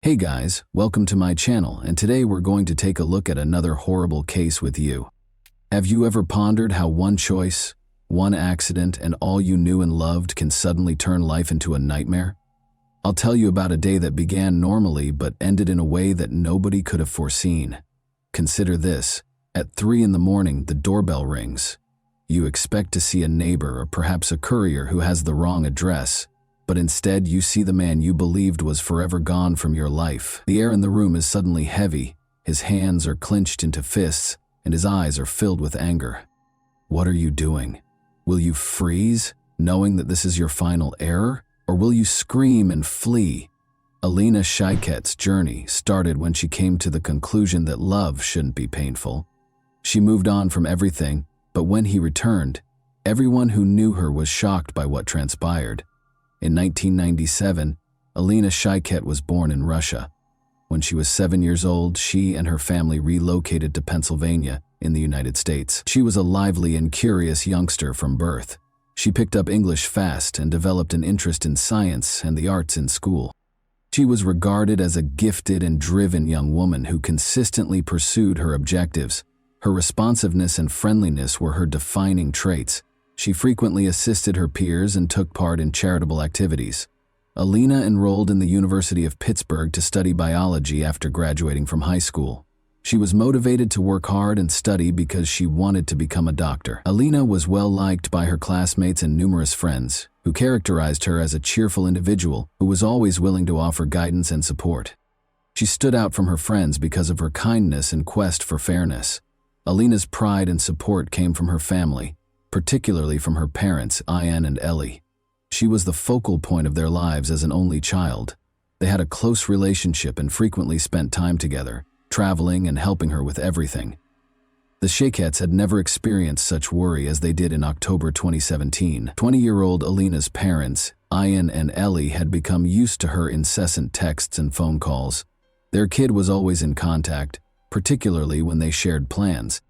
Hey guys, welcome to my channel, and today we're going to take a look at another horrible case with you. Have you ever pondered how one choice, one accident, and all you knew and loved can suddenly turn life into a nightmare? I'll tell you about a day that began normally but ended in a way that nobody could have foreseen. Consider this. At 3 in the morning, the doorbell rings. You expect to see a neighbor or perhaps a courier who has the wrong address, but instead you see the man you believed was forever gone from your life. The air in the room is suddenly heavy, his hands are clenched into fists, and his eyes are filled with anger. What are you doing? Will you freeze, knowing that this is your final error, or will you scream and flee? Alina Shiket's journey started when she came to the conclusion that love shouldn't be painful. She moved on from everything, but when he returned, everyone who knew her was shocked by what transpired. In 1997, Alina Shiket was born in Russia. When she was 7 years old, she and her family relocated to Pennsylvania in the United States. She was a lively and curious youngster from birth. She picked up English fast and developed an interest in science and the arts in school. She was regarded as a gifted and driven young woman who consistently pursued her objectives. Her responsiveness and friendliness were her defining traits. She frequently assisted her peers and took part in charitable activities. Alina enrolled in the University of Pittsburgh to study biology after graduating from high school. She was motivated to work hard and study because she wanted to become a doctor. Alina was well liked by her classmates and numerous friends, who characterized her as a cheerful individual who was always willing to offer guidance and support. She stood out from her friends because of her kindness and quest for fairness. Alina's pride and support came from her family, particularly from her parents, Ian and Ellie. She was the focal point of their lives as an only child. They had a close relationship and frequently spent time together, traveling and helping her with everything. The Shikets had never experienced such worry as they did in October 2017. 20-year-old Alina's parents, Ian and Ellie, had become used to her incessant texts and phone calls. Their kid was always in contact, particularly when they shared plans.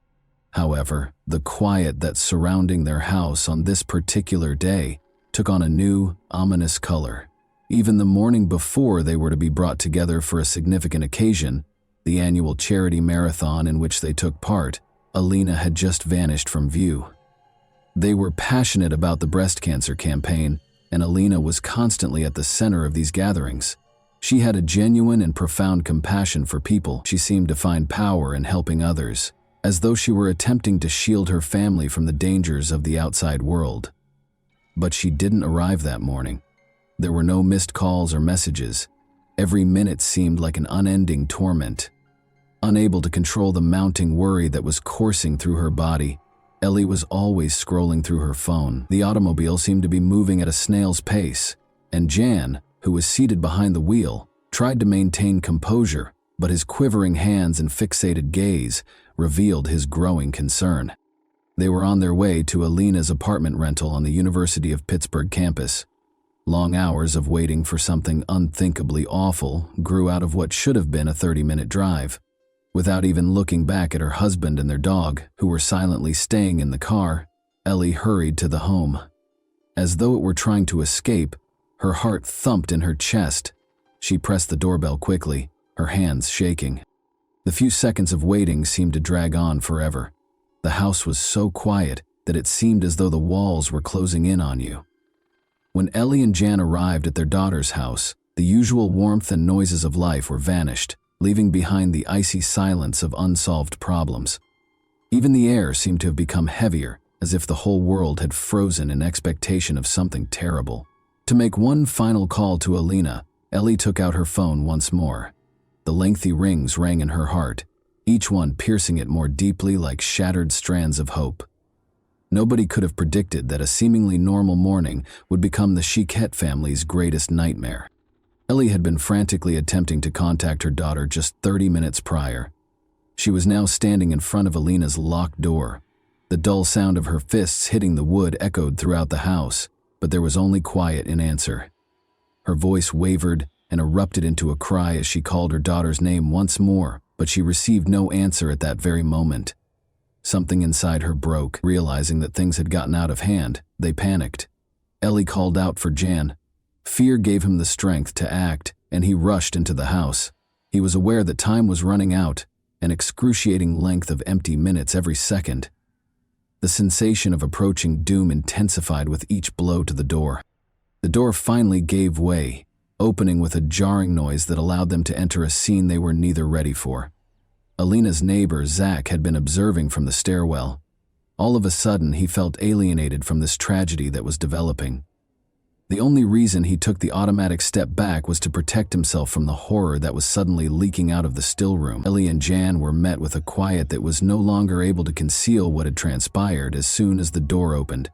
However, the quiet that's surrounding their house on this particular day took on a new, ominous color. Even the morning before they were to be brought together for a significant occasion, the annual charity marathon in which they took part, Alina had just vanished from view. They were passionate about the breast cancer campaign, and Alina was constantly at the center of these gatherings. She had a genuine and profound compassion for people. She seemed to find power in helping others, as though she were attempting to shield her family from the dangers of the outside world. But she didn't arrive that morning. There were no missed calls or messages. Every minute seemed like an unending torment. Unable to control the mounting worry that was coursing through her body, Ellie was always scrolling through her phone. The automobile seemed to be moving at a snail's pace, and Jan, who was seated behind the wheel, tried to maintain composure, but his quivering hands and fixated gaze revealed his growing concern. They were on their way to Alina's apartment rental on the University of Pittsburgh campus. Long hours of waiting for something unthinkably awful grew out of what should have been a 30-minute drive. Without even looking back at her husband and their dog, who were silently staying in the car, Ellie hurried to the home. As though it were trying to escape, her heart thumped in her chest. She pressed the doorbell quickly, her hands shaking. The few seconds of waiting seemed to drag on forever. The house was so quiet that it seemed as though the walls were closing in on you. When Ellie and Jan arrived at their daughter's house, the usual warmth and noises of life were vanished, leaving behind the icy silence of unsolved problems. Even the air seemed to have become heavier, as if the whole world had frozen in expectation of something terrible. To make one final call to Alina, Ellie took out her phone once more. The lengthy rings rang in her heart, each one piercing it more deeply like shattered strands of hope. Nobody could have predicted that a seemingly normal morning would become the Shiket family's greatest nightmare. Ellie had been frantically attempting to contact her daughter just 30 minutes prior. She was now standing in front of Alina's locked door. The dull sound of her fists hitting the wood echoed throughout the house, but there was only quiet in answer. Her voice wavered and erupted into a cry as she called her daughter's name once more, but she received no answer at that very moment. Something inside her broke. Realizing that things had gotten out of hand, they panicked. Ellie called out for Jan. Fear gave him the strength to act, and he rushed into the house. He was aware that time was running out, an excruciating length of empty minutes every second. The sensation of approaching doom intensified with each blow to the door. The door finally gave way, opening with a jarring noise that allowed them to enter a scene they were neither ready for. Alina's neighbor, Zach, had been observing from the stairwell. All of a sudden, he felt alienated from this tragedy that was developing. The only reason he took the automatic step back was to protect himself from the horror that was suddenly leaking out of the still room. Ellie and Jan were met with a quiet that was no longer able to conceal what had transpired as soon as the door opened.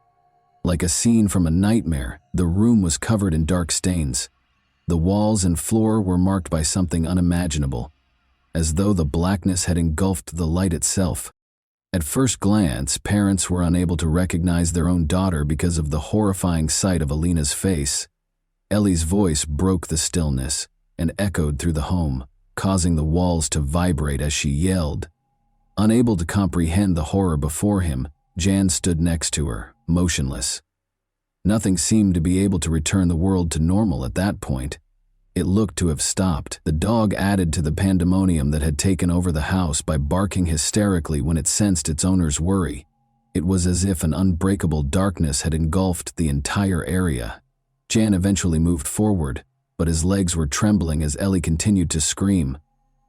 Like a scene from a nightmare, the room was covered in dark stains. The walls and floor were marked by something unimaginable, as though the blackness had engulfed the light itself. At first glance, parents were unable to recognize their own daughter because of the horrifying sight of Alina's face. Ellie's voice broke the stillness and echoed through the home, causing the walls to vibrate as she yelled. Unable to comprehend the horror before him, Jan stood next to her, motionless. Nothing seemed to be able to return the world to normal at that point. It looked to have stopped. The dog added to the pandemonium that had taken over the house by barking hysterically when it sensed its owner's worry. It was as if an unbreakable darkness had engulfed the entire area. Jan eventually moved forward, but his legs were trembling as Ellie continued to scream.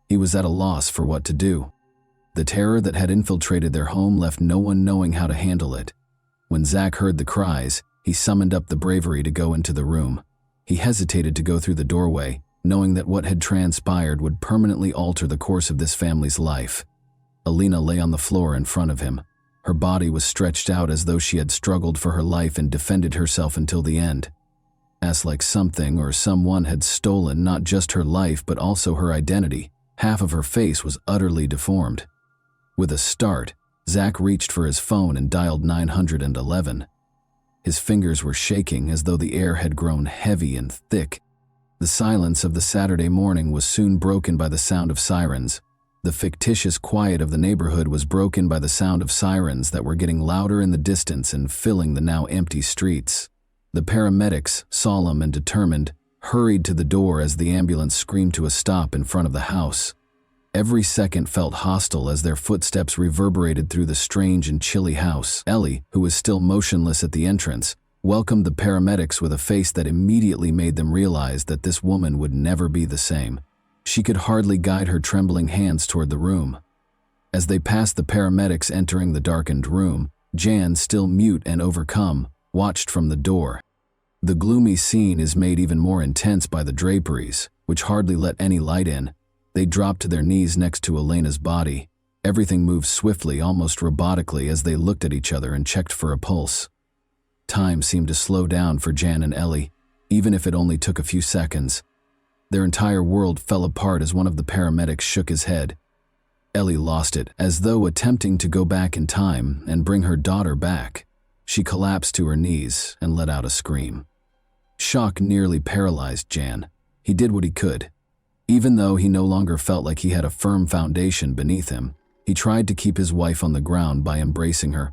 He was at a loss for what to do. The terror that had infiltrated their home left no one knowing how to handle it. When Zach heard the cries, he summoned up the bravery to go into the room. He hesitated to go through the doorway, knowing that what had transpired would permanently alter the course of this family's life. Alina lay on the floor in front of him. Her body was stretched out as though she had struggled for her life and defended herself until the end. As like something or someone had stolen not just her life but also her identity, half of her face was utterly deformed. With a start, Zach reached for his phone and dialed 911. His fingers were shaking as though the air had grown heavy and thick. The silence of the Saturday morning was soon broken by the sound of sirens. The fictitious quiet of the neighborhood was broken by the sound of sirens that were getting louder in the distance and filling the now empty streets. The paramedics, solemn and determined, hurried to the door as the ambulance screamed to a stop in front of the house. Every second felt hostile as their footsteps reverberated through the strange and chilly house. Ellie, who was still motionless at the entrance, welcomed the paramedics with a face that immediately made them realize that this woman would never be the same. She could hardly guide her trembling hands toward the room. As they passed the paramedics entering the darkened room, Jan, still mute and overcome, watched from the door. The gloomy scene is made even more intense by the draperies, which hardly let any light in. They dropped to their knees next to Elena's body. Everything moved swiftly, almost robotically, as they looked at each other and checked for a pulse. Time seemed to slow down for Jan and Ellie, even if it only took a few seconds. Their entire world fell apart as one of the paramedics shook his head. Ellie lost it, as though attempting to go back in time and bring her daughter back. She collapsed to her knees and let out a scream. Shock nearly paralyzed Jan. He did what he could. Even though he no longer felt like he had a firm foundation beneath him, he tried to keep his wife on the ground by embracing her.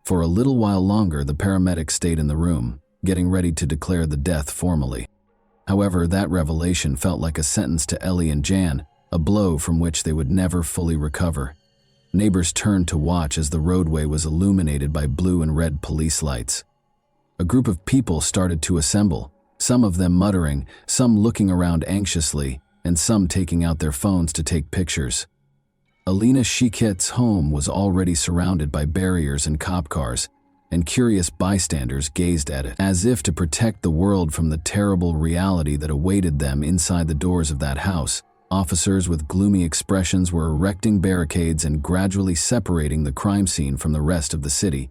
For a little while longer, the paramedics stayed in the room, getting ready to declare the death formally. However, that revelation felt like a sentence to Ellie and Jan, a blow from which they would never fully recover. Neighbors turned to watch as the roadway was illuminated by blue and red police lights. A group of people started to assemble, some of them muttering, some looking around anxiously, and some taking out their phones to take pictures. Alina Shiket's home was already surrounded by barriers and cop cars, and curious bystanders gazed at it, as if to protect the world from the terrible reality that awaited them inside the doors of that house. Officers with gloomy expressions were erecting barricades and gradually separating the crime scene from the rest of the city.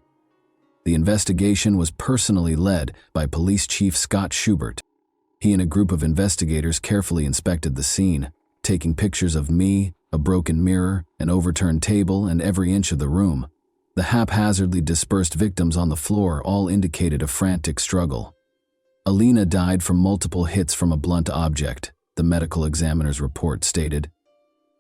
The investigation was personally led by Police Chief Scott Schubert. He and a group of investigators carefully inspected the scene, taking pictures of me, a broken mirror, an overturned table, and every inch of the room. The haphazardly dispersed victims on the floor all indicated a frantic struggle. Alina died from multiple hits from a blunt object, the medical examiner's report stated.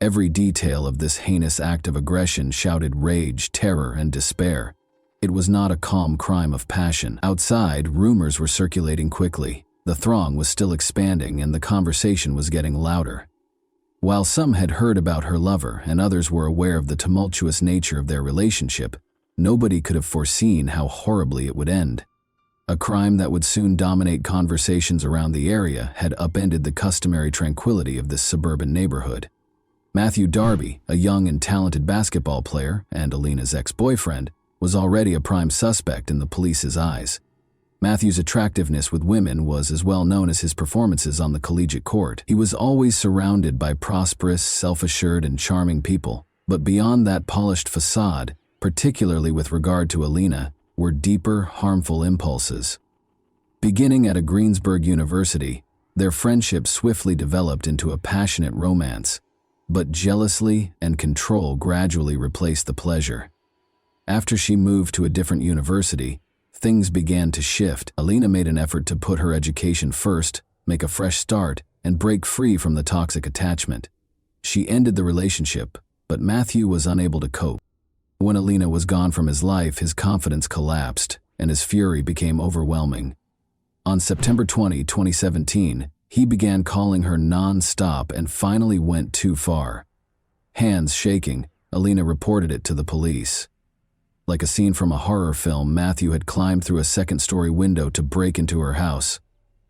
Every detail of this heinous act of aggression shouted rage, terror, and despair. It was not a calm crime of passion. Outside, rumors were circulating quickly. The throng was still expanding and the conversation was getting louder. While some had heard about her lover and others were aware of the tumultuous nature of their relationship, nobody could have foreseen how horribly it would end. A crime that would soon dominate conversations around the area had upended the customary tranquility of this suburban neighborhood. Matthew Darby, a young and talented basketball player and Alina's ex-boyfriend, was already a prime suspect in the police's eyes. Matthew's attractiveness with women was as well known as his performances on the collegiate court. He was always surrounded by prosperous, self-assured, and charming people, but beyond that polished facade, particularly with regard to Alina, were deeper, harmful impulses. Beginning at a Greensburg University, their friendship swiftly developed into a passionate romance, but jealousy and control gradually replaced the pleasure. After she moved to a different university, things began to shift. Alina made an effort to put her education first, make a fresh start, and break free from the toxic attachment. She ended the relationship, but Matthew was unable to cope. When Alina was gone from his life, his confidence collapsed, and his fury became overwhelming. On September 20, 2017, he began calling her non-stop and finally went too far. Hands shaking, Alina reported it to the police. Like a scene from a horror film, Matthew had climbed through a second-story window to break into her house.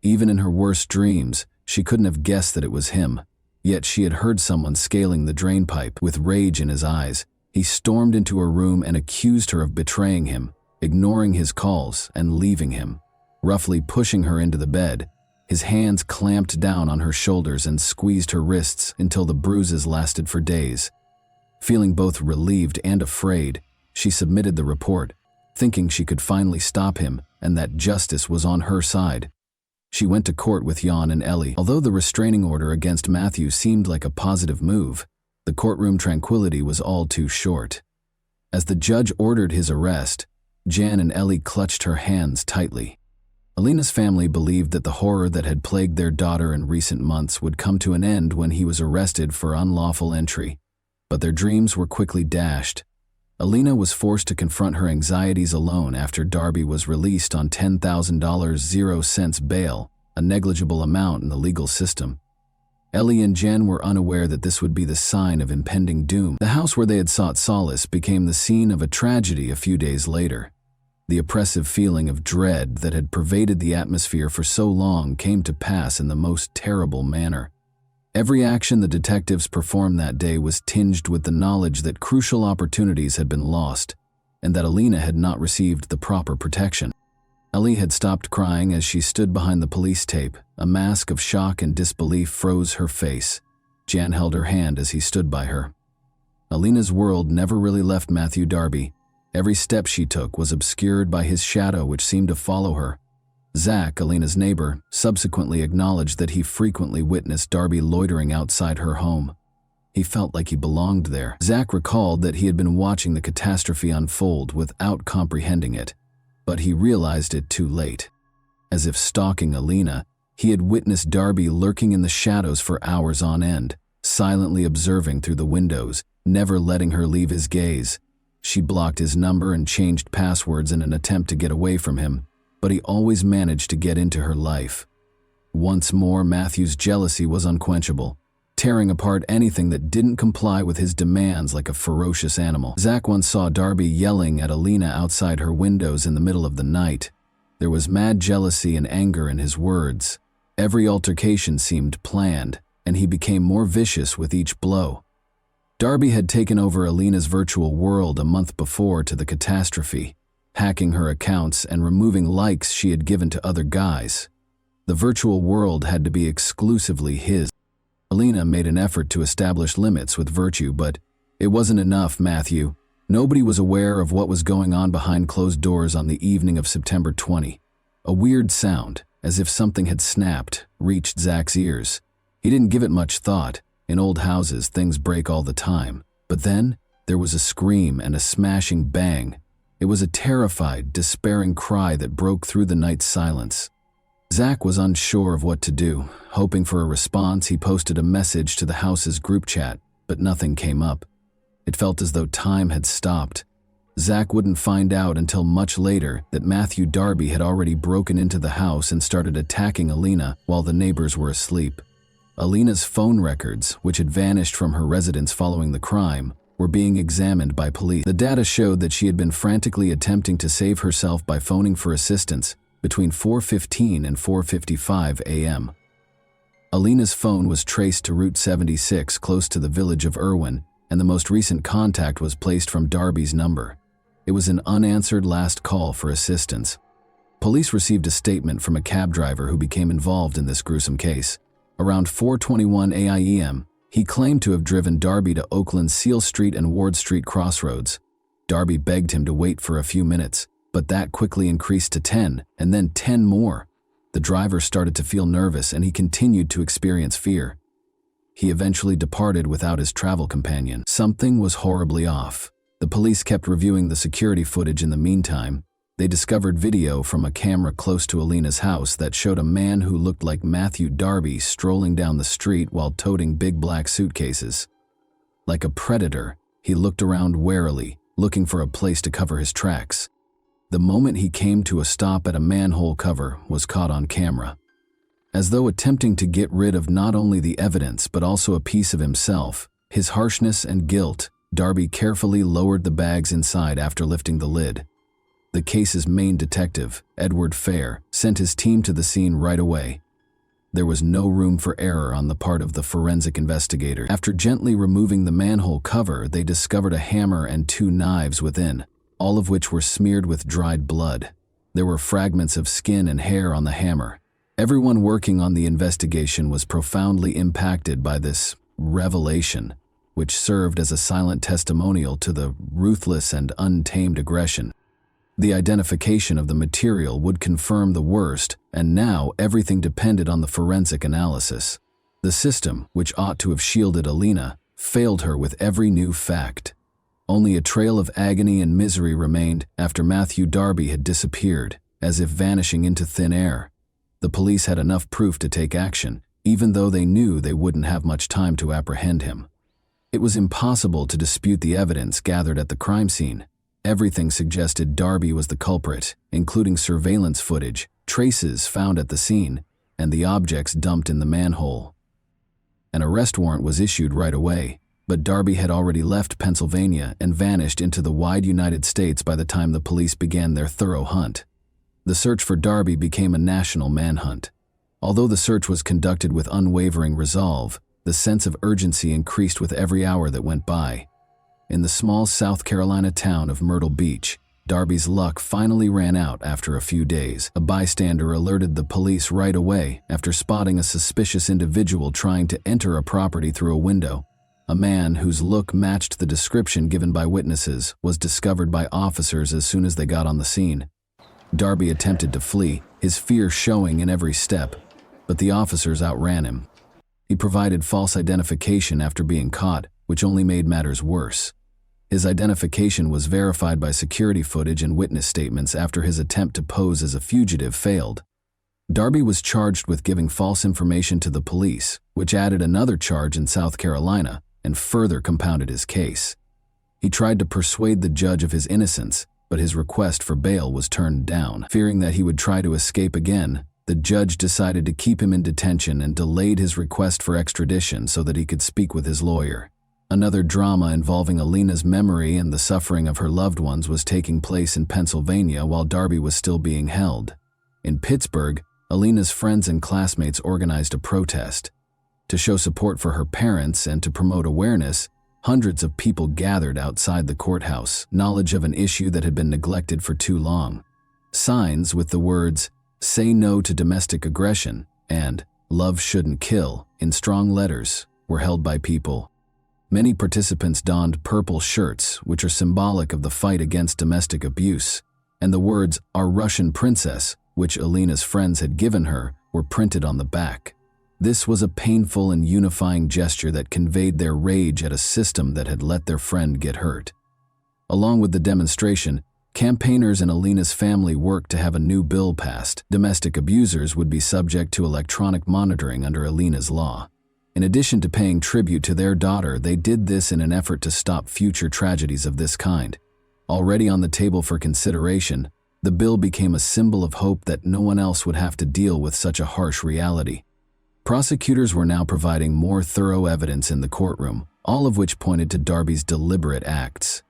Even in her worst dreams, she couldn't have guessed that it was him. Yet she had heard someone scaling the drain pipe. With rage in his eyes, he stormed into her room and accused her of betraying him, ignoring his calls and leaving him. Roughly pushing her into the bed, his hands clamped down on her shoulders and squeezed her wrists until the bruises lasted for days. Feeling both relieved and afraid, she submitted the report, thinking she could finally stop him and that justice was on her side. She went to court with Jan and Ellie. Although the restraining order against Matthew seemed like a positive move, the courtroom tranquility was all too short. As the judge ordered his arrest, Jan and Ellie clutched her hands tightly. Alina's family believed that the horror that had plagued their daughter in recent months would come to an end when he was arrested for unlawful entry, but their dreams were quickly dashed. Alina was forced to confront her anxieties alone after Darby was released on $10,000 0 bail, a negligible amount in the legal system. Ellie and Jen were unaware that this would be the sign of impending doom. The house where they had sought solace became the scene of a tragedy a few days later. The oppressive feeling of dread that had pervaded the atmosphere for so long came to pass in the most terrible manner. Every action the detectives performed that day was tinged with the knowledge that crucial opportunities had been lost, and that Alina had not received the proper protection. Ellie had stopped crying as she stood behind the police tape. A mask of shock and disbelief froze her face. Jan held her hand as he stood by her. Alina's world never really left Matthew Darby. Every step she took was obscured by his shadow, which seemed to follow her. Zach, Alina's neighbor, subsequently acknowledged that he frequently witnessed Darby loitering outside her home. He felt like he belonged there. Zach recalled that he had been watching the catastrophe unfold without comprehending it, but he realized it too late. As if stalking Alina, he had witnessed Darby lurking in the shadows for hours on end, silently observing through the windows, never letting her leave his gaze. She blocked his number and changed passwords in an attempt to get away from him, but he always managed to get into her life. Once more, Matthew's jealousy was unquenchable, tearing apart anything that didn't comply with his demands like a ferocious animal. Zach once saw Darby yelling at Alina outside her windows in the middle of the night. There was mad jealousy and anger in his words. Every altercation seemed planned, and he became more vicious with each blow. Darby had taken over Alina's virtual world a month before to the catastrophe, hacking her accounts and removing likes she had given to other guys. The virtual world had to be exclusively his. Alina made an effort to establish limits with Virtue, but it wasn't enough, Matthew. Nobody was aware of what was going on behind closed doors on the evening of September 20. A weird sound, as if something had snapped, reached Zach's ears. He didn't give it much thought. In old houses, things break all the time. But then, there was a scream and a smashing bang. It was a terrified, despairing cry that broke through the night's silence. Zach was unsure of what to do. Hoping for a response, he posted a message to the house's group chat, but nothing came up. It felt as though time had stopped. Zach wouldn't find out until much later that Matthew Darby had already broken into the house and started attacking Alina while the neighbors were asleep. Alina's phone records, which had vanished from her residence following the crime, were being examined by police. The data showed that she had been frantically attempting to save herself by phoning for assistance between 4:15 and 4:55 a.m. Alina's phone was traced to Route 76 close to the village of Irwin, and the most recent contact was placed from Darby's number. It was an unanswered last call for assistance. Police received a statement from a cab driver who became involved in this gruesome case. Around 4:21 a.m., he claimed to have driven Darby to Oakland's Seal Street and Ward Street crossroads. Darby begged him to wait for a few minutes, but that quickly increased to 10, and then 10 more. The driver started to feel nervous and he continued to experience fear. He eventually departed without his travel companion. Something was horribly off. The police kept reviewing the security footage in the meantime. They discovered video from a camera close to Alina's house that showed a man who looked like Matthew Darby strolling down the street while toting big black suitcases. Like a predator, he looked around warily, looking for a place to cover his tracks. The moment he came to a stop at a manhole cover was caught on camera. As though attempting to get rid of not only the evidence but also a piece of himself, his harshness and guilt, Darby carefully lowered the bags inside after lifting the lid. The case's main detective, Edward Fair, sent his team to the scene right away. There was no room for error on the part of the forensic investigator. After gently removing the manhole cover, they discovered a hammer and 2 knives within, all of which were smeared with dried blood. There were fragments of skin and hair on the hammer. Everyone working on the investigation was profoundly impacted by this revelation, which served as a silent testimonial to the ruthless and untamed aggression. The identification of the material would confirm the worst, and now everything depended on the forensic analysis. The system, which ought to have shielded Alina, failed her with every new fact. Only a trail of agony and misery remained after Matthew Darby had disappeared, as if vanishing into thin air. The police had enough proof to take action, even though they knew they wouldn't have much time to apprehend him. It was impossible to dispute the evidence gathered at the crime scene. Everything suggested Darby was the culprit, including surveillance footage, traces found at the scene, and the objects dumped in the manhole. An arrest warrant was issued right away, but Darby had already left Pennsylvania and vanished into the wide United States by the time the police began their thorough hunt. The search for Darby became a national manhunt. Although the search was conducted with unwavering resolve, the sense of urgency increased with every hour that went by. In the small South Carolina town of Myrtle Beach, Darby's luck finally ran out after a few days. A bystander alerted the police right away after spotting a suspicious individual trying to enter a property through a window. A man whose look matched the description given by witnesses was discovered by officers as soon as they got on the scene. Darby attempted to flee, his fear showing in every step, but the officers outran him. He provided false identification after being caught, which only made matters worse. His identification was verified by security footage and witness statements after his attempt to pose as a fugitive failed. Darby was charged with giving false information to the police, which added another charge in South Carolina and further compounded his case. He tried to persuade the judge of his innocence, but his request for bail was turned down. Fearing that he would try to escape again, the judge decided to keep him in detention and delayed his request for extradition so that he could speak with his lawyer. Another drama involving Alina's memory and the suffering of her loved ones was taking place in Pennsylvania while Darby was still being held. In Pittsburgh, Alina's friends and classmates organized a protest. To show support for her parents and to promote awareness, hundreds of people gathered outside the courthouse, knowledge of an issue that had been neglected for too long. Signs with the words, "Say no to domestic aggression," and "Love shouldn't kill," in strong letters, were held by people. Many participants donned purple shirts, which are symbolic of the fight against domestic abuse, and the words, "Our Russian Princess," which Alina's friends had given her, were printed on the back. This was a painful and unifying gesture that conveyed their rage at a system that had let their friend get hurt. Along with the demonstration, campaigners and Alina's family worked to have a new bill passed. Domestic abusers would be subject to electronic monitoring under Alina's law. In addition to paying tribute to their daughter, they did this in an effort to stop future tragedies of this kind. Already on the table for consideration, the bill became a symbol of hope that no one else would have to deal with such a harsh reality. Prosecutors were now providing more thorough evidence in the courtroom, all of which pointed to Darby's deliberate acts.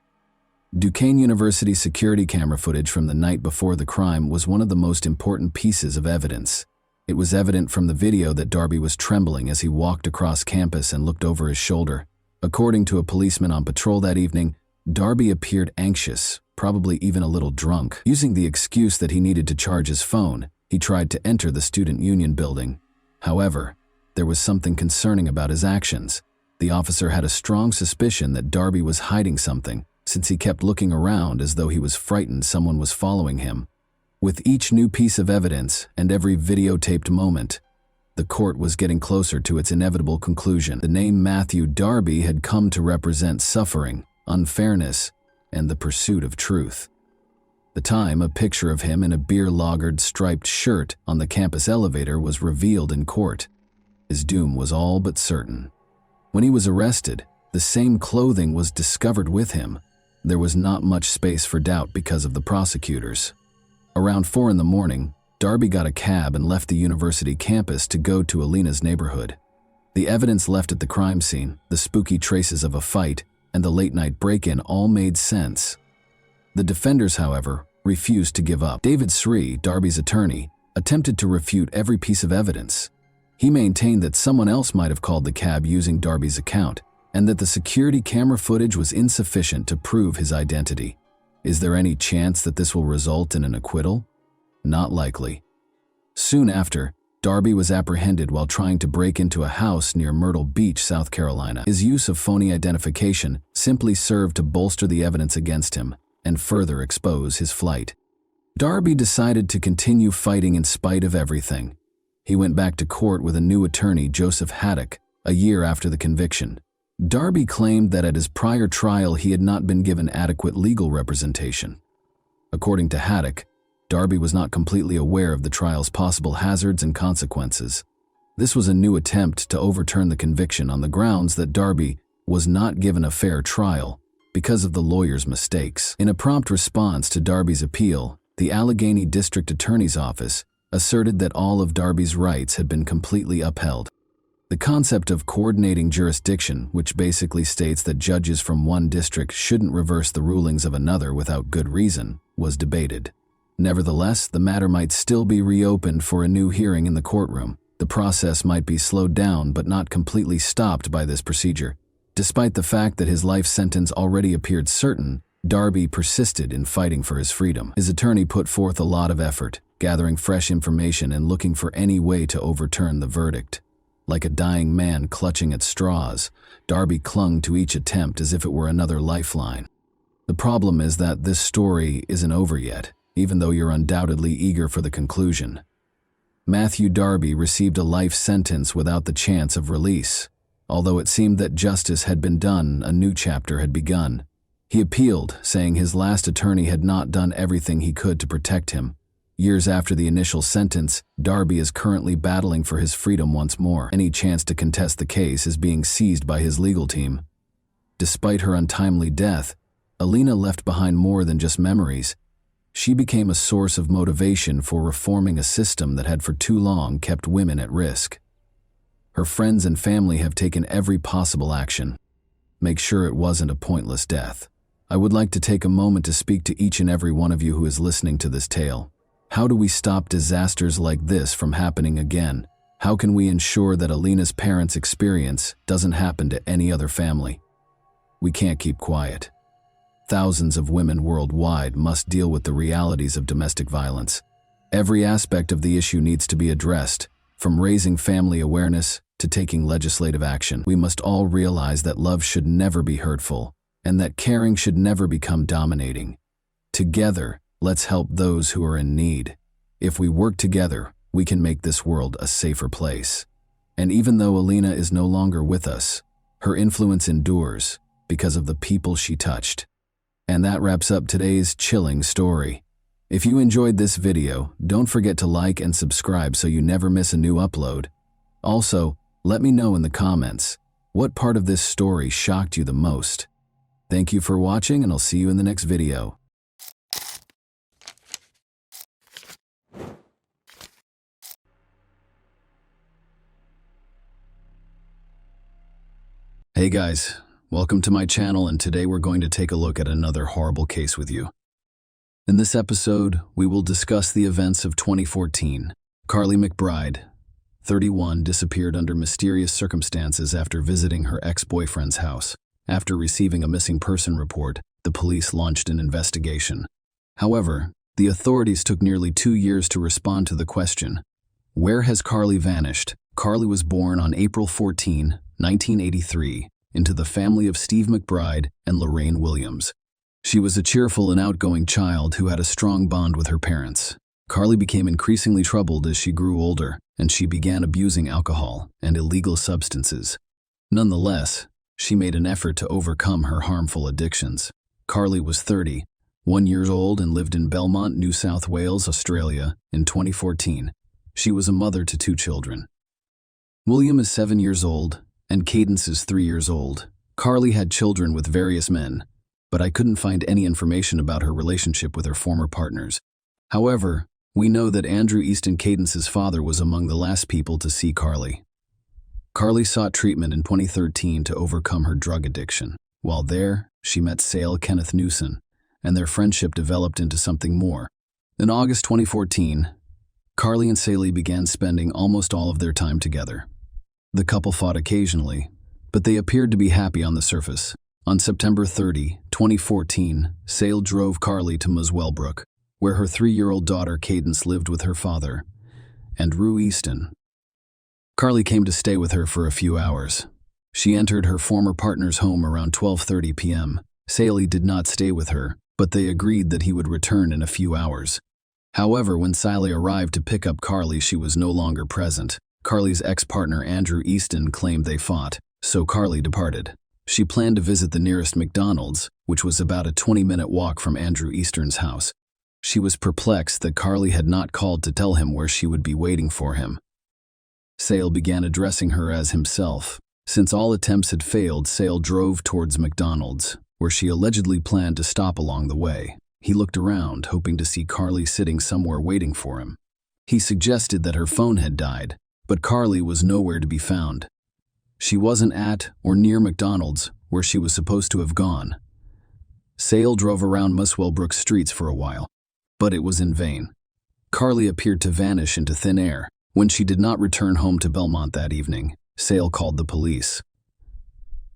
Duquesne University security camera footage from the night before the crime was one of the most important pieces of evidence. It was evident from the video that Darby was trembling as he walked across campus and looked over his shoulder. According to a policeman on patrol that evening, Darby appeared anxious, probably even a little drunk. Using the excuse that he needed to charge his phone, he tried to enter the student union building. However, there was something concerning about his actions. The officer had a strong suspicion that Darby was hiding something, since he kept looking around as though he was frightened someone was following him. With each new piece of evidence and every videotaped moment, the court was getting closer to its inevitable conclusion. The name Matthew Darby had come to represent suffering, unfairness, and the pursuit of truth. The time a picture of him in a beer-lagered striped shirt on the campus elevator was revealed in court. His doom was all but certain. When he was arrested, the same clothing was discovered with him. There was not much space for doubt because of the prosecutors. Around 4 in the morning, Darby got a cab and left the university campus to go to Alina's neighborhood. The evidence left at the crime scene, the spooky traces of a fight, and the late-night break-in all made sense. The defenders, however, refused to give up. David Sri, Darby's attorney, attempted to refute every piece of evidence. He maintained that someone else might have called the cab using Darby's account, and that the security camera footage was insufficient to prove his identity. Is there any chance that this will result in an acquittal? Not likely. Soon after, Darby was apprehended while trying to break into a house near Myrtle Beach, South Carolina. His use of phony identification simply served to bolster the evidence against him and further expose his flight. Darby decided to continue fighting in spite of everything. He went back to court with a new attorney, Joseph Haddock, a year after the conviction. Darby claimed that at his prior trial he had not been given adequate legal representation. According to Haddock, Darby was not completely aware of the trial's possible hazards and consequences. This was a new attempt to overturn the conviction on the grounds that Darby was not given a fair trial because of the lawyer's mistakes. In a prompt response to Darby's appeal, the Allegheny District Attorney's Office asserted that all of Darby's rights had been completely upheld. The concept of coordinating jurisdiction, which basically states that judges from one district shouldn't reverse the rulings of another without good reason, was debated. Nevertheless, the matter might still be reopened for a new hearing in the courtroom. The process might be slowed down but not completely stopped by this procedure. Despite the fact that his life sentence already appeared certain, Darby persisted in fighting for his freedom. His attorney put forth a lot of effort, gathering fresh information and looking for any way to overturn the verdict. Like a dying man clutching at straws, Darby clung to each attempt as if it were another lifeline. The problem is that this story isn't over yet, even though you're undoubtedly eager for the conclusion. Matthew Darby received a life sentence without the chance of release. Although it seemed that justice had been done, a new chapter had begun. He appealed, saying his last attorney had not done everything he could to protect him. Years after the initial sentence, Darby is currently battling for his freedom once more. Any chance to contest the case is being seized by his legal team. Despite her untimely death, Alina left behind more than just memories. She became a source of motivation for reforming a system that had for too long kept women at risk. Her friends and family have taken every possible action. Make sure it wasn't a pointless death. I would like to take a moment to speak to each and every one of you who is listening to this tale. How do we stop disasters like this from happening again? How can we ensure that Alina's parents' experience doesn't happen to any other family? We can't keep quiet. Thousands of women worldwide must deal with the realities of domestic violence. Every aspect of the issue needs to be addressed, from raising family awareness to taking legislative action. We must all realize that love should never be hurtful, and that caring should never become dominating. Together, let's help those who are in need. If we work together, we can make this world a safer place. And even though Alina is no longer with us, her influence endures because of the people she touched. And that wraps up today's chilling story. If you enjoyed this video, don't forget to like and subscribe so you never miss a new upload. Also, let me know in the comments, what part of this story shocked you the most? Thank you for watching, and I'll see you in the next video. Hey guys, welcome to my channel, and today we're going to take a look at another horrible case with you. In this episode, we will discuss the events of 2014. Carly McBride, 31, disappeared under mysterious circumstances after visiting her ex-boyfriend's house. After receiving a missing person report, the police launched an investigation. However, the authorities took nearly 2 years to respond to the question, where has Carly vanished? Carly was born on April 14, 1983, into the family of Steve McBride and Lorraine Williams. She was a cheerful and outgoing child who had a strong bond with her parents. Carly became increasingly troubled as she grew older, and she began abusing alcohol and illegal substances. Nonetheless, she made an effort to overcome her harmful addictions. Carly was 31 years old and lived in Belmont, New South Wales, Australia, in 2014. She was a mother to 2 children. William is 7 years old, and Cadence is 3 years old. Carly had children with various men, but I couldn't find any information about her relationship with her former partners. However, we know that Andrew Easton, Cadence's father, was among the last people to see Carly. Carly sought treatment in 2013 to overcome her drug addiction. While there, she met Sale Kenneth Newson, and their friendship developed into something more. In August 2014, Carly and Sale began spending almost all of their time together. The couple fought occasionally, but they appeared to be happy on the surface. On September 30, 2014, Sale drove Carly to Muswellbrook, where her 3-year-old daughter Cadence lived with her father, Andrew Easton. Carly came to stay with her for a few hours. She entered her former partner's home around 12:30 p.m. Sale did not stay with her, but they agreed that he would return in a few hours. However, when Sale arrived to pick up Carly, she was no longer present. Carly's ex-partner Andrew Easton claimed they fought, so Carly departed. She planned to visit the nearest McDonald's, which was about a 20-minute walk from Andrew Easton's house. She was perplexed that Carly had not called to tell him where she would be waiting for him. Sale began addressing her as himself. Since all attempts had failed, Sale drove towards McDonald's, where she allegedly planned to stop along the way. He looked around, hoping to see Carly sitting somewhere waiting for him. He suggested that her phone had died, but Carly was nowhere to be found. She wasn't at or near McDonald's, where she was supposed to have gone. Sale drove around Muswellbrook streets for a while, but it was in vain. Carly appeared to vanish into thin air. When she did not return home to Belmont that evening, Sale called the police.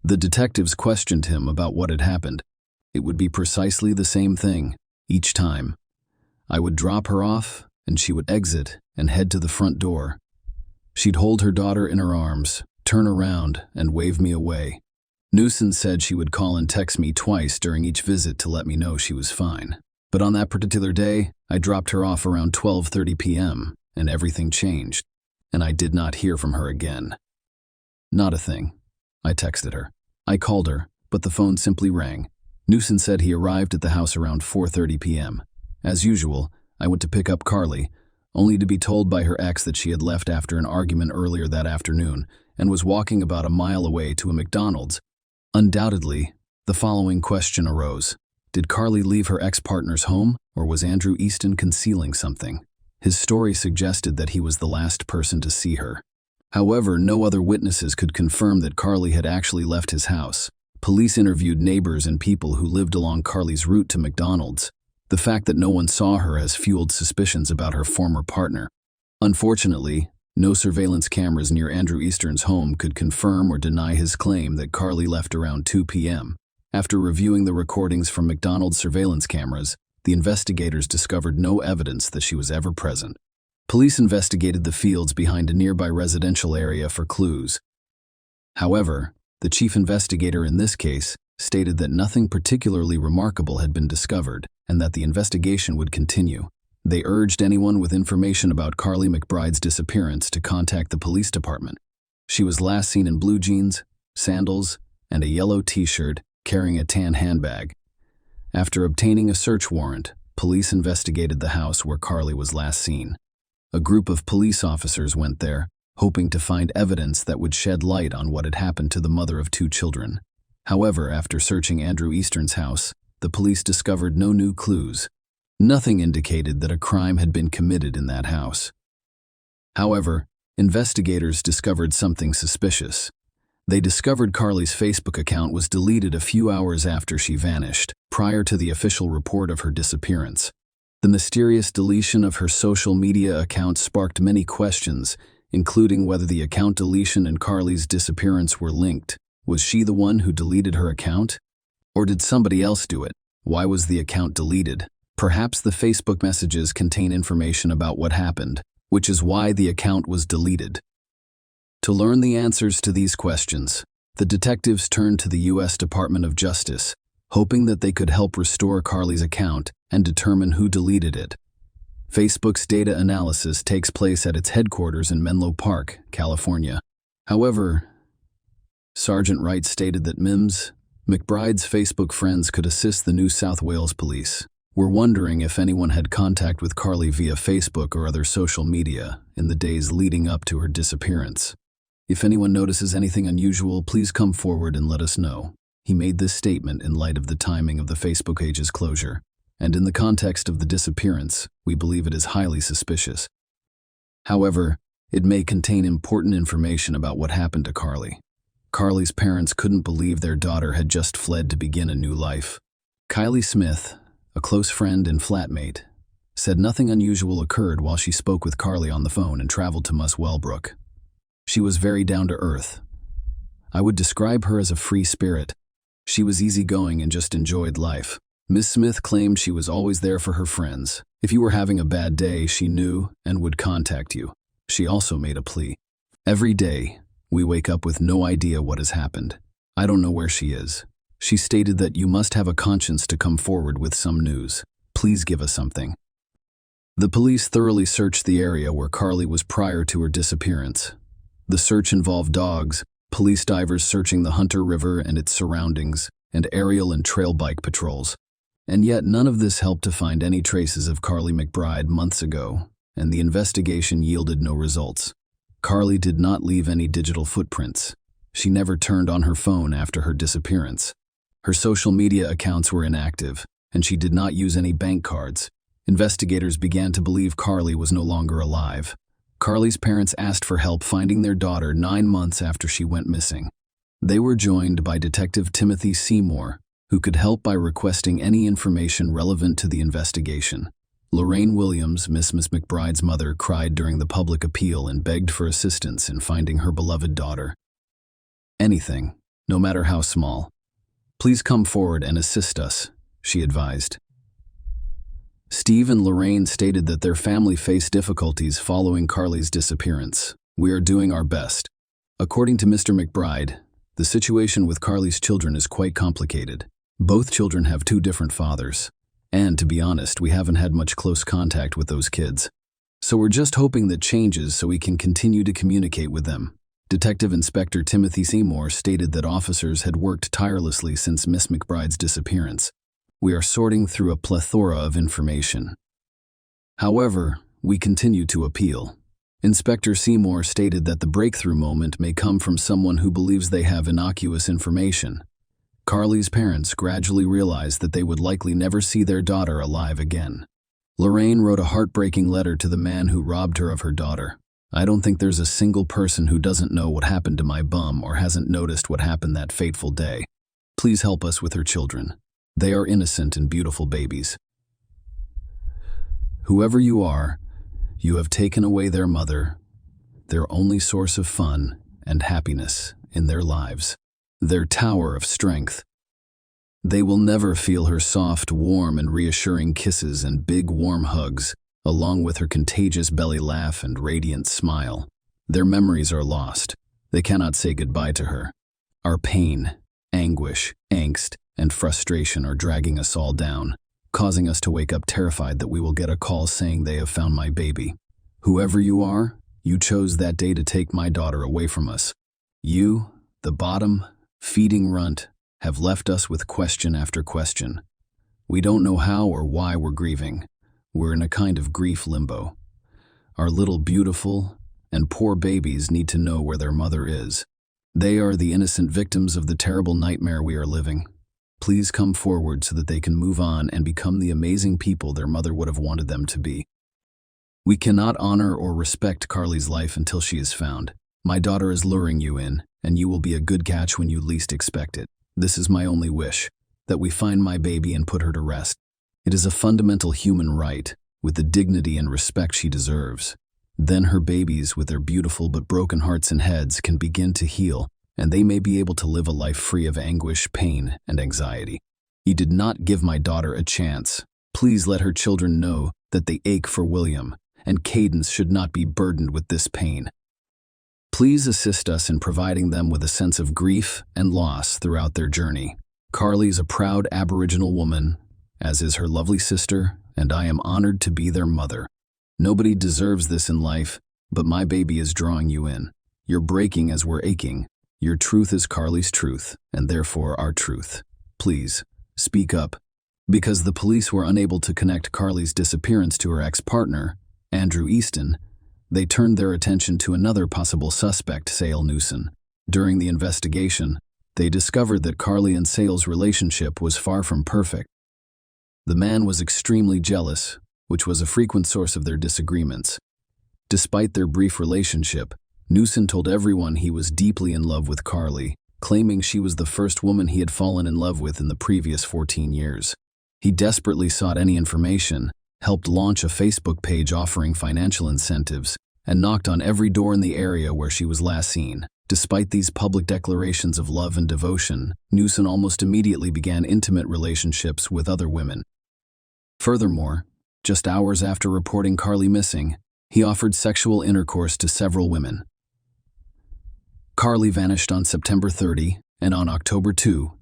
The detectives questioned him about what had happened. It would be precisely the same thing, each time. I would drop her off, and she would exit and head to the front door. She'd hold her daughter in her arms, turn around, and wave me away. Newson said she would call and text me twice during each visit to let me know she was fine. But on that particular day, I dropped her off around 12:30 p.m., and everything changed, and I did not hear from her again. Not a thing. I texted her. I called her, but the phone simply rang. Newson said he arrived at the house around 4:30 p.m. As usual, I went to pick up Carly, only to be told by her ex that she had left after an argument earlier that afternoon and was walking about a mile away to a McDonald's. Undoubtedly, the following question arose. Did Carly leave her ex-partner's home, or was Andrew Easton concealing something? His story suggested that he was the last person to see her. However, no other witnesses could confirm that Carly had actually left his house. Police interviewed neighbors and people who lived along Carly's route to McDonald's. The fact that no one saw her has fueled suspicions about her former partner. Unfortunately, no surveillance cameras near Andrew Easton's home could confirm or deny his claim that Carly left around 2 p.m. After reviewing the recordings from McDonald's surveillance cameras, the investigators discovered no evidence that she was ever present. Police investigated the fields behind a nearby residential area for clues. However, the chief investigator in this case stated that nothing particularly remarkable had been discovered and that the investigation would continue. They urged anyone with information about Carly McBride's disappearance to contact the police department. She was last seen in blue jeans, sandals, and a yellow t-shirt, carrying a tan handbag. After obtaining a search warrant, police investigated the house where Carly was last seen. A group of police officers went there, hoping to find evidence that would shed light on what had happened to the mother of 2 children. However, after searching Andrew Eastern's house, the police discovered no new clues. Nothing indicated that a crime had been committed in that house. However, investigators discovered something suspicious. They discovered Carly's Facebook account was deleted a few hours after she vanished, prior to the official report of her disappearance. The mysterious deletion of her social media account sparked many questions, including whether the account deletion and Carly's disappearance were linked. Was she the one who deleted her account? Or did somebody else do it? Why was the account deleted? Perhaps the Facebook messages contain information about what happened, which is why the account was deleted. To learn the answers to these questions, the detectives turned to the U.S. Department of Justice, hoping that they could help restore Carly's account and determine who deleted it. Facebook's data analysis takes place at its headquarters in Menlo Park, California. However, Sergeant Wright stated that Mims, McBride's Facebook friends could assist the New South Wales police. We're wondering if anyone had contact with Carly via Facebook or other social media in the days leading up to her disappearance. If anyone notices anything unusual, please come forward and let us know. He made this statement in light of the timing of the Facebook page's closure, and in the context of the disappearance, we believe it is highly suspicious. However, it may contain important information about what happened to Carly. Carly's parents couldn't believe their daughter had just fled to begin a new life. Kylie Smith, a close friend and flatmate, said nothing unusual occurred while she spoke with Carly on the phone and traveled to Muswellbrook. She was very down to earth. I would describe her as a free spirit. She was easygoing and just enjoyed life. Miss Smith claimed she was always there for her friends. If you were having a bad day, she knew and would contact you. She also made a plea. Every day, we wake up with no idea what has happened. I don't know where she is. She stated that you must have a conscience to come forward with some news. Please give us something. The police thoroughly searched the area where Carly was prior to her disappearance. The search involved dogs, police divers searching the Hunter River and its surroundings, and aerial and trail bike patrols. And yet none of this helped to find any traces of Carly McBride months ago, and the investigation yielded no results. Carly did not leave any digital footprints. She never turned on her phone after her disappearance. Her social media accounts were inactive, and she did not use any bank cards. Investigators began to believe Carly was no longer alive. Carly's parents asked for help finding their daughter 9 months after she went missing. They were joined by Detective Timothy Seymour, who could help by requesting any information relevant to the investigation. Lorraine Williams, Miss McBride's mother, cried during the public appeal and begged for assistance in finding her beloved daughter. Anything, no matter how small. Please come forward and assist us, she advised. Steve and Lorraine stated that their family faced difficulties following Carly's disappearance. We are doing our best. According to Mr. McBride, the situation with Carly's children is quite complicated. Both children have 2 different fathers. And to be honest, we haven't had much close contact with those kids. So we're just hoping that changes so we can continue to communicate with them. Detective Inspector Timothy Seymour stated that officers had worked tirelessly since Miss McBride's disappearance. We are sorting through a plethora of information. However, we continue to appeal. Inspector Seymour stated that the breakthrough moment may come from someone who believes they have innocuous information. Carly's parents gradually realized that they would likely never see their daughter alive again. Lorraine wrote a heartbreaking letter to the man who robbed her of her daughter. I don't think there's a single person who doesn't know what happened to my bum or hasn't noticed what happened that fateful day. Please help us with her children. They are innocent and beautiful babies. Whoever you are, you have taken away their mother, their only source of fun and happiness in their lives, their tower of strength. They will never feel her soft, warm, and reassuring kisses and big, warm hugs, along with her contagious belly laugh and radiant smile. Their memories are lost. They cannot say goodbye to her. Our pain, anguish, angst, and frustration are dragging us all down, causing us to wake up terrified that we will get a call saying they have found my baby. Whoever you are, you chose that day to take my daughter away from us. You, the bottom, feeding runt, have left us with question after question. We don't know how or why we're grieving. We're in a kind of grief limbo. Our little beautiful and poor babies need to know where their mother is. They are the innocent victims of the terrible nightmare we are living. Please come forward so that they can move on and become the amazing people their mother would have wanted them to be. We cannot honor or respect Carly's life until she is found. My daughter is luring you in, and you will be a good catch when you least expect it. This is my only wish, that we find my baby and put her to rest. It is a fundamental human right, with the dignity and respect she deserves. Then her babies, with their beautiful but broken hearts and heads, can begin to heal, and they may be able to live a life free of anguish, pain, and anxiety. You did not give my daughter a chance. Please let her children know that they ache for William, and Cadence should not be burdened with this pain. Please assist us in providing them with a sense of grief and loss throughout their journey. Carly is a proud Aboriginal woman, as is her lovely sister, and I am honored to be their mother. Nobody deserves this in life, but my baby is drawing you in. You're breaking as we're aching. Your truth is Carly's truth, and therefore our truth. Please, speak up. Because the police were unable to connect Carly's disappearance to her ex-partner, Andrew Easton, they turned their attention to another possible suspect, Sale Newson. During the investigation, they discovered that Carly and Sale's relationship was far from perfect. The man was extremely jealous, which was a frequent source of their disagreements. Despite their brief relationship, Newson told everyone he was deeply in love with Carly, claiming she was the first woman he had fallen in love with in the previous 14 years. He desperately sought any information, helped launch a Facebook page offering financial incentives, and knocked on every door in the area where she was last seen. Despite these public declarations of love and devotion, Newson almost immediately began intimate relationships with other women. Furthermore, just hours after reporting Carly missing, he offered sexual intercourse to several women. Carly vanished on September 30, and on October 2,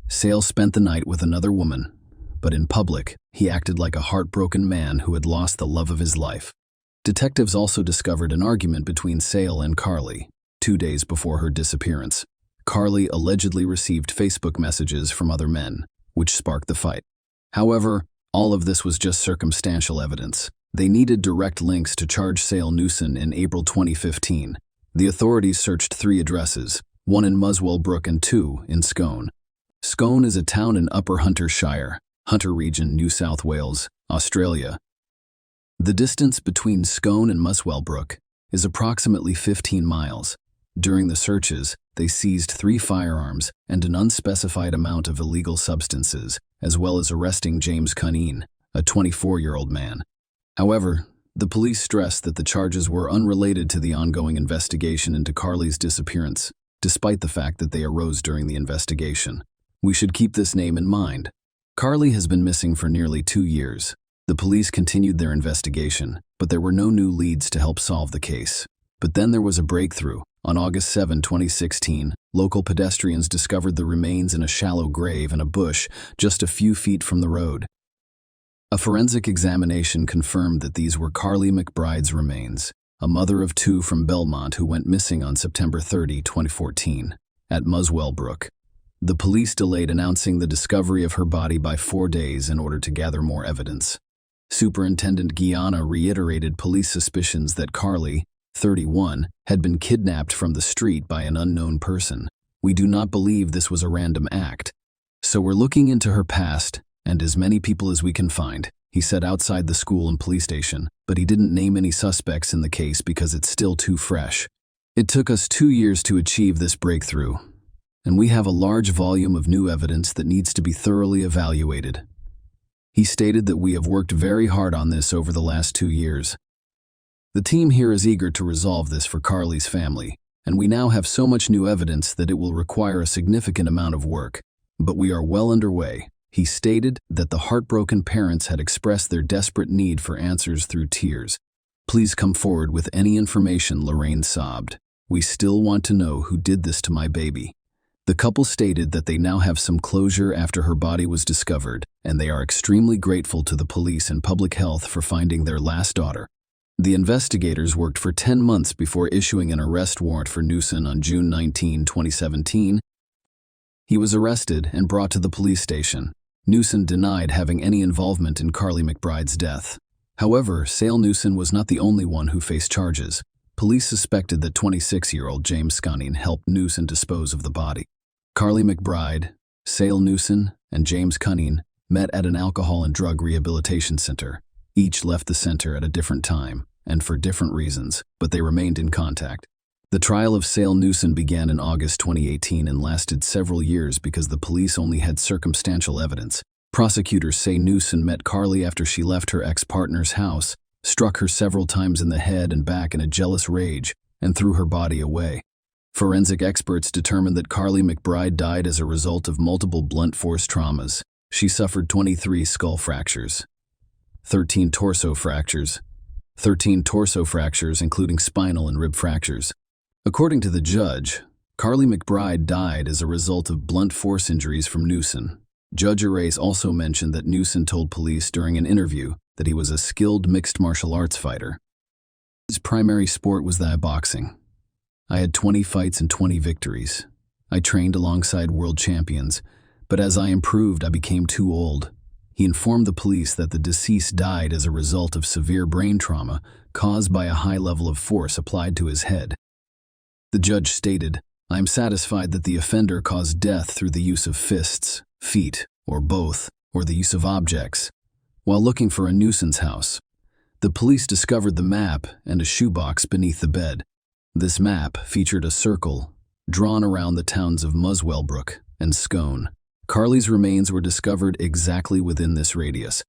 Sale spent the night with another woman, but in public, he acted like a heartbroken man who had lost the love of his life. Detectives also discovered an argument between Sale and Carly 2 days before her disappearance. Carly allegedly received Facebook messages from other men, which sparked the fight. However, all of this was just circumstantial evidence. They needed direct links to charge Sale Newson in April 2015. The authorities searched 3 addresses, 1 in Muswell Brook and 2 in Scone. Scone is a town in Upper Hunter Shire, Hunter Region, New South Wales, Australia. The distance between Scone and Muswell Brook is approximately 15 miles. During the searches, they seized 3 firearms and an unspecified amount of illegal substances, as well as arresting James Cunneen, a 24-year-old man. However, the police stressed that the charges were unrelated to the ongoing investigation into Carly's disappearance, despite the fact that they arose during the investigation. We should keep this name in mind. Carly has been missing for nearly 2 years. The police continued their investigation, but there were no new leads to help solve the case. But then there was a breakthrough. On August 7, 2016, local pedestrians discovered the remains in a shallow grave in a bush just a few feet from the road. A forensic examination confirmed that these were Carly McBride's remains, a mother of 2 from Belmont who went missing on September 30, 2014, at Muswell Brook. The police delayed announcing the discovery of her body by 4 days in order to gather more evidence. Superintendent Guiana reiterated police suspicions that Carly, 31, had been kidnapped from the street by an unknown person. We do not believe this was a random act. So we're looking into her past, and as many people as we can find, he said outside the school and police station, but he didn't name any suspects in the case because it's still too fresh. It took us 2 years to achieve this breakthrough, and we have a large volume of new evidence that needs to be thoroughly evaluated. He stated that we have worked very hard on this over the last 2 years. The team here is eager to resolve this for Carly's family, and we now have so much new evidence that it will require a significant amount of work, but we are well underway. He stated that the heartbroken parents had expressed their desperate need for answers through tears. Please come forward with any information, Lorraine sobbed. We still want to know who did this to my baby. The couple stated that they now have some closure after her body was discovered, and they are extremely grateful to the police and public health for finding their last daughter. The investigators worked for 10 months before issuing an arrest warrant for Newson on June 19, 2017. He was arrested and brought to the police station. Newson denied having any involvement in Carly McBride's death. However, Sale Newson was not the only one who faced charges. police suspected that 26-year-old James Cunning helped Newson dispose of the body. Carly McBride, Sale Newson, and James Cunning met at an alcohol and drug rehabilitation center. Each left the center at a different time and for different reasons, but they remained in contact. The trial of Sale Newson began in August 2018 and lasted several years because the police only had circumstantial evidence. Prosecutors say Newson met Carly after she left her ex-partner's house, struck her several times in the head and back in a jealous rage, and threw her body away. Forensic experts determined that Carly McBride died as a result of multiple blunt force traumas. She suffered 23 skull fractures, 13 torso fractures including spinal and rib fractures. According to the judge, Carly McBride died as a result of blunt force injuries from Newson. Judge Arraes also mentioned that Newson told police during an interview that he was a skilled mixed martial arts fighter. His primary sport was boxing. I had 20 fights and 20 victories. I trained alongside world champions, but as I improved, I became too old. He informed the police that the deceased died as a result of severe brain trauma caused by a high level of force applied to his head. The judge stated, "I am satisfied that the offender caused death through the use of fists, feet, or both, or the use of objects." While looking for a Newson's house, the police discovered the map and a shoebox beneath the bed. This map featured a circle drawn around the towns of Muswellbrook and Scone. Carly's remains were discovered exactly within this radius.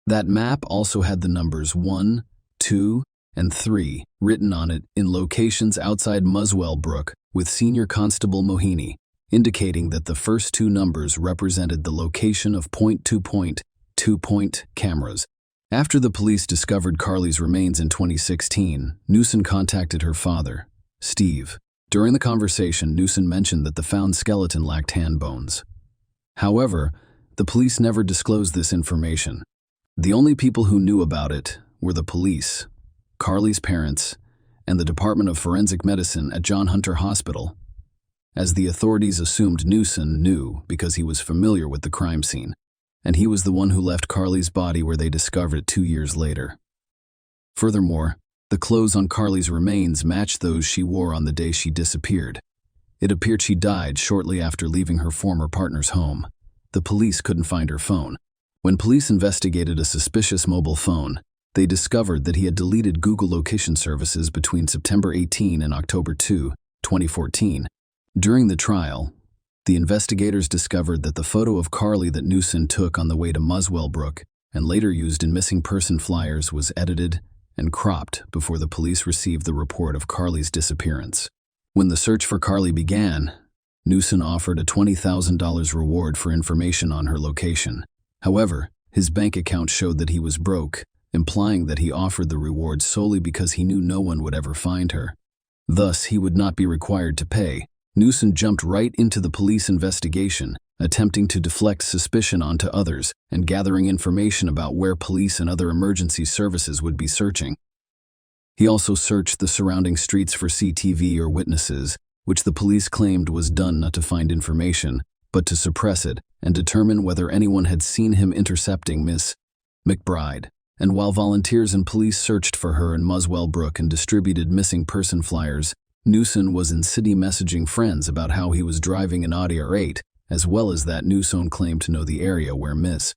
That map also had the numbers 1, 2, and 3 written on it in locations outside Muswellbrook with Senior Constable Mohini, indicating that the first two numbers represented the location of point-to-point, two-point cameras. After the police discovered Carly's remains in 2016, Newson contacted her father, Steve. During the conversation, Newson mentioned that the found skeleton lacked hand bones. However, the police never disclosed this information. The only people who knew about it were the police, Carly's parents, and the Department of Forensic Medicine at John Hunter Hospital, as the authorities assumed Newson knew because he was familiar with the crime scene, and he was the one who left Carly's body where they discovered it 2 years later. Furthermore, the clothes on Carly's remains matched those she wore on the day she disappeared. It appeared she died shortly after leaving her former partner's home. The police couldn't find her phone. When police investigated a suspicious mobile phone, they discovered that he had deleted Google location services between September 18 and October 2, 2014. During the trial, the investigators discovered that the photo of Carly that Newson took on the way to Muswellbrook and later used in missing person flyers was edited and cropped before the police received the report of Carly's disappearance. When the search for Carly began, Newson offered a $20,000 reward for information on her location. However, his bank account showed that he was broke, implying that he offered the reward solely because he knew no one would ever find her. Thus, he would not be required to pay. Newson jumped right into the police investigation, attempting to deflect suspicion onto others and gathering information about where police and other emergency services would be searching. He also searched the surrounding streets for CCTV or witnesses, which the police claimed was done not to find information, but to suppress it and determine whether anyone had seen him intercepting Miss McBride. And while volunteers and police searched for her in Muswellbrook and distributed missing person flyers, Newson was in city messaging friends about how he was driving an Audi R8, as well as that Newson claimed to know the area where Miss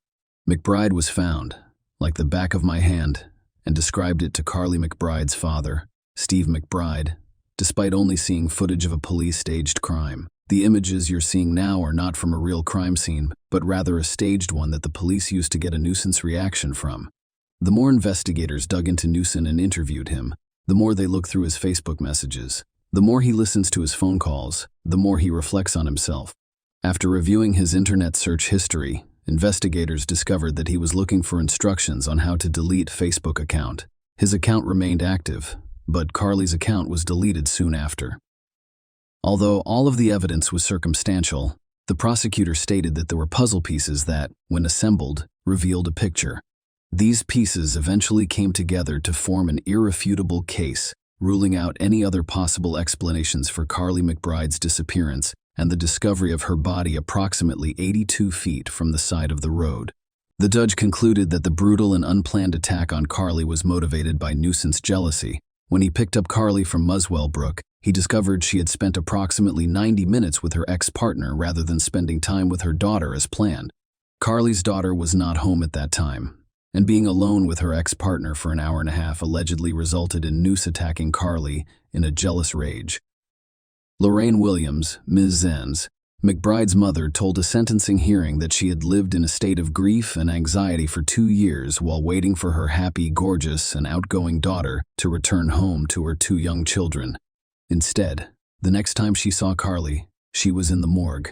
McBride was found, like the back of my hand, and described it to Carly McBride's father, Steve McBride, despite only seeing footage of a police-staged crime. The images you're seeing now are not from a real crime scene, but rather a staged one that the police used to get a nuisance reaction from. The more investigators dug into Newson and interviewed him, the more they looked through his Facebook messages. The more he listens to his phone calls, the more he reflects on himself. After reviewing his internet search history, investigators discovered that he was looking for instructions on how to delete Facebook account. His account remained active, but Carly's account was deleted soon after. Although all of the evidence was circumstantial, the prosecutor stated that there were puzzle pieces that, when assembled, revealed a picture. These pieces eventually came together to form an irrefutable case, ruling out any other possible explanations for Carly McBride's disappearance and the discovery of her body approximately 82 feet from the side of the road. The judge concluded that the brutal and unplanned attack on Carly was motivated by Newson's jealousy, When he picked up Carly from Muswell Brook, he discovered she had spent approximately 90 minutes with her ex-partner rather than spending time with her daughter as planned. Carly's daughter was not home at that time, and being alone with her ex-partner for an hour and a half allegedly resulted in Noose attacking Carly in a jealous rage. Lorraine Williams, Ms. Zenz, McBride's mother, told a sentencing hearing that she had lived in a state of grief and anxiety for 2 years while waiting for her happy, gorgeous, and outgoing daughter to return home to her 2 young children. Instead, the next time she saw Carly, she was in the morgue.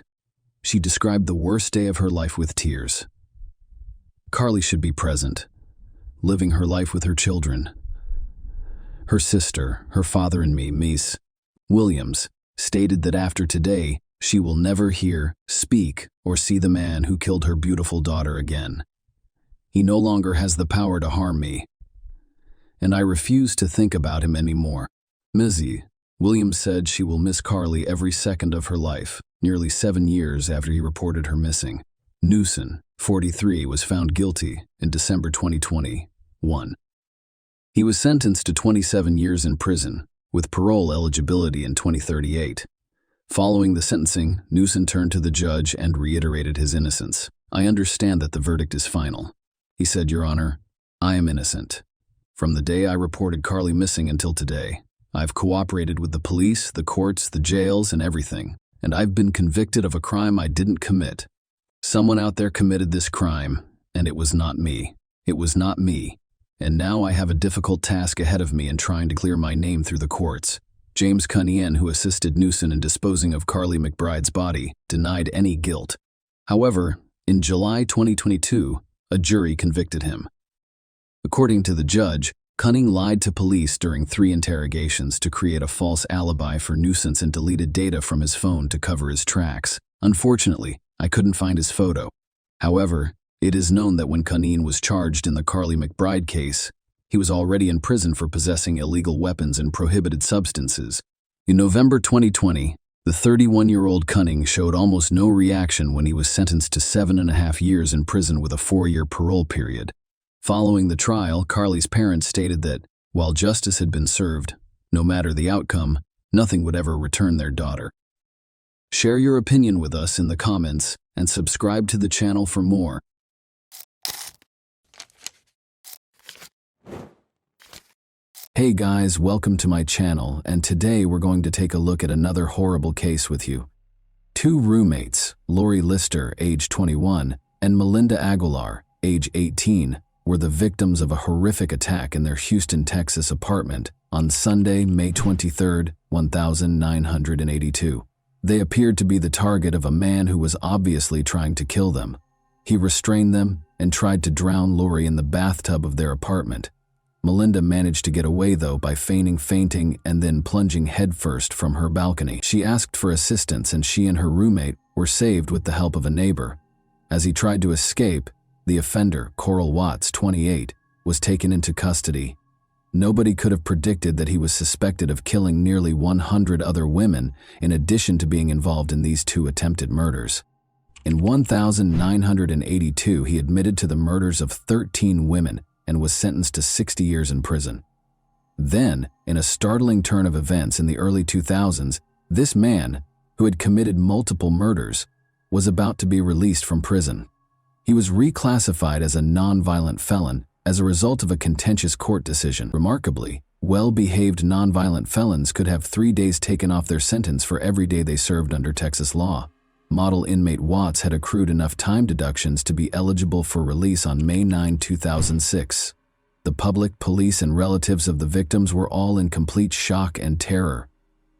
She described the worst day of her life with tears. Carly should be present, living her life with her children. Her sister, her father, and me, Ms. Williams, stated that after today, she will never hear, speak, or see the man who killed her beautiful daughter again. He no longer has the power to harm me, and I refuse to think about him anymore. Ms. Williams said she will miss Carly every second of her life, nearly 7 years after he reported her missing. Newson, 43, was found guilty in December 2021. He was sentenced to 27 years in prison, with parole eligibility in 2038. Following the sentencing, Newson turned to the judge and reiterated his innocence. "I understand that the verdict is final," he said, "Your Honor, I am innocent. From the day I reported Carly missing until today, I've cooperated with the police, the courts, the jails, and everything, and I've been convicted of a crime I didn't commit. Someone out there committed this crime, and it was not me. It was not me. And now I have a difficult task ahead of me in trying to clear my name through the courts." James Cunningham, who assisted Newson in disposing of Carly McBride's body, denied any guilt. However, in July 2022, a jury convicted him. According to the judge, Cunningham lied to police during 3 interrogations to create a false alibi for nuisance and deleted data from his phone to cover his tracks. "Unfortunately, I couldn't find his photo. However, it is known that when Cunningham was charged in the Carly McBride case, he was already in prison for possessing illegal weapons and prohibited substances. In November 2020, the 31-year-old Cunningham showed almost no reaction when he was sentenced to 7.5 years in prison with a 4-year parole period. Following the trial, Carly's parents stated that, while justice had been served, no matter the outcome, nothing would ever return their daughter. Share your opinion with us in the comments and subscribe to the channel for more. Hey guys, welcome to my channel, and today we're going to take a look at another horrible case with you. 2 roommates, Lori Lister, age 21, and Melinda Aguilar, age 18, were the victims of a horrific attack in their Houston, Texas apartment on Sunday, May 23, 1982. They appeared to be the target of a man who was obviously trying to kill them. He restrained them and tried to drown Lori in the bathtub of their apartment. Melinda managed to get away, though, by feigning fainting and then plunging headfirst from her balcony. She asked for assistance, and she and her roommate were saved with the help of a neighbor. As he tried to escape, the offender, Coral Watts, 28, was taken into custody. Nobody could have predicted that he was suspected of killing nearly 100 other women, in addition to being involved in these 2 attempted murders. In 1982, he admitted to the murders of 13 women, and was sentenced to 60 years in prison. Then, in a startling turn of events in the early 2000s, this man, who had committed multiple murders, was about to be released from prison. He was reclassified as a nonviolent felon as a result of a contentious court decision. Remarkably, well-behaved nonviolent felons could have 3 days taken off their sentence for every day they served under Texas law. Model inmate Watts had accrued enough time deductions to be eligible for release on May 9, 2006. The public, police, and relatives of the victims were all in complete shock and terror.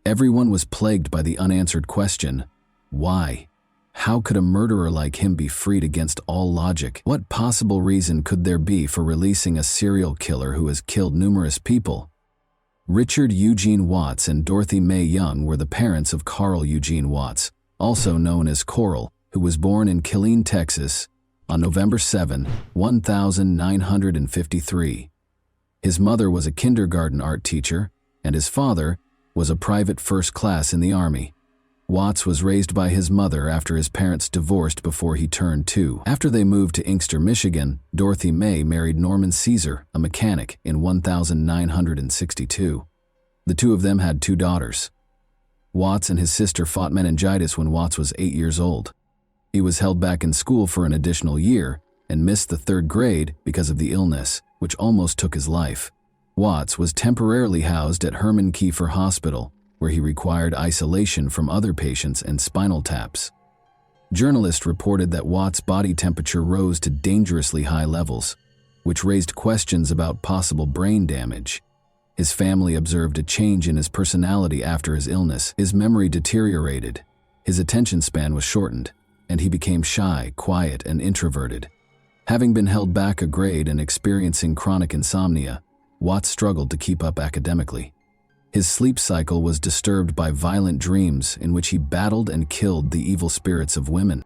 Everyone was plagued by the unanswered question, why? How could a murderer like him be freed against all logic? What possible reason could there be for releasing a serial killer who has killed numerous people? Richard Eugene Watts and Dorothy Mae Young were the parents of Carl Eugene Watts, also known as Coral, who was born in Killeen, Texas, on November 7, 1953. His mother was a kindergarten art teacher, and his father was a private first class in the Army. Watts was raised by his mother after his parents divorced before he turned 2. After they moved to Inkster, Michigan, Dorothy May married Norman Caesar, a mechanic, in 1962. The two of them had 2 daughters. Watts and his sister fought meningitis when Watts was 8 years old. He was held back in school for an additional year and missed the 3rd grade because of the illness, which almost took his life. Watts was temporarily housed at Herman Kiefer Hospital, where he required isolation from other patients and spinal taps. Journalists reported that Watts' body temperature rose to dangerously high levels, which raised questions about possible brain damage. His family observed a change in his personality after his illness. His memory deteriorated, his attention span was shortened, and he became shy, quiet, and introverted. Having been held back a grade and experiencing chronic insomnia, Watts struggled to keep up academically. His sleep cycle was disturbed by violent dreams in which he battled and killed the evil spirits of women.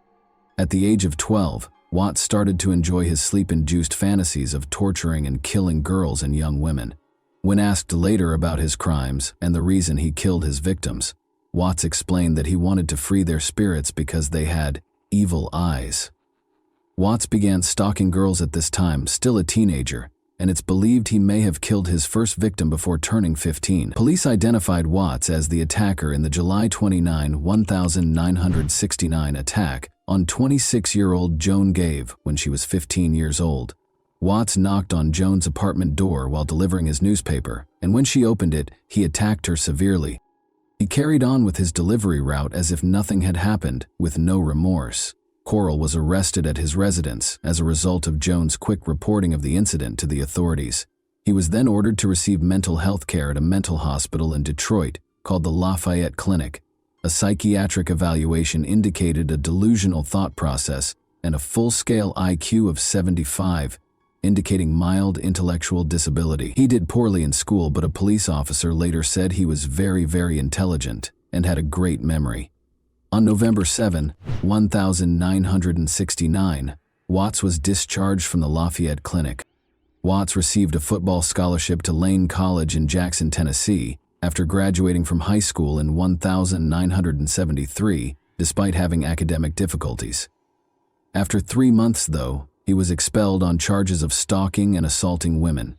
At the age of 12, Watts started to enjoy his sleep-induced fantasies of torturing and killing girls and young women. When asked later about his crimes and the reason he killed his victims, Watts explained that he wanted to free their spirits because they had evil eyes. Watts began stalking girls at this time, still a teenager, and it's believed he may have killed his first victim before turning 15. Police identified Watts as the attacker in the July 29, 1969 attack on 26-year-old Joan Gave when she was 15 years old. Watts knocked on Joan's apartment door while delivering his newspaper, and when she opened it, he attacked her severely. He carried on with his delivery route as if nothing had happened, with no remorse. Coral was arrested at his residence as a result of Joan's quick reporting of the incident to the authorities. He was then ordered to receive mental health care at a mental hospital in Detroit called the Lafayette Clinic. A psychiatric evaluation indicated a delusional thought process and a full-scale IQ of 75, indicating mild intellectual disability. He did poorly in school, but a police officer later said he was very, very intelligent and had a great memory. On November 7, 1969, Watts was discharged from the Lafayette Clinic. Watts received a football scholarship to Lane College in Jackson, Tennessee, after graduating from high school in 1973, despite having academic difficulties. After 3 months, though, he was expelled on charges of stalking and assaulting women.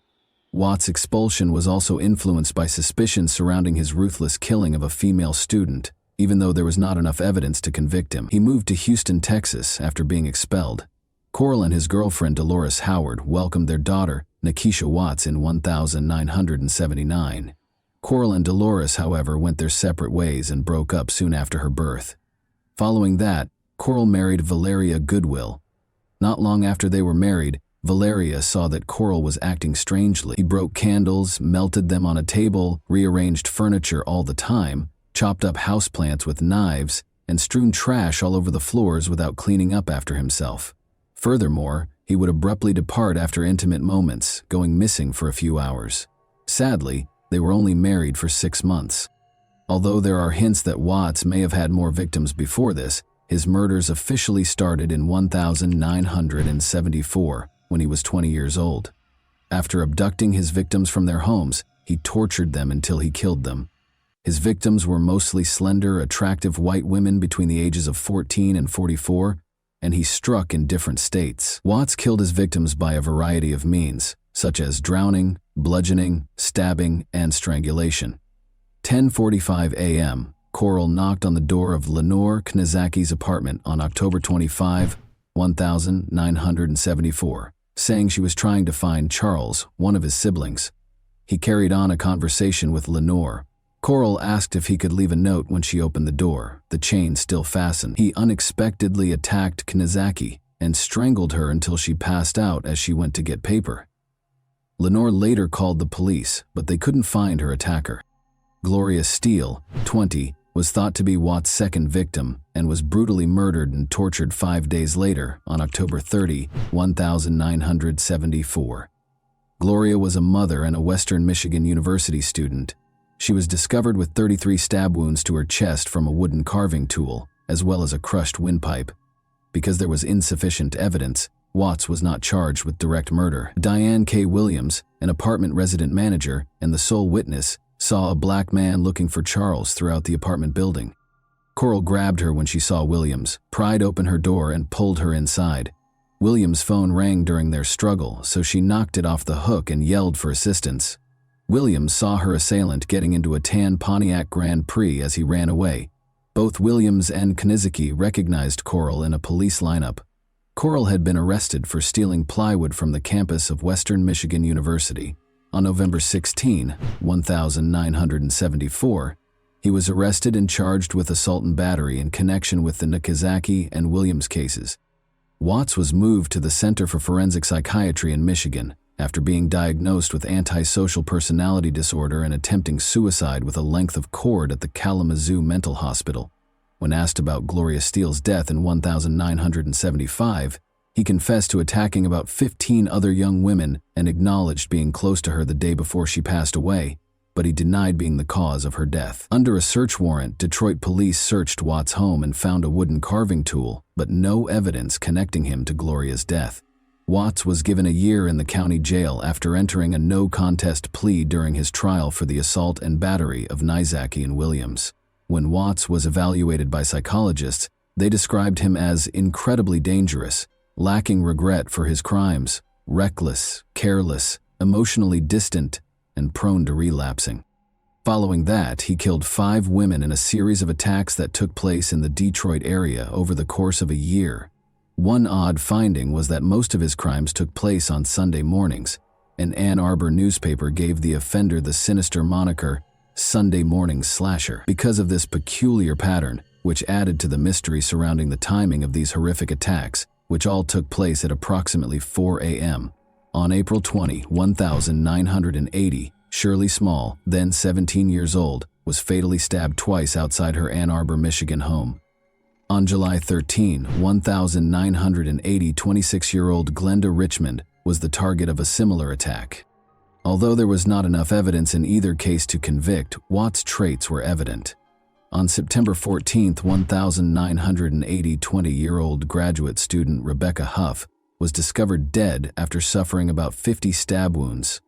Watts' expulsion was also influenced by suspicions surrounding his ruthless killing of a female student. Even though there was not enough evidence to convict him, he moved to Houston, Texas after being expelled. Coral and his girlfriend Dolores Howard welcomed their daughter, Nikisha Watts, in 1979. Coral and Dolores, however, went their separate ways and broke up soon after her birth. Following that, Coral married Valeria Goodwill. Not long after they were married, Valeria saw that Coral was acting strangely. He broke candles, melted them on a table, rearranged furniture all the time, chopped up houseplants with knives, and strewn trash all over the floors without cleaning up after himself. Furthermore, he would abruptly depart after intimate moments, going missing for a few hours. Sadly, they were only married for 6 months. Although there are hints that Watts may have had more victims before this, his murders officially started in 1974, when he was 20 years old. After abducting his victims from their homes, he tortured them until he killed them. His victims were mostly slender, attractive white women between the ages of 14 and 44, and he struck in different states. Watts killed his victims by a variety of means, such as drowning, bludgeoning, stabbing, and strangulation. 10:45 a.m., Coral knocked on the door of Lenore Knizacki's apartment on October 25, 1974, saying she was trying to find Charles, one of his siblings. He carried on a conversation with Lenore. Coral asked if he could leave a note when she opened the door, the chain still fastened. He unexpectedly attacked Knizacki and strangled her until she passed out as she went to get paper. Lenore later called the police, but they couldn't find her attacker. Gloria Steele, 20, was thought to be Watts' second victim and was brutally murdered and tortured 5 days later on October 30, 1974. Gloria was a mother and a Western Michigan University student. She was discovered with 33 stab wounds to her chest from a wooden carving tool, as well as a crushed windpipe. Because there was insufficient evidence, Watts was not charged with direct murder. Diane K. Williams, an apartment resident manager and the sole witness, saw a black man looking for Charles throughout the apartment building. Coral grabbed her when she saw Williams, pried open her door, and pulled her inside. Williams' phone rang during their struggle, so she knocked it off the hook and yelled for assistance. Williams saw her assailant getting into a tan Pontiac Grand Prix as he ran away. Both Williams and Knizicki recognized Coral in a police lineup. Coral had been arrested for stealing plywood from the campus of Western Michigan University. On November 16, 1974, he was arrested and charged with assault and battery in connection with the Knizicki and Williams cases. Watts was moved to the Center for Forensic Psychiatry in Michigan after being diagnosed with antisocial personality disorder and attempting suicide with a length of cord at the Kalamazoo Mental Hospital. When asked about Gloria Steele's death in 1975, he confessed to attacking about 15 other young women and acknowledged being close to her the day before she passed away, but he denied being the cause of her death. Under a search warrant, Detroit police searched Watts' home and found a wooden carving tool, but no evidence connecting him to Gloria's death. Watts was given a year in the county jail after entering a no-contest plea during his trial for the assault and battery of Knizicki and Williams. When Watts was evaluated by psychologists, they described him as incredibly dangerous, lacking regret for his crimes, reckless, careless, emotionally distant, and prone to relapsing. Following that, he killed 5 women in a series of attacks that took place in the Detroit area over the course of a year. One odd finding was that most of his crimes took place on Sunday mornings. An Ann Arbor newspaper gave the offender the sinister moniker, Sunday Morning Slasher, because of this peculiar pattern, which added to the mystery surrounding the timing of these horrific attacks, which all took place at approximately 4 a.m. On April 20, 1980, Shirley Small, then 17 years old, was fatally stabbed twice outside her Ann Arbor, Michigan home. On July 13, 1980, 26-year-old Glenda Richmond was the target of a similar attack. Although there was not enough evidence in either case to convict, Watts' traits were evident. On September 14, 1980, 20-year-old graduate student Rebecca Huff was discovered dead after suffering about 50 stab wounds,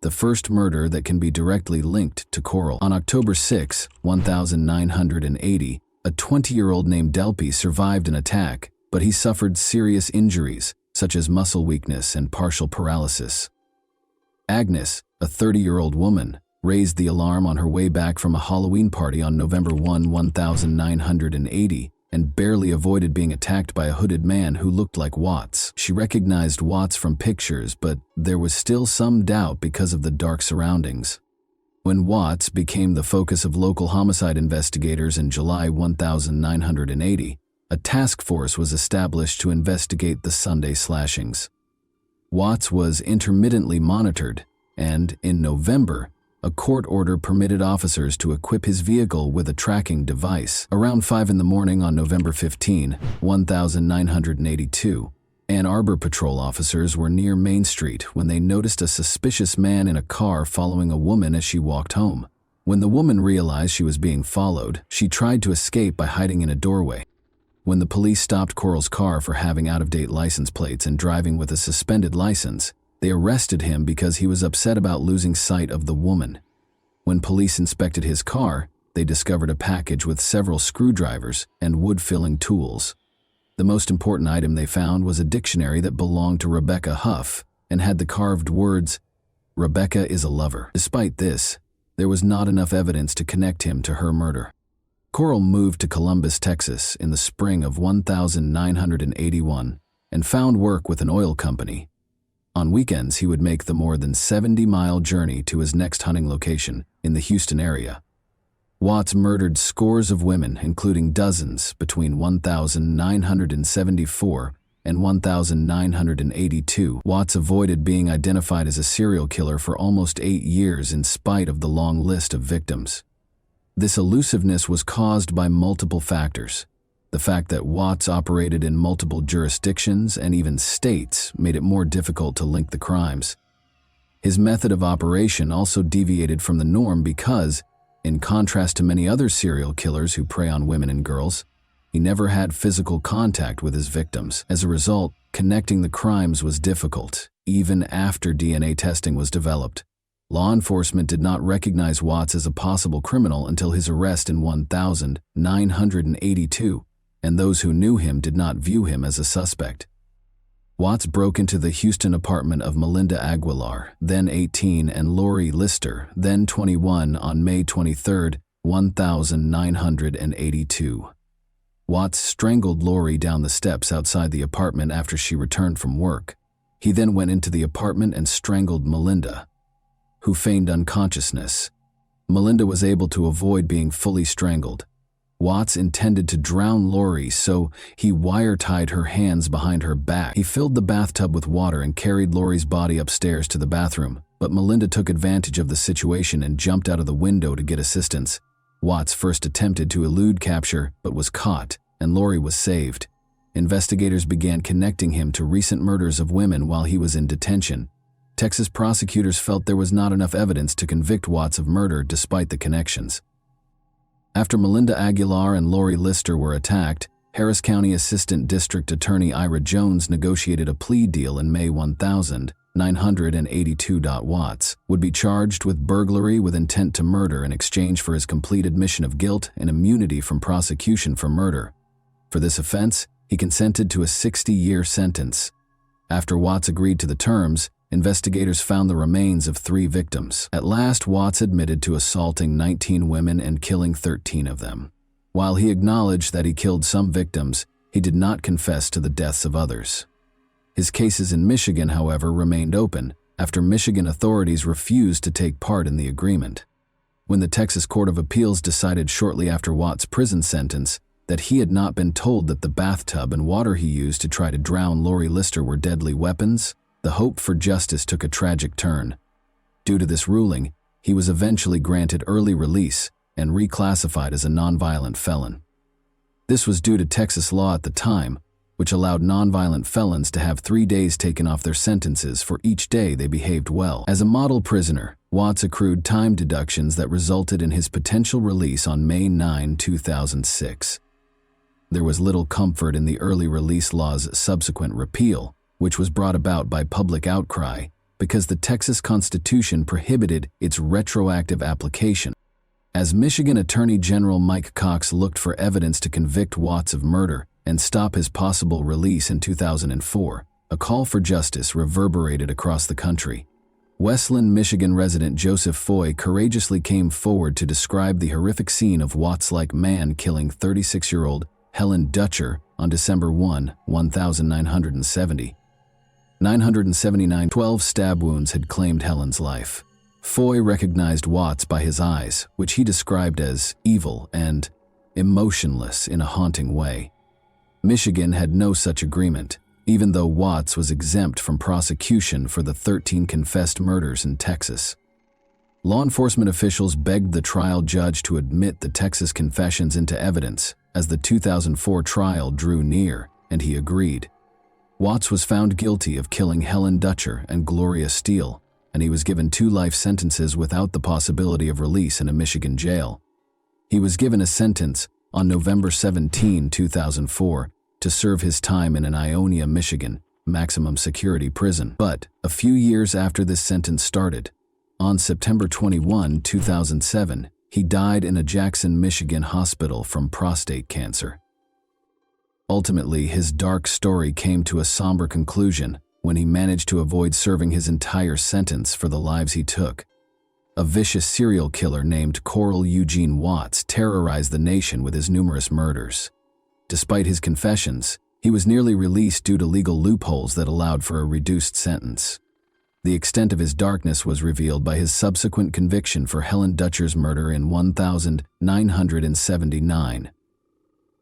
the first murder that can be directly linked to Coral. On October 6, 1980, a 20-year-old named Delpy survived an attack, but he suffered serious injuries, such as muscle weakness and partial paralysis. Agnes, a 30-year-old woman, raised the alarm on her way back from a Halloween party on November 1, 1980, and barely avoided being attacked by a hooded man who looked like Watts. She recognized Watts from pictures, but there was still some doubt because of the dark surroundings. When Watts became the focus of local homicide investigators in July 1980, a task force was established to investigate the Sunday slashings. Watts was intermittently monitored, and in November, a court order permitted officers to equip his vehicle with a tracking device. Around 5 in the morning on November 15, 1982, Ann Arbor patrol officers were near Main Street when they noticed a suspicious man in a car following a woman as she walked home. When the woman realized she was being followed, she tried to escape by hiding in a doorway. When the police stopped Coral's car for having out-of-date license plates and driving with a suspended license, they arrested him because he was upset about losing sight of the woman. When police inspected his car, they discovered a package with several screwdrivers and wood-filling tools. The most important item they found was a dictionary that belonged to Rebecca Huff and had the carved words, "Rebecca is a lover." Despite this, there was not enough evidence to connect him to her murder. Coral moved to Columbus, Texas in the spring of 1981 and found work with an oil company. On weekends, he would make the more than 70-mile journey to his next hunting location in the Houston area. Watts murdered scores of women, including dozens, between 1974 and 1982. Watts avoided being identified as a serial killer for almost 8 years in spite of the long list of victims. This elusiveness was caused by multiple factors. The fact that Watts operated in multiple jurisdictions and even states made it more difficult to link the crimes. His method of operation also deviated from the norm because, in contrast to many other serial killers who prey on women and girls, he never had physical contact with his victims. As a result, connecting the crimes was difficult, even after DNA testing was developed. Law enforcement did not recognize Watts as a possible criminal until his arrest in 1982, and those who knew him did not view him as a suspect. Watts broke into the Houston apartment of Melinda Aguilar, then 18, and Lori Lister, then 21, on May 23, 1982. Watts strangled Lori down the steps outside the apartment after she returned from work. He then went into the apartment and strangled Melinda, who feigned unconsciousness. Melinda was able to avoid being fully strangled. Watts intended to drown Lori, so he wire-tied her hands behind her back. He filled the bathtub with water and carried Lori's body upstairs to the bathroom, but Melinda took advantage of the situation and jumped out of the window to get assistance. Watts first attempted to elude capture, but was caught, and Lori was saved. Investigators began connecting him to recent murders of women while he was in detention. Texas prosecutors felt there was not enough evidence to convict Watts of murder despite the connections. After Melinda Aguilar and Lori Lister were attacked, Harris County Assistant District Attorney Ira Jones negotiated a plea deal in May 1982. Watts would be charged with burglary with intent to murder in exchange for his complete admission of guilt and immunity from prosecution for murder. For this offense, he consented to a 60-year sentence. After Watts agreed to the terms, investigators found the remains of 3 victims. At last, Watts admitted to assaulting 19 women and killing 13 of them. While he acknowledged that he killed some victims, he did not confess to the deaths of others. His cases in Michigan, however, remained open after Michigan authorities refused to take part in the agreement. When the Texas Court of Appeals decided shortly after Watts' prison sentence that he had not been told that the bathtub and water he used to try to drown Lori Lister were deadly weapons, the hope for justice took a tragic turn. Due to this ruling, he was eventually granted early release and reclassified as a nonviolent felon. This was due to Texas law at the time, which allowed nonviolent felons to have 3 days taken off their sentences for each day they behaved well. As a model prisoner, Watts accrued time deductions that resulted in his potential release on May 9, 2006. There was little comfort in the early release law's subsequent repeal, which was brought about by public outcry because the Texas Constitution prohibited its retroactive application. As Michigan Attorney General Mike Cox looked for evidence to convict Watts of murder and stop his possible release in 2004, a call for justice reverberated across the country. Westland, Michigan resident Joseph Foy courageously came forward to describe the horrific scene of Watts-like man killing 36-year-old Helen Dutcher on December 1, 1970. 12 stab wounds had claimed Helen's life. Foy recognized Watts by his eyes, which he described as evil and emotionless in a haunting way. Michigan had no such agreement, even though Watts was exempt from prosecution for the 13 confessed murders in Texas. Law enforcement officials begged the trial judge to admit the Texas confessions into evidence as the 2004 trial drew near, and he agreed. Watts was found guilty of killing Helen Dutcher and Gloria Steele, and he was given 2 life sentences without the possibility of release in a Michigan jail. He was given a sentence on November 17, 2004, to serve his time in an Ionia, Michigan, maximum security prison. But a few years after this sentence started, on September 21, 2007, he died in a Jackson, Michigan hospital from prostate cancer. Ultimately, his dark story came to a somber conclusion when he managed to avoid serving his entire sentence for the lives he took. A vicious serial killer named Coral Eugene Watts terrorized the nation with his numerous murders. Despite his confessions, he was nearly released due to legal loopholes that allowed for a reduced sentence. The extent of his darkness was revealed by his subsequent conviction for Helen Dutcher's murder in 1979.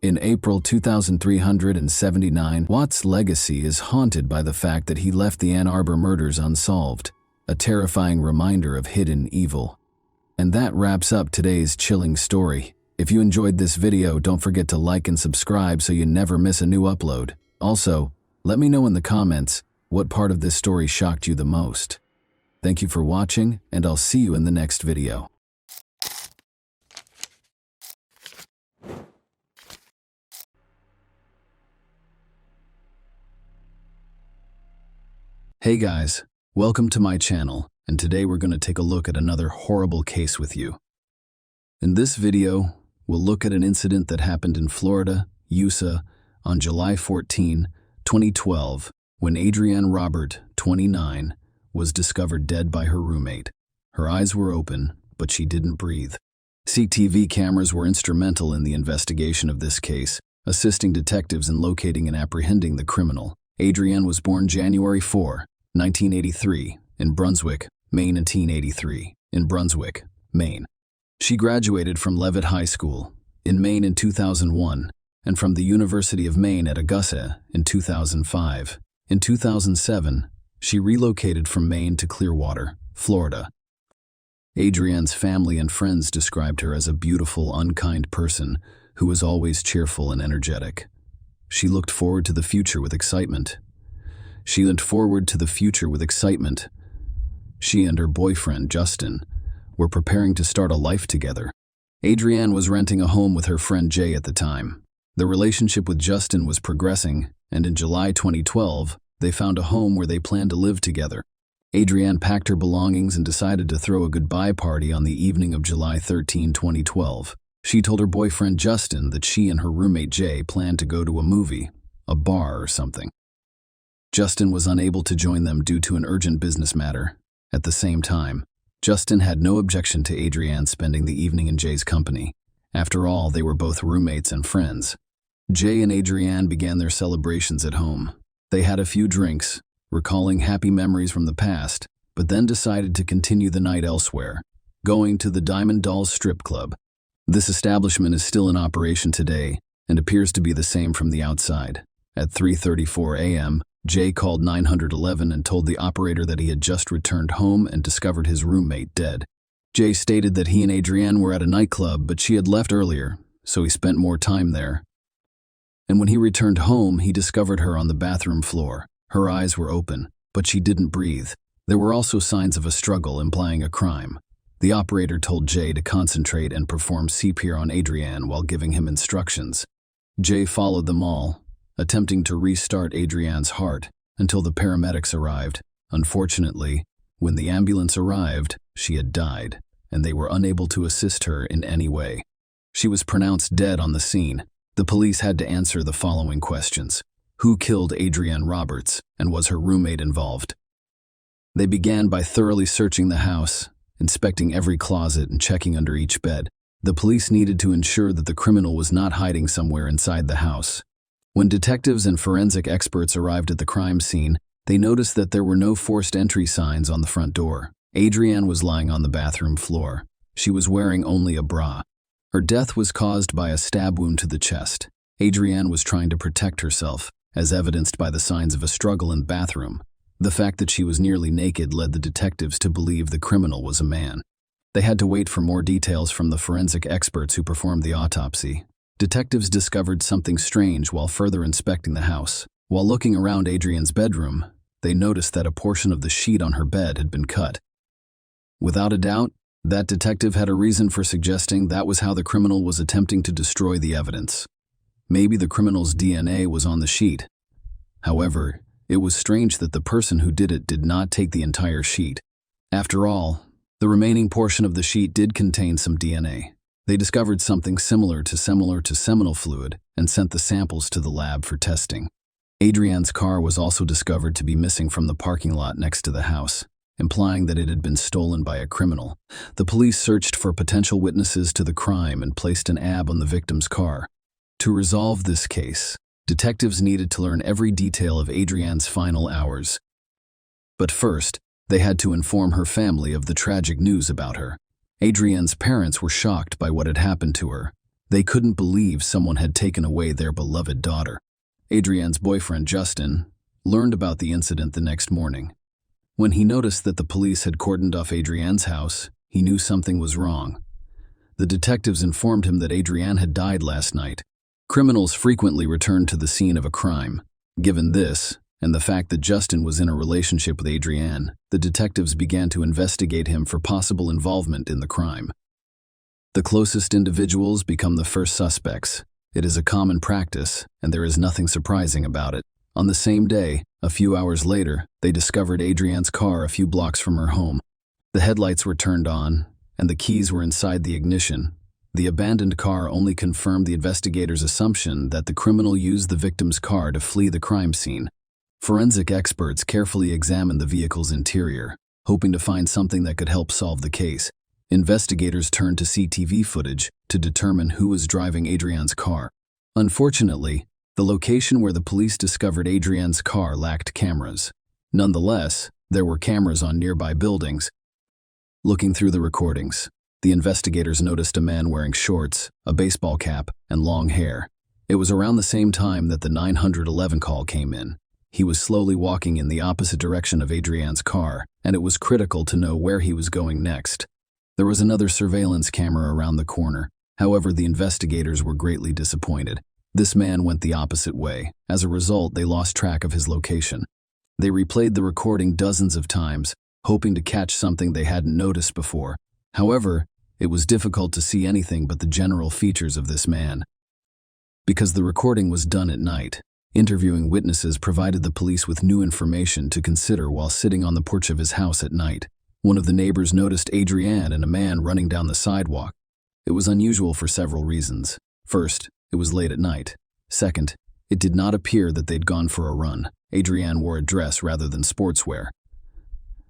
In April 2379, Watts' legacy is haunted by the fact that he left the Ann Arbor murders unsolved, a terrifying reminder of hidden evil. And that wraps up today's chilling story. If you enjoyed this video, don't forget to like and subscribe so you never miss a new upload. Also, let me know in the comments what part of this story shocked you the most. Thank you for watching, and I'll see you in the next video. Hey guys, welcome to my channel, and today we're going to take a look at another horrible case with you. In this video, we'll look at an incident that happened in Florida, USA, on July 14, 2012, when Adrienne Robert, 29, was discovered dead by her roommate. Her eyes were open, but she didn't breathe. CCTV cameras were instrumental in the investigation of this case, assisting detectives in locating and apprehending the criminal. Adrienne was born January 4, 1983, in Brunswick, Maine, and 1983, in Brunswick, Maine. She graduated from Leavitt High School in Maine in 2001 and from the University of Maine at Augusta in 2005. In 2007, she relocated from Maine to Clearwater, Florida. Adrienne's family and friends described her as a beautiful, unkind person who was always cheerful and energetic. She looked forward to the future with excitement. She and her boyfriend, Justin, were preparing to start a life together. Adrienne was renting a home with her friend Jay at the time. The relationship with Justin was progressing, and in July 2012, they found a home where they planned to live together. Adrienne packed her belongings and decided to throw a goodbye party on the evening of July 13, 2012. She told her boyfriend Justin that she and her roommate Jay planned to go to a movie, a bar or something. Justin was unable to join them due to an urgent business matter. At the same time, Justin had no objection to Adrienne spending the evening in Jay's company. After all, they were both roommates and friends. Jay and Adrienne began their celebrations at home. They had a few drinks, recalling happy memories from the past, but then decided to continue the night elsewhere, going to the Diamond Dolls strip club. This establishment is still in operation today and appears to be the same from the outside. At 3:34 a.m., Jay called 911 and told the operator that he had just returned home and discovered his roommate dead. Jay stated that he and Adrienne were at a nightclub, but she had left earlier, so he spent more time there. And when he returned home, he discovered her on the bathroom floor. Her eyes were open, but she didn't breathe. There were also signs of a struggle, implying a crime. The operator told Jay to concentrate and perform CPR on Adrienne while giving him instructions. Jay followed them all, attempting to restart Adrienne's heart until the paramedics arrived. Unfortunately, when the ambulance arrived, she had died, and they were unable to assist her in any way. She was pronounced dead on the scene. The police had to answer the following questions. Who killed Adrienne Roberts, and was her roommate involved? They began by thoroughly searching the house, inspecting every closet and checking under each bed. The police needed to ensure that the criminal was not hiding somewhere inside the house. When detectives and forensic experts arrived at the crime scene, they noticed that there were no forced entry signs on the front door. Adrienne was lying on the bathroom floor. She was wearing only a bra. Her death was caused by a stab wound to the chest. Adrienne was trying to protect herself, as evidenced by the signs of a struggle in the bathroom. The fact that she was nearly naked led the detectives to believe the criminal was a man. They had to wait for more details from the forensic experts who performed the autopsy. Detectives discovered something strange while further inspecting the house. While looking around Adrienne's bedroom, they noticed that a portion of the sheet on her bed had been cut. Without a doubt, that detective had a reason for suggesting that was how the criminal was attempting to destroy the evidence. Maybe the criminal's DNA was on the sheet. However, it was strange that the person who did it did not take the entire sheet. After all, the remaining portion of the sheet did contain some DNA. They discovered something similar to seminal fluid and sent the samples to the lab for testing. Adrienne's car was also discovered to be missing from the parking lot next to the house, implying that it had been stolen by a criminal. The police searched for potential witnesses to the crime and placed an AB on the victim's car. To resolve this case, detectives needed to learn every detail of Adrienne's final hours. But first, they had to inform her family of the tragic news about her. Adrienne's parents were shocked by what had happened to her. They couldn't believe someone had taken away their beloved daughter. Adrienne's boyfriend, Justin, learned about the incident the next morning. When he noticed that the police had cordoned off Adrienne's house, he knew something was wrong. The detectives informed him that Adrienne had died last night. Criminals frequently returned to the scene of a crime. Given this, and the fact that Justin was in a relationship with Adrienne, the detectives began to investigate him for possible involvement in the crime. The closest individuals become the first suspects. It is a common practice, and there is nothing surprising about it. On the same day, a few hours later, they discovered Adrienne's car a few blocks from her home. The headlights were turned on, and the keys were inside the ignition. The abandoned car only confirmed the investigators' assumption that the criminal used the victim's car to flee the crime scene. Forensic experts carefully examined the vehicle's interior, hoping to find something that could help solve the case. Investigators turned to CCTV footage to determine who was driving Adrian's car. Unfortunately, the location where the police discovered Adrian's car lacked cameras. Nonetheless, there were cameras on nearby buildings. Looking through the recordings, the investigators noticed a man wearing shorts, a baseball cap, and long hair. It was around the same time that the 911 call came in. He was slowly walking in the opposite direction of Adrian's car, and it was critical to know where he was going next. There was another surveillance camera around the corner. However, the investigators were greatly disappointed. This man went the opposite way. As a result, they lost track of his location. They replayed the recording dozens of times, hoping to catch something they hadn't noticed before. However, it was difficult to see anything but the general features of this man. Because the recording was done at night, interviewing witnesses provided the police with new information to consider while sitting on the porch of his house at night. One of the neighbors noticed Adrian and a man running down the sidewalk. It was unusual for several reasons. First, it was late at night. Second, it did not appear that they'd gone for a run. Adrian wore a dress rather than sportswear.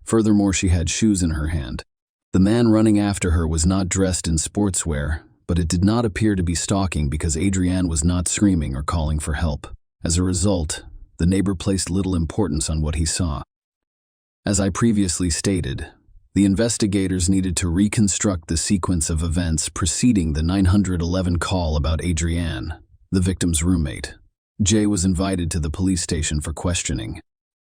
Furthermore, she had shoes in her hand. The man running after her was not dressed in sportswear, but it did not appear to be stalking because Adrian was not screaming or calling for help. As a result, the neighbor placed little importance on what he saw. As I previously stated, the investigators needed to reconstruct the sequence of events preceding the 911 call about Adrian, the victim's roommate. Jay was invited to the police station for questioning.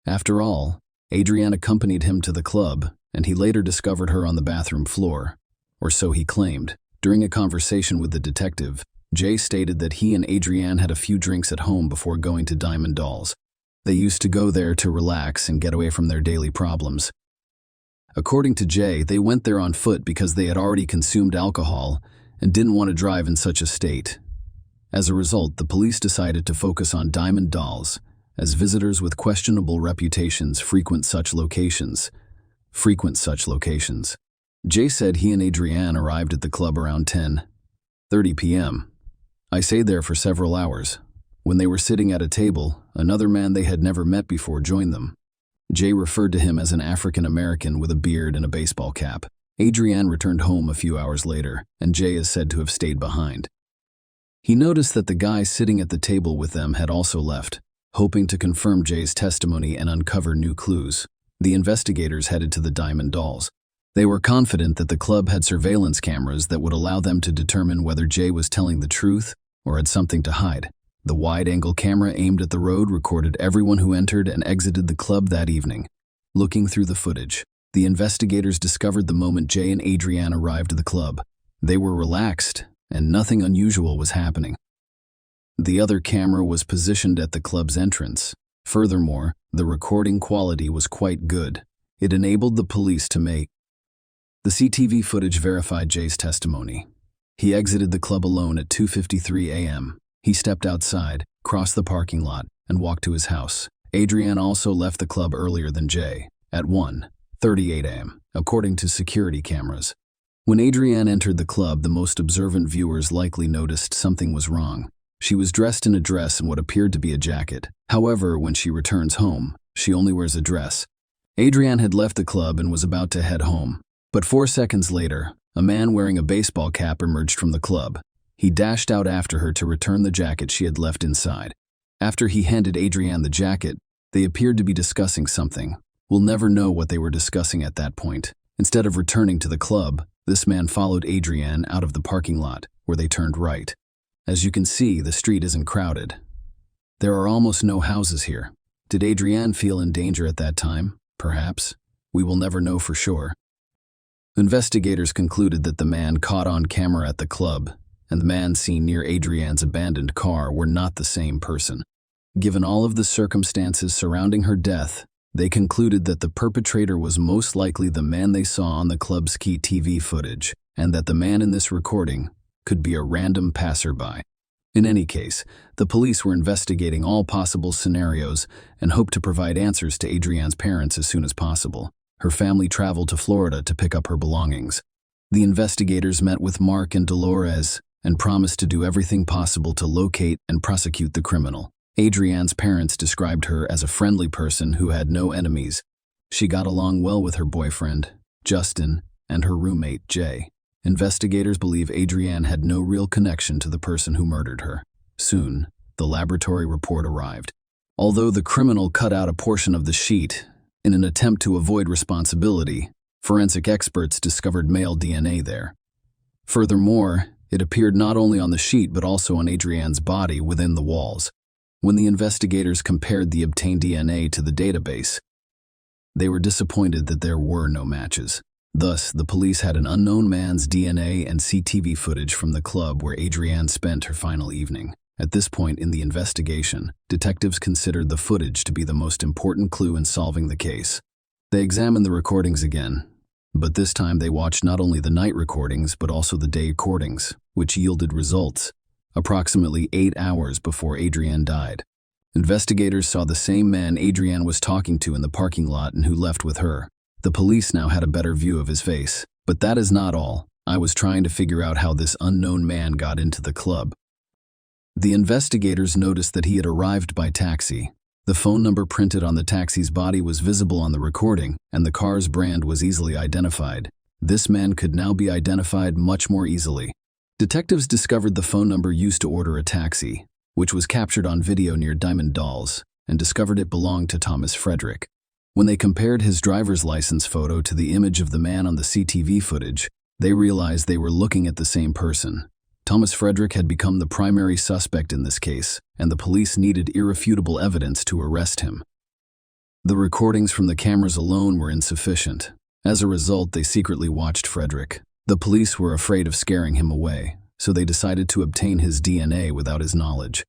After all, Adrian accompanied him to the club, and he later discovered her on the bathroom floor, or so he claimed. During a conversation with the detective, Jay stated that he and Adrian had a few drinks at home before going to Diamond Dolls. They used to go there to relax and get away from their daily problems. According to Jay, they went there on foot because they had already consumed alcohol and didn't want to drive in such a state. As a result, the police decided to focus on Diamond Dolls, as visitors with questionable reputations frequent such locations. Jay said he and Adrian arrived at the club around 10:30 p.m. I stayed there for several hours. When they were sitting at a table, another man they had never met before joined them. Jay referred to him as an African American with a beard and a baseball cap. Adrian returned home a few hours later, and Jay is said to have stayed behind. He noticed that the guy sitting at the table with them had also left, hoping to confirm Jay's testimony and uncover new clues. The investigators headed to the Diamond Dolls. They were confident that the club had surveillance cameras that would allow them to determine whether Jay was telling the truth or had something to hide. The wide-angle camera aimed at the road recorded everyone who entered and exited the club that evening. Looking through the footage, the investigators discovered the moment Jay and Adrian arrived at the club. They were relaxed, and nothing unusual was happening. The other camera was positioned at the club's entrance. Furthermore, the recording quality was quite good. It enabled the police to make. The CCTV footage verified Jay's testimony. He exited the club alone at 2:53 a.m. He stepped outside, crossed the parking lot, and walked to his house. Adrian also left the club earlier than Jay, at 1:38 a.m., according to security cameras. When Adrian entered the club, the most observant viewers likely noticed something was wrong. She was dressed in a dress and what appeared to be a jacket. However, when she returns home, she only wears a dress. Adrian had left the club and was about to head home. But 4 seconds later, a man wearing a baseball cap emerged from the club. He dashed out after her to return the jacket she had left inside. After he handed Adrian the jacket, they appeared to be discussing something. We'll never know what they were discussing at that point. Instead of returning to the club, this man followed Adrian out of the parking lot, where they turned right. As you can see, the street isn't crowded. There are almost no houses here. Did Adrian feel in danger at that time? Perhaps. We will never know for sure. Investigators concluded that the man caught on camera at the club and the man seen near Adrian's abandoned car were not the same person. Given all of the circumstances surrounding her death, they concluded that the perpetrator was most likely the man they saw on the club's key TV footage, and that the man in this recording could be a random passerby. In any case, the police were investigating all possible scenarios and hoped to provide answers to Adrian's parents as soon as possible. Her family traveled to Florida to pick up her belongings. The investigators met with Mark and Dolores and promised to do everything possible to locate and prosecute the criminal. Adrianne's parents described her as a friendly person who had no enemies. She got along well with her boyfriend, Justin, and her roommate, Jay. Investigators believe Adrianne had no real connection to the person who murdered her. Soon, the laboratory report arrived. Although the criminal cut out a portion of the sheet, in an attempt to avoid responsibility, forensic experts discovered male DNA there. Furthermore, it appeared not only on the sheet but also on Adrianne's body within the walls. When the investigators compared the obtained DNA to the database, they were disappointed that there were no matches. Thus, the police had an unknown man's DNA and CCTV footage from the club where Adrianne spent her final evening. At this point in the investigation, detectives considered the footage to be the most important clue in solving the case. They examined the recordings again, but this time they watched not only the night recordings but also the day recordings, which yielded results approximately 8 hours before Adrianne died. Investigators saw the same man Adrianne was talking to in the parking lot and who left with her. The police now had a better view of his face. But that is not all. I was trying to figure out how this unknown man got into the club. The investigators noticed that he had arrived by taxi. The phone number printed on the taxi's body was visible on the recording, and the car's brand was easily identified. This man could now be identified much more easily. Detectives discovered the phone number used to order a taxi, which was captured on video near Diamond Dolls, and discovered it belonged to Thomas Frederick. When they compared his driver's license photo to the image of the man on the CCTV footage, they realized they were looking at the same person. Thomas Frederick had become the primary suspect in this case, and the police needed irrefutable evidence to arrest him. The recordings from the cameras alone were insufficient. As a result, they secretly watched Frederick. The police were afraid of scaring him away, so they decided to obtain his DNA without his knowledge.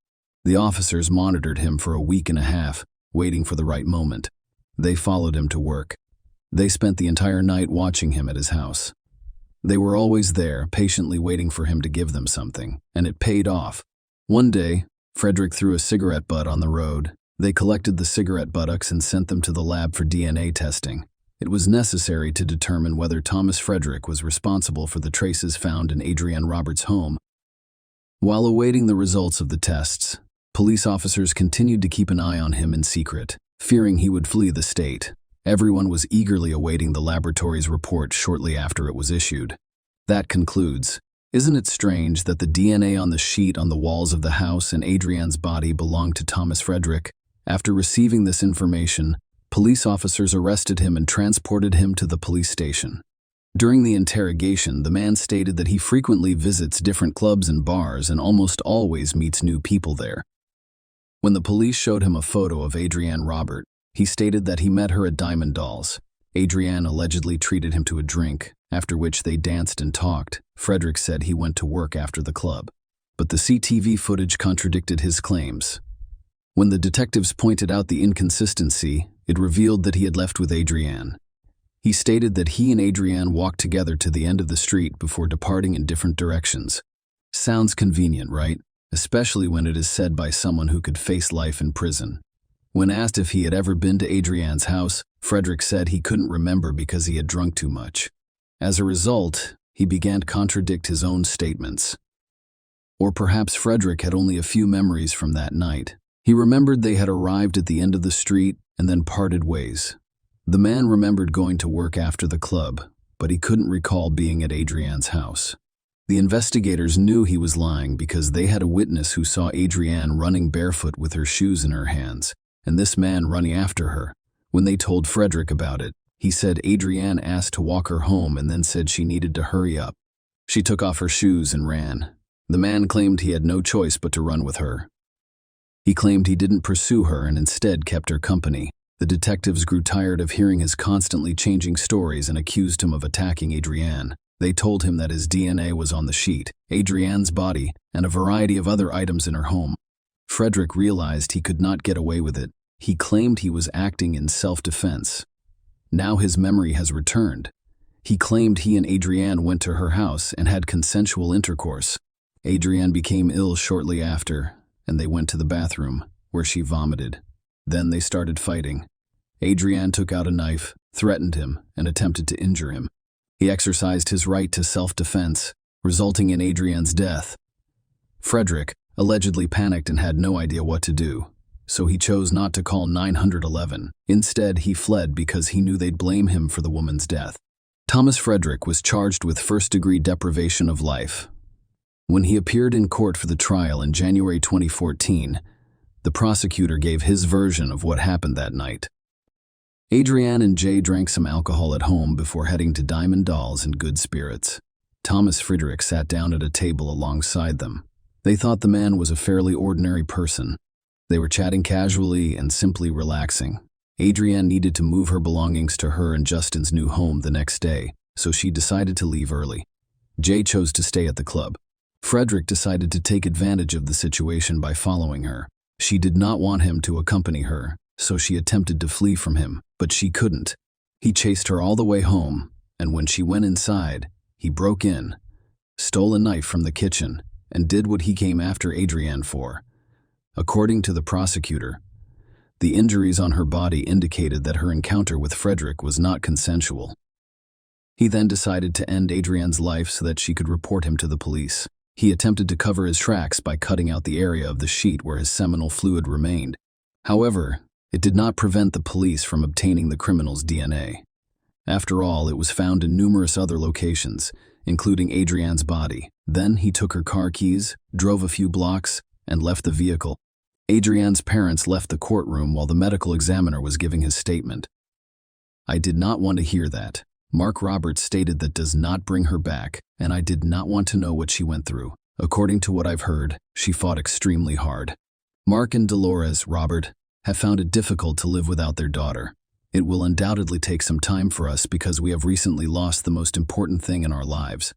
The officers monitored him for a week and a half, waiting for the right moment. They followed him to work. They spent the entire night watching him at his house. They were always there, patiently waiting for him to give them something, and it paid off. One day, Frederick threw a cigarette butt on the road. They collected the cigarette buttocks and sent them to the lab for DNA testing. It was necessary to determine whether Thomas Frederick was responsible for the traces found in Adrianne Roberts' home. While awaiting the results of the tests, police officers continued to keep an eye on him in secret, fearing he would flee the state. Everyone was eagerly awaiting the laboratory's report shortly after it was issued. That concludes. Isn't it strange that the DNA on the sheet on the walls of the house and Adrianne's body belonged to Thomas Frederick? After receiving this information, police officers arrested him and transported him to the police station. During the interrogation, the man stated that he frequently visits different clubs and bars and almost always meets new people there. When the police showed him a photo of Adrianne Robert, he stated that he met her at Diamond Dolls. Adrianne allegedly treated him to a drink, after which they danced and talked. Frederick said he went to work after the club. But the CCTV footage contradicted his claims. When the detectives pointed out the inconsistency, it revealed that he had left with Adrianne. He stated that he and Adrianne walked together to the end of the street before departing in different directions. Sounds convenient, right? Especially when it is said by someone who could face life in prison. When asked if he had ever been to Adrianne's house, Frederick said he couldn't remember because he had drunk too much. As a result, he began to contradict his own statements. Or perhaps Frederick had only a few memories from that night. He remembered they had arrived at the end of the street and then parted ways. The man remembered going to work after the club, but he couldn't recall being at Adrianne's house. The investigators knew he was lying because they had a witness who saw Adrianne running barefoot with her shoes in her hands, and this man running after her. When they told Frederick about it, he said Adrianne asked to walk her home and then said she needed to hurry up. She took off her shoes and ran. The man claimed he had no choice but to run with her. He claimed he didn't pursue her and instead kept her company. The detectives grew tired of hearing his constantly changing stories and accused him of attacking Adrianne. They told him that his DNA was on the sheet, Adrianne's body, and a variety of other items in her home. Frederick realized he could not get away with it. He claimed he was acting in self-defense. Now his memory has returned. He claimed he and Adrianne went to her house and had consensual intercourse. Adrianne became ill shortly after, and they went to the bathroom, where she vomited. Then they started fighting. Adrianne took out a knife, threatened him, and attempted to injure him. He exercised his right to self-defense, resulting in Adrian's death. Frederick allegedly panicked and had no idea what to do, so he chose not to call 911. Instead, he fled because he knew they'd blame him for the woman's death. Thomas Frederick was charged with first-degree deprivation of life. When he appeared in court for the trial in January 2014, the prosecutor gave his version of what happened that night. Adrian and Jay drank some alcohol at home before heading to Diamond Dolls in good spirits. Thomas Frederick sat down at a table alongside them. They thought the man was a fairly ordinary person. They were chatting casually and simply relaxing. Adrian needed to move her belongings to her and Justin's new home the next day, so she decided to leave early. Jay chose to stay at the club. Frederick decided to take advantage of the situation by following her. She did not want him to accompany her, so she attempted to flee from him, but she couldn't. He chased her all the way home, and when she went inside, he broke in, stole a knife from the kitchen, and did what he came after Adrian for. According to the prosecutor, the injuries on her body indicated that her encounter with Frederick was not consensual. He then decided to end Adrian's life so that she could report him to the police. He attempted to cover his tracks by cutting out the area of the sheet where his seminal fluid remained. However, it did not prevent the police from obtaining the criminal's DNA. After all, it was found in numerous other locations, including Adrian's body. Then he took her car keys, drove a few blocks, and left the vehicle. Adrian's parents left the courtroom while the medical examiner was giving his statement. "I did not want to hear that. Mark Roberts stated that does not bring her back, and I did not want to know what she went through. According to what I've heard, she fought extremely hard. Mark and Dolores, Robert, have found it difficult to live without their daughter. It will undoubtedly take some time for us because we have recently lost the most important thing in our lives."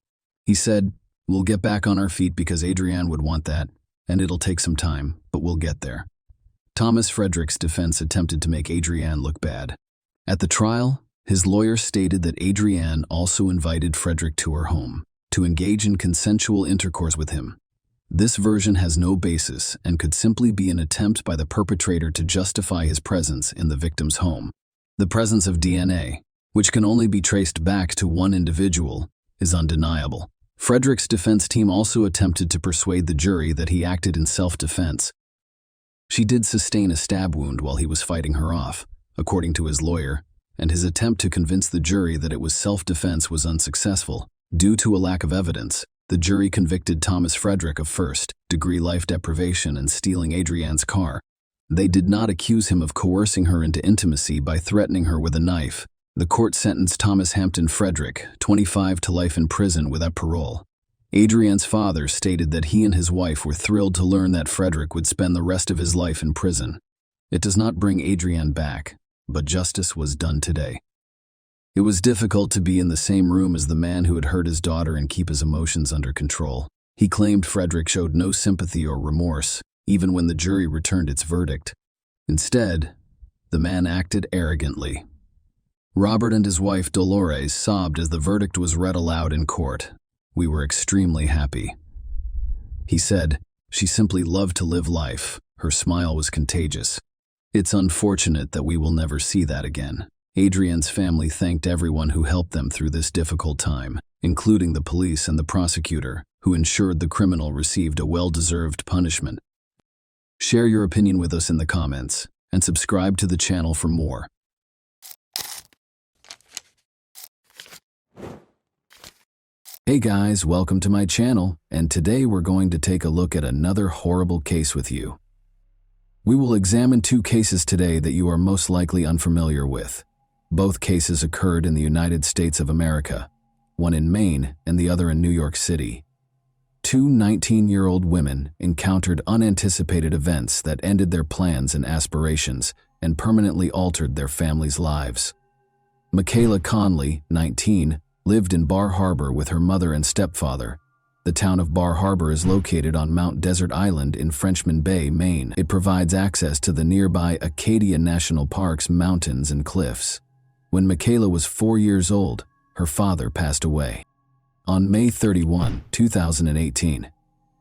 He said, "We'll get back on our feet because Adrian would want that, and it'll take some time, but we'll get there." Thomas Frederick's defense attempted to make Adrian look bad. At the trial, his lawyer stated that Adrian also invited Frederick to her home to engage in consensual intercourse with him. This version has no basis and could simply be an attempt by the perpetrator to justify his presence in the victim's home. The presence of DNA, which can only be traced back to one individual, is undeniable. Frederick's defense team also attempted to persuade the jury that he acted in self-defense. She did sustain a stab wound while he was fighting her off, according to his lawyer, and his attempt to convince the jury that it was self-defense was unsuccessful. Due to a lack of evidence, the jury convicted Thomas Frederick of first-degree life deprivation and stealing Adrian's car. They did not accuse him of coercing her into intimacy by threatening her with a knife. The court sentenced Thomas Hampton Frederick, 25, to life in prison without parole. Adrian's father stated that he and his wife were thrilled to learn that Frederick would spend the rest of his life in prison. It does not bring Adrian back, but justice was done today. It was difficult to be in the same room as the man who had hurt his daughter and keep his emotions under control. He claimed Frederick showed no sympathy or remorse, even when the jury returned its verdict. Instead, the man acted arrogantly. Robert and his wife Dolores sobbed as the verdict was read aloud in court. "We were extremely happy." He said, "She simply loved to live life. Her smile was contagious. It's unfortunate that we will never see that again." Adrian's family thanked everyone who helped them through this difficult time, including the police and the prosecutor, who ensured the criminal received a well-deserved punishment. Share your opinion with us in the comments, and subscribe to the channel for more. Hey guys, welcome to my channel, and today we're going to take a look at another horrible case with you. We will examine two cases today that you are most likely unfamiliar with. Both cases occurred in the United States of America, one in Maine and the other in New York City. Two 19-year-old women encountered unanticipated events that ended their plans and aspirations and permanently altered their families' lives. Michaela Conley, 19, lived in Bar Harbor with her mother and stepfather. The town of Bar Harbor is located on Mount Desert Island in Frenchman Bay, Maine. It provides access to the nearby Acadia National Park's mountains and cliffs. When Michaela was 4 years old, her father passed away. On May 31, 2018,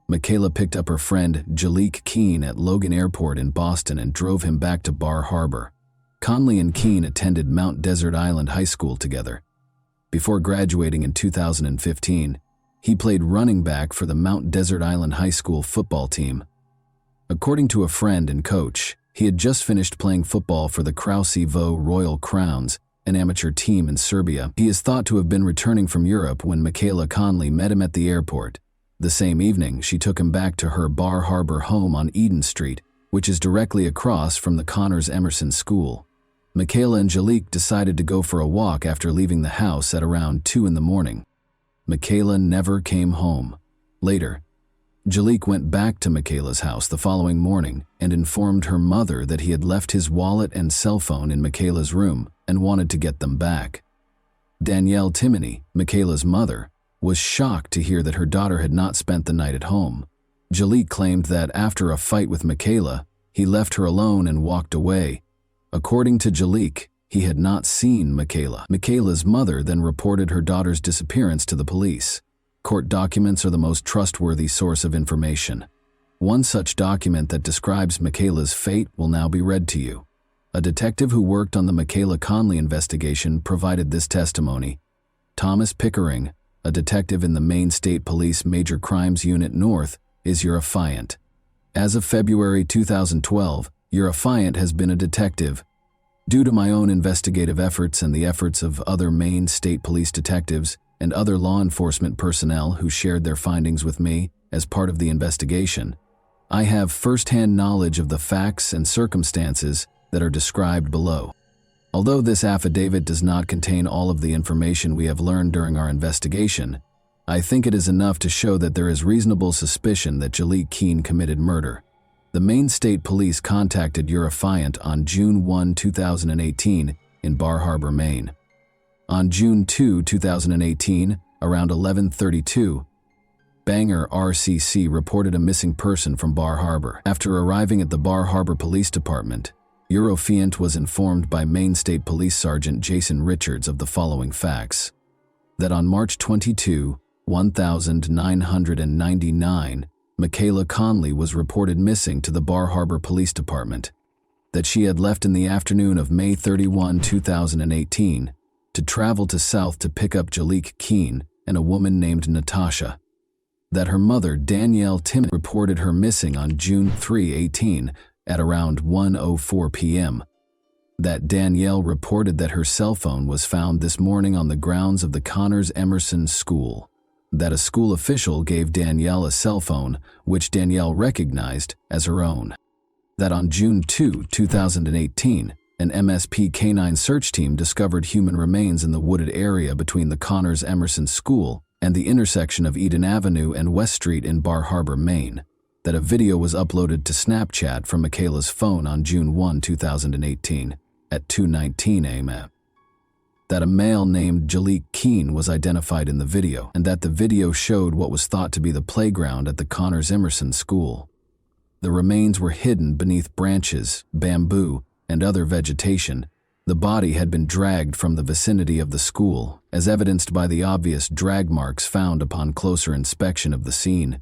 Michaela picked up her friend Jalik Keene at Logan Airport in Boston and drove him back to Bar Harbor. Conley and Keene attended Mount Desert Island High School together. Before graduating in 2015, he played running back for the Mount Desert Island High School football team. According to a friend and coach, he had just finished playing football for the Krausevo Royal Crowns, an amateur team in Serbia. He is thought to have been returning from Europe when Michaela Conley met him at the airport. The same evening, she took him back to her Bar Harbor home on Eden Street, which is directly across from the Connors Emerson School. Michaela and Jaliek decided to go for a walk after leaving the house at around 2 in the morning. Michaela never came home. Later, Jaliek went back to Michaela's house the following morning and informed her mother that he had left his wallet and cell phone in Michaela's room and wanted to get them back. Danielle Timoney, Michaela's mother, was shocked to hear that her daughter had not spent the night at home. Jaliek claimed that after a fight with Michaela, he left her alone and walked away. According to Jaliek, he had not seen Michaela. Michaela's mother then reported her daughter's disappearance to the police. Court documents are the most trustworthy source of information. One such document that describes Michaela's fate will now be read to you. A detective who worked on the Michaela Conley investigation provided this testimony. Thomas Pickering, a detective in the Maine State Police Major Crimes Unit North, is your affiant. As of February 2012, your affiant has been a detective. Due to my own investigative efforts and the efforts of other Maine State Police detectives and other law enforcement personnel who shared their findings with me as part of the investigation, I have first-hand knowledge of the facts and circumstances that are described below. Although this affidavit does not contain all of the information we have learned during our investigation, I think it is enough to show that there is reasonable suspicion that Jaliek Keene committed murder. The Maine State Police contacted your affiant on June 1, 2018 in Bar Harbor, Maine. On June 2, 2018, around 11:32, Bangor RCC reported a missing person from Bar Harbor. After arriving at the Bar Harbor Police Department, your affiant was informed by Maine State Police Sergeant Jason Richards of the following facts: that on March 22, 1999, Michaela Conley was reported missing to the Bar Harbor Police Department, that she had left in the afternoon of May 31, 2018, to travel to South to pick up Jaliek Keene and a woman named Natasha, that her mother, Danielle Timoney, reported her missing on June 3, 18 at around 1:04 p.m., that Danielle reported that her cell phone was found this morning on the grounds of the Connors Emerson School, that a school official gave Danielle a cell phone which Danielle recognized as her own, that on June 2, 2018, an MSP canine search team discovered human remains in the wooded area between the Connors Emerson School and the intersection of Eden Avenue and West Street in Bar Harbor, Maine, that a video was uploaded to Snapchat from Michaela's phone on June 1, 2018 at 2:19 a.m., that a male named Jaliek Keene was identified in the video, and that the video showed what was thought to be the playground at the Connors Emerson School. The remains were hidden beneath branches, bamboo, and other vegetation. The body had been dragged from the vicinity of the school, as evidenced by the obvious drag marks found upon closer inspection of the scene.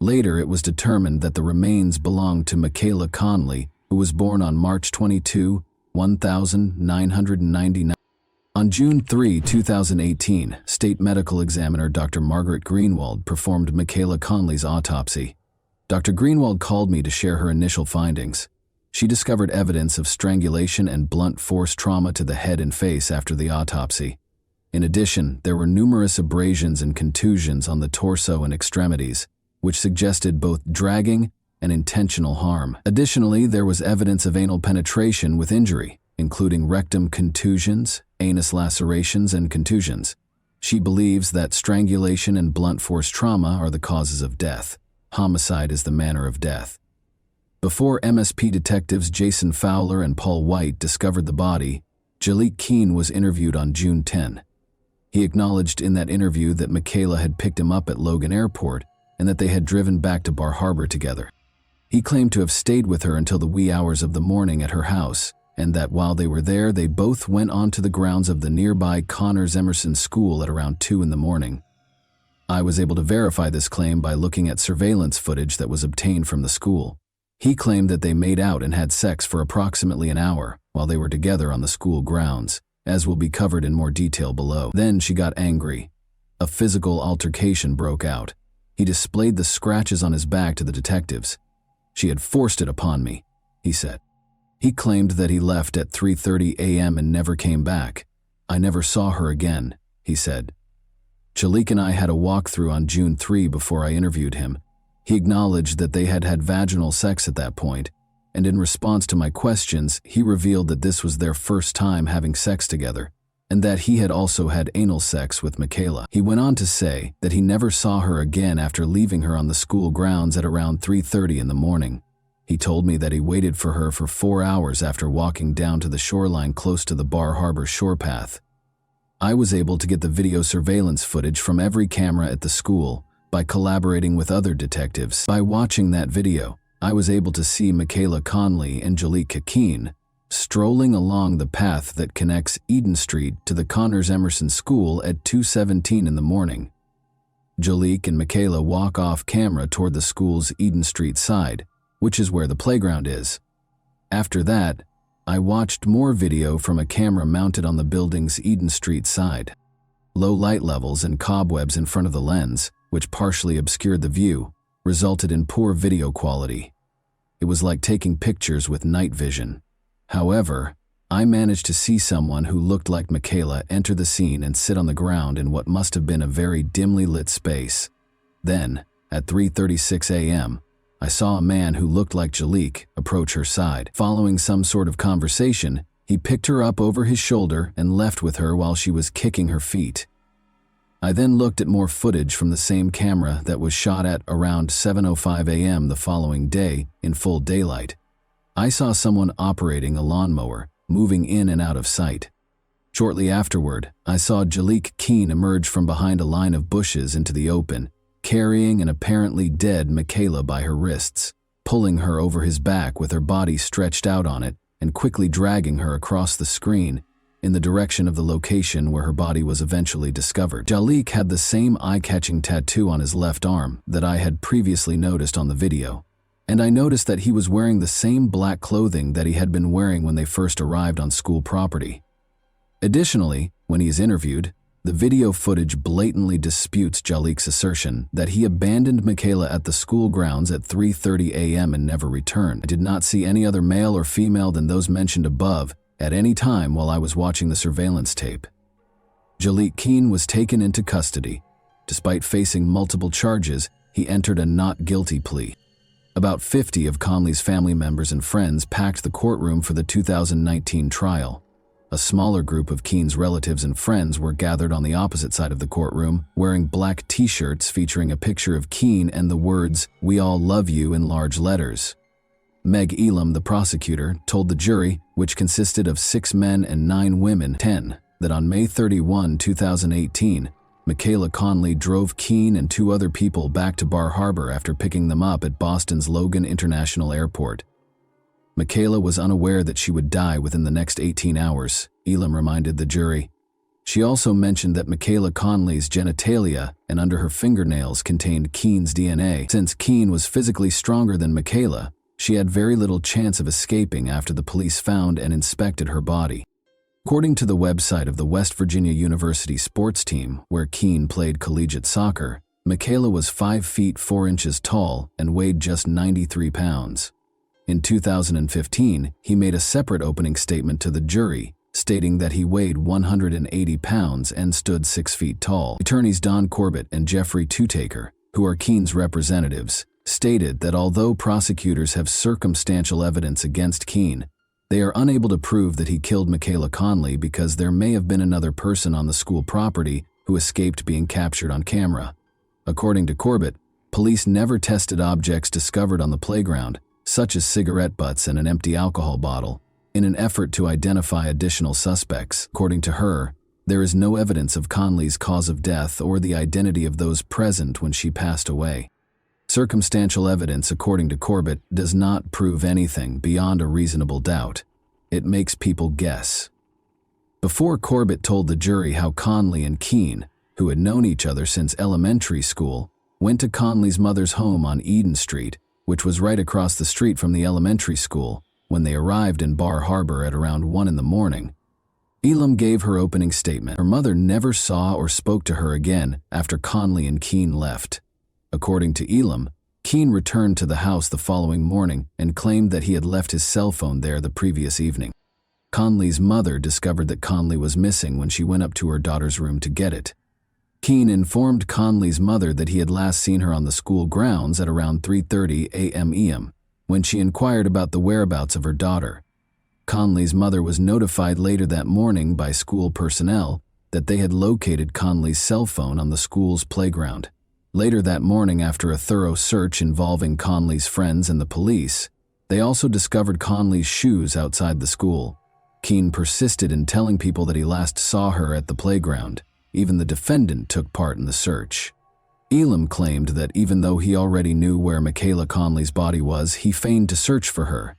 Later, it was determined that the remains belonged to Michaela Conley, who was born on March 22, 1999. On June 3, 2018, State Medical Examiner Dr. Margaret Greenwald performed Michaela Conley's autopsy. Dr. Greenwald called me to share her initial findings. She discovered evidence of strangulation and blunt force trauma to the head and face after the autopsy. In addition, there were numerous abrasions and contusions on the torso and extremities, which suggested both dragging and intentional harm. Additionally, there was evidence of anal penetration with injury, including rectum contusions, anus lacerations, and contusions. She believes that strangulation and blunt force trauma are the causes of death. Homicide is the manner of death. Before MSP detectives Jason Fowler and Paul White discovered the body, Jaliek Keene was interviewed on June 10. He acknowledged in that interview that Michaela had picked him up at Logan Airport and that they had driven back to Bar Harbor together. He claimed to have stayed with her until the wee hours of the morning at her house, and that while they were there, they both went onto the grounds of the nearby Connors Emerson School at around 2 in the morning. I was able to verify this claim by looking at surveillance footage that was obtained from the school. He claimed that they made out and had sex for approximately an hour. while they were together on the school grounds, as will be covered in more detail below. Then she got angry. A physical altercation broke out. He displayed the scratches on his back to the detectives. "She had forced it upon me," he said. He claimed that he left at 3:30 a.m. and never came back. "I never saw her again," he said. Jalik and I had a walkthrough on June 3 before I interviewed him. He acknowledged that they had had vaginal sex at that point, and in response to my questions, he revealed that this was their first time having sex together, and that he had also had anal sex with Michaela. He went on to say that he never saw her again after leaving her on the school grounds at around 3:30 in the morning. He told me that he waited for her for 4 hours after walking down to the shoreline close to the Bar Harbor shore path. I was able to get the video surveillance footage from every camera at the school by collaborating with other detectives. By watching that video, I was able to see Michaela Conley and Jalik Kakeen strolling along the path that connects Eden Street to the Connors Emerson School at 2:17 in the morning. Jalik and Michaela walk off camera toward the school's Eden Street side, which is where the playground is. After that, I watched more video from a camera mounted on the building's Eden Street side. Low light levels and cobwebs in front of the lens, which partially obscured the view, resulted in poor video quality. It was like taking pictures with night vision. However, I managed to see someone who looked like Michaela enter the scene and sit on the ground in what must have been a very dimly lit space. Then, at 3:36 a.m., I saw a man who looked like Jalik approach her side. Following some sort of conversation, he picked her up over his shoulder and left with her while she was kicking her feet. I then looked at more footage from the same camera that was shot at around 7:05 a.m. the following day in full daylight. I saw someone operating a lawnmower, moving in and out of sight. Shortly afterward, I saw Jalik Keen emerge from behind a line of bushes into the open, carrying an apparently dead Michaela by her wrists, pulling her over his back with her body stretched out on it, and quickly dragging her across the screen in the direction of the location where her body was eventually discovered. Jalik had the same eye-catching tattoo on his left arm that I had previously noticed on the video, and I noticed that he was wearing the same black clothing that he had been wearing when they first arrived on school property. Additionally, when he is interviewed, the video footage blatantly disputes Jalik's assertion that he abandoned Michaela at the school grounds at 3:30 a.m. and never returned. I did not see any other male or female than those mentioned above at any time while I was watching the surveillance tape. Jalik Keen was taken into custody. Despite facing multiple charges, he entered a not guilty plea. About 50 of Conley's family members and friends packed the courtroom for the 2019 trial. A smaller group of Keen's relatives and friends were gathered on the opposite side of the courtroom, wearing black t-shirts featuring a picture of Keen and the words, "We all love you" in large letters. Meg Elam, the prosecutor, told the jury, which consisted of 6 men and 9 women, that on May 31, 2018, Michaela Conley drove Keen and 2 other people back to Bar Harbor after picking them up at Boston's Logan International Airport. Michaela was unaware that she would die within the next 18 hours, Elam reminded the jury. She also mentioned that Michaela Conley's genitalia and under her fingernails contained Keen's DNA. Since Keen was physically stronger than Michaela, she had very little chance of escaping after the police found and inspected her body. According to the website of the West Virginia University sports team, where Keen played collegiate soccer, Michaela was 5 feet 4 inches tall and weighed just 93 pounds. In 2015, he made a separate opening statement to the jury, stating that he weighed 180 pounds and stood 6 feet tall. Attorneys Don Corbett and Jeffrey Tutaker, who are Keen's representatives, stated that although prosecutors have circumstantial evidence against Keen, they are unable to prove that he killed Michaela Conley because there may have been another person on the school property who escaped being captured on camera. According to Corbett, police never tested objects discovered on the playground, such as cigarette butts and an empty alcohol bottle, in an effort to identify additional suspects. According to her, there is no evidence of Conley's cause of death or the identity of those present when she passed away. Circumstantial evidence, according to Corbett, does not prove anything beyond a reasonable doubt. It makes people guess. Before Corbett told the jury how Conley and Keen, who had known each other since elementary school, went to Conley's mother's home on Eden Street, which was right across the street from the elementary school, When they arrived in Bar Harbor at around 1 in the morning, Elam gave her opening statement. Her mother never saw or spoke to her again after Conley and Keene left. According to Elam, Keene returned to the house the following morning and claimed that he had left his cell phone there the previous evening. Conley's mother discovered that Conley was missing when she went up to her daughter's room to get it. Keene informed Conley's mother that he had last seen her on the school grounds at around 3:30 a.m. when she inquired about the whereabouts of her daughter. Conley's mother was notified later that morning by school personnel that they had located Conley's cell phone on the school's playground. Later that morning, after a thorough search involving Conley's friends and the police, they also discovered Conley's shoes outside the school. Keene persisted in telling people that he last saw her at the playground. Even the defendant took part in the search. Elam claimed that even though he already knew where Michaela Conley's body was, he feigned to search for her.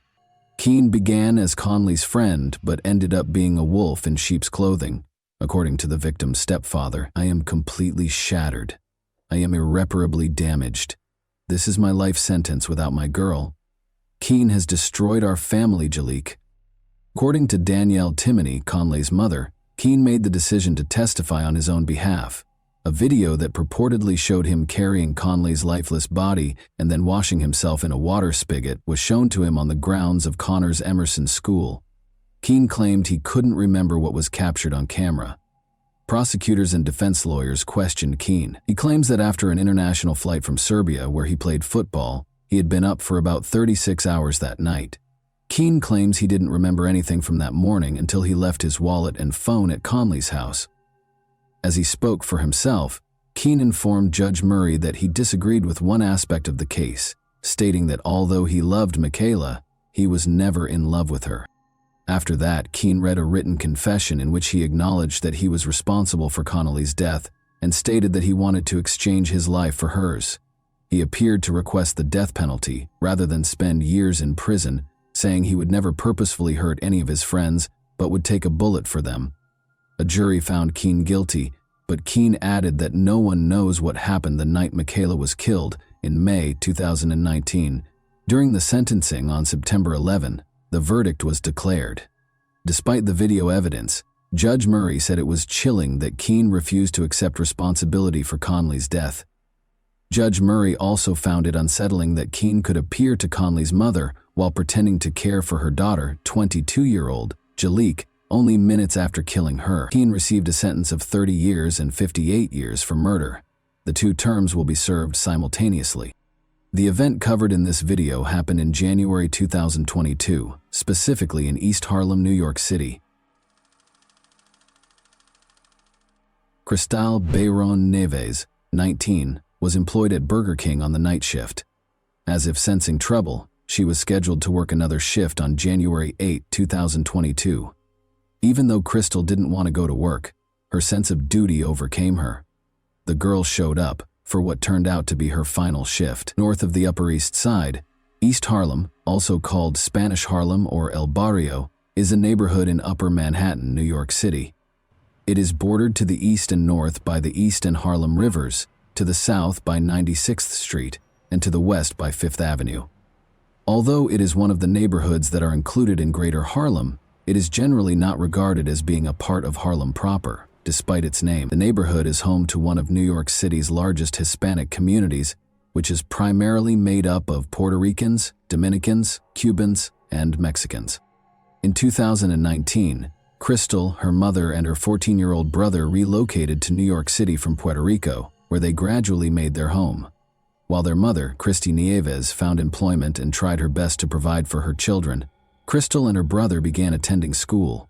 Keene began as Conley's friend but ended up being a wolf in sheep's clothing. According to the victim's stepfather, "I am completely shattered. I am irreparably damaged. This is my life sentence without my girl. Keene has destroyed our family, Jalik." According to Danielle Timoney, Conley's mother, Keene made the decision to testify on his own behalf. A video that purportedly showed him carrying Conley's lifeless body and then washing himself in a water spigot was shown to him on the grounds of Connors Emerson School. Keene claimed he couldn't remember what was captured on camera. Prosecutors and defense lawyers questioned Keene. He claims that after an international flight from Serbia, where he played football, he had been up for about 36 hours that night. Keene claims he didn't remember anything from that morning until he left his wallet and phone at Conley's house. As he spoke for himself, Keene informed Judge Murray that he disagreed with one aspect of the case, stating that although he loved Michaela, he was never in love with her. After that, Keene read a written confession in which he acknowledged that he was responsible for Conley's death and stated that he wanted to exchange his life for hers. He appeared to request the death penalty rather than spend years in prison, saying he would never purposefully hurt any of his friends but would take a bullet for them. A jury found Keene guilty, but Keene added that no one knows what happened the night Michaela was killed in May 2019. During the sentencing on September 11, the verdict was declared. Despite the video evidence, Judge Murray said it was chilling that Keene refused to accept responsibility for Conley's death. Judge Murray also found it unsettling that Keene could appear to Conley's mother while pretending to care for her daughter, 22-year-old Jalik, only minutes after killing her. Keene received a sentence of 30 years and 58 years for murder. The two terms will be served simultaneously. The event covered in this video happened in January 2022, specifically in East Harlem, New York City. Cristal Bayron Neves, 19, was employed at Burger King on the night shift. As if sensing trouble, she was scheduled to work another shift on January 8, 2022. Even though Crystal didn't want to go to work, her sense of duty overcame her. The girl showed up for what turned out to be her final shift. North of the Upper East Side, East Harlem, also called Spanish Harlem or El Barrio, is a neighborhood in Upper Manhattan, New York City. It is bordered to the east and north by the East and Harlem Rivers, to the south by 96th Street, and to the west by 5th Avenue. Although it is one of the neighborhoods that are included in Greater Harlem, it is generally not regarded as being a part of Harlem proper, despite its name. The neighborhood is home to one of New York City's largest Hispanic communities, which is primarily made up of Puerto Ricans, Dominicans, Cubans, and Mexicans. In 2019, Crystal, her mother, and her 14-year-old brother relocated to New York City from Puerto Rico, where they gradually made their home. While their mother, Christy Nieves, found employment and tried her best to provide for her children, Crystal and her brother began attending school.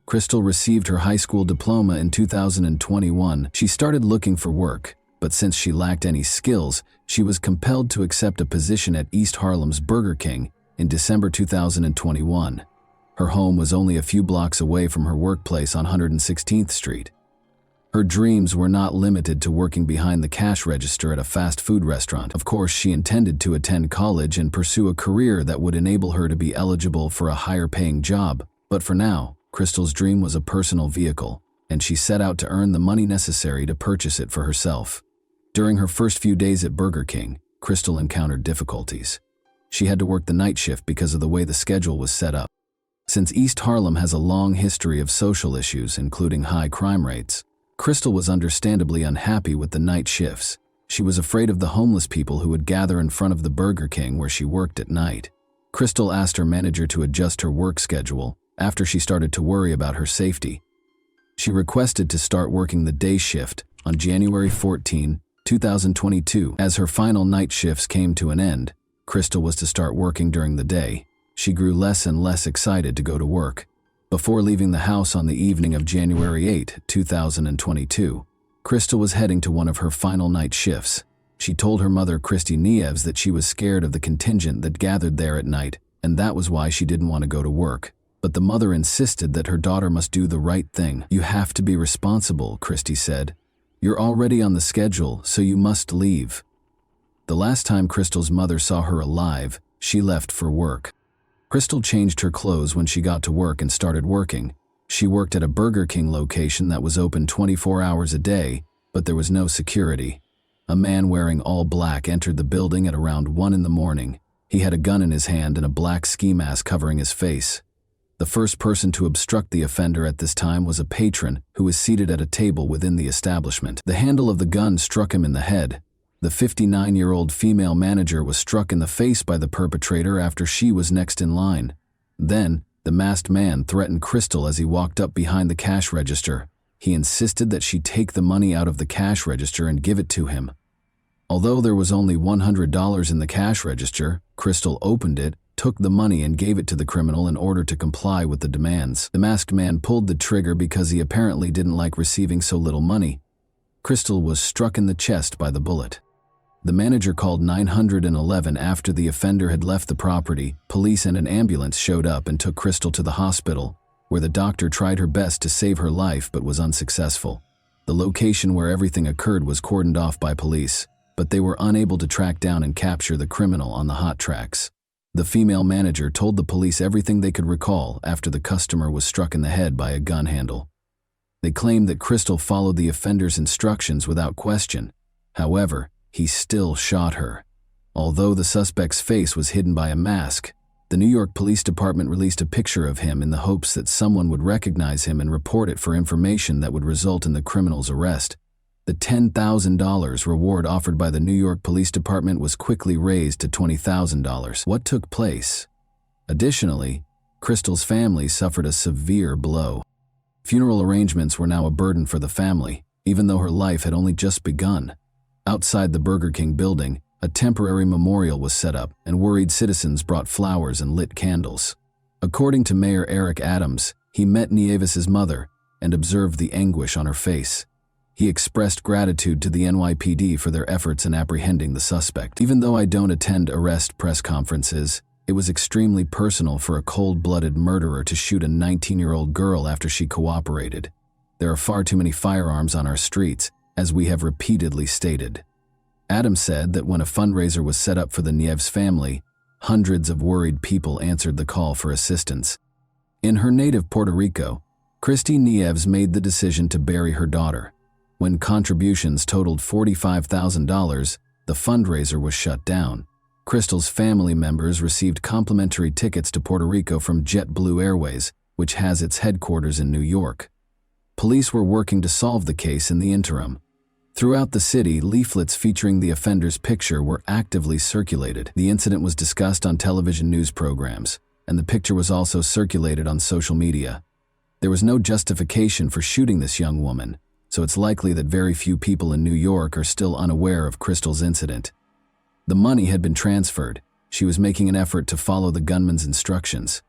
Crystal received her high school diploma in 2021. She started looking for work, but since she lacked any skills, she was compelled to accept a position at East Harlem's Burger King in December 2021. Her home was only a few blocks away from her workplace on 116th Street. Her dreams were not limited to working behind the cash register at a fast food restaurant. Of course, she intended to attend college and pursue a career that would enable her to be eligible for a higher-paying job. But for now, Crystal's dream was a personal vehicle, and she set out to earn the money necessary to purchase it for herself. During her first few days at Burger King, Crystal encountered difficulties. She had to work the night shift because of the way the schedule was set up. Since East Harlem has a long history of social issues, including high crime rates, Crystal was understandably unhappy with the night shifts. She was afraid of the homeless people who would gather in front of the Burger King where she worked at night. Crystal asked her manager to adjust her work schedule after she started to worry about her safety. She requested to start working the day shift on January 14, 2022. As her final night shifts came to an end, Crystal was to start working during the day. She grew less and less excited to go to work. Before leaving the house on the evening of January 8, 2022, Crystal was heading to one of her final night shifts. She told her mother, Christy Nieves, that she was scared of the contingent that gathered there at night, and that was why she didn't want to go to work. But the mother insisted that her daughter must do the right thing. "You have to be responsible," Christy said. "You're already on the schedule, so you must leave." The last time Crystal's mother saw her alive, she left for work. Crystal changed her clothes when she got to work and started working. She worked at a Burger King location that was open 24 hours a day, but there was no security. A man wearing all black entered the building at around 1 in the morning. He had a gun in his hand and a black ski mask covering his face. The first person to obstruct the offender at this time was a patron who was seated at a table within the establishment. The handle of the gun struck him in the head. The 59-year-old female manager was struck in the face by the perpetrator after she was next in line. Then, the masked man threatened Crystal as he walked up behind the cash register. He insisted that she take the money out of the cash register and give it to him. Although there was only $100 in the cash register, Crystal opened it, took the money and gave it to the criminal in order to comply with the demands. The masked man pulled the trigger because he apparently didn't like receiving so little money. Crystal was struck in the chest by the bullet. The manager called 911 after the offender had left the property. Police and an ambulance showed up and took Crystal to the hospital, where the doctor tried her best to save her life but was unsuccessful. The location where everything occurred was cordoned off by police, but they were unable to track down and capture the criminal on the hot tracks. The female manager told the police everything they could recall after the customer was struck in the head by a gun handle. They claimed that Crystal followed the offender's instructions without question. However, he still shot her. Although the suspect's face was hidden by a mask, the New York Police Department released a picture of him in the hopes that someone would recognize him and report it for information that would result in the criminal's arrest. The $10,000 reward offered by the New York Police Department was quickly raised to $20,000. What took place? Additionally, Crystal's family suffered a severe blow. Funeral arrangements were now a burden for the family, even though her life had only just begun. Outside the Burger King building, a temporary memorial was set up, and worried citizens brought flowers and lit candles. According to Mayor Eric Adams, he met Nieves's mother and observed the anguish on her face. He expressed gratitude to the NYPD for their efforts in apprehending the suspect. "Even though I don't attend arrest press conferences, it was extremely personal for a cold-blooded murderer to shoot a 19-year-old girl after she cooperated. There are far too many firearms on our streets, as we have repeatedly stated." Adams said that when a fundraiser was set up for the Nieves family, hundreds of worried people answered the call for assistance. In her native Puerto Rico, Christy Nieves made the decision to bury her daughter. When contributions totaled $45,000, the fundraiser was shut down. Crystal's family members received complimentary tickets to Puerto Rico from JetBlue Airways, which has its headquarters in New York. Police were working to solve the case in the interim. Throughout the city, leaflets featuring the offender's picture were actively circulated. The incident was discussed on television news programs, and the picture was also circulated on social media. There was no justification for shooting this young woman, so it's likely that very few people in New York are still unaware of Crystal's incident. The money had been transferred. She was making an effort to follow the gunman's instructions.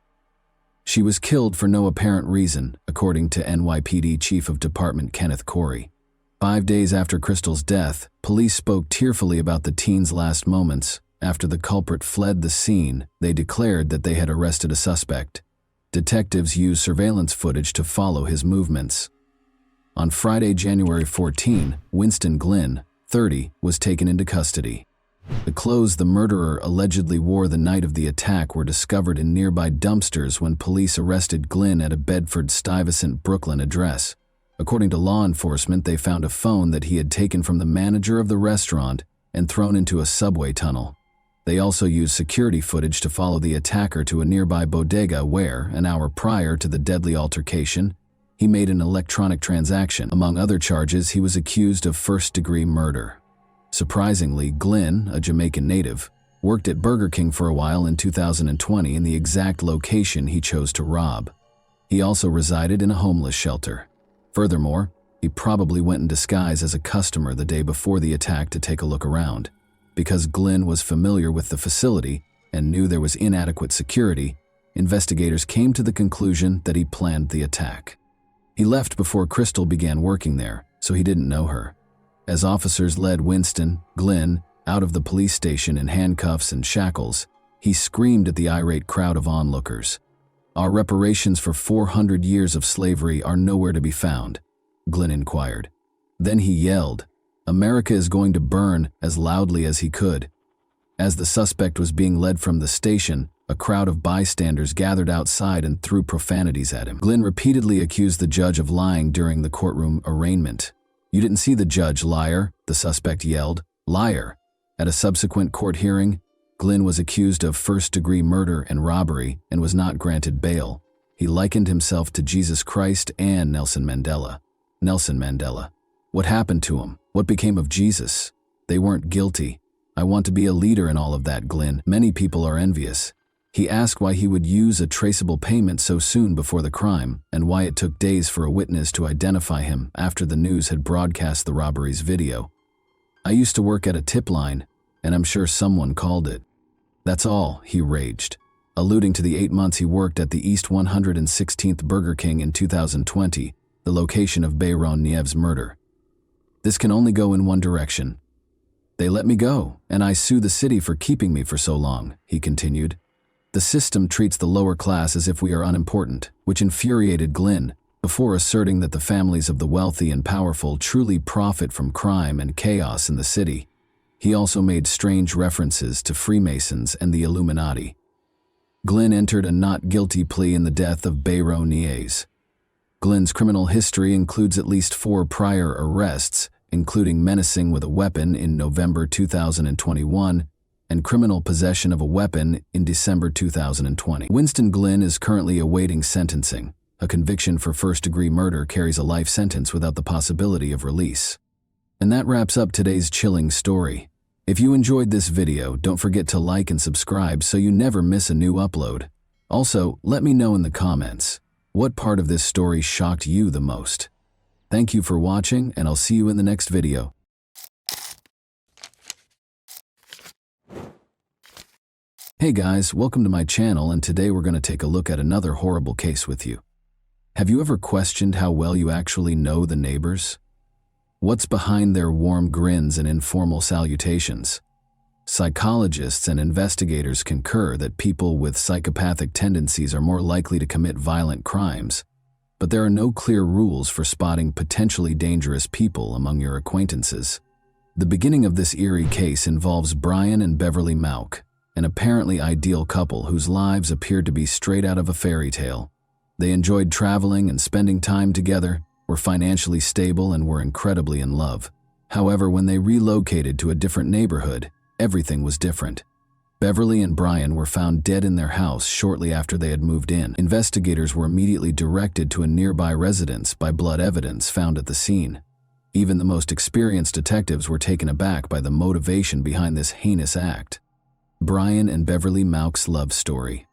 She was killed for no apparent reason, according to NYPD Chief of Department Kenneth Corey. 5 days after Crystal's death, police spoke tearfully about the teen's last moments. After the culprit fled the scene, they declared that they had arrested a suspect. Detectives used surveillance footage to follow his movements. On Friday, January 14, Winston Glynn, 30, was taken into custody. The clothes the murderer allegedly wore the night of the attack were discovered in nearby dumpsters when police arrested Glynn at a Bedford-Stuyvesant, Brooklyn address. According to law enforcement, they found a phone that he had taken from the manager of the restaurant and thrown into a subway tunnel. They also used security footage to follow the attacker to a nearby bodega where, an hour prior to the deadly altercation, he made an electronic transaction. Among other charges, he was accused of first-degree murder. Surprisingly, Glynn, a Jamaican native, worked at Burger King for a while in 2020 in the exact location he chose to rob. He also resided in a homeless shelter. Furthermore, he probably went in disguise as a customer the day before the attack to take a look around. Because Glynn was familiar with the facility and knew there was inadequate security, investigators came to the conclusion that he planned the attack. He left before Crystal began working there, so he didn't know her. As officers led Winston, Glynn, out of the police station in handcuffs and shackles, he screamed at the irate crowd of onlookers. "Our reparations for 400 years of slavery are nowhere to be found," Glynn inquired. Then he yelled, "America is going to burn," as loudly as he could. As the suspect was being led from the station, a crowd of bystanders gathered outside and threw profanities at him. Glynn repeatedly accused the judge of lying during the courtroom arraignment. "You didn't see the judge, liar," the suspect yelled. "Liar." At a subsequent court hearing, Glynn was accused of first-degree murder and robbery and was not granted bail. He likened himself to Jesus Christ and Nelson Mandela. Nelson Mandela. What happened to him? What became of Jesus? They weren't guilty. "I want to be a leader in all of that, Glynn. Many people are envious." He asked why he would use a traceable payment so soon before the crime and why it took days for a witness to identify him after the news had broadcast the robbery's video. "I used to work at a tip line, and I'm sure someone called it. That's all," he raged, alluding to the 8 months he worked at the East 116th Burger King in 2020, the location of Bayron Niev's murder. "This can only go in one direction. They let me go, and I sue the city for keeping me for so long," he continued. "The system treats the lower class as if we are unimportant," which infuriated Glynn, before asserting that the families of the wealthy and powerful truly profit from crime and chaos in the city. He also made strange references to Freemasons and the Illuminati. Glynn entered a not guilty plea in the death of Bayron Nies. Glynn's criminal history includes at least 4 prior arrests, including menacing with a weapon in November 2021 and criminal possession of a weapon in December 2020. Winston Glynn is currently awaiting sentencing. A conviction for first-degree murder carries a life sentence without the possibility of release. And that wraps up today's chilling story. If you enjoyed this video, don't forget to like and subscribe so you never miss a new upload. Also, let me know in the comments, what part of this story shocked you the most? Thank you for watching, and I'll see you in the next video. Hey guys, welcome to my channel, and today we're going to take a look at another horrible case with you. Have you ever questioned how well you actually know the neighbors? What's behind their warm grins and informal salutations? Psychologists and investigators concur that people with psychopathic tendencies are more likely to commit violent crimes, but there are no clear rules for spotting potentially dangerous people among your acquaintances. The beginning of this eerie case involves Brian and Beverly Mauck, an apparently ideal couple whose lives appeared to be straight out of a fairy tale. They enjoyed traveling and spending time together, were financially stable, and were incredibly in love. However, when they relocated to a different neighborhood, everything was different. Beverly and Brian were found dead in their house shortly after they had moved in. Investigators were immediately directed to a nearby residence by blood evidence found at the scene. Even the most experienced detectives were taken aback by the motivation behind this heinous act. Brian and Beverly Mauck's love story.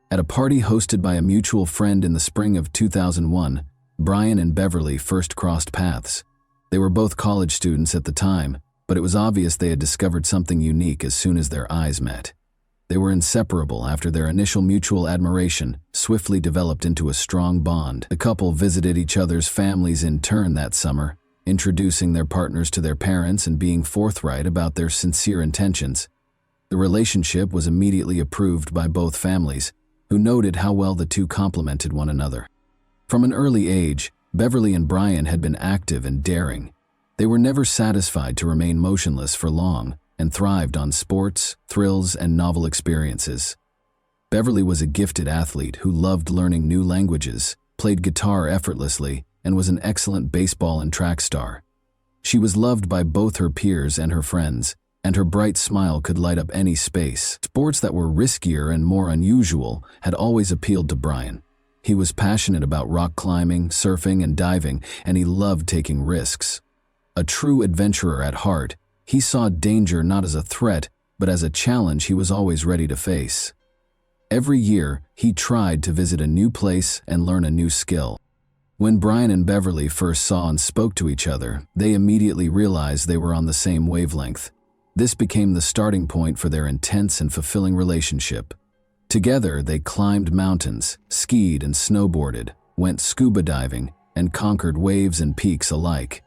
At a party hosted by a mutual friend in the spring of 2001, Brian and Beverly first crossed paths. They were both college students at the time, but it was obvious they had discovered something unique as soon as their eyes met. They were inseparable after their initial mutual admiration swiftly developed into a strong bond. The couple visited each other's families in turn that summer, introducing their partners to their parents and being forthright about their sincere intentions. The relationship was immediately approved by both families, who noted how well the two complemented one another. From an early age, Beverly and Brian had been active and daring. They were never satisfied to remain motionless for long and thrived on sports, thrills, and novel experiences. Beverly was a gifted athlete who loved learning new languages, played guitar effortlessly, and was an excellent baseball and track star. She was loved by both her peers and her friends, and her bright smile could light up any space. Sports that were riskier and more unusual had always appealed to Brian. He was passionate about rock climbing, surfing, and diving, and he loved taking risks. A true adventurer at heart, he saw danger not as a threat, but as a challenge he was always ready to face. Every year, he tried to visit a new place and learn a new skill. When Brian and Beverly first saw and spoke to each other, they immediately realized they were on the same wavelength. This became the starting point for their intense and fulfilling relationship. Together, they climbed mountains, skied and snowboarded, went scuba diving, and conquered waves and peaks alike.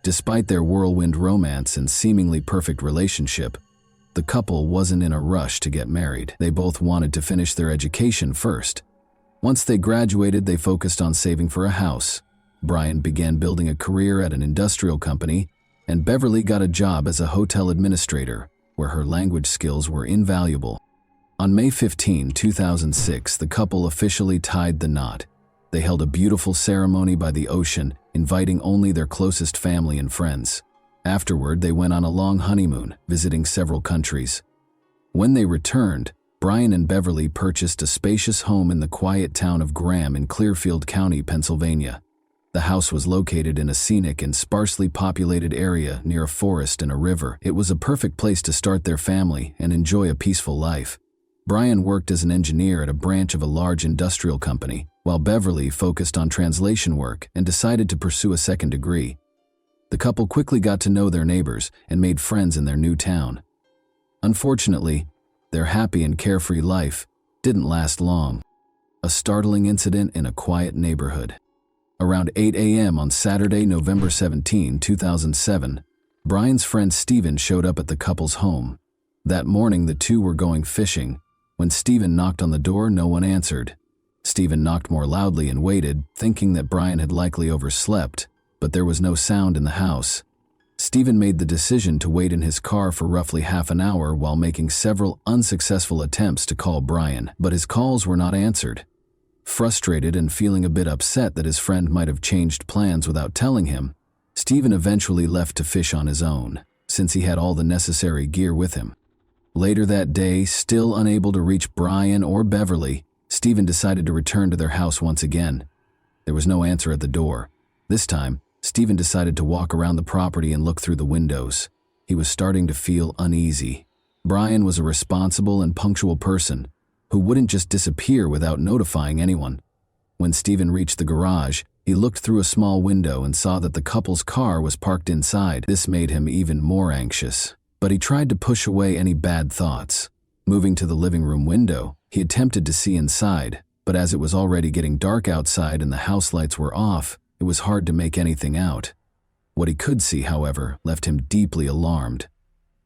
Despite their whirlwind romance and seemingly perfect relationship, the couple wasn't in a rush to get married. They both wanted to finish their education first. Once they graduated, they focused on saving for a house. Brian began building a career at an industrial company, and Beverly got a job as a hotel administrator, where her language skills were invaluable. On May 15, 2006, the couple officially tied the knot. They held a beautiful ceremony by the ocean, inviting only their closest family and friends. Afterward, they went on a long honeymoon, visiting several countries. When they returned, Brian and Beverly purchased a spacious home in the quiet town of Graham in Clearfield County, Pennsylvania. The house was located in a scenic and sparsely populated area near a forest and a river. It was a perfect place to start their family and enjoy a peaceful life. Brian worked as an engineer at a branch of a large industrial company, while Beverly focused on translation work and decided to pursue a second degree. The couple quickly got to know their neighbors and made friends in their new town. Unfortunately, their happy and carefree life didn't last long. A startling incident in a quiet neighborhood. Around 8 a.m. on Saturday, November 17, 2007, Brian's friend Steven showed up at the couple's home. That morning, the two were going fishing. When Steven knocked on the door, no one answered. Steven knocked more loudly and waited, thinking that Brian had likely overslept, but there was no sound in the house. Steven made the decision to wait in his car for roughly half an hour while making several unsuccessful attempts to call Brian, but his calls were not answered. Frustrated and feeling a bit upset that his friend might have changed plans without telling him, Steven eventually left to fish on his own, since he had all the necessary gear with him. Later that day, still unable to reach Brian or Beverly, Steven decided to return to their house once again. There was no answer at the door. This time, Steven decided to walk around the property and look through the windows. He was starting to feel uneasy. Brian was a responsible and punctual person who wouldn't just disappear without notifying anyone. When Steven reached the garage, he looked through a small window and saw that the couple's car was parked inside. This made him even more anxious, but he tried to push away any bad thoughts. Moving to the living room window, he attempted to see inside, but as it was already getting dark outside and the house lights were off, it was hard to make anything out. What he could see, however, left him deeply alarmed.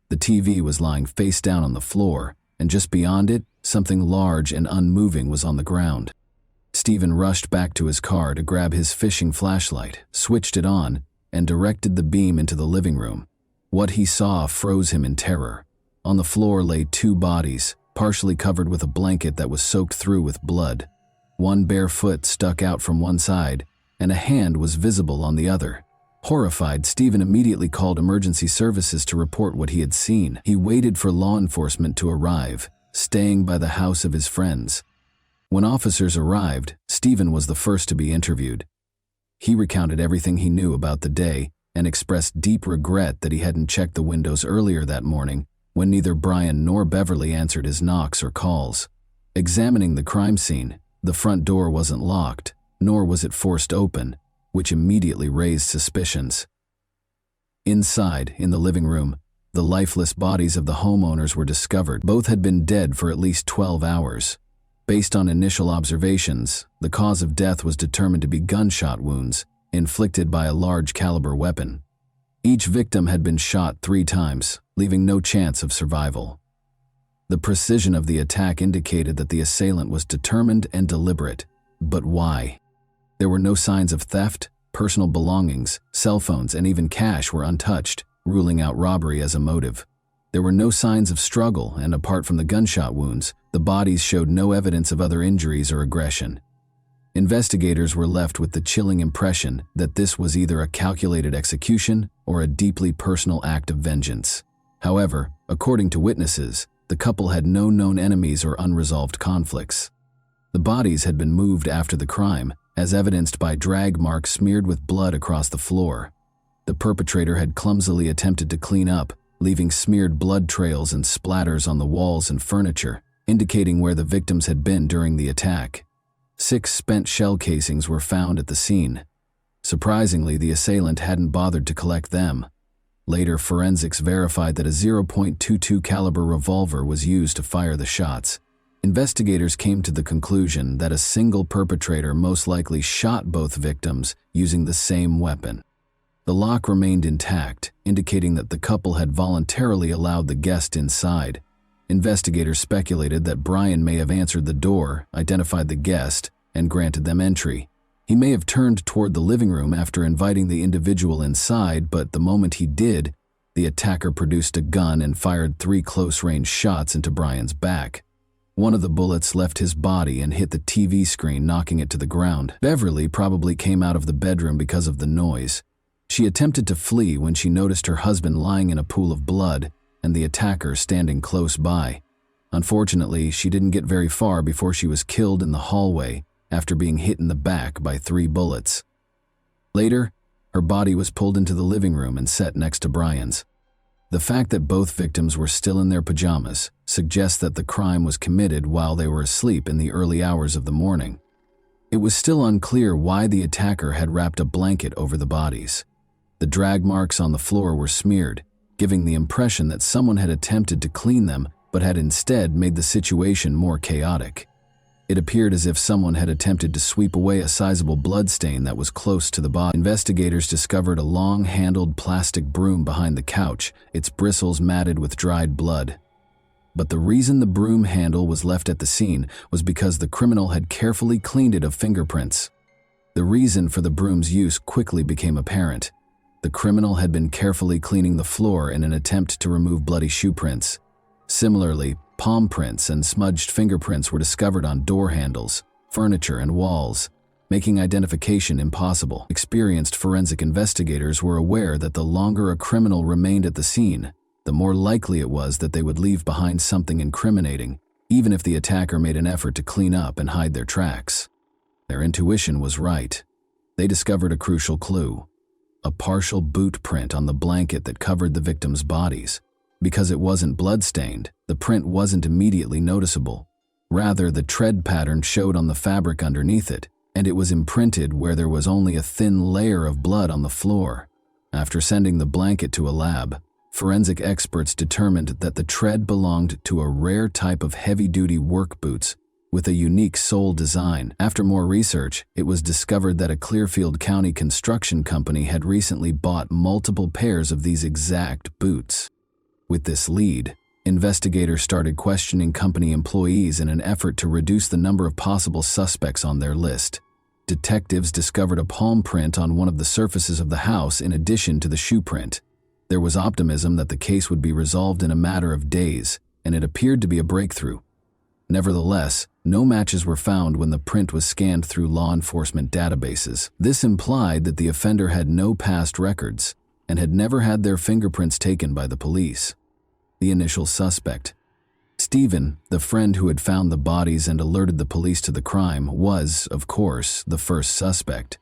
The TV was lying face down on the floor, and just beyond it, something large and unmoving was on the ground. Steven rushed back to his car to grab his fishing flashlight, switched it on, and directed the beam into the living room. What he saw froze him in terror. On the floor lay two bodies, partially covered with a blanket that was soaked through with blood. One bare foot stuck out from one side, and a hand was visible on the other. Horrified, Steven immediately called emergency services to report what he had seen. He waited for law enforcement to arrive, staying by the house of his friends. When officers arrived, Steven was the first to be interviewed. He recounted everything he knew about the day and expressed deep regret that he hadn't checked the windows earlier that morning when neither Brian nor Beverly answered his knocks or calls. Examining the crime scene, the front door wasn't locked, nor was it forced open, which immediately raised suspicions. Inside, in the living room, the lifeless bodies of the homeowners were discovered. Both had been dead for at least 12 hours. Based on initial observations, the cause of death was determined to be gunshot wounds inflicted by a large caliber weapon. Each victim had been shot 3 times, leaving no chance of survival. The precision of the attack indicated that the assailant was determined and deliberate. But why? There were no signs of theft, personal belongings, cell phones, and even cash were untouched, ruling out robbery as a motive. There were no signs of struggle, and apart from the gunshot wounds, the bodies showed no evidence of other injuries or aggression. Investigators were left with the chilling impression that this was either a calculated execution or a deeply personal act of vengeance. However, according to witnesses, the couple had no known enemies or unresolved conflicts. The bodies had been moved after the crime, as evidenced by drag marks smeared with blood across the floor. The perpetrator had clumsily attempted to clean up, leaving smeared blood trails and splatters on the walls and furniture, indicating where the victims had been during the attack. 6 spent shell casings were found at the scene. Surprisingly, the assailant hadn't bothered to collect them. Later, forensics verified that a .22 caliber revolver was used to fire the shots. Investigators came to the conclusion that a single perpetrator most likely shot both victims using the same weapon. The lock remained intact, indicating that the couple had voluntarily allowed the guest inside. Investigators speculated that Brian may have answered the door, identified the guest, and granted them entry. He may have turned toward the living room after inviting the individual inside, but the moment he did, the attacker produced a gun and fired 3 close-range shots into Brian's back. One of the bullets left his body and hit the TV screen, knocking it to the ground. Beverly probably came out of the bedroom because of the noise. She attempted to flee when she noticed her husband lying in a pool of blood and the attacker standing close by. Unfortunately, she didn't get very far before she was killed in the hallway after being hit in the back by 3 bullets. Later, her body was pulled into the living room and set next to Brian's. The fact that both victims were still in their pajamas suggests that the crime was committed while they were asleep in the early hours of the morning. It was still unclear why the attacker had wrapped a blanket over the bodies. The drag marks on the floor were smeared, giving the impression that someone had attempted to clean them but had instead made the situation more chaotic. It appeared as if someone had attempted to sweep away a sizable bloodstain that was close to the body. Investigators discovered a long-handled plastic broom behind the couch, its bristles matted with dried blood. But the reason the broom handle was left at the scene was because the criminal had carefully cleaned it of fingerprints. The reason for the broom's use quickly became apparent. The criminal had been carefully cleaning the floor in an attempt to remove bloody shoe prints. Similarly, palm prints and smudged fingerprints were discovered on door handles, furniture, and walls, making identification impossible. Experienced forensic investigators were aware that the longer a criminal remained at the scene, the more likely it was that they would leave behind something incriminating, even if the attacker made an effort to clean up and hide their tracks. Their intuition was right. They discovered a crucial clue: a partial boot print on the blanket that covered the victims' bodies. Because it wasn't blood-stained, the print wasn't immediately noticeable. Rather, the tread pattern showed on the fabric underneath it, and it was imprinted where there was only a thin layer of blood on the floor. After sending the blanket to a lab, forensic experts determined that the tread belonged to a rare type of heavy-duty work boots with a unique sole design. After more research, it was discovered that a Clearfield County construction company had recently bought multiple pairs of these exact boots. With this lead, investigators started questioning company employees in an effort to reduce the number of possible suspects on their list. Detectives discovered a palm print on one of the surfaces of the house in addition to the shoe print. There was optimism that the case would be resolved in a matter of days, and it appeared to be a breakthrough. Nevertheless, no matches were found when the print was scanned through law enforcement databases. This implied that the offender had no past records and had never had their fingerprints taken by the police. The initial suspect, Stephen, the friend who had found the bodies and alerted the police to the crime, was, of course, the first suspect.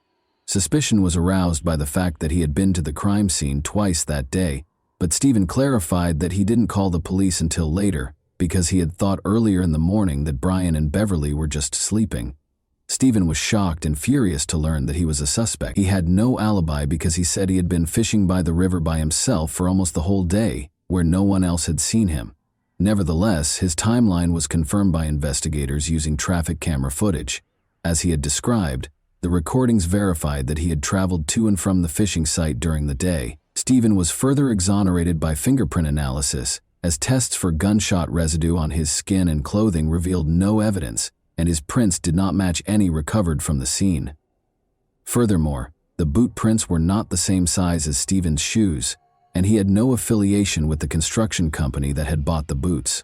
Suspicion was aroused by the fact that he had been to the crime scene twice that day, but Stephen clarified that he didn't call the police until later because he had thought earlier in the morning that Brian and Beverly were just sleeping. Stephen was shocked and furious to learn that he was a suspect. He had no alibi because he said he had been fishing by the river by himself for almost the whole day, where no one else had seen him. Nevertheless, his timeline was confirmed by investigators using traffic camera footage. As he had described, the recordings verified that he had traveled to and from the fishing site during the day. Stephen was further exonerated by fingerprint analysis, as tests for gunshot residue on his skin and clothing revealed no evidence, and his prints did not match any recovered from the scene. Furthermore, the boot prints were not the same size as Stephen's shoes, and he had no affiliation with the construction company that had bought the boots.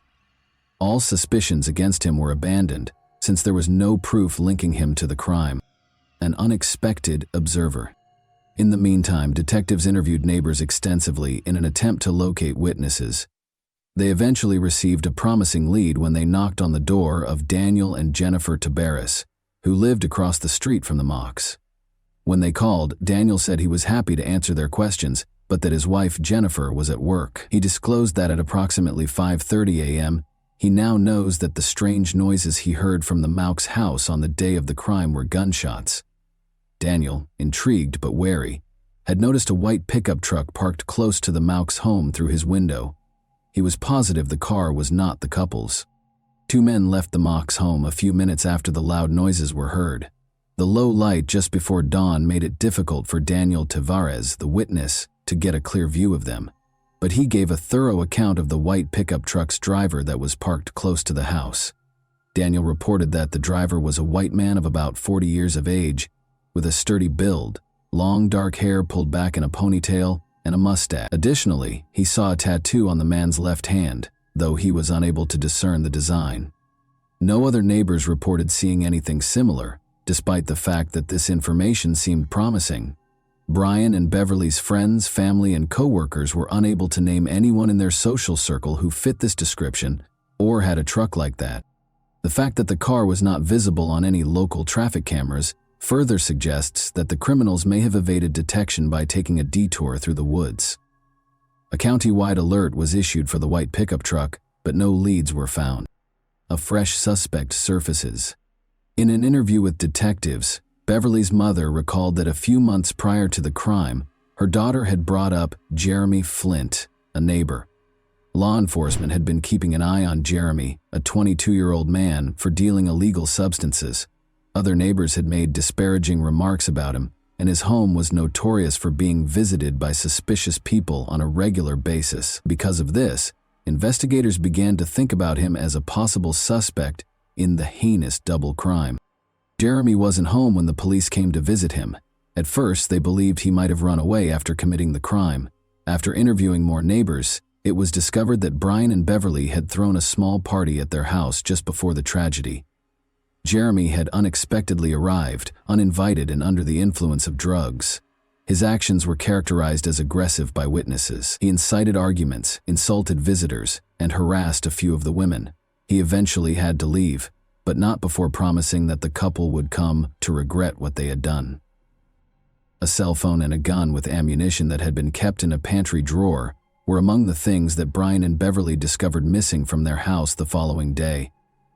All suspicions against him were abandoned, since there was no proof linking him to the crime. An unexpected observer. In the meantime, detectives interviewed neighbors extensively in an attempt to locate witnesses. They eventually received a promising lead when they knocked on the door of Daniel and Jennifer Tabaris, who lived across the street from the Mocks. When they called, Daniel said he was happy to answer their questions, but that his wife Jennifer was at work. He disclosed that at approximately 5:30 a.m., he now knows that the strange noises he heard from the Mocks' house on the day of the crime were gunshots. Daniel, intrigued but wary, had noticed a white pickup truck parked close to the Mocks' home through his window. He was positive the car was not the couple's. Two men left the Mocks' home a few minutes after the loud noises were heard. The low light just before dawn made it difficult for Daniel Tavares, the witness, to get a clear view of them, but he gave a thorough account of the white pickup truck's driver that was parked close to the house. Daniel reported that the driver was a white man of about 40 years of age, with a sturdy build, long dark hair pulled back in a ponytail, and a mustache. Additionally, he saw a tattoo on the man's left hand, though he was unable to discern the design. No other neighbors reported seeing anything similar, despite the fact that this information seemed promising. Brian and Beverly's friends, family, and co-workers were unable to name anyone in their social circle who fit this description or had a truck like that. The fact that the car was not visible on any local traffic cameras further suggests that the criminals may have evaded detection by taking a detour through the woods. A county-wide alert was issued for the white pickup truck, but no leads were found. A fresh suspect surfaces. In an interview with detectives, Beverly's mother recalled that a few months prior to the crime, her daughter had brought up Jeremy Flint, a neighbor. Law enforcement had been keeping an eye on Jeremy, a 22-year-old man, for dealing illegal substances. Other neighbors had made disparaging remarks about him, and his home was notorious for being visited by suspicious people on a regular basis. Because of this, investigators began to think about him as a possible suspect in the heinous double crime. Jeremy wasn't home when the police came to visit him. At first, they believed he might have run away after committing the crime. After interviewing more neighbors, it was discovered that Brian and Beverly had thrown a small party at their house just before the tragedy. Jeremy had unexpectedly arrived, uninvited and under the influence of drugs. His actions were characterized as aggressive by witnesses. He incited arguments, insulted visitors, and harassed a few of the women. He eventually had to leave, but not before promising that the couple would come to regret what they had done. A cell phone and a gun with ammunition that had been kept in a pantry drawer were among the things that Brian and Beverly discovered missing from their house the following day.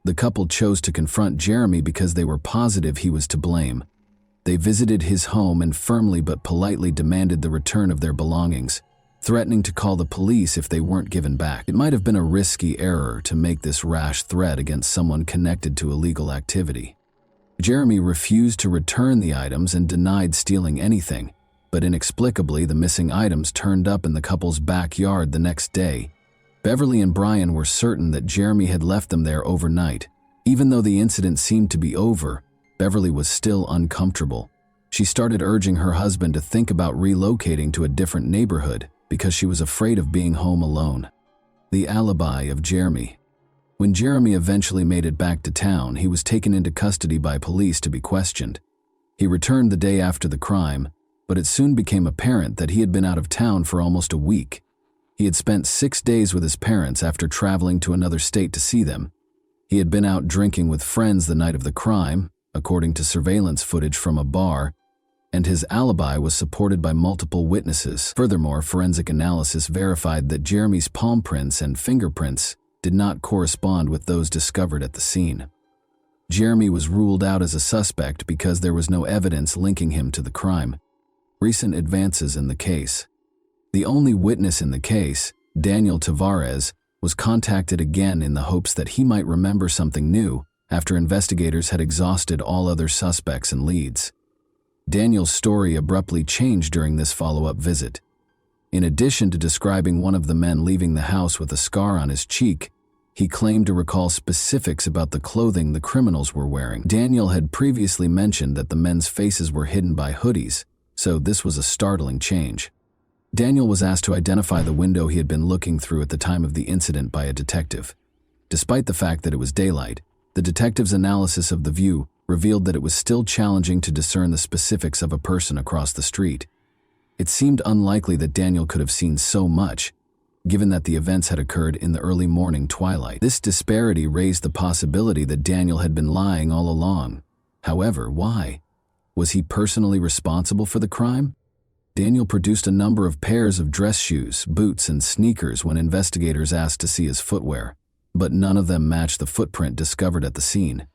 The couple chose to confront Jeremy because they were positive he was to blame. They visited his home and firmly but politely demanded the return of their belongings, threatening to call the police if they weren't given back. It might have been a risky error to make this rash threat against someone connected to illegal activity. Jeremy refused to return the items and denied stealing anything, but inexplicably the missing items turned up in the couple's backyard the next day. Beverly and Brian were certain that Jeremy had left them there overnight. Even though the incident seemed to be over, Beverly was still uncomfortable. She started urging her husband to think about relocating to a different neighborhood because she was afraid of being home alone. The alibi of Jeremy. When Jeremy eventually made it back to town, he was taken into custody by police to be questioned. He returned the day after the crime, but it soon became apparent that he had been out of town for almost a week. He had spent 6 days with his parents after traveling to another state to see them. He had been out drinking with friends the night of the crime, according to surveillance footage from a bar, and his alibi was supported by multiple witnesses. Furthermore, forensic analysis verified that Jeremy's palm prints and fingerprints did not correspond with those discovered at the scene. Jeremy was ruled out as a suspect because there was no evidence linking him to the crime. Recent advances in the case. The only witness in the case, Daniel Tavares, was contacted again in the hopes that he might remember something new after investigators had exhausted all other suspects and leads. Daniel's story abruptly changed during this follow-up visit. In addition to describing one of the men leaving the house with a scar on his cheek, he claimed to recall specifics about the clothing the criminals were wearing. Daniel had previously mentioned that the men's faces were hidden by hoodies, so this was a startling change. Daniel was asked to identify the window he had been looking through at the time of the incident by a detective. Despite the fact that it was daylight, the detective's analysis of the view revealed that it was still challenging to discern the specifics of a person across the street. It seemed unlikely that Daniel could have seen so much, given that the events had occurred in the early morning twilight. This disparity raised the possibility that Daniel had been lying all along. However, why? Was he personally responsible for the crime? Daniel produced a number of pairs of dress shoes, boots, and sneakers when investigators asked to see his footwear, but none of them matched the footprint discovered at the scene.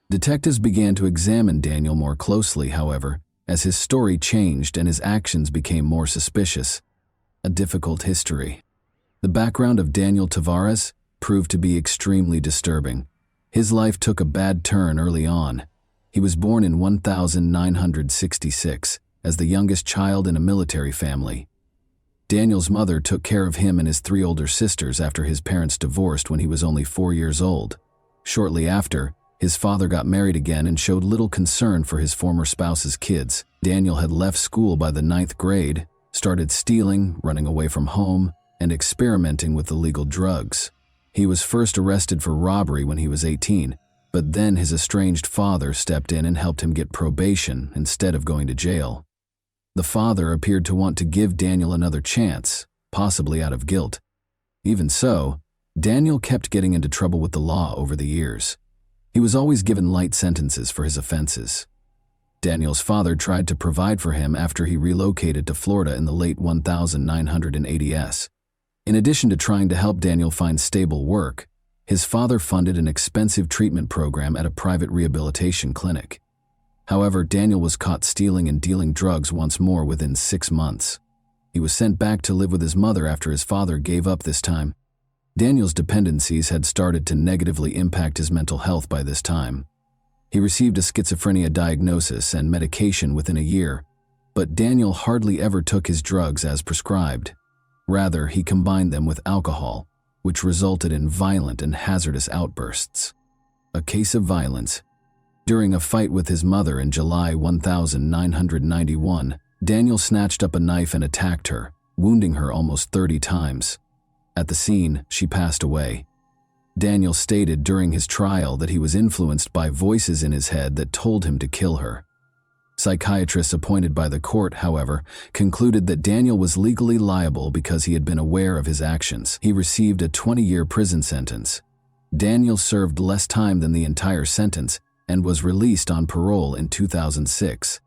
Detectives began to examine Daniel more closely, however, as his story changed and his actions became more suspicious. A difficult history. The background of Daniel Tavares proved to be extremely disturbing. His life took a bad turn early on. He was born in 1966 as the youngest child in a military family. Daniel's mother took care of him and his 3 older sisters after his parents divorced when he was only 4 years old. Shortly after, his father got married again and showed little concern for his former spouse's kids. Daniel had left school by the 9th grade, started stealing, running away from home, and experimenting with illegal drugs. He was first arrested for robbery when he was 18, but then his estranged father stepped in and helped him get probation instead of going to jail. The father appeared to want to give Daniel another chance, possibly out of guilt. Even so, Daniel kept getting into trouble with the law over the years. He was always given light sentences for his offenses. Daniel's father tried to provide for him after he relocated to Florida in the late 1980s. In addition to trying to help Daniel find stable work, his father funded an expensive treatment program at a private rehabilitation clinic. However, Daniel was caught stealing and dealing drugs once more within 6 months. He was sent back to live with his mother after his father gave up this time. Daniel's dependencies had started to negatively impact his mental health by this time. He received a schizophrenia diagnosis and medication within a year, but Daniel hardly ever took his drugs as prescribed. Rather, he combined them with alcohol, which resulted in violent and hazardous outbursts. A case of violence. During a fight with his mother in July 1991, Daniel snatched up a knife and attacked her, wounding her almost 30 times. At the scene, she passed away. Daniel stated during his trial that he was influenced by voices in his head that told him to kill her. Psychiatrists appointed by the court, however, concluded that Daniel was legally liable because he had been aware of his actions. He received a 20-year prison sentence. Daniel served less time than the entire sentence and was released on parole in 2006.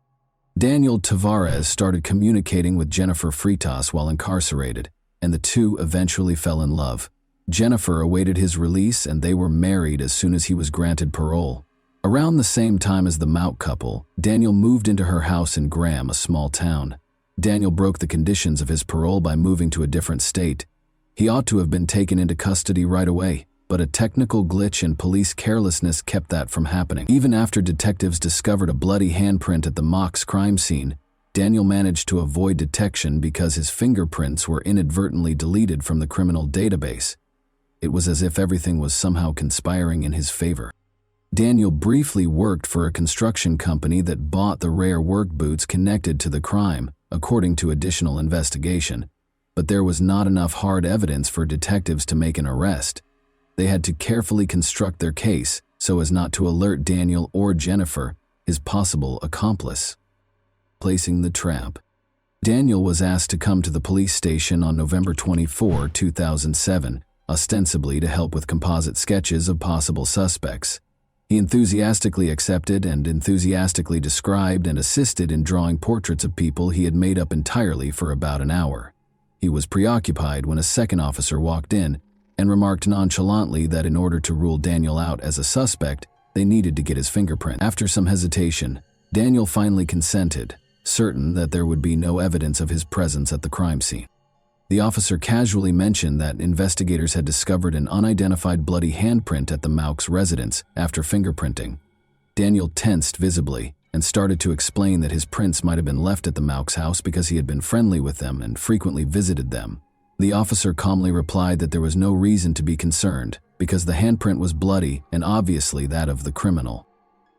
Daniel Tavares started communicating with Jennifer Freitas while incarcerated, and the two eventually fell in love. Jennifer awaited his release and they were married as soon as he was granted parole. Around the same time as the Mauk couple, Daniel moved into her house in Graham, a small town. Daniel broke the conditions of his parole by moving to a different state. He ought to have been taken into custody right away, but a technical glitch and police carelessness kept that from happening. Even after detectives discovered a bloody handprint at the Mauk's crime scene, Daniel managed to avoid detection because his fingerprints were inadvertently deleted from the criminal database. It was as if everything was somehow conspiring in his favor. Daniel briefly worked for a construction company that bought the rare work boots connected to the crime, according to additional investigation, but there was not enough hard evidence for detectives to make an arrest. They had to carefully construct their case so as not to alert Daniel or Jennifer, his possible accomplice. Placing the trap. Daniel was asked to come to the police station on November 24, 2007, ostensibly to help with composite sketches of possible suspects. He enthusiastically accepted and enthusiastically described and assisted in drawing portraits of people he had made up entirely for about an hour. He was preoccupied when a second officer walked in and remarked nonchalantly that in order to rule Daniel out as a suspect, they needed to get his fingerprint. After some hesitation, Daniel finally consented, certain that there would be no evidence of his presence at the crime scene. The officer casually mentioned that investigators had discovered an unidentified bloody handprint at the Mauk's residence after fingerprinting. Daniel tensed visibly and started to explain that his prints might have been left at the Mauk's house because he had been friendly with them and frequently visited them. The officer calmly replied that there was no reason to be concerned because the handprint was bloody and obviously that of the criminal.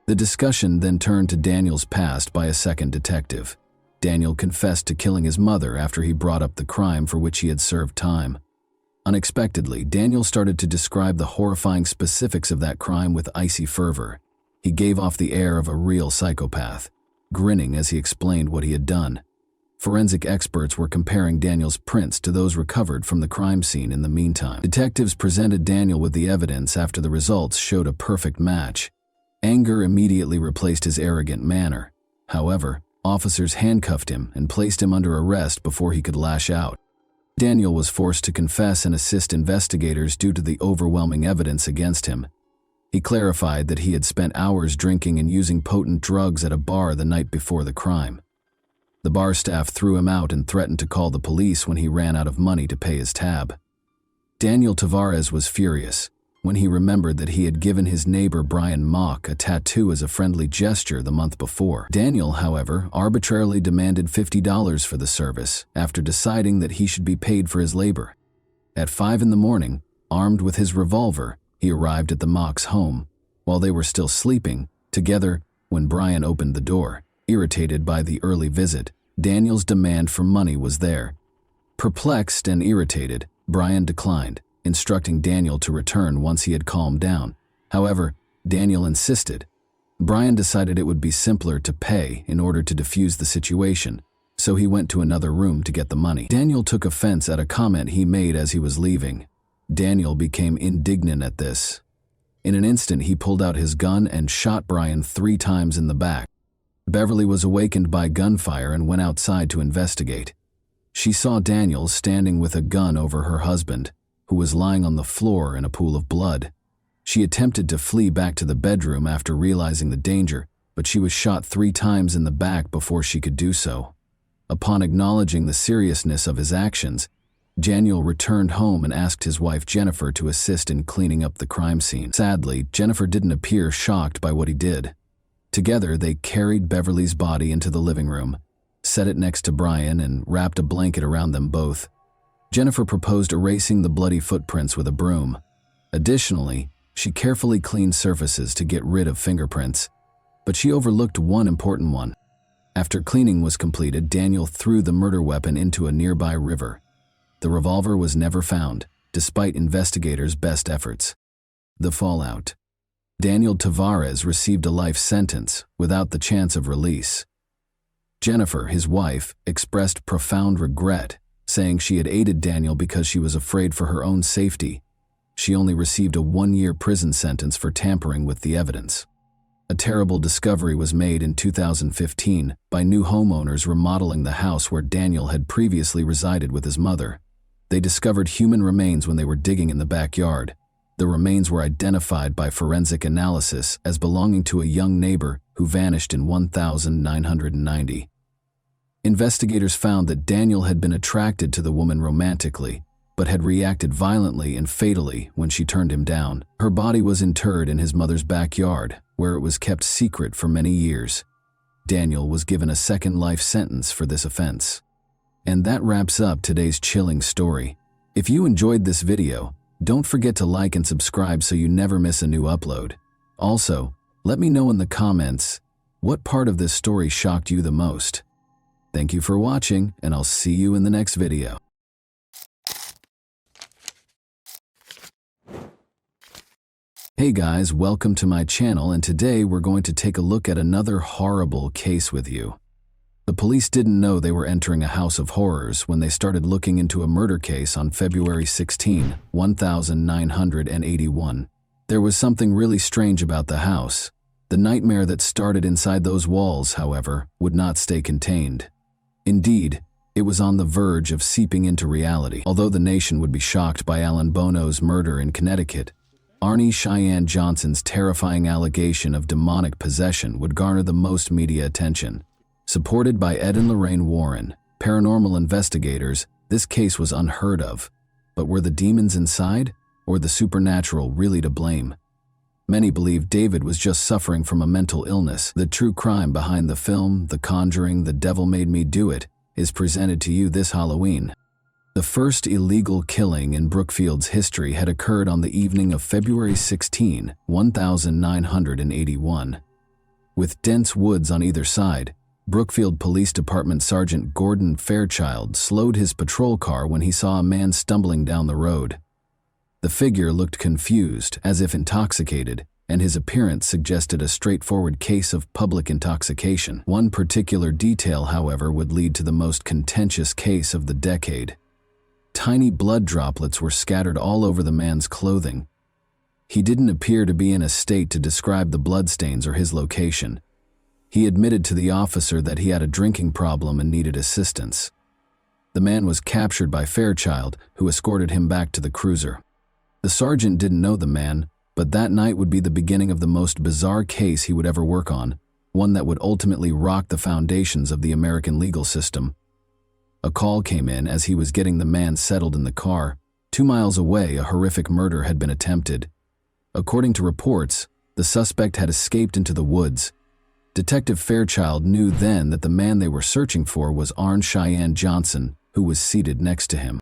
The discussion then turned to Daniel's past by a second detective. Daniel confessed to killing his mother after he brought up the crime for which he had served time. Unexpectedly, Daniel started to describe the horrifying specifics of that crime with icy fervor. He gave off the air of a real psychopath, grinning as he explained what he had done. Forensic experts were comparing Daniel's prints to those recovered from the crime scene in the meantime. Detectives presented Daniel with the evidence after the results showed a perfect match. Anger immediately replaced his arrogant manner. However, officers handcuffed him and placed him under arrest before he could lash out. Daniel was forced to confess and assist investigators due to the overwhelming evidence against him. He clarified that he had spent hours drinking and using potent drugs at a bar the night before the crime. The bar staff threw him out and threatened to call the police when he ran out of money to pay his tab. Daniel Tavares was furious when he remembered that he had given his neighbor Brian Mock a tattoo as a friendly gesture the month before. Daniel, however, arbitrarily demanded $50 for the service after deciding that he should be paid for his labor. At 5 in the morning, armed with his revolver, he arrived at the Mock's home while they were still sleeping together when Brian opened the door. Irritated by the early visit, Daniel's demand for money was there. Perplexed and irritated, Brian declined, instructing Daniel to return once he had calmed down. However, Daniel insisted. Brian decided it would be simpler to pay in order to defuse the situation, so he went to another room to get the money. Daniel took offense at a comment he made as he was leaving. Daniel became indignant at this. In an instant, he pulled out his gun and shot Brian 3 times in the back. Beverly was awakened by gunfire and went outside to investigate. She saw Daniel standing with a gun over her husband, who was lying on the floor in a pool of blood. She attempted to flee back to the bedroom after realizing the danger, but she was shot 3 times in the back before she could do so. Upon acknowledging the seriousness of his actions, Daniel returned home and asked his wife Jennifer to assist in cleaning up the crime scene. Sadly, Jennifer didn't appear shocked by what he did. Together, they carried Beverly's body into the living room, set it next to Brian, and wrapped a blanket around them both. Jennifer proposed erasing the bloody footprints with a broom. Additionally, she carefully cleaned surfaces to get rid of fingerprints, but she overlooked one important one. After cleaning was completed, Daniel threw the murder weapon into a nearby river. The revolver was never found, despite investigators' best efforts. The fallout. Daniel Tavares received a life sentence without the chance of release. Jennifer, his wife, expressed profound regret, saying she had aided Daniel because she was afraid for her own safety. She only received a 1-year prison sentence for tampering with the evidence. A terrible discovery was made in 2015 by new homeowners remodeling the house where Daniel had previously resided with his mother. They discovered human remains when they were digging in the backyard. The remains were identified by forensic analysis as belonging to a young neighbor who vanished in 1990. Investigators found that Daniel had been attracted to the woman romantically, but had reacted violently and fatally when she turned him down. Her body was interred in his mother's backyard, where it was kept secret for many years. Daniel was given a second life sentence for this offense. And that wraps up today's chilling story. If you enjoyed this video, don't forget to like and subscribe so you never miss a new upload. Also, let me know in the comments what part of this story shocked you the most. Thank you for watching, and I'll see you in the next video. Hey guys, welcome to my channel, and today we're going to take a look at another horrible case with you. The police didn't know they were entering a house of horrors when they started looking into a murder case on February 16, 1981. There was something really strange about the house. The nightmare that started inside those walls, however, would not stay contained. Indeed, it was on the verge of seeping into reality. Although the nation would be shocked by Alan Bono's murder in Connecticut, Arnie Cheyenne Johnson's terrifying allegation of demonic possession would garner the most media attention. Supported by Ed and Lorraine Warren, paranormal investigators, this case was unheard of. But were the demons inside, or the supernatural really to blame? Many believe David was just suffering from a mental illness. The true crime behind the film, The Conjuring, The Devil Made Me Do It, is presented to you this Halloween. The first illegal killing in Brookfield's history had occurred on the evening of February 16, 1981. With dense woods on either side, Brookfield Police Department Sergeant Gordon Fairchild slowed his patrol car when he saw a man stumbling down the road. The figure looked confused, as if intoxicated, and his appearance suggested a straightforward case of public intoxication. One particular detail, however, would lead to the most contentious case of the decade. Tiny blood droplets were scattered all over the man's clothing. He didn't appear to be in a state to describe the bloodstains or his location. He admitted to the officer that he had a drinking problem and needed assistance. The man was captured by Fairchild, who escorted him back to the cruiser. The sergeant didn't know the man, but that night would be the beginning of the most bizarre case he would ever work on, one that would ultimately rock the foundations of the American legal system. A call came in as he was getting the man settled in the car. 2 miles away, a horrific murder had been attempted. According to reports, the suspect had escaped into the woods. Detective Fairchild knew then that the man they were searching for was Arn Cheyenne Johnson, who was seated next to him.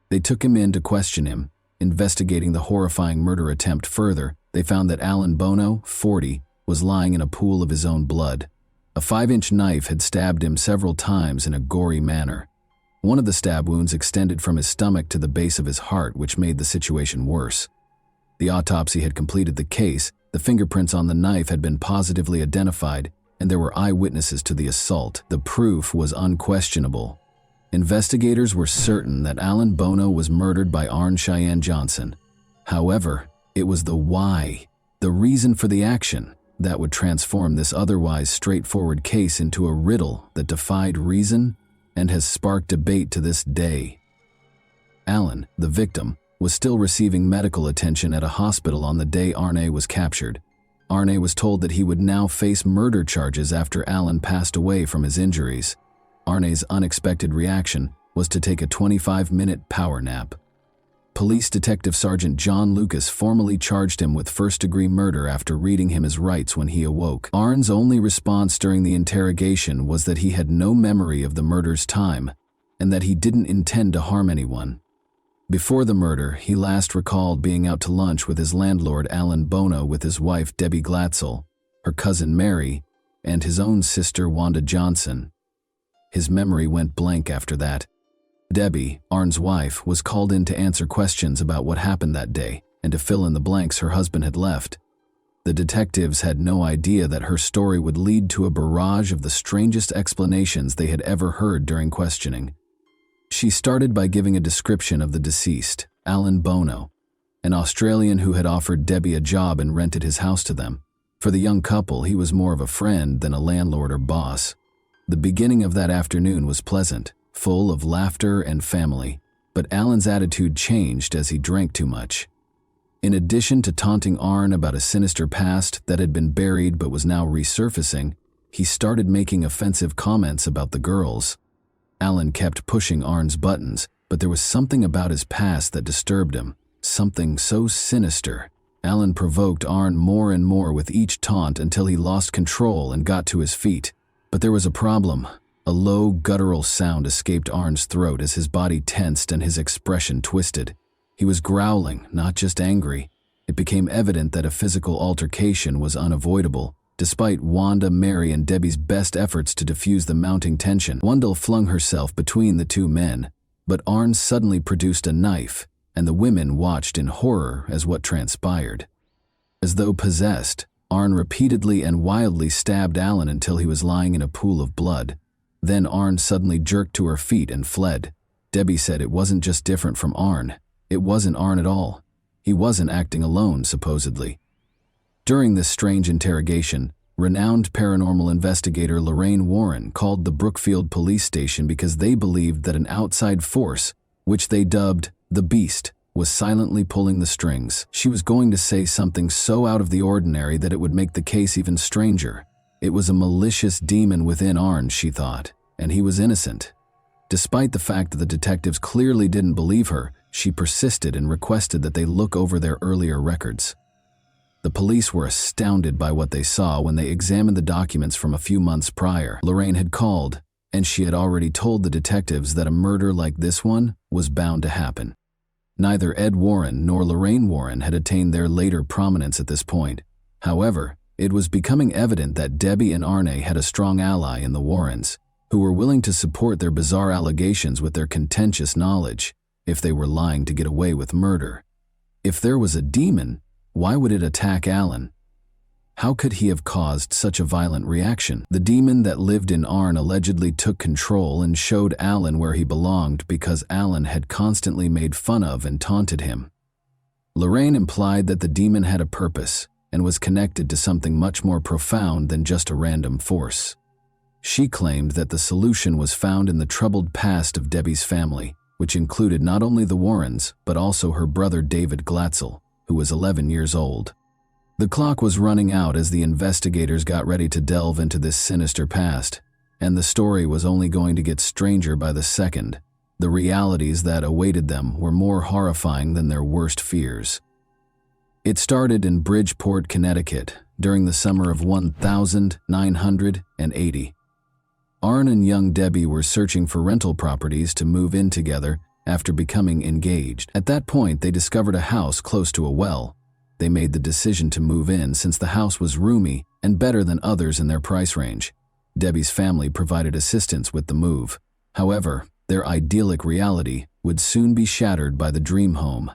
They took him in to question him. Investigating the horrifying murder attempt further, they found that Alan Bono, 40, was lying in a pool of his own blood. A 5-inch knife had stabbed him several times in a gory manner. One of the stab wounds extended from his stomach to the base of his heart, which made the situation worse. The autopsy had completed the case, the fingerprints on the knife had been positively identified, and there were eyewitnesses to the assault. The proof was unquestionable. Investigators were certain that Alan Bono was murdered by Arn Cheyenne Johnson. However, it was the why, the reason for the action, that would transform this otherwise straightforward case into a riddle that defied reason and has sparked debate to this day. Alan, the victim, was still receiving medical attention at a hospital on the day Arne was captured. Arne was told that he would now face murder charges after Alan passed away from his injuries. Arne's unexpected reaction was to take a 25-minute power nap. Police Detective Sergeant John Lucas formally charged him with first-degree murder after reading him his rights when he awoke. Arn's only response during the interrogation was that he had no memory of the murder's time and that he didn't intend to harm anyone. Before the murder, he last recalled being out to lunch with his landlord Alan Bono with his wife Debbie Glatzel, her cousin Mary, and his own sister Wanda Johnson. His memory went blank after that. Debbie, Arn's wife, was called in to answer questions about what happened that day and to fill in the blanks her husband had left. The detectives had no idea that her story would lead to a barrage of the strangest explanations they had ever heard during questioning. She started by giving a description of the deceased, Alan Bono, an Australian who had offered Debbie a job and rented his house to them. For the young couple, he was more of a friend than a landlord or boss. The beginning of that afternoon was pleasant, full of laughter and family, but Alan's attitude changed as he drank too much. In addition to taunting Arn about a sinister past that had been buried but was now resurfacing, he started making offensive comments about the girls. Alan kept pushing Arn's buttons, but there was something about his past that disturbed him, something so sinister. Alan provoked Arn more and more with each taunt until he lost control and got to his feet. But there was a problem. A low, guttural sound escaped Arn's throat as his body tensed and his expression twisted. He was growling, not just angry. It became evident that a physical altercation was unavoidable. Despite Wanda, Mary, and Debbie's best efforts to diffuse the mounting tension, Wanda flung herself between the two men. But Arn suddenly produced a knife, and the women watched in horror as what transpired. As though possessed, Arn repeatedly and wildly stabbed Alan until he was lying in a pool of blood. Then Arn suddenly jerked to her feet and fled. Debbie said it wasn't just different from Arn. It wasn't Arn at all. He wasn't acting alone, supposedly. During this strange interrogation, renowned paranormal investigator Lorraine Warren called the Brookfield police station because they believed that an outside force, which they dubbed the Beast, was silently pulling the strings. She was going to say something so out of the ordinary that it would make the case even stranger. It was a malicious demon within Arn, she thought, and he was innocent. Despite the fact that the detectives clearly didn't believe her, she persisted and requested that they look over their earlier records. The police were astounded by what they saw when they examined the documents from a few months prior. Lorraine had called, and she had already told the detectives that a murder like this one was bound to happen. Neither Ed Warren nor Lorraine Warren had attained their later prominence at this point. However, it was becoming evident that Debbie and Arne had a strong ally in the Warrens, who were willing to support their bizarre allegations with their contentious knowledge, if they were lying to get away with murder. If there was a demon, why would it attack Alan? How could he have caused such a violent reaction? The demon that lived in Arn allegedly took control and showed Alan where he belonged because Alan had constantly made fun of and taunted him. Lorraine implied that the demon had a purpose and was connected to something much more profound than just a random force. She claimed that the solution was found in the troubled past of Debbie's family, which included not only the Warrens, but also her brother David Glatzel, who was 11 years old. The clock was running out as the investigators got ready to delve into this sinister past, and the story was only going to get stranger by the second. The realities that awaited them were more horrifying than their worst fears. It started in Bridgeport, Connecticut, during the summer of 1980. Arn and young Debbie were searching for rental properties to move in together after becoming engaged. At that point, they discovered a house close to a well. They made the decision to move in since the house was roomy and better than others in their price range. Debbie's family provided assistance with the move. However, their idyllic reality would soon be shattered by the dream home.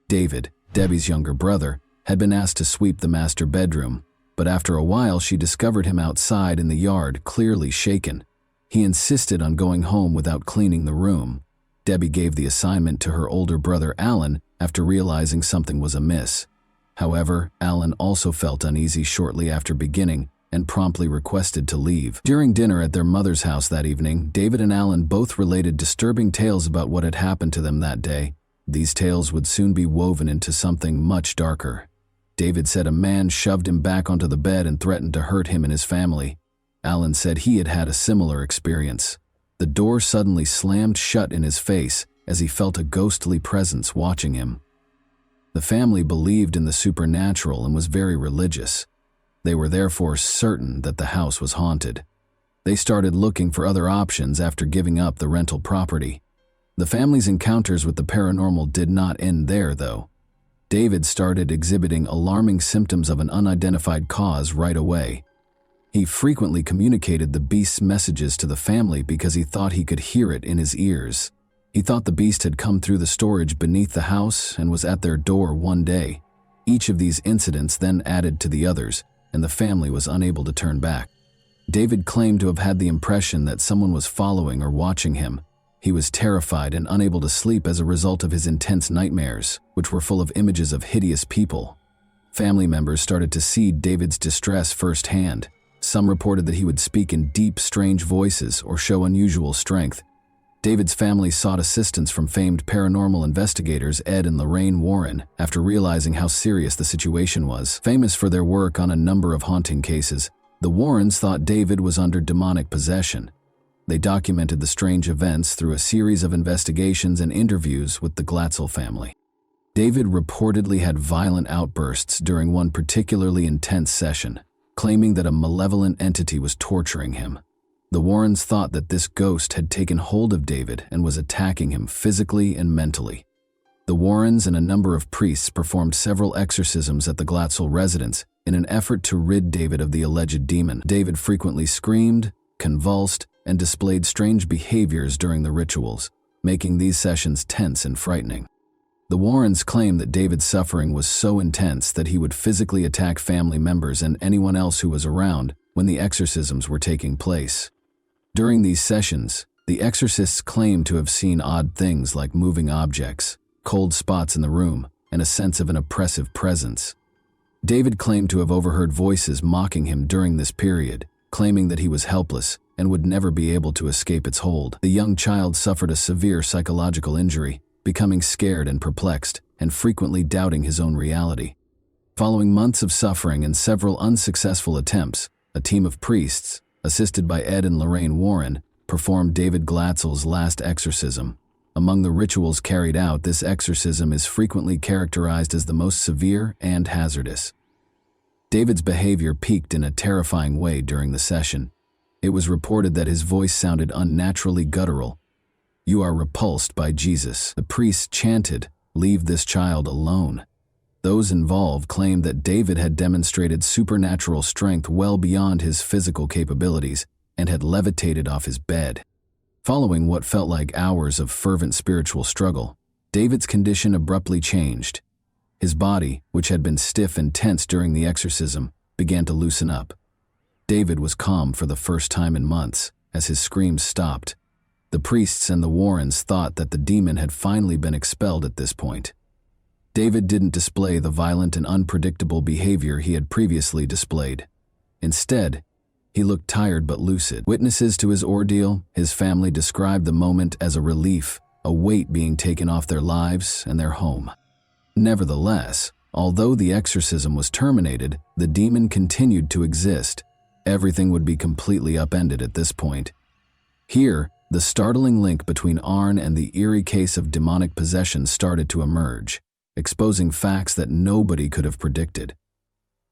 David, Debbie's younger brother, had been asked to sweep the master bedroom, but after a while she discovered him outside in the yard, clearly shaken. He insisted on going home without cleaning the room. Debbie gave the assignment to her older brother Alan after realizing something was amiss. However, Alan also felt uneasy shortly after beginning and promptly requested to leave. During dinner at their mother's house that evening, David and Alan both related disturbing tales about what had happened to them that day. These tales would soon be woven into something much darker. David said a man shoved him back onto the bed and threatened to hurt him and his family. Alan said he had had a similar experience. The door suddenly slammed shut in his face as he felt a ghostly presence watching him. The family believed in the supernatural and was very religious. They were therefore certain that the house was haunted. They started looking for other options after giving up the rental property. The family's encounters with the paranormal did not end there, though. David started exhibiting alarming symptoms of an unidentified cause right away. He frequently communicated the beast's messages to the family because he thought he could hear it in his ears. He thought the beast had come through the storage beneath the house and was at their door one day. Each of these incidents then added to the others, and the family was unable to turn back. David claimed to have had the impression that someone was following or watching him. He was terrified and unable to sleep as a result of his intense nightmares, which were full of images of hideous people. Family members started to see David's distress firsthand. Some reported that he would speak in deep, strange voices or show unusual strength. David's family sought assistance from famed paranormal investigators Ed and Lorraine Warren after realizing how serious the situation was. Famous for their work on a number of haunting cases, the Warrens thought David was under demonic possession. They documented the strange events through a series of investigations and interviews with the Glatzel family. David reportedly had violent outbursts during one particularly intense session, claiming that a malevolent entity was torturing him. The Warrens thought that this ghost had taken hold of David and was attacking him physically and mentally. The Warrens and a number of priests performed several exorcisms at the Glatzel residence in an effort to rid David of the alleged demon. David frequently screamed, convulsed, and displayed strange behaviors during the rituals, making these sessions tense and frightening. The Warrens claimed that David's suffering was so intense that he would physically attack family members and anyone else who was around when the exorcisms were taking place. During these sessions, the exorcists claimed to have seen odd things like moving objects, cold spots in the room, and a sense of an oppressive presence. David claimed to have overheard voices mocking him during this period, claiming that he was helpless and would never be able to escape its hold. The young child suffered a severe psychological injury, becoming scared and perplexed, and frequently doubting his own reality. Following months of suffering and several unsuccessful attempts, a team of priests, assisted by Ed and Lorraine Warren, performed David Glatzel's last exorcism. Among the rituals carried out, this exorcism is frequently characterized as the most severe and hazardous. David's behavior peaked in a terrifying way during the session. It was reported that his voice sounded unnaturally guttural. "You are repulsed by Jesus," the priests chanted, "Leave this child alone." Those involved claimed that David had demonstrated supernatural strength well beyond his physical capabilities and had levitated off his bed. Following what felt like hours of fervent spiritual struggle, David's condition abruptly changed. His body, which had been stiff and tense during the exorcism, began to loosen up. David was calm for the first time in months, as his screams stopped. The priests and the Warrens thought that the demon had finally been expelled at this point. David didn't display the violent and unpredictable behavior he had previously displayed. Instead, he looked tired but lucid. Witnesses to his ordeal, his family described the moment as a relief, a weight being taken off their lives and their home. Nevertheless, although the exorcism was terminated, the demon continued to exist. Everything would be completely upended at this point. Here, the startling link between Arn and the eerie case of demonic possession started to emerge, exposing facts that nobody could have predicted.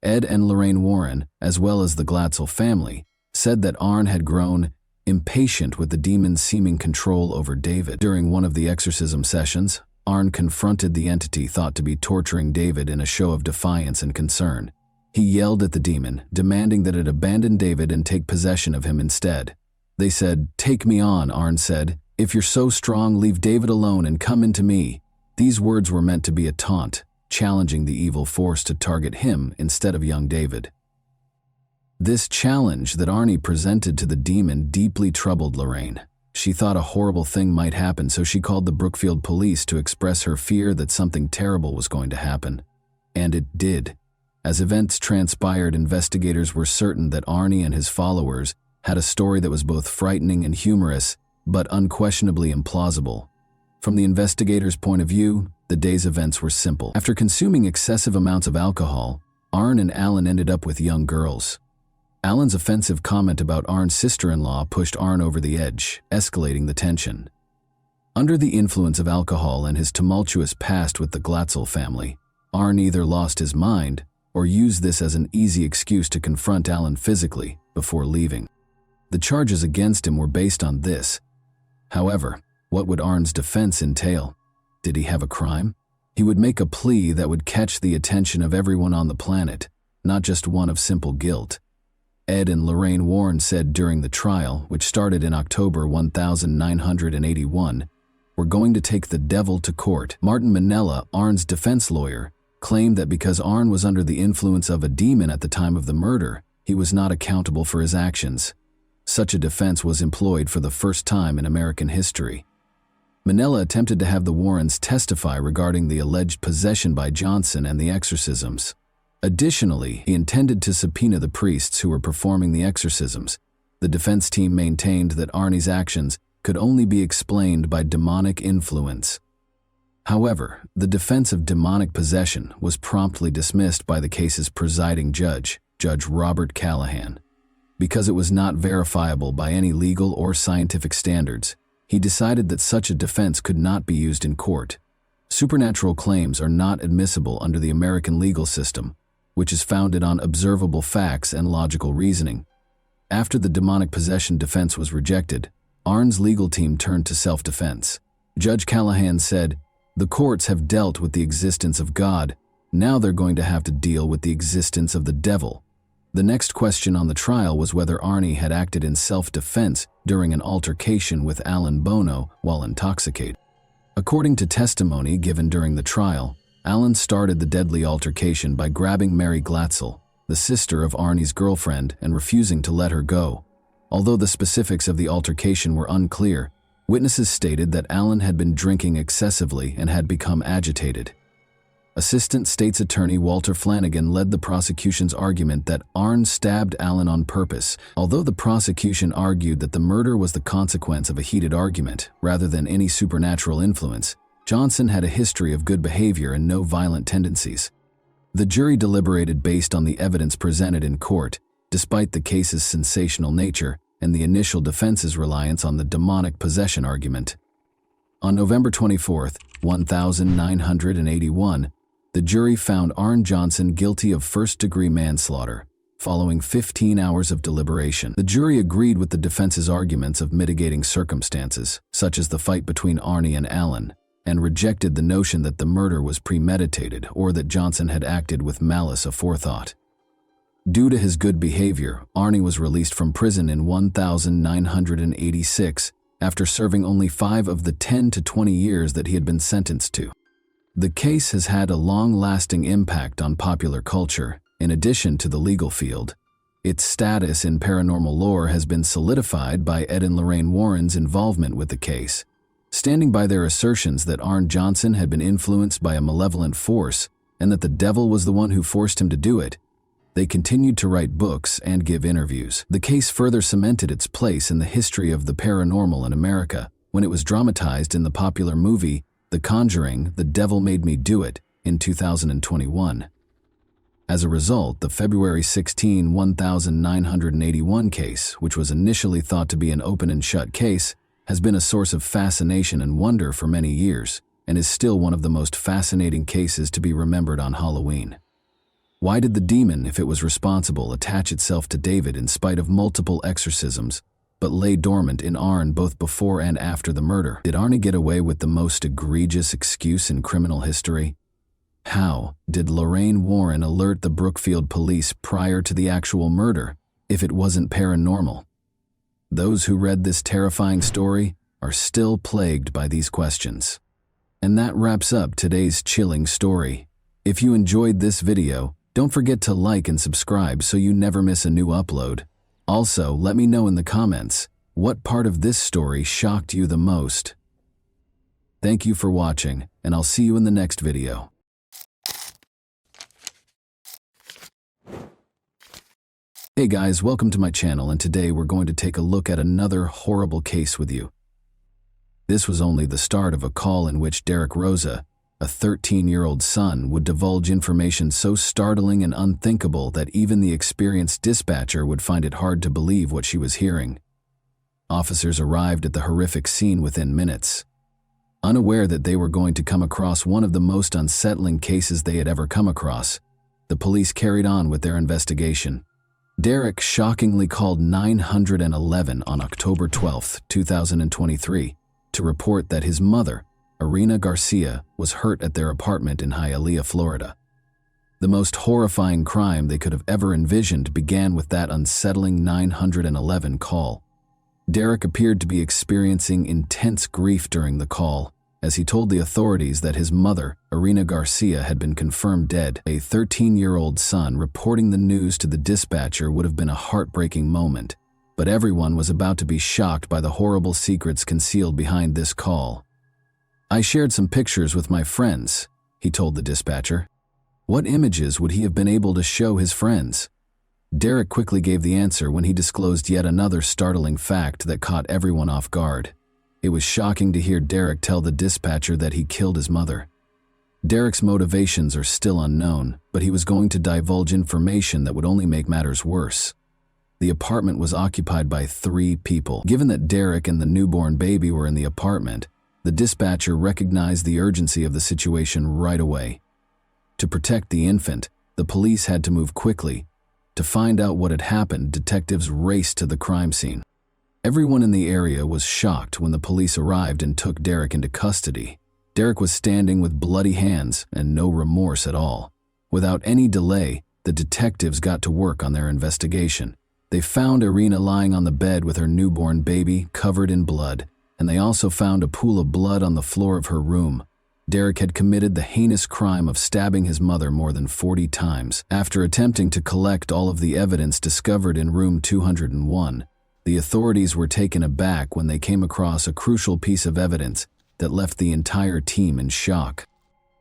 Ed and Lorraine Warren, as well as the Glatzel family, said that Arn had grown impatient with the demon's seeming control over David. During one of the exorcism sessions, Arn confronted the entity thought to be torturing David in a show of defiance and concern. He yelled at the demon, demanding that it abandon David and take possession of him instead. They said, "Take me on," Arn said. "If you're so strong, leave David alone and come into me." These words were meant to be a taunt, challenging the evil force to target him instead of young David. This challenge that Arnie presented to the demon deeply troubled Lorraine. She thought a horrible thing might happen, so she called the Brookfield police to express her fear that something terrible was going to happen. And it did. As events transpired, investigators were certain that Arnie and his followers had a story that was both frightening and humorous, but unquestionably implausible. From the investigators' point of view, the day's events were simple. After consuming excessive amounts of alcohol, Arn and Alan ended up with young girls. Alan's offensive comment about Arn's sister-in-law pushed Arn over the edge, escalating the tension. Under the influence of alcohol and his tumultuous past with the Glatzel family, Arn either lost his mind or used this as an easy excuse to confront Alan physically before leaving. The charges against him were based on this. However, what would Arn's defense entail? Did he have a crime? He would make a plea that would catch the attention of everyone on the planet, not just one of simple guilt. Ed and Lorraine Warren said during the trial, which started in October 1981, "We're going to take the devil to court." Martin Minella, Arn's defense lawyer, claimed that because Arn was under the influence of a demon at the time of the murder, he was not accountable for his actions. Such a defense was employed for the first time in American history. Minella attempted to have the Warrens testify regarding the alleged possession by Johnson and the exorcisms. Additionally, he intended to subpoena the priests who were performing the exorcisms. The defense team maintained that Arnie's actions could only be explained by demonic influence. However, the defense of demonic possession was promptly dismissed by the case's presiding judge, Judge Robert Callahan. Because it was not verifiable by any legal or scientific standards, he decided that such a defense could not be used in court. Supernatural claims are not admissible under the American legal system, which is founded on observable facts and logical reasoning. After the demonic possession defense was rejected, Arn's legal team turned to self-defense. Judge Callahan said, "The courts have dealt with the existence of God. Now they're going to have to deal with the existence of the devil." The next question on the trial was whether Arnie had acted in self-defense during an altercation with Alan Bono while intoxicated. According to testimony given during the trial, Alan started the deadly altercation by grabbing Mary Glatzel, the sister of Arnie's girlfriend, and refusing to let her go. Although the specifics of the altercation were unclear, witnesses stated that Alan had been drinking excessively and had become agitated. Assistant State's Attorney Walter Flanagan led the prosecution's argument that Arn stabbed Alan on purpose. Although the prosecution argued that the murder was the consequence of a heated argument rather than any supernatural influence, Johnson had a history of good behavior and no violent tendencies. The jury deliberated based on the evidence presented in court, despite the case's sensational nature and the initial defense's reliance on the demonic possession argument. On November 24, 1981, the jury found Arn Johnson guilty of first-degree manslaughter. Following 15 hours of deliberation, the jury agreed with the defense's arguments of mitigating circumstances, such as the fight between Arnie and Alan, and rejected the notion that the murder was premeditated or that Johnson had acted with malice aforethought. Due to his good behavior, Arnie was released from prison in 1986 after serving only 5 of the 10 to 20 years that he had been sentenced to. The case has had a long-lasting impact on popular culture, In addition to the legal field, its status in paranormal lore has been solidified by Ed and Lorraine Warren's involvement with the case. Standing by their assertions that Arne Johnson had been influenced by a malevolent force and that the devil was the one who forced him to do it, they continued to write books and give interviews. The case further cemented its place in the history of the paranormal in America when it was dramatized in the popular movie The Conjuring: The Devil Made Me Do It in 2021. As a result, the February 16, 1981 case, which was initially thought to be an open and shut case, has been a source of fascination and wonder for many years and is still one of the most fascinating cases to be remembered on Halloween. Why did the demon, if it was responsible, attach itself to David in spite of multiple exorcisms, but lay dormant in Arne both before and after the murder? Did Arne get away with the most egregious excuse in criminal history? How did Lorraine Warren alert the Brookfield police prior to the actual murder, if it wasn't paranormal? Those who read this terrifying story are still plagued by these questions. And that wraps up today's chilling story. If you enjoyed this video, don't forget to like and subscribe so you never miss a new upload. Also, let me know in the comments, what part of this story shocked you the most? Thank you for watching, and I'll see you in the next video. Hey guys, welcome to my channel, and today we're going to take a look at another horrible case with you. This was only the start of a call in which Derek Rosa, a 13-year-old son, would divulge information so startling and unthinkable that even the experienced dispatcher would find it hard to believe what she was hearing. Officers arrived at the horrific scene within minutes. Unaware that they were going to come across one of the most unsettling cases they had ever come across, the police carried on with their investigation. Derek shockingly called 911 on October 12, 2023, to report that his mother, Irina Garcia, was hurt at their apartment in Hialeah, Florida. The most horrifying crime they could have ever envisioned began with that unsettling 911 call. Derek appeared to be experiencing intense grief during the call, as he told the authorities that his mother, Irina Garcia, had been confirmed dead. A 13-year-old son reporting the news to the dispatcher would have been a heartbreaking moment, but everyone was about to be shocked by the horrible secrets concealed behind this call. "I shared some pictures with my friends," he told the dispatcher. What images would he have been able to show his friends? Derek quickly gave the answer when he disclosed yet another startling fact that caught everyone off guard. It was shocking to hear Derek tell the dispatcher that he killed his mother. Derek's motivations are still unknown, but he was going to divulge information that would only make matters worse. The apartment was occupied by 3 people. Given that Derek and the newborn baby were in the apartment, the dispatcher recognized the urgency of the situation right away. To protect the infant, the police had to move quickly. To find out what had happened, detectives raced to the crime scene. Everyone in the area was shocked when the police arrived and took Derek into custody. Derek was standing with bloody hands and no remorse at all. Without any delay, the detectives got to work on their investigation. They found Irina lying on the bed with her newborn baby covered in blood, and they also found a pool of blood on the floor of her room. Derek had committed the heinous crime of stabbing his mother more than 40 times. After attempting to collect all of the evidence discovered in room 201, the authorities were taken aback when they came across a crucial piece of evidence that left the entire team in shock.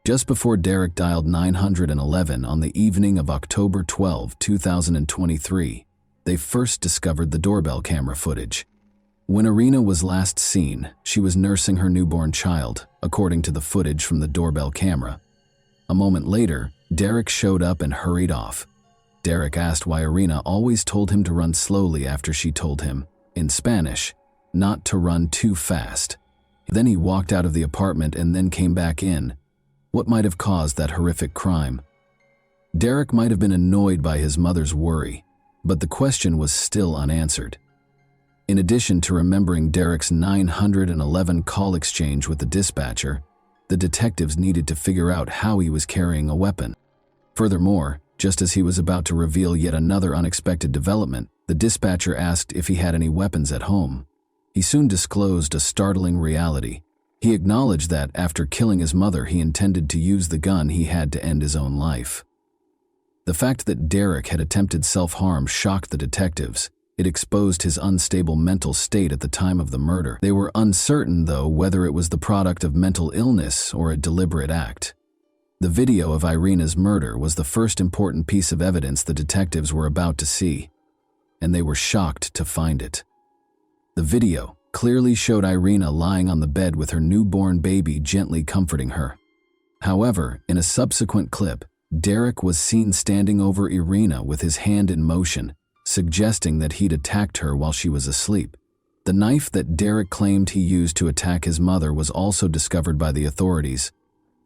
Just before Derek dialed 911 on the evening of October 12, 2023, they first discovered the doorbell camera footage. When Irina was last seen, she was nursing her newborn child, according to the footage from the doorbell camera. A moment later, Derek showed up and hurried off. Derek asked why Irina always told him to run slowly after she told him, in Spanish, not to run too fast. Then he walked out of the apartment and then came back in. What might have caused that horrific crime? Derek might have been annoyed by his mother's worry, but the question was still unanswered. In addition to remembering Derek's 911 call exchange with the dispatcher, the detectives needed to figure out how he was carrying a weapon. Furthermore, just as he was about to reveal yet another unexpected development, the dispatcher asked if he had any weapons at home. He soon disclosed a startling reality. He acknowledged that after killing his mother, he intended to use the gun he had to end his own life. The fact that Derek had attempted self-harm shocked the detectives. It exposed his unstable mental state at the time of the murder. They were uncertain, though, whether it was the product of mental illness or a deliberate act. The video of Irina's murder was the first important piece of evidence the detectives were about to see, and they were shocked to find it. The video clearly showed Irina lying on the bed with her newborn baby gently comforting her. However, in a subsequent clip, Derek was seen standing over Irina with his hand in motion, suggesting that he'd attacked her while she was asleep. The knife that Derek claimed he used to attack his mother was also discovered by the authorities.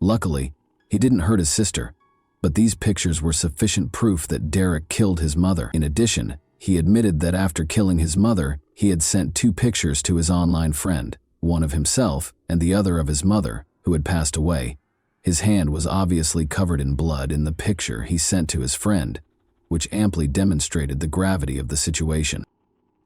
Luckily, he didn't hurt his sister, but these pictures were sufficient proof that Derek killed his mother. In addition, he admitted that after killing his mother, he had sent 2 pictures to his online friend, one of himself and the other of his mother, who had passed away. His hand was obviously covered in blood in the picture he sent to his friend, which amply demonstrated the gravity of the situation.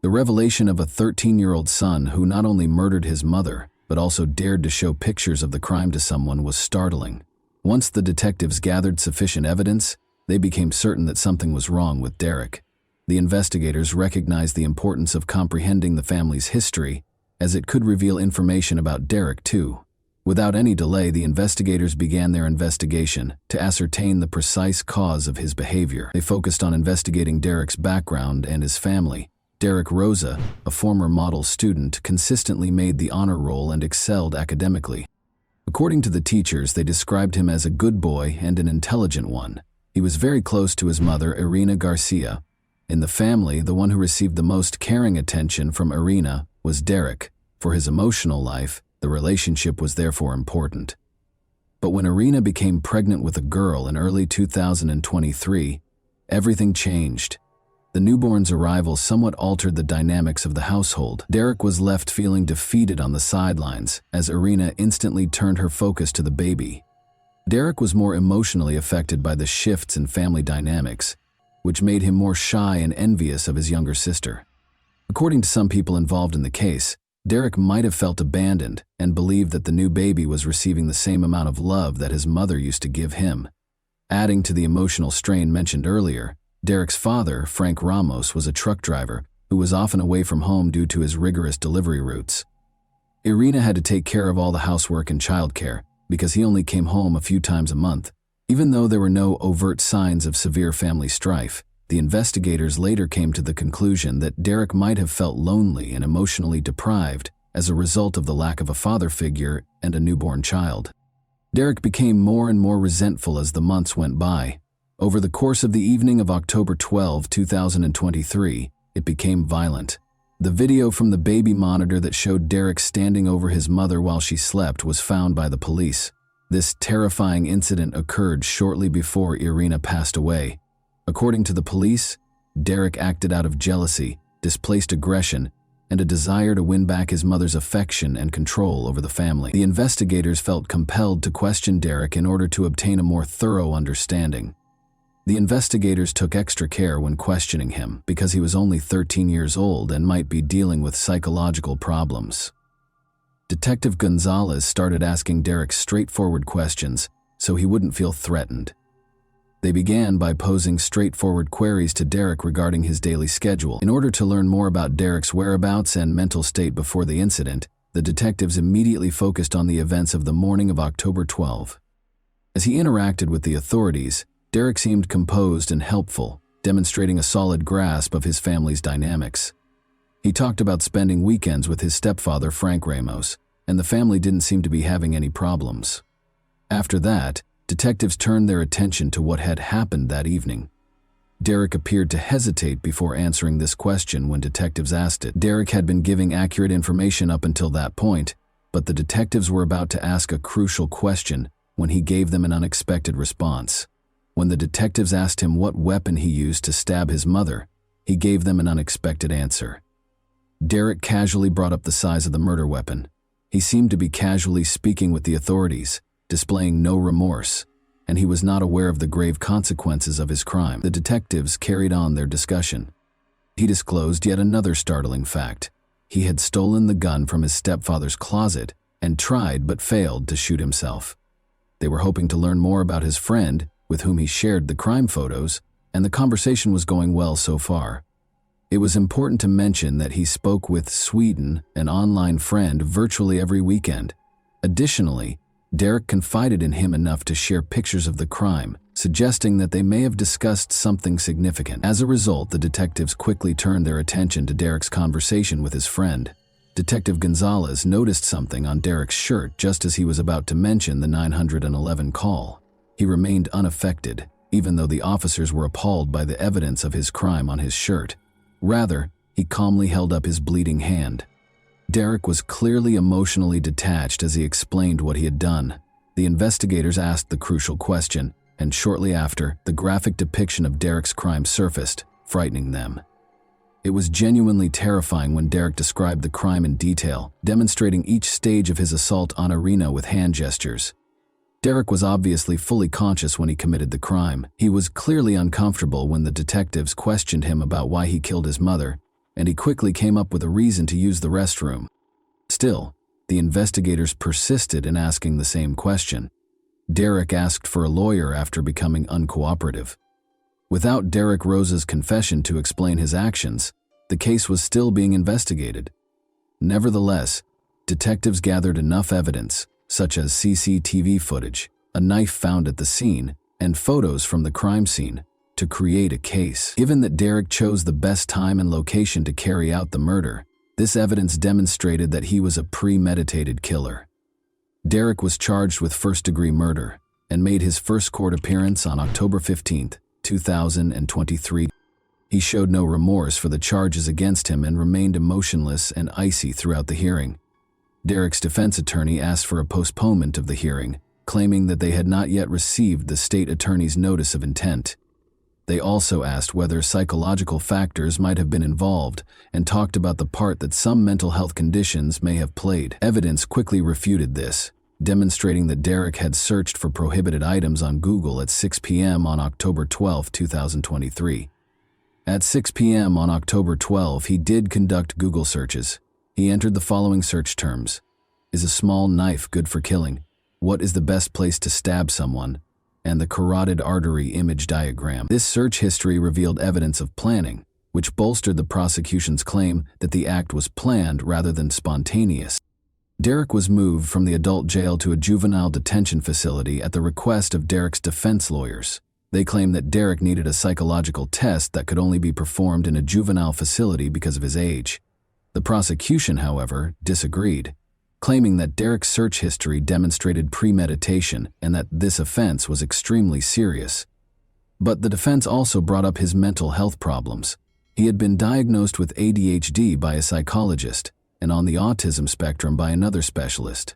The revelation of a 13-year-old son who not only murdered his mother, but also dared to show pictures of the crime to someone was startling. Once the detectives gathered sufficient evidence, they became certain that something was wrong with Derek. The investigators recognized the importance of comprehending the family's history, as it could reveal information about Derek too. Without any delay, the investigators began their investigation to ascertain the precise cause of his behavior. They focused on investigating Derek's background and his family. Derek Rosa, a former model student, consistently made the honor roll and excelled academically. According to the teachers, they described him as a good boy and an intelligent one. He was very close to his mother, Irina Garcia. In the family, the one who received the most caring attention from Irina was Derek. For his emotional life, the relationship was therefore important. But when Irina became pregnant with a girl in early 2023, everything changed. The newborn's arrival somewhat altered the dynamics of the household. Derek was left feeling defeated on the sidelines as Irina instantly turned her focus to the baby. Derek was more emotionally affected by the shifts in family dynamics, which made him more shy and envious of his younger sister. According to some people involved in the case, Derek might have felt abandoned and believed that the new baby was receiving the same amount of love that his mother used to give him. Adding to the emotional strain mentioned earlier, Derek's father, Frank Ramos, was a truck driver who was often away from home due to his rigorous delivery routes. Irina had to take care of all the housework and childcare because he only came home a few times a month. Even though there were no overt signs of severe family strife, the investigators later came to the conclusion that Derek might have felt lonely and emotionally deprived as a result of the lack of a father figure and a newborn child. Derek became more and more resentful as the months went by. Over the course of the evening of October 12, 2023, it became violent. The video from the baby monitor that showed Derek standing over his mother while she slept was found by the police. This terrifying incident occurred shortly before Irina passed away. According to the police, Derek acted out of jealousy, displaced aggression, and a desire to win back his mother's affection and control over the family. The investigators felt compelled to question Derek in order to obtain a more thorough understanding. The investigators took extra care when questioning him because he was only 13 years old and might be dealing with psychological problems. Detective Gonzalez started asking Derek straightforward questions so he wouldn't feel threatened. They began by posing straightforward queries to Derek regarding his daily schedule. In order to learn more about Derek's whereabouts and mental state before the incident, the detectives immediately focused on the events of the morning of October 12. As he interacted with the authorities, Derek seemed composed and helpful, demonstrating a solid grasp of his family's dynamics. He talked about spending weekends with his stepfather, Frank Ramos, and the family didn't seem to be having any problems. After that, detectives turned their attention to what had happened that evening. Derek appeared to hesitate before answering this question when detectives asked it. Derek had been giving accurate information up until that point, but the detectives were about to ask a crucial question when he gave them an unexpected response. When the detectives asked him what weapon he used to stab his mother, he gave them an unexpected answer. Derek casually brought up the size of the murder weapon. He seemed to be casually speaking with the authorities, displaying no remorse, and he was not aware of the grave consequences of his crime. The detectives carried on their discussion. He disclosed yet another startling fact. He had stolen the gun from his stepfather's closet and tried but failed to shoot himself. They were hoping to learn more about his friend with whom he shared the crime photos, and the conversation was going well so far. It was important to mention that he spoke with Sweden, an online friend, virtually every weekend. Additionally, Derek confided in him enough to share pictures of the crime, suggesting that they may have discussed something significant. As a result, the detectives quickly turned their attention to Derek's conversation with his friend. Detective Gonzalez noticed something on Derek's shirt just as he was about to mention the 911 call. He remained unaffected, even though the officers were appalled by the evidence of his crime on his shirt. Rather, he calmly held up his bleeding hand. Derek was clearly emotionally detached as he explained what he had done. The investigators asked the crucial question, and shortly after, the graphic depiction of Derek's crime surfaced, frightening them. It was genuinely terrifying when Derek described the crime in detail, demonstrating each stage of his assault on Irina with hand gestures. Derek was obviously fully conscious when he committed the crime. He was clearly uncomfortable when the detectives questioned him about why he killed his mother, and he quickly came up with a reason to use the restroom. Still, the investigators persisted in asking the same question. Derek asked for a lawyer after becoming uncooperative. Without Derek Rose's confession to explain his actions, the case was still being investigated. Nevertheless, detectives gathered enough evidence, such as CCTV footage, a knife found at the scene, and photos from the crime scene, to create a case. Given that Derek chose the best time and location to carry out the murder, this evidence demonstrated that he was a premeditated killer. Derek was charged with first-degree murder and made his first court appearance on October 15, 2023. He showed no remorse for the charges against him and remained emotionless and icy throughout the hearing. Derek's defense attorney asked for a postponement of the hearing, claiming that they had not yet received the state attorney's notice of intent. They also asked whether psychological factors might have been involved and talked about the part that some mental health conditions may have played. Evidence quickly refuted this, demonstrating that Derek had searched for prohibited items on Google at 6 p.m. on October 12, 2023. At 6 p.m. on October 12, he did conduct Google searches. He entered the following search terms: is a small knife good for killing? What is the best place to stab someone? And the carotid artery image diagram. This search history revealed evidence of planning, which bolstered the prosecution's claim that the act was planned rather than spontaneous. Derek was moved from the adult jail to a juvenile detention facility at the request of Derek's defense lawyers. They claimed that Derek needed a psychological test that could only be performed in a juvenile facility because of his age. The prosecution, however, disagreed, claiming that Derek's search history demonstrated premeditation and that this offense was extremely serious. But the defense also brought up his mental health problems. He had been diagnosed with ADHD by a psychologist and on the autism spectrum by another specialist.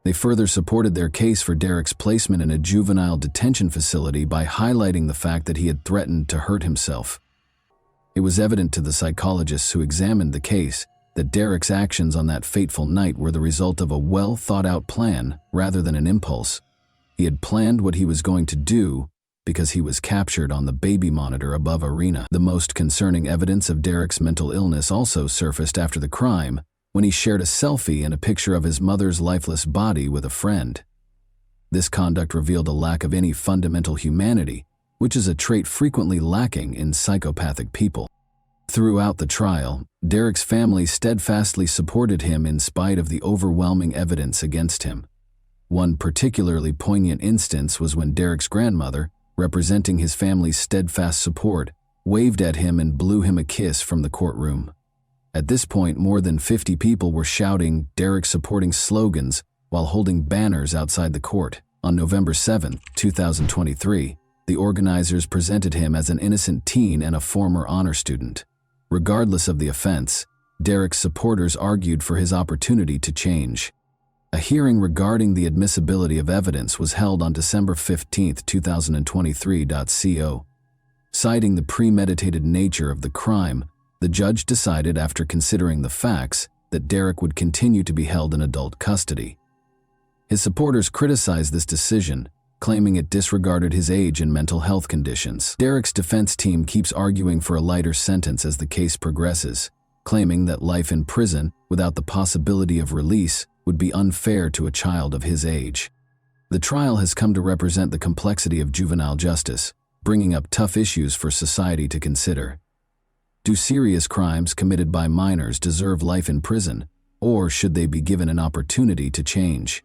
They further supported their case for Derek's placement in a juvenile detention facility by highlighting the fact that he had threatened to hurt himself. It was evident to the psychologists who examined the case that Derek's actions on that fateful night were the result of a well-thought-out plan rather than an impulse. He had planned what he was going to do because he was captured on the baby monitor above Irina. The most concerning evidence of Derek's mental illness also surfaced after the crime, when he shared a selfie and a picture of his mother's lifeless body with a friend. This conduct revealed a lack of any fundamental humanity, which is a trait frequently lacking in psychopathic people. Throughout the trial, Derek's family steadfastly supported him in spite of the overwhelming evidence against him. One particularly poignant instance was when Derek's grandmother, representing his family's steadfast support, waved at him and blew him a kiss from the courtroom. At this point, more than 50 people were shouting Derek-supporting slogans while holding banners outside the court. On November 7, 2023, the organizers presented him as an innocent teen and a former honor student. Regardless of the offense, Derek's supporters argued for his opportunity to change. A hearing regarding the admissibility of evidence was held on December 15, 2023. Citing the premeditated nature of the crime, the judge decided, after considering the facts, that Derek would continue to be held in adult custody. His supporters criticized this decision, claiming it disregarded his age and mental health conditions. Derek's defense team keeps arguing for a lighter sentence as the case progresses, claiming that life in prison without the possibility of release would be unfair to a child of his age. The trial has come to represent the complexity of juvenile justice, bringing up tough issues for society to consider. Do serious crimes committed by minors deserve life in prison, or should they be given an opportunity to change?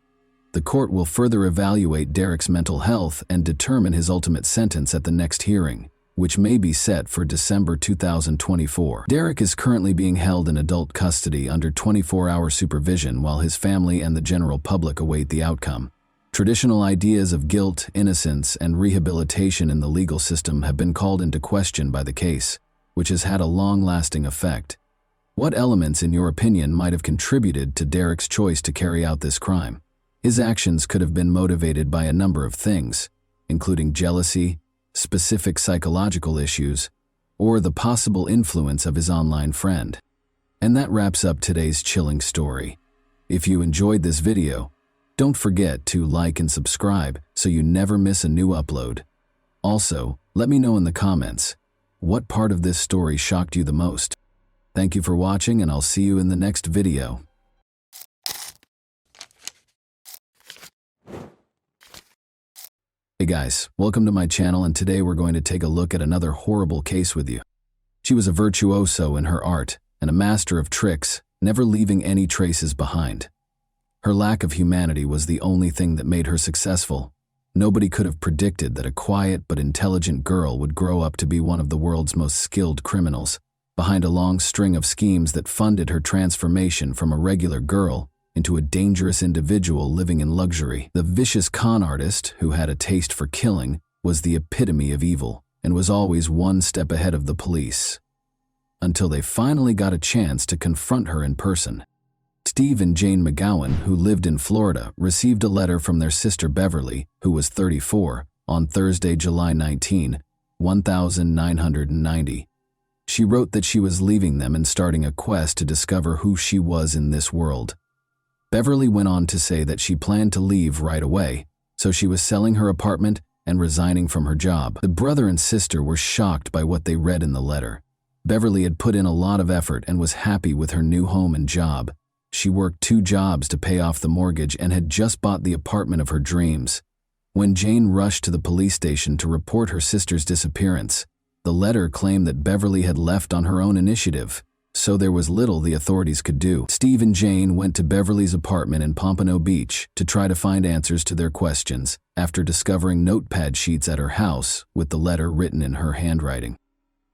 The court will further evaluate Derek's mental health and determine his ultimate sentence at the next hearing, which may be set for December 2024. Derek is currently being held in adult custody under 24-hour supervision while his family and the general public await the outcome. Traditional ideas of guilt, innocence, and rehabilitation in the legal system have been called into question by the case, which has had a long-lasting effect. What elements, in your opinion, might have contributed to Derek's choice to carry out this crime? His actions could have been motivated by a number of things, including jealousy, specific psychological issues, or the possible influence of his online friend. And that wraps up today's chilling story. If you enjoyed this video, don't forget to like and subscribe so you never miss a new upload. Also, let me know in the comments, what part of this story shocked you the most? Thank you for watching, and I'll see you in the next video. Hey guys, welcome to my channel, and today we're going to take a look at another horrible case with you. She was a virtuoso in her art and a master of tricks, never leaving any traces behind. Her lack of humanity was the only thing that made her successful. Nobody could have predicted that a quiet but intelligent girl would grow up to be one of the world's most skilled criminals, behind a long string of schemes that funded her transformation from a regular girl into a dangerous individual living in luxury. The vicious con artist, who had a taste for killing, was the epitome of evil and was always one step ahead of the police. Until they finally got a chance to confront her in person. Steve and Jane McGowan, who lived in Florida, received a letter from their sister Beverly, who was 34, on Thursday, July 19, 1990. She wrote that she was leaving them and starting a quest to discover who she was in this world. Beverly went on to say that she planned to leave right away, so she was selling her apartment and resigning from her job. The brother and sister were shocked by what they read in the letter. Beverly had put in a lot of effort and was happy with her new home and job. She worked 2 jobs to pay off the mortgage and had just bought the apartment of her dreams. When Jane rushed to the police station to report her sister's disappearance, the letter claimed that Beverly had left on her own initiative, so there was little the authorities could do. Steve and Jane went to Beverly's apartment in Pompano Beach to try to find answers to their questions after discovering notepad sheets at her house with the letter written in her handwriting.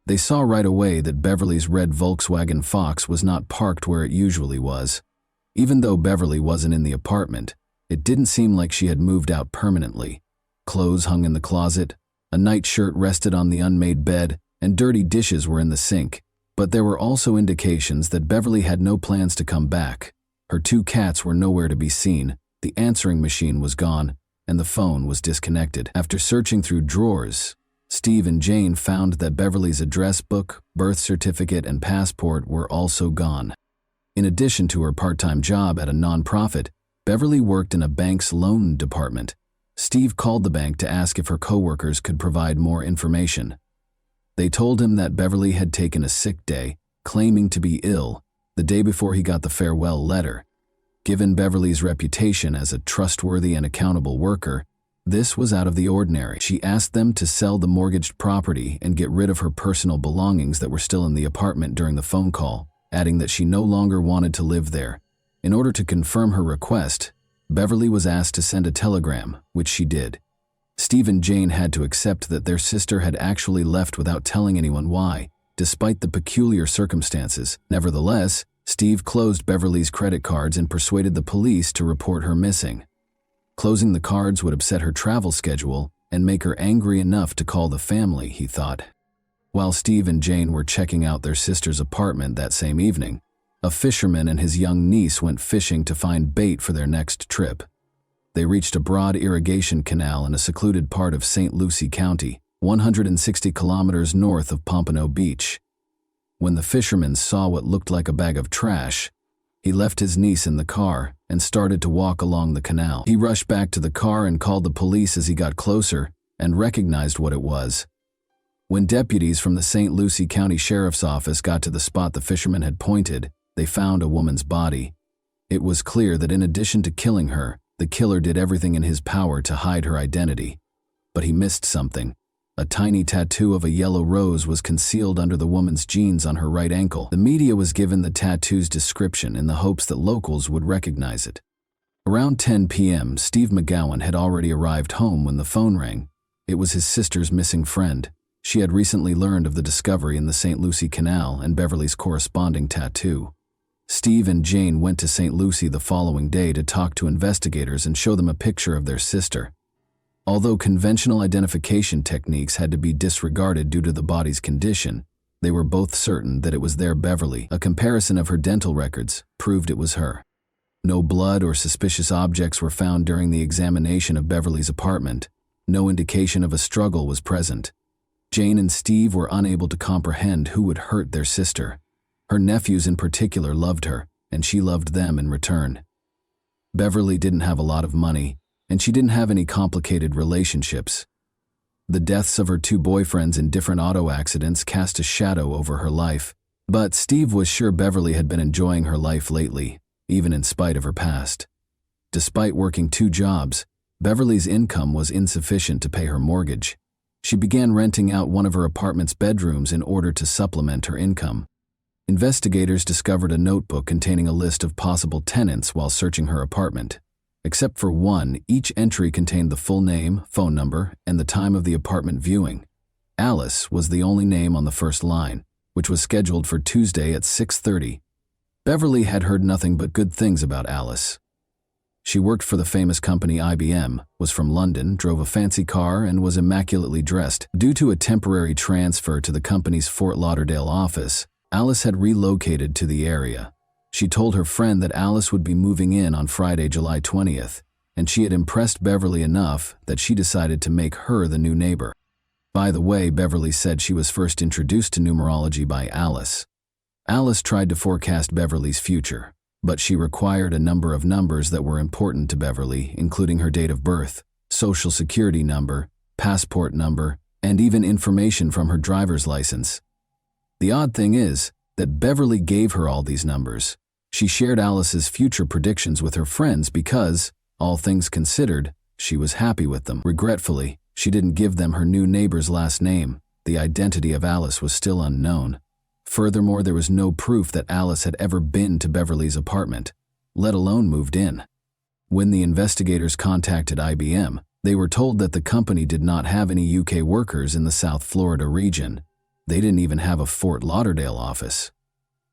They saw right away that Beverly's red Volkswagen Fox was not parked where it usually was. Even though Beverly wasn't in the apartment, it didn't seem like she had moved out permanently. Clothes hung in the closet, a nightshirt rested on the unmade bed, and dirty dishes were in the sink. But there were also indications that Beverly had no plans to come back. Her 2 cats were nowhere to be seen, the answering machine was gone, and the phone was disconnected. After searching through drawers, Steve and Jane found that Beverly's address book, birth certificate, and passport were also gone. In addition to her part-time job at a nonprofit, Beverly worked in a bank's loan department. Steve called the bank to ask if her coworkers could provide more information. They told him that Beverly had taken a sick day, claiming to be ill, the day before he got the farewell letter. Given Beverly's reputation as a trustworthy and accountable worker, this was out of the ordinary. She asked them to sell the mortgaged property and get rid of her personal belongings that were still in the apartment during the phone call, adding that she no longer wanted to live there. In order to confirm her request, Beverly was asked to send a telegram, which she did. Steve and Jane had to accept that their sister had actually left without telling anyone why, despite the peculiar circumstances. Nevertheless, Steve closed Beverly's credit cards and persuaded the police to report her missing. Closing the cards would upset her travel schedule and make her angry enough to call the family, he thought. While Steve and Jane were checking out their sister's apartment that same evening, a fisherman and his young niece went fishing to find bait for their next trip. They reached a broad irrigation canal in a secluded part of St. Lucie County, 160 kilometers north of Pompano Beach. When the fisherman saw what looked like a bag of trash, he left his niece in the car and started to walk along the canal. He rushed back to the car and called the police as he got closer and recognized what it was. When deputies from the St. Lucie County Sheriff's Office got to the spot the fisherman had pointed, they found a woman's body. It was clear that in addition to killing her, The killer did everything in his power to hide her identity. But he missed something. A tiny tattoo of a yellow rose was concealed under the woman's jeans on her right ankle. The media was given the tattoo's description in the hopes that locals would recognize it. Around 10 p.m., Steve McGowan had already arrived home when the phone rang. It was his sister's missing friend. She had recently learned of the discovery in the St. Lucie Canal and Beverly's corresponding tattoo. Steve and Jane went to St. Lucie the following day to talk to investigators and show them a picture of their sister. Although conventional identification techniques had to be disregarded due to the body's condition, they were both certain that it was their Beverly. A comparison of her dental records proved it was her. No blood or suspicious objects were found during the examination of Beverly's apartment. No indication of a struggle was present. Jane and Steve were unable to comprehend who would hurt their sister. Her nephews in particular loved her, and she loved them in return. Beverly didn't have a lot of money, and she didn't have any complicated relationships. The deaths of her two boyfriends in different auto accidents cast a shadow over her life, but Steve was sure Beverly had been enjoying her life lately, even in spite of her past. Despite working 2 jobs, Beverly's income was insufficient to pay her mortgage. She began renting out one of her apartment's bedrooms in order to supplement her income. Investigators discovered a notebook containing a list of possible tenants while searching her apartment. Except for one, each entry contained the full name, phone number, and the time of the apartment viewing. Alice was the only name on the first line, which was scheduled for Tuesday at 6:30. Beverly had heard nothing but good things about Alice. She worked for the famous company IBM, was from London, drove a fancy car, and was immaculately dressed. Due to a temporary transfer to the company's Fort Lauderdale office, Alice had relocated to the area. She told her friend that Alice would be moving in on Friday, July 20th, and she had impressed Beverly enough that she decided to make her the new neighbor. By the way, Beverly said she was first introduced to numerology by Alice. Alice tried to forecast Beverly's future, but she required a number of numbers that were important to Beverly, including her date of birth, social security number, passport number, and even information from her driver's license. The odd thing is that Beverly gave her all these numbers. She shared Alice's future predictions with her friends because, all things considered, she was happy with them. Regretfully, she didn't give them her new neighbor's last name. The identity of Alice was still unknown. Furthermore, there was no proof that Alice had ever been to Beverly's apartment, let alone moved in. When the investigators contacted IBM, they were told that the company did not have any UK workers in the South Florida region. They didn't even have a Fort Lauderdale office.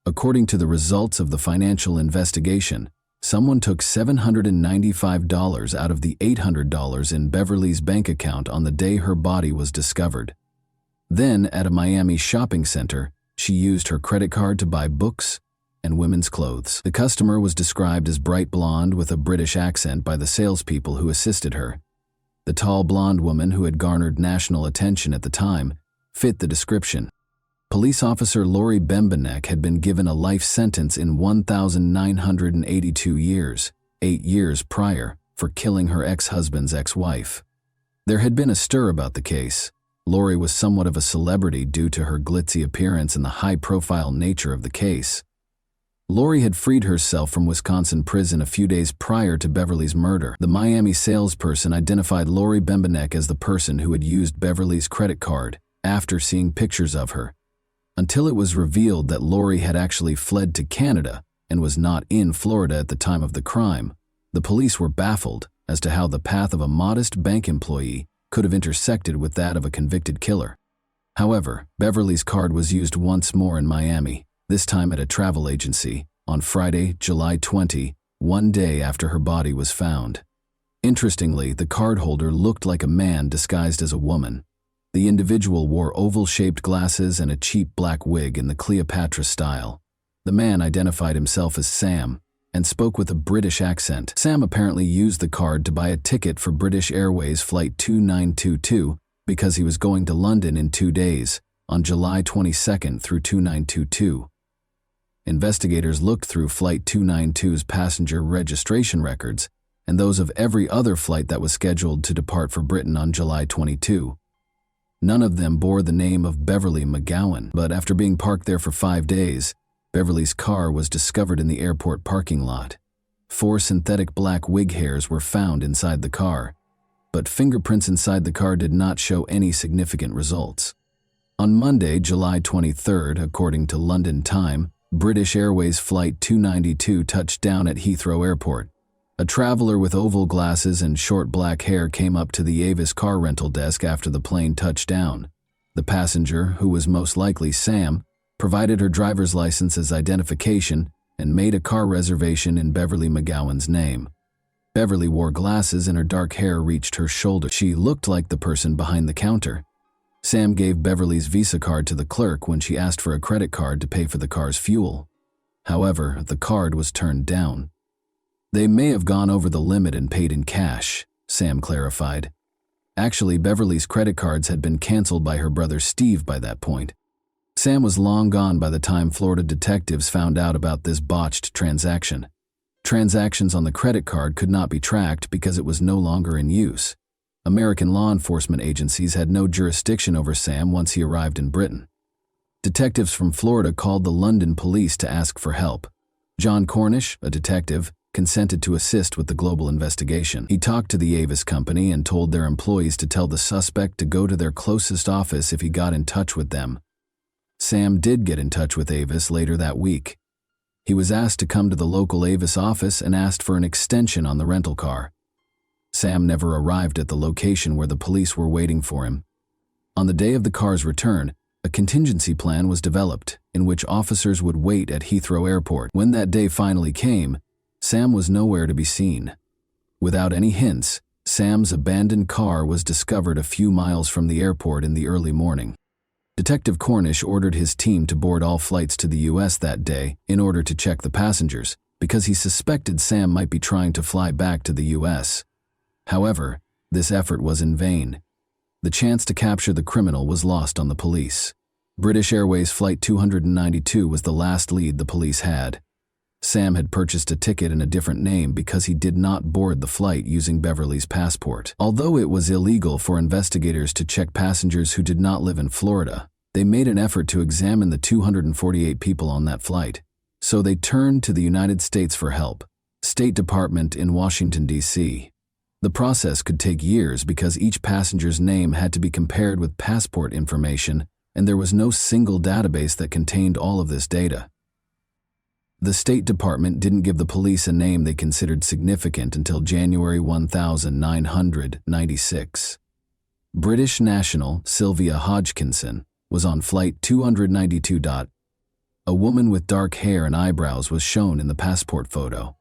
According to the results of the financial investigation, someone took $795 out of the $800 in Beverly's bank account on the day her body was discovered. Then, at a Miami shopping center, she used her credit card to buy books and women's clothes. The customer was described as bright blonde with a British accent by the salespeople who assisted her. The tall blonde woman who had garnered national attention at the time fit the description. Police officer Lori Bembenek had been given a life sentence in 1,982 years, 8 years prior, for killing her ex-husband's ex-wife. There had been a stir about the case. Lori was somewhat of a celebrity due to her glitzy appearance and the high-profile nature of the case. Lori had freed herself from Wisconsin prison a few days prior to Beverly's murder. The Miami salesperson identified Lori Bembenek as the person who had used Beverly's credit card after seeing pictures of her, until it was revealed that Lori had actually fled to Canada and was not in Florida at the time of the crime. The police were baffled as to how the path of a modest bank employee could have intersected with that of a convicted killer. However, Beverly's card was used once more in Miami, this time at a travel agency, on Friday, July 20, 1 day after her body was found. Interestingly, the cardholder looked like a man disguised as a woman. The individual wore oval-shaped glasses and a cheap black wig in the Cleopatra style. The man identified himself as Sam and spoke with a British accent. Sam apparently used the card to buy a ticket for British Airways Flight 2922 because he was going to London in 2 days, on July 22nd through 2922. Investigators looked through Flight 292's passenger registration records and those of every other flight that was scheduled to depart for Britain on July 22. None of them bore the name of Beverly McGowan, but after being parked there for 5 days, Beverly's car was discovered in the airport parking lot. 4 synthetic black wig hairs were found inside the car, but fingerprints inside the car did not show any significant results. On Monday, July 23rd, according to London time, British Airways Flight 292 touched down at Heathrow Airport. A traveler with oval glasses and short black hair came up to the Avis car rental desk after the plane touched down. The passenger, who was most likely Sam, provided her driver's license as identification and made a car reservation in Beverly McGowan's name. Beverly wore glasses and her dark hair reached her shoulder. She looked like the person behind the counter. Sam gave Beverly's Visa card to the clerk when she asked for a credit card to pay for the car's fuel. However, the card was turned down. They may have gone over the limit and paid in cash, Sam clarified. Actually, Beverly's credit cards had been canceled by her brother Steve by that point. Sam was long gone by the time Florida detectives found out about this botched transaction. Transactions on the credit card could not be tracked because it was no longer in use. American law enforcement agencies had no jurisdiction over Sam once he arrived in Britain. Detectives from Florida called the London police to ask for help. John Cornish, a detective, consented to assist with the global investigation. He talked to the Avis company and told their employees to tell the suspect to go to their closest office if he got in touch with them. Sam did get in touch with Avis later that week. He was asked to come to the local Avis office and asked for an extension on the rental car. Sam never arrived at the location where the police were waiting for him. On the day of the car's return, a contingency plan was developed in which officers would wait at Heathrow Airport. When that day finally came, Sam was nowhere to be seen. Without any hints, Sam's abandoned car was discovered a few miles from the airport in the early morning. Detective Cornish ordered his team to board all flights to the U.S. that day in order to check the passengers, because he suspected Sam might be trying to fly back to the U.S. However, this effort was in vain. The chance to capture the criminal was lost on the police. British Airways Flight 292 was the last lead the police had. Sam had purchased a ticket in a different name because he did not board the flight using Beverly's passport. Although it was illegal for investigators to check passengers who did not live in Florida, they made an effort to examine the 248 people on that flight. So they turned to the United States for help, State Department in Washington, D.C. The process could take years because each passenger's name had to be compared with passport information, and there was no single database that contained all of this data. The State Department didn't give the police a name they considered significant until January 1996. British national Sylvia Hodgkinson was on Flight 292. A woman with dark hair and eyebrows was shown in the passport photo.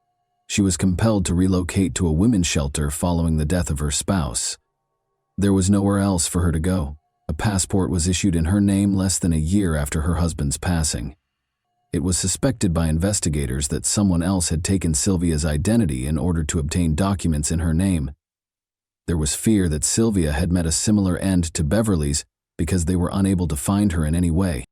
She was compelled to relocate to a women's shelter following the death of her spouse. There was nowhere else for her to go. A passport was issued in her name less than a year after her husband's passing. It was suspected by investigators that someone else had taken Sylvia's identity in order to obtain documents in her name. There was fear that Sylvia had met a similar end to Beverly's because they were unable to find her in any way.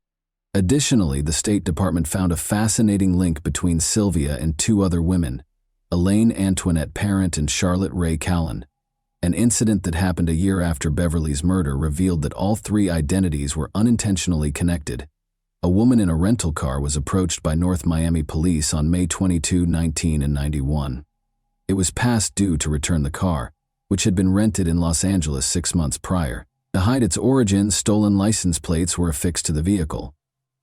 Additionally, the State Department found a fascinating link between Sylvia and 2 other women, Elaine Antoinette Parent and Charlotte Ray Callan. An incident that happened a year after Beverly's murder revealed that all 3 identities were unintentionally connected. A woman in a rental car was approached by North Miami police on May 22, 1991. It was past due to return the car, which had been rented in Los Angeles 6 months prior. To hide its origin, stolen license plates were affixed to the vehicle.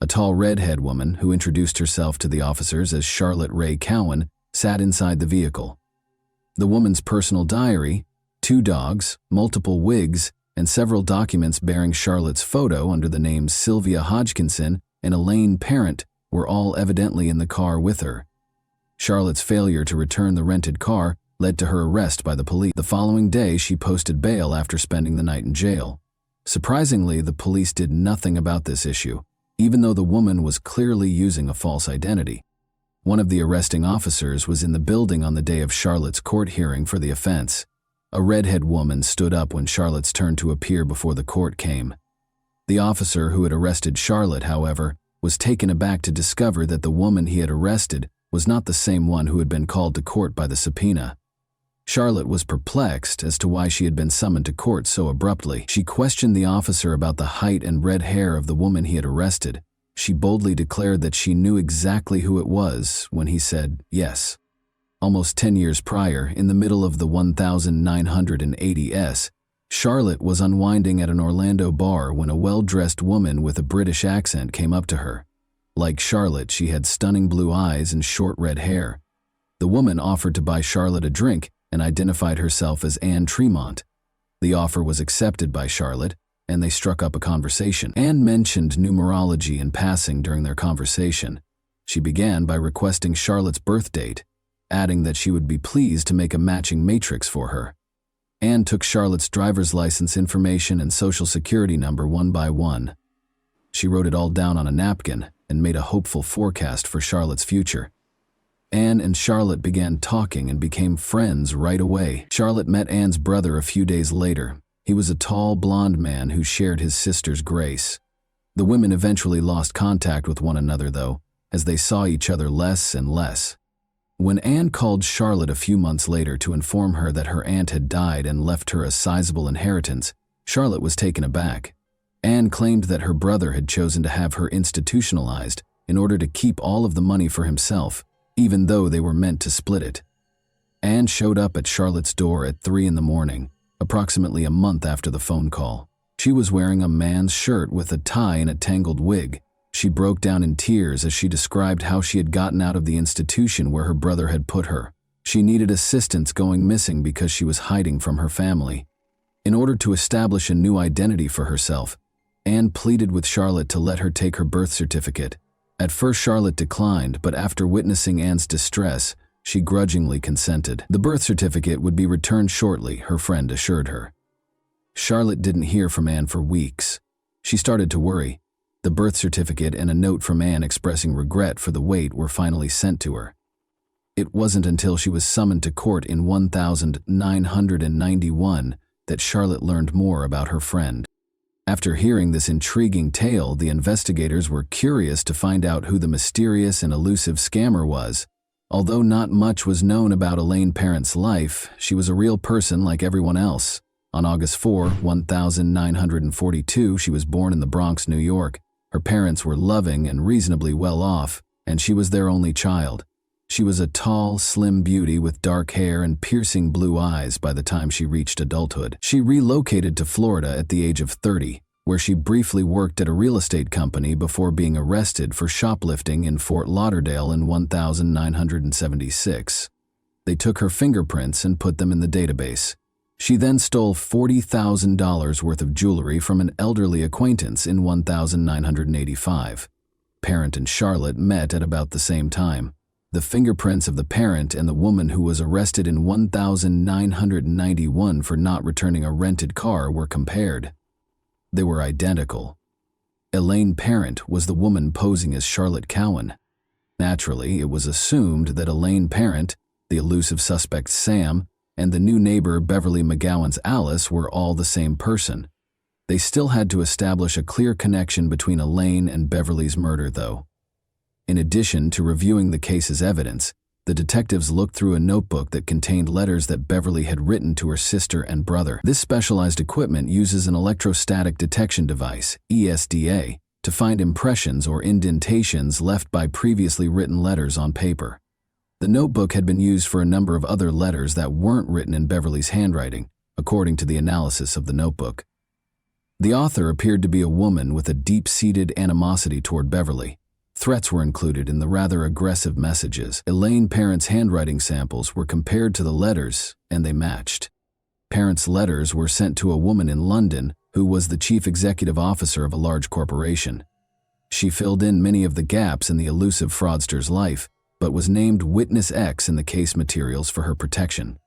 A tall redhead woman, who introduced herself to the officers as Charlotte Ray Cowan, sat inside the vehicle. The woman's personal diary, 2 dogs, multiple wigs, and several documents bearing Charlotte's photo under the names Sylvia Hodgkinson and Elaine Parent were all evidently in the car with her. Charlotte's failure to return the rented car led to her arrest by the police. The following day, she posted bail after spending the night in jail. Surprisingly, the police did nothing about this issue, even though the woman was clearly using a false identity. One of the arresting officers was in the building on the day of Charlotte's court hearing for the offense. A redhead woman stood up when Charlotte's turn to appear before the court came. The officer who had arrested Charlotte, however, was taken aback to discover that the woman he had arrested was not the same one who had been called to court by the subpoena. Charlotte was perplexed as to why she had been summoned to court so abruptly. She questioned the officer about the height and red hair of the woman he had arrested. She boldly declared that she knew exactly who it was when he said yes. Almost 10 years prior, in the middle of the 1980s, Charlotte was unwinding at an Orlando bar when a well-dressed woman with a British accent came up to her. Like Charlotte, she had stunning blue eyes and short red hair. The woman offered to buy Charlotte a drink and identified herself as Anne Tremont. The offer was accepted by Charlotte, and they struck up a conversation. Anne mentioned numerology in passing during their conversation. She began by requesting Charlotte's birth date, adding that she would be pleased to make a matching matrix for her. Anne took Charlotte's driver's license information and social security number one by one. She wrote it all down on a napkin and made a hopeful forecast for Charlotte's future. Anne and Charlotte began talking and became friends right away. Charlotte met Anne's brother a few days later. He was a tall, blonde man who shared his sister's grace. The women eventually lost contact with one another, though, as they saw each other less and less. When Anne called Charlotte a few months later to inform her that her aunt had died and left her a sizable inheritance, Charlotte was taken aback. Anne claimed that her brother had chosen to have her institutionalized in order to keep all of the money for himself, even though they were meant to split it. Anne showed up at Charlotte's door at 3 a.m, approximately a month after the phone call. She was wearing a man's shirt with a tie and a tangled wig. She broke down in tears as she described how she had gotten out of the institution where her brother had put her. She needed assistance going missing because she was hiding from her family. In order to establish a new identity for herself, Anne pleaded with Charlotte to let her take her birth certificate. At first, Charlotte declined, but after witnessing Anne's distress, she grudgingly consented. The birth certificate would be returned shortly, her friend assured her. Charlotte didn't hear from Anne for weeks. She started to worry. The birth certificate and a note from Anne expressing regret for the wait were finally sent to her. It wasn't until she was summoned to court in 1991 that Charlotte learned more about her friend. After hearing this intriguing tale, the investigators were curious to find out who the mysterious and elusive scammer was. Although not much was known about Elaine Parent's life, she was a real person like everyone else. On August 4, 1942, she was born in the Bronx, New York. Her parents were loving and reasonably well off, and she was their only child. She was a tall, slim beauty with dark hair and piercing blue eyes by the time she reached adulthood. She relocated to Florida at the age of 30, where she briefly worked at a real estate company before being arrested for shoplifting in Fort Lauderdale in 1976. They took her fingerprints and put them in the database. She then stole $40,000 worth of jewelry from an elderly acquaintance in 1985. Parent and Charlotte met at about the same time. The fingerprints of the parent and the woman who was arrested in 1991 for not returning a rented car were compared. They were identical. Elaine Parent was the woman posing as Charlotte Cowan. Naturally, it was assumed that Elaine Parent, the elusive suspect Sam, and the new neighbor Beverly McGowan's Alice were all the same person. They still had to establish a clear connection between Elaine and Beverly's murder, though. In addition to reviewing the case's evidence, the detectives looked through a notebook that contained letters that Beverly had written to her sister and brother. This specialized equipment uses an electrostatic detection device, ESDA, to find impressions or indentations left by previously written letters on paper. The notebook had been used for a number of other letters that weren't written in Beverly's handwriting, according to the analysis of the notebook. The author appeared to be a woman with a deep-seated animosity toward Beverly. Threats were included in the rather aggressive messages. Elaine Parent's handwriting samples were compared to the letters, and they matched. Parent's letters were sent to a woman in London who was the chief executive officer of a large corporation. She filled in many of the gaps in the elusive fraudster's life, but was named Witness X in the case materials for her protection.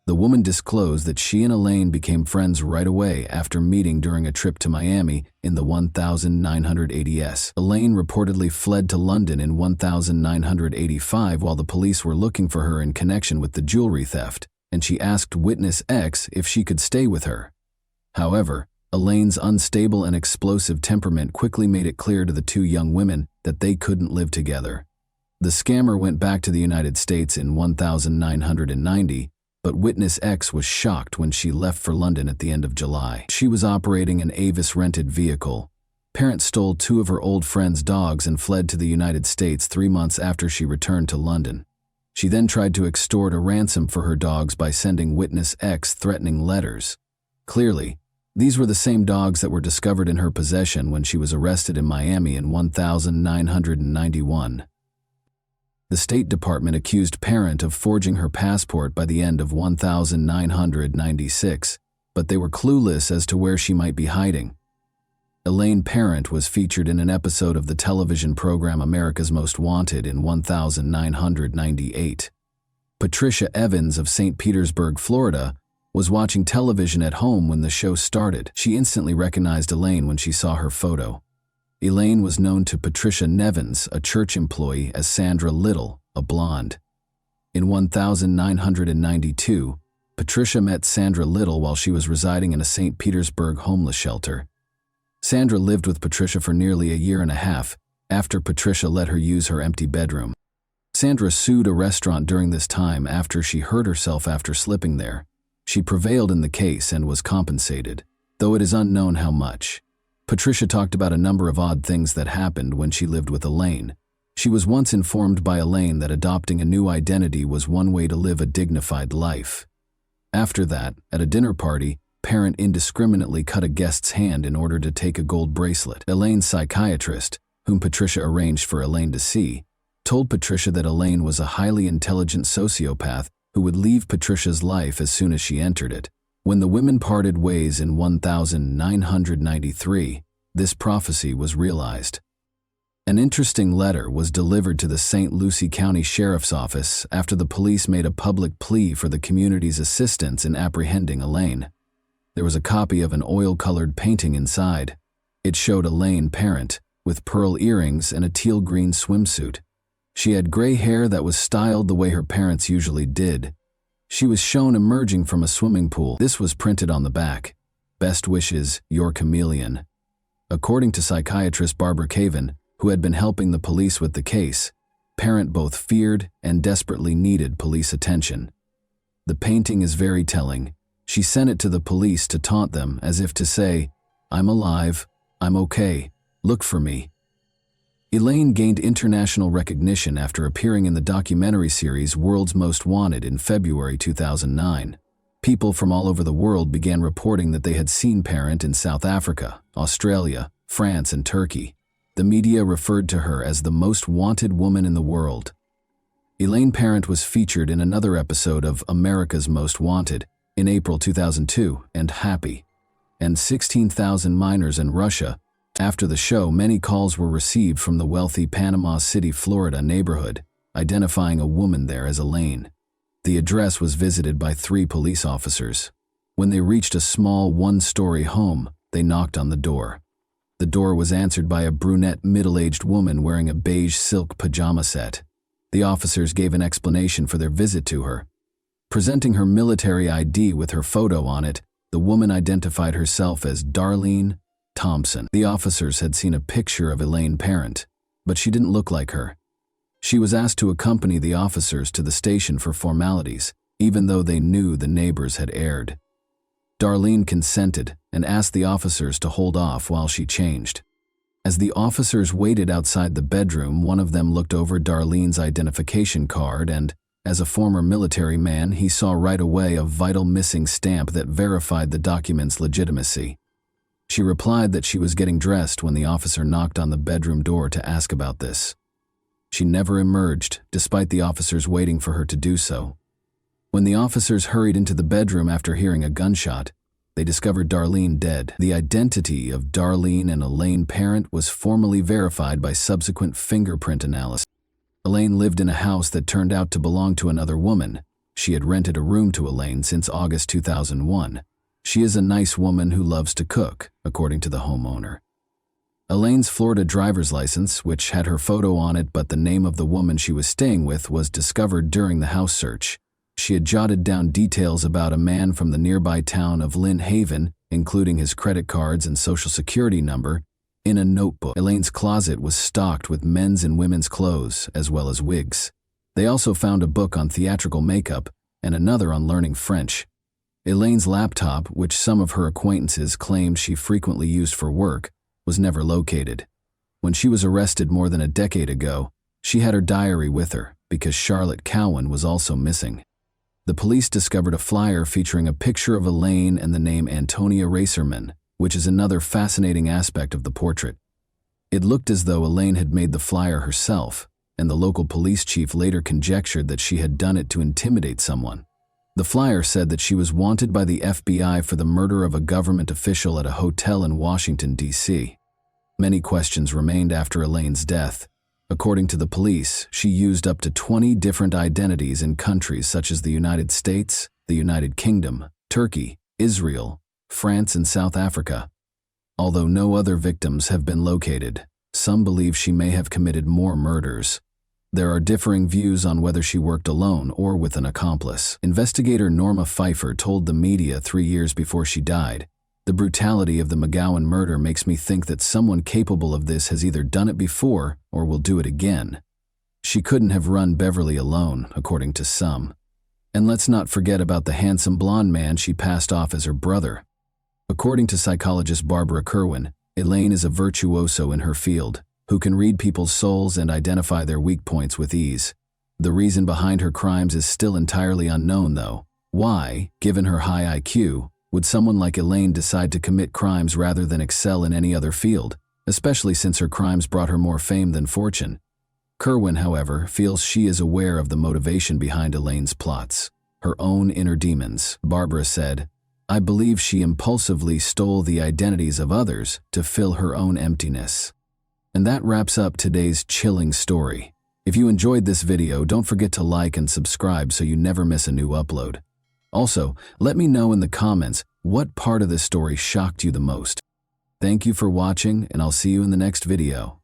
The woman disclosed that she and Elaine became friends right away after meeting during a trip to Miami in the 1980s. Elaine reportedly fled to London in 1985 while the police were looking for her in connection with the jewelry theft, and she asked Witness X if she could stay with her. However, Elaine's unstable and explosive temperament quickly made it clear to the two young women that they couldn't live together. The scammer went back to the United States in 1990, but Witness X was shocked when she left for London at the end of July. She was operating an Avis-rented vehicle. Parent stole two of her old friend's dogs and fled to the United States 3 months after she returned to London. She then tried to extort a ransom for her dogs by sending witness X threatening letters. Clearly, these were the same dogs that were discovered in her possession when she was arrested in Miami in 1991. The State Department accused Parent of forging her passport by the end of 1996, but they were clueless as to where she might be hiding. Elaine Parent was featured in an episode of the television program America's Most Wanted in 1998. Patricia Evans of St. Petersburg, Florida, was watching television at home when the show started. She instantly recognized Elaine when she saw her photo. Elaine was known to Patricia Nevins, a church employee, as Sandra Little, a blonde. In 1992, Patricia met Sandra Little while she was residing in a St. Petersburg homeless shelter. Sandra lived with Patricia for nearly a year and a half after Patricia let her use her empty bedroom. Sandra sued a restaurant during this time after she hurt herself after slipping there. She prevailed in the case and was compensated, though it is unknown how much. Patricia talked about a number of odd things that happened when she lived with Elaine. She was once informed by Elaine that adopting a new identity was one way to live a dignified life. After that, at a dinner party, Parent indiscriminately cut a guest's hand in order to take a gold bracelet. Elaine's psychiatrist, whom Patricia arranged for Elaine to see, told Patricia that Elaine was a highly intelligent sociopath who would leave Patricia's life as soon as she entered it. When the women parted ways in 1993, this prophecy was realized. An interesting letter was delivered to the St. Lucie County Sheriff's Office after the police made a public plea for the community's assistance in apprehending Elaine. There was a copy of an oil-colored painting inside. It showed Elaine Parent, with pearl earrings and a teal-green swimsuit. She had gray hair that was styled the way her parents usually did. She was shown emerging from a swimming pool. This was printed on the back. "Best wishes, your chameleon." According to psychiatrist Barbara Caven, who had been helping the police with the case, Parent both feared and desperately needed police attention. The painting is very telling. She sent it to the police to taunt them, as if to say, "I'm alive, I'm okay, look for me." Elaine gained international recognition after appearing in the documentary series World's Most Wanted in February 2009. People from all over the world began reporting that they had seen Parent in South Africa, Australia, France, and Turkey. The media referred to her as the most wanted woman in the world. Elaine Parent was featured in another episode of America's Most Wanted in April 2002, and Happy, and 16,000 minors in Russia. After the show, many calls were received from the wealthy Panama City, Florida neighborhood, identifying a woman there as Elaine. The address was visited by 3 police officers. When they reached a small one-story home, they knocked on the door. The door was answered by a brunette middle-aged woman wearing a beige silk pajama set. The officers gave an explanation for their visit to her. Presenting her military ID with her photo on it, the woman identified herself as Darlene Thompson. The officers had seen a picture of Elaine Parent, but she didn't look like her. She was asked to accompany the officers to the station for formalities, even though they knew the neighbors had erred. Darlene consented and asked the officers to hold off while she changed. As the officers waited outside the bedroom, one of them looked over Darlene's identification card and, as a former military man, he saw right away a vital missing stamp that verified the document's legitimacy. She replied that she was getting dressed when the officer knocked on the bedroom door to ask about this. She never emerged, despite the officers waiting for her to do so. When the officers hurried into the bedroom after hearing a gunshot, they discovered Darlene dead. The identity of Darlene and Elaine Parent was formally verified by subsequent fingerprint analysis. Elaine lived in a house that turned out to belong to another woman. She had rented a room to Elaine since August 2001. She is a nice woman who loves to cook, according to the homeowner. Elaine's Florida driver's license, which had her photo on it but the name of the woman she was staying with, was discovered during the house search. She had jotted down details about a man from the nearby town of Lynn Haven, including his credit cards and social security number, in a notebook. Elaine's closet was stocked with men's and women's clothes, as well as wigs. They also found a book on theatrical makeup and another on learning French. Elaine's laptop, which some of her acquaintances claimed she frequently used for work, was never located. When she was arrested more than a decade ago, she had her diary with her, because Charlotte Cowan was also missing. The police discovered a flyer featuring a picture of Elaine and the name Antonia Racerman, which is another fascinating aspect of the portrait. It looked as though Elaine had made the flyer herself, and the local police chief later conjectured that she had done it to intimidate someone. The flyer said that she was wanted by the FBI for the murder of a government official at a hotel in Washington, D.C. Many questions remained after Elaine's death. According to the police, she used up to 20 different identities in countries such as the United States, the United Kingdom, Turkey, Israel, France, and South Africa. Although no other victims have been located, some believe she may have committed more murders. There are differing views on whether she worked alone or with an accomplice. Investigator Norma Pfeiffer told the media 3 years before she died, "The brutality of the McGowan murder makes me think that someone capable of this has either done it before or will do it again. She couldn't have run Beverly alone, according to some. And let's not forget about the handsome blonde man she passed off as her brother." According to psychologist Barbara Kerwin, Elaine is a virtuoso in her field, who can read people's souls and identify their weak points with ease. The reason behind her crimes is still entirely unknown, though. Why, given her high IQ, would someone like Elaine decide to commit crimes rather than excel in any other field, especially since her crimes brought her more fame than fortune? Kerwin, however, feels she is aware of the motivation behind Elaine's plots, her own inner demons. Barbara said, "I believe she impulsively stole the identities of others to fill her own emptiness." And that wraps up today's chilling story. If you enjoyed this video, don't forget to like and subscribe so you never miss a new upload. Also, let me know in the comments what part of this story shocked you the most. Thank you for watching, and I'll see you in the next video.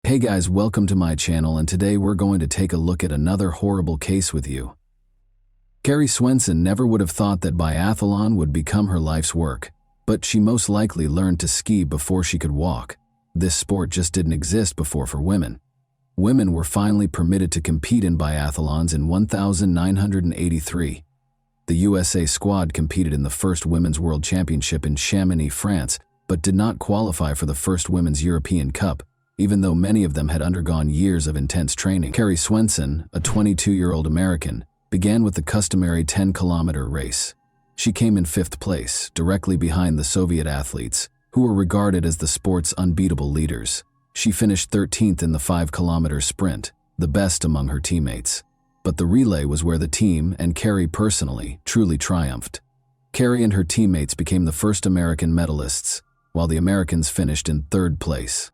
Hey guys, welcome to my channel, and today we're going to take a look at another horrible case with you. Carrie Swenson never would have thought that biathlon would become her life's work, but she most likely learned to ski before she could walk. This sport just didn't exist before for women. Women were finally permitted to compete in biathlons in 1983. The USA squad competed in the first Women's World Championship in Chamonix, France, but did not qualify for the first Women's European Cup, even though many of them had undergone years of intense training. Carrie Swenson, a 22-year-old American, began with the customary 10-kilometer race. She came in 5th place, directly behind the Soviet athletes, who were regarded as the sport's unbeatable leaders. She finished 13th in the 5-kilometer sprint, the best among her teammates. But the relay was where the team, and Carrie personally, truly triumphed. Carrie and her teammates became the first American medalists, while the Americans finished in 3rd place.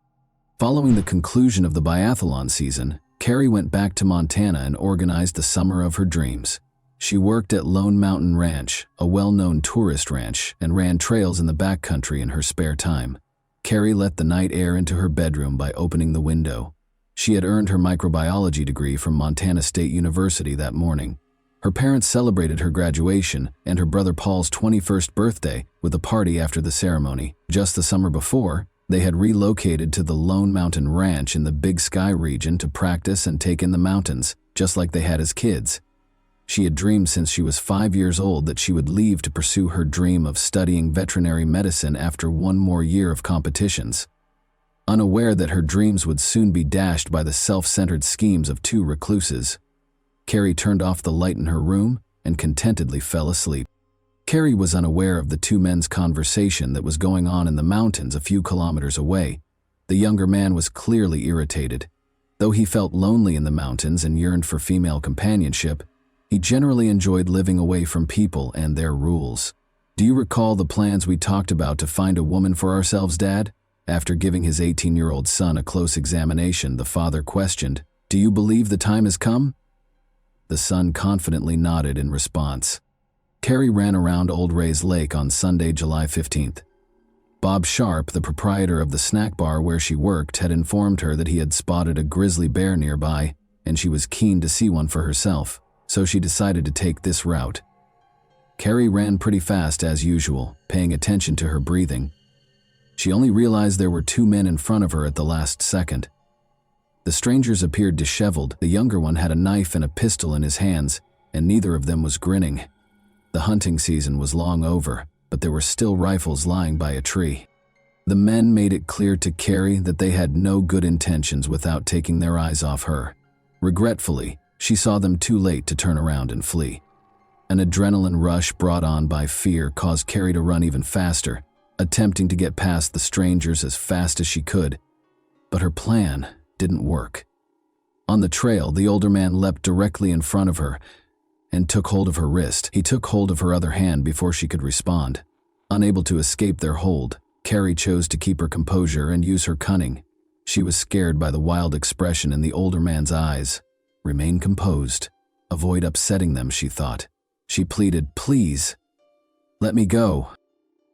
Following the conclusion of the biathlon season, Carrie went back to Montana and organized the summer of her dreams. She worked at Lone Mountain Ranch, a well-known tourist ranch, and ran trails in the backcountry in her spare time. Carrie let the night air into her bedroom by opening the window. She had earned her microbiology degree from Montana State University that morning. Her parents celebrated her graduation and her brother Paul's 21st birthday with a party after the ceremony. Just the summer before, they had relocated to the Lone Mountain Ranch in the Big Sky region to practice and take in the mountains, just like they had as kids. She had dreamed since she was 5 years old that she would leave to pursue her dream of studying veterinary medicine after one more year of competitions. Unaware that her dreams would soon be dashed by the self-centered schemes of 2 recluses, Carrie turned off the light in her room and contentedly fell asleep. Carrie was unaware of the 2 men's conversation that was going on in the mountains a few kilometers away. The younger man was clearly irritated. Though he felt lonely in the mountains and yearned for female companionship, he generally enjoyed living away from people and their rules. "Do you recall the plans we talked about to find a woman for ourselves, Dad?" After giving his 18-year-old son a close examination, the father questioned, "Do you believe the time has come?" The son confidently nodded in response. Carrie ran around Old Ray's Lake on Sunday, July 15th. Bob Sharp, the proprietor of the snack bar where she worked, had informed her that he had spotted a grizzly bear nearby, and she was keen to see one for herself, so she decided to take this route. Carrie ran pretty fast as usual, paying attention to her breathing. She only realized there were 2 men in front of her at the last second. The strangers appeared disheveled. The younger one had a knife and a pistol in his hands, and neither of them was grinning. The hunting season was long over, but there were still rifles lying by a tree. The men made it clear to Carrie that they had no good intentions without taking their eyes off her. Regretfully, she saw them too late to turn around and flee. An adrenaline rush brought on by fear caused Carrie to run even faster, attempting to get past the strangers as fast as she could. But her plan didn't work. On the trail, the older man leapt directly in front of her and took hold of her wrist. He took hold of her other hand before she could respond. Unable to escape their hold, Carrie chose to keep her composure and use her cunning. She was scared by the wild expression in the older man's eyes. Remain composed. Avoid upsetting them, she thought. She pleaded, "Please, let me go."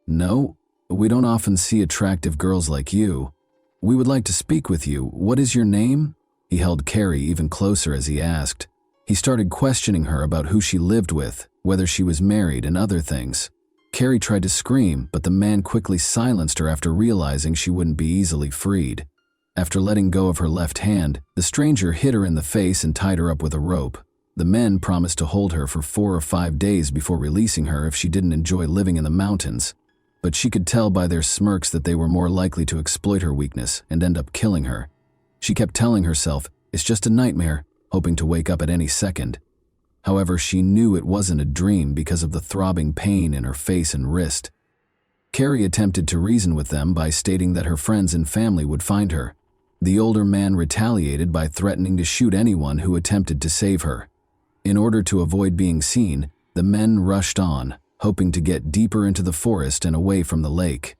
"No, we don't often see attractive girls like you. We would like to speak with you. What is your name?" He held Carrie even closer as he asked. He started questioning her about who she lived with, whether she was married, and other things. Carrie tried to scream, but the man quickly silenced her after realizing she wouldn't be easily freed. After letting go of her left hand, the stranger hit her in the face and tied her up with a rope. The men promised to hold her for 4 or 5 days before releasing her if she didn't enjoy living in the mountains. But she could tell by their smirks that they were more likely to exploit her weakness and end up killing her. She kept telling herself, "It's just a nightmare," hoping to wake up at any second. However, she knew it wasn't a dream because of the throbbing pain in her face and wrist. Carrie attempted to reason with them by stating that her friends and family would find her. The older man retaliated by threatening to shoot anyone who attempted to save her. In order to avoid being seen, the men rushed on, hoping to get deeper into the forest and away from the lake.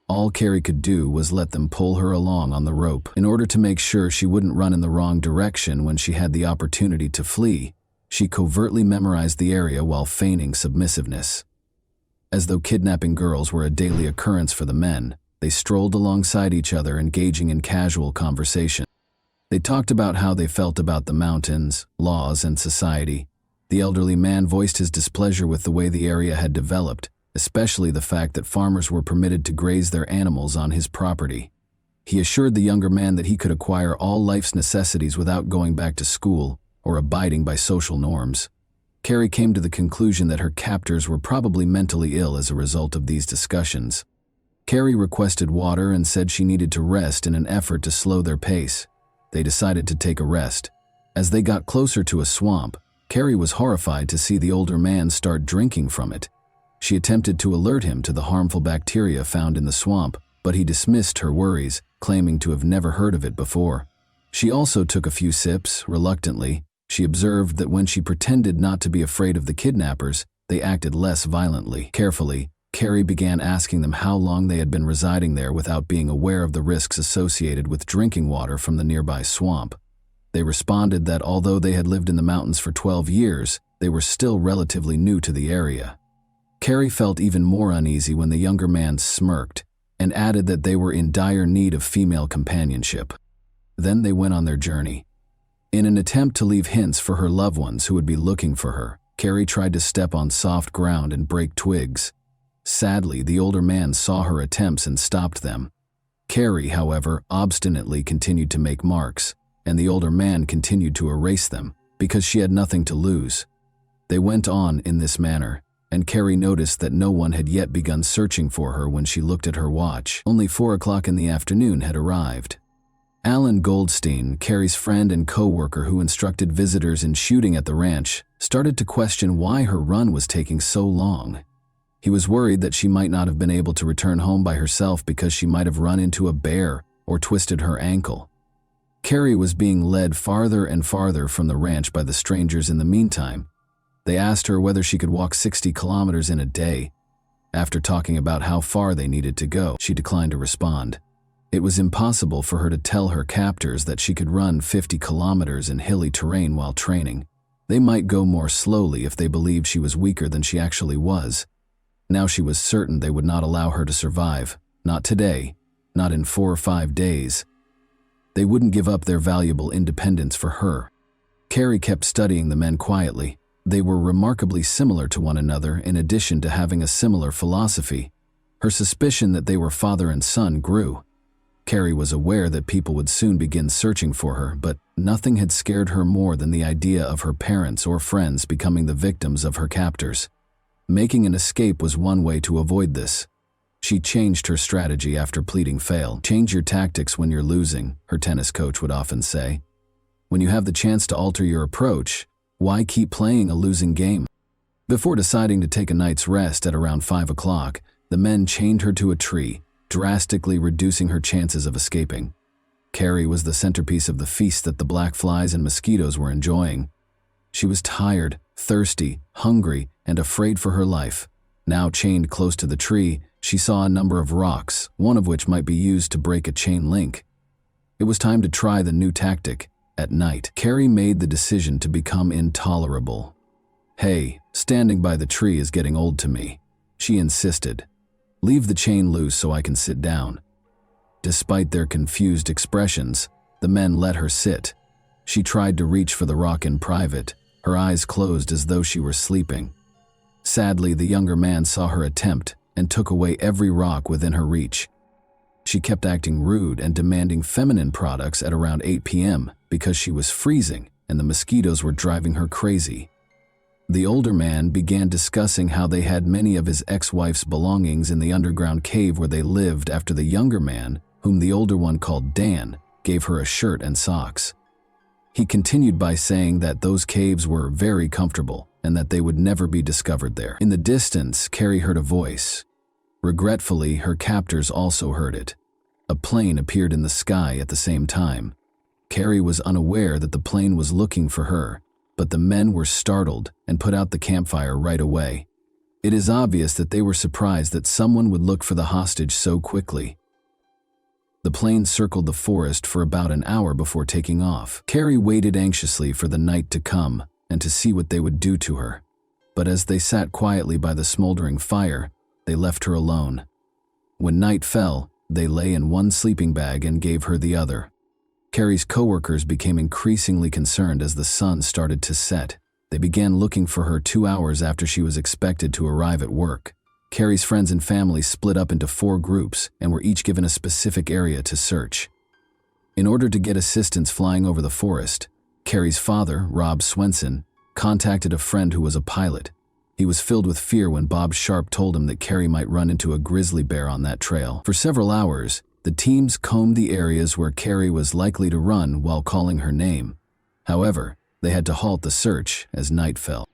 All Carrie could do was let them pull her along on the rope. In order to make sure she wouldn't run in the wrong direction when she had the opportunity to flee, she covertly memorized the area while feigning submissiveness. As though kidnapping girls were a daily occurrence for the men, they strolled alongside each other, engaging in casual conversation. They talked about how they felt about the mountains, laws, and society. The elderly man voiced his displeasure with the way the area had developed, especially the fact that farmers were permitted to graze their animals on his property. He assured the younger man that he could acquire all life's necessities without going back to school or abiding by social norms. Carrie came to the conclusion that her captors were probably mentally ill as a result of these discussions. Carrie requested water and said she needed to rest in an effort to slow their pace. They decided to take a rest. As they got closer to a swamp, Carrie was horrified to see the older man start drinking from it. She attempted to alert him to the harmful bacteria found in the swamp, but he dismissed her worries, claiming to have never heard of it before. She also took a few sips, reluctantly. She observed that when she pretended not to be afraid of the kidnappers, they acted less violently. Carefully, Carrie began asking them how long they had been residing there without being aware of the risks associated with drinking water from the nearby swamp. They responded that although they had lived in the mountains for 12 years, they were still relatively new to the area. Carrie felt even more uneasy when the younger man smirked and added that they were in dire need of female companionship. Then they went on their journey. In an attempt to leave hints for her loved ones who would be looking for her, Carrie tried to step on soft ground and break twigs. Sadly, the older man saw her attempts and stopped them. Carrie, however, obstinately continued to make marks, and the older man continued to erase them because she had nothing to lose. They went on in this manner, and Carrie noticed that no one had yet begun searching for her when she looked at her watch. Only 4 o'clock in the afternoon had arrived. Alan Goldstein, Carrie's friend and co-worker who instructed visitors in shooting at the ranch, started to question why her run was taking so long. He was worried that she might not have been able to return home by herself because she might have run into a bear or twisted her ankle. Carrie was being led farther and farther from the ranch by the strangers in the meantime. They asked her whether she could walk 60 kilometers in a day. After talking about how far they needed to go, she declined to respond. It was impossible for her to tell her captors that she could run 50 kilometers in hilly terrain while training. They might go more slowly if they believed she was weaker than she actually was. Now she was certain they would not allow her to survive. Not today. Not in 4 or 5 days. They wouldn't give up their valuable independence for her. Carrie kept studying the men quietly. They were remarkably similar to one another in addition to having a similar philosophy. Her suspicion that they were father and son grew. Carrie was aware that people would soon begin searching for her, but nothing had scared her more than the idea of her parents or friends becoming the victims of her captors. Making an escape was one way to avoid this. She changed her strategy after pleading failed. Change your tactics when you're losing, her tennis coach would often say. When you have the chance to alter your approach, why keep playing a losing game? Before deciding to take a night's rest at around 5 o'clock, the men chained her to a tree, drastically reducing her chances of escaping. Carrie was the centerpiece of the feast that the black flies and mosquitoes were enjoying. She was tired, thirsty, hungry, and afraid for her life. Now chained close to the tree, she saw a number of rocks, one of which might be used to break a chain link. It was time to try the new tactic. At night, Carrie made the decision to become intolerable. "Hey, standing by the tree is getting old to me," she insisted. "Leave the chain loose so I can sit down." Despite their confused expressions, the men let her sit. She tried to reach for the rock in private, her eyes closed as though she were sleeping. Sadly, the younger man saw her attempt and took away every rock within her reach. She kept acting rude and demanding feminine products at around 8 p.m. because she was freezing and the mosquitoes were driving her crazy. The older man began discussing how they had many of his ex-wife's belongings in the underground cave where they lived after the younger man, whom the older one called Dan, gave her a shirt and socks. He continued by saying that those caves were very comfortable and that they would never be discovered there. In the distance, Carrie heard a voice. Regretfully, her captors also heard it. A plane appeared in the sky at the same time. Carrie was unaware that the plane was looking for her, but the men were startled and put out the campfire right away. It is obvious that they were surprised that someone would look for the hostage so quickly. The plane circled the forest for about an hour before taking off. Carrie waited anxiously for the night to come and to see what they would do to her. But as they sat quietly by the smoldering fire, they left her alone. When night fell, they lay in one sleeping bag and gave her the other. Carrie's coworkers became increasingly concerned as the sun started to set. They began looking for her 2 hours after she was expected to arrive at work. Carrie's friends and family split up into 4 groups and were each given a specific area to search. In order to get assistance flying over the forest, Carrie's father, Rob Swenson, contacted a friend who was a pilot. He was filled with fear when Bob Sharp told him that Carrie might run into a grizzly bear on that trail. For several hours, the teams combed the areas where Carrie was likely to run while calling her name. However, they had to halt the search as night fell.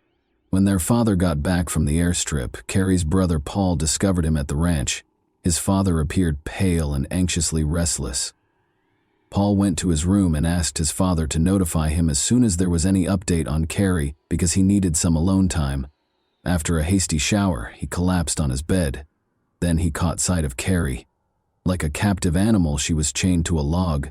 When their father got back from the airstrip, Carrie's brother Paul discovered him at the ranch. His father appeared pale and anxiously restless. Paul went to his room and asked his father to notify him as soon as there was any update on Carrie because he needed some alone time. After a hasty shower, he collapsed on his bed. Then he caught sight of Carrie. Like a captive animal, she was chained to a log.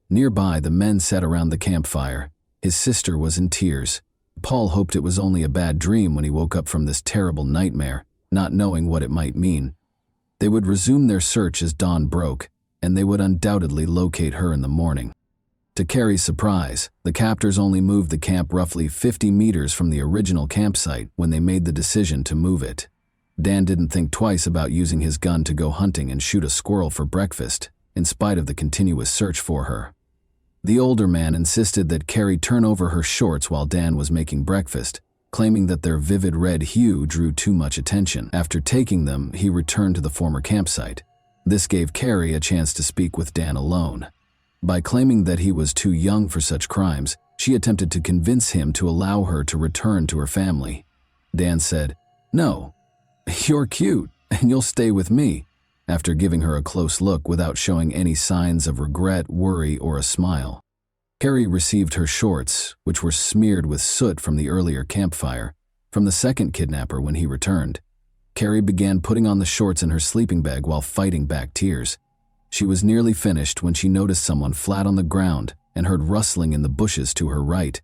Nearby, the men sat around the campfire. His sister was in tears. Paul hoped it was only a bad dream when he woke up from this terrible nightmare, not knowing what it might mean. They would resume their search as dawn broke, and they would undoubtedly locate her in the morning. To Carrie's surprise, the captors only moved the camp roughly 50 meters from the original campsite when they made the decision to move it. Dan didn't think twice about using his gun to go hunting and shoot a squirrel for breakfast, in spite of the continuous search for her. The older man insisted that Carrie turn over her shorts while Dan was making breakfast, claiming that their vivid red hue drew too much attention. After taking them, he returned to the former campsite. This gave Carrie a chance to speak with Dan alone. By claiming that he was too young for such crimes, she attempted to convince him to allow her to return to her family. Dan said, "No, you're cute, and you'll stay with me," after giving her a close look without showing any signs of regret, worry, or a smile. Carrie received her shorts, which were smeared with soot from the earlier campfire, from the second kidnapper when he returned. Carrie began putting on the shorts in her sleeping bag while fighting back tears. She was nearly finished when she noticed someone flat on the ground and heard rustling in the bushes to her right.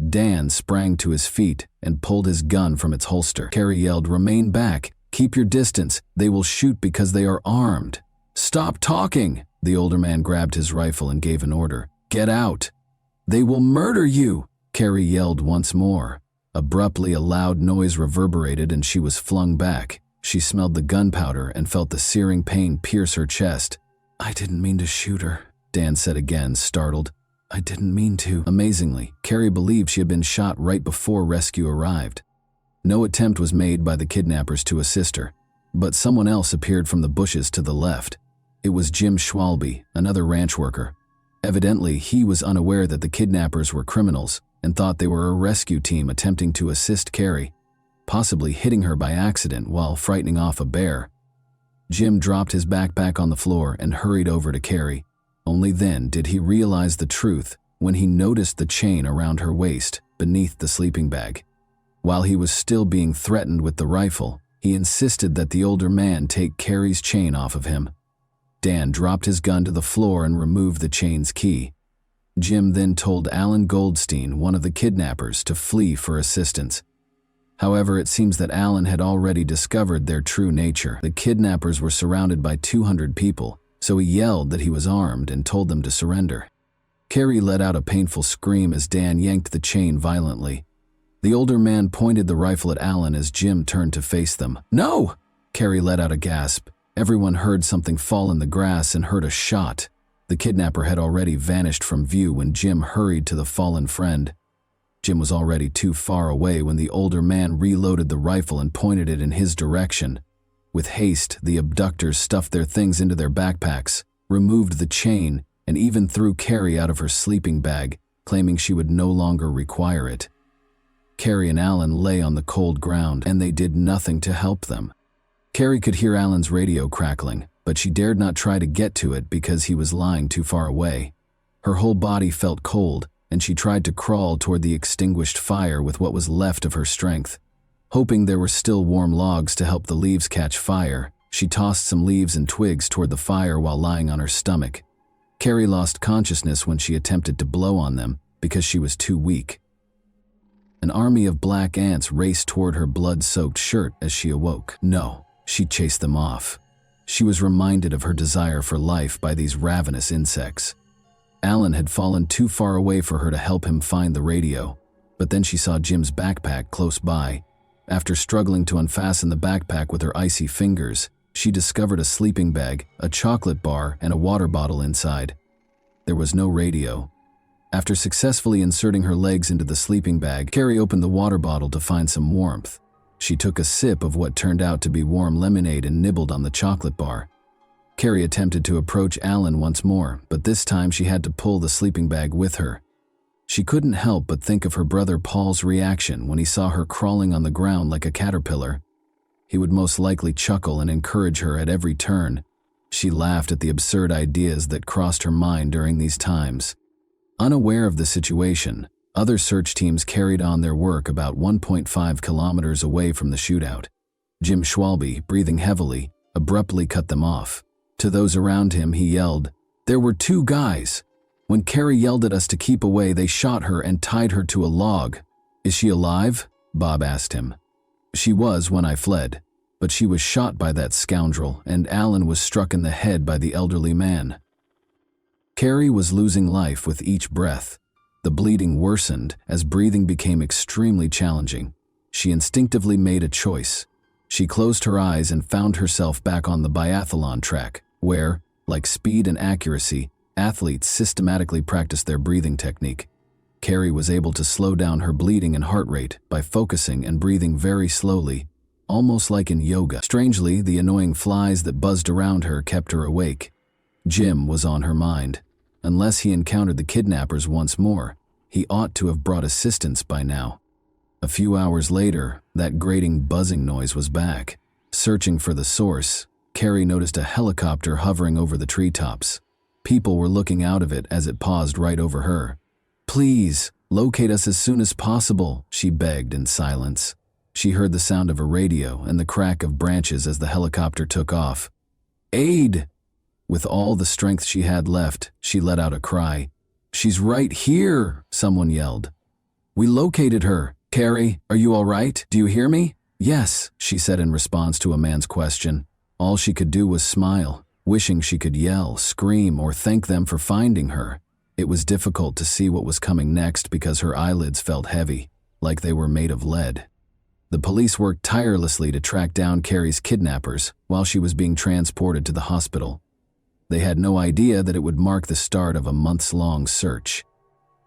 Dan sprang to his feet and pulled his gun from its holster. Carrie yelled, "Remain back! Keep your distance! They will shoot because they are armed!" "Stop talking!" The older man grabbed his rifle and gave an order. "Get out! They will murder you!" Carrie yelled once more. Abruptly, a loud noise reverberated and she was flung back. She smelled the gunpowder and felt the searing pain pierce her chest. "I didn't mean to shoot her," Dan said again, startled. "I didn't mean to." Amazingly, Carrie believed she had been shot right before rescue arrived. No attempt was made by the kidnappers to assist her. But someone else appeared from the bushes to the left. It was Jim Schwalbe, another ranch worker. Evidently, he was unaware that the kidnappers were criminals and thought they were a rescue team attempting to assist Carrie, possibly hitting her by accident while frightening off a bear. Jim dropped his backpack on the floor and hurried over to Carrie. Only then did he realize the truth when he noticed the chain around her waist beneath the sleeping bag. While he was still being threatened with the rifle, he insisted that the older man take Carrie's chain off of him. Dan dropped his gun to the floor and removed the chain's key. Jim then told Alan Goldstein, one of the kidnappers, to flee for assistance. However, it seems that Alan had already discovered their true nature. The kidnappers were surrounded by 200 people, so he yelled that he was armed and told them to surrender. Carrie let out a painful scream as Dan yanked the chain violently. The older man pointed the rifle at Alan as Jim turned to face them. "No!" Carrie let out a gasp. Everyone heard something fall in the grass and heard a shot. The kidnapper had already vanished from view when Jim hurried to the fallen friend. Jim was already too far away when the older man reloaded the rifle and pointed it in his direction. With haste, the abductors stuffed their things into their backpacks, removed the chain, and even threw Carrie out of her sleeping bag, claiming she would no longer require it. Carrie and Alan lay on the cold ground, and they did nothing to help them. Carrie could hear Alan's radio crackling, but she dared not try to get to it because he was lying too far away. Her whole body felt cold, and she tried to crawl toward the extinguished fire with what was left of her strength. Hoping there were still warm logs to help the leaves catch fire, she tossed some leaves and twigs toward the fire while lying on her stomach. Carrie lost consciousness when she attempted to blow on them because she was too weak. An army of black ants raced toward her blood-soaked shirt as she awoke. No, she chased them off. She was reminded of her desire for life by these ravenous insects. Alan had fallen too far away for her to help him find the radio, but then she saw Jim's backpack close by. After struggling to unfasten the backpack with her icy fingers, she discovered a sleeping bag, a chocolate bar, and a water bottle inside. There was no radio. After successfully inserting her legs into the sleeping bag, Carrie opened the water bottle to find some warmth. She took a sip of what turned out to be warm lemonade and nibbled on the chocolate bar. Carrie attempted to approach Alan once more, but this time she had to pull the sleeping bag with her. She couldn't help but think of her brother Paul's reaction when he saw her crawling on the ground like a caterpillar. He would most likely chuckle and encourage her at every turn. She laughed at the absurd ideas that crossed her mind during these times. Unaware of the situation, other search teams carried on their work about 1.5 kilometers away from the shootout. Jim Schwalbe, breathing heavily, abruptly cut them off. To those around him, he yelled, "There were 2 guys. When Carrie yelled at us to keep away, they shot her and tied her to a log." "Is she alive?" Bob asked him. "She was when I fled, but she was shot by that scoundrel, and Alan was struck in the head by the elderly man." Carrie was losing life with each breath. The bleeding worsened as breathing became extremely challenging. She instinctively made a choice. She closed her eyes and found herself back on the biathlon track, where, like speed and accuracy, athletes systematically practice their breathing technique. Carrie was able to slow down her bleeding and heart rate by focusing and breathing very slowly, almost like in yoga. Strangely, the annoying flies that buzzed around her kept her awake. Jim was on her mind. Unless he encountered the kidnappers once more, he ought to have brought assistance by now. A few hours later, that grating buzzing noise was back. Searching for the source, Carrie noticed a helicopter hovering over the treetops. People were looking out of it as it paused right over her. "Please, locate us as soon as possible," she begged in silence. She heard the sound of a radio and the crack of branches as the helicopter took off. "Aid!" With all the strength she had left, she let out a cry. "She's right here," someone yelled. "We located her. Carrie, are you all right? Do you hear me?" "Yes," she said in response to a man's question. All she could do was smile, wishing she could yell, scream, or thank them for finding her. It was difficult to see what was coming next because her eyelids felt heavy, like they were made of lead. The police worked tirelessly to track down Carrie's kidnappers while she was being transported to the hospital. They had no idea that it would mark the start of a months-long search.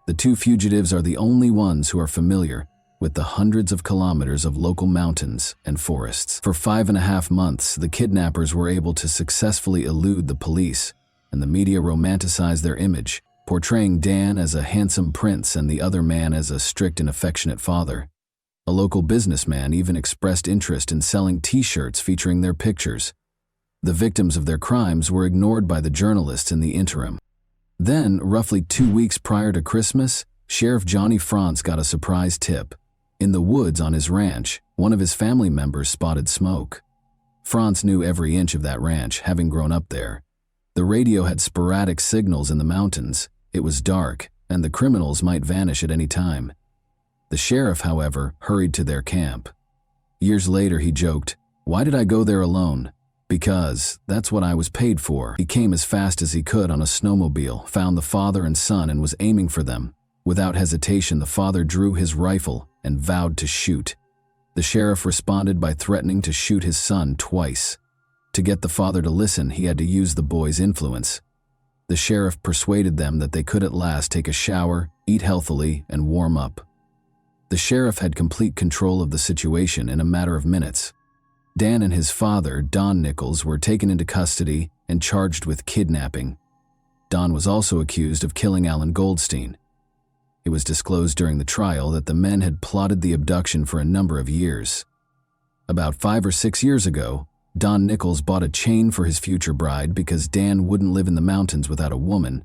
The 2 fugitives are the only ones who are familiar with the hundreds of kilometers of local mountains and forests. For 5.5 months, the kidnappers were able to successfully elude the police, and the media romanticized their image, portraying Dan as a handsome prince and the other man as a strict and affectionate father. A local businessman even expressed interest in selling T-shirts featuring their pictures. The victims of their crimes were ignored by the journalists in the interim. Then, roughly 2 weeks prior to Christmas, Sheriff Johnny Franz got a surprise tip. In the woods on his ranch, one of his family members spotted smoke. Franz knew every inch of that ranch, having grown up there. The radio had sporadic signals in the mountains. It was dark, and the criminals might vanish at any time. The sheriff, however, hurried to their camp. Years later, he joked, "Why did I go there alone? Because that's what I was paid for." He came as fast as he could on a snowmobile, found the father and son, and was aiming for them. Without hesitation, the father drew his rifle and vowed to shoot. The sheriff responded by threatening to shoot his son twice. To get the father to listen, he had to use the boy's influence. The sheriff persuaded them that they could at last take a shower, eat healthily, and warm up. The sheriff had complete control of the situation in a matter of minutes. Dan and his father, Don Nichols, were taken into custody and charged with kidnapping. Don was also accused of killing Alan Goldstein. It was disclosed during the trial that the men had plotted the abduction for a number of years. About 5 or 6 years ago, Don Nichols bought a chain for his future bride because Dan wouldn't live in the mountains without a woman,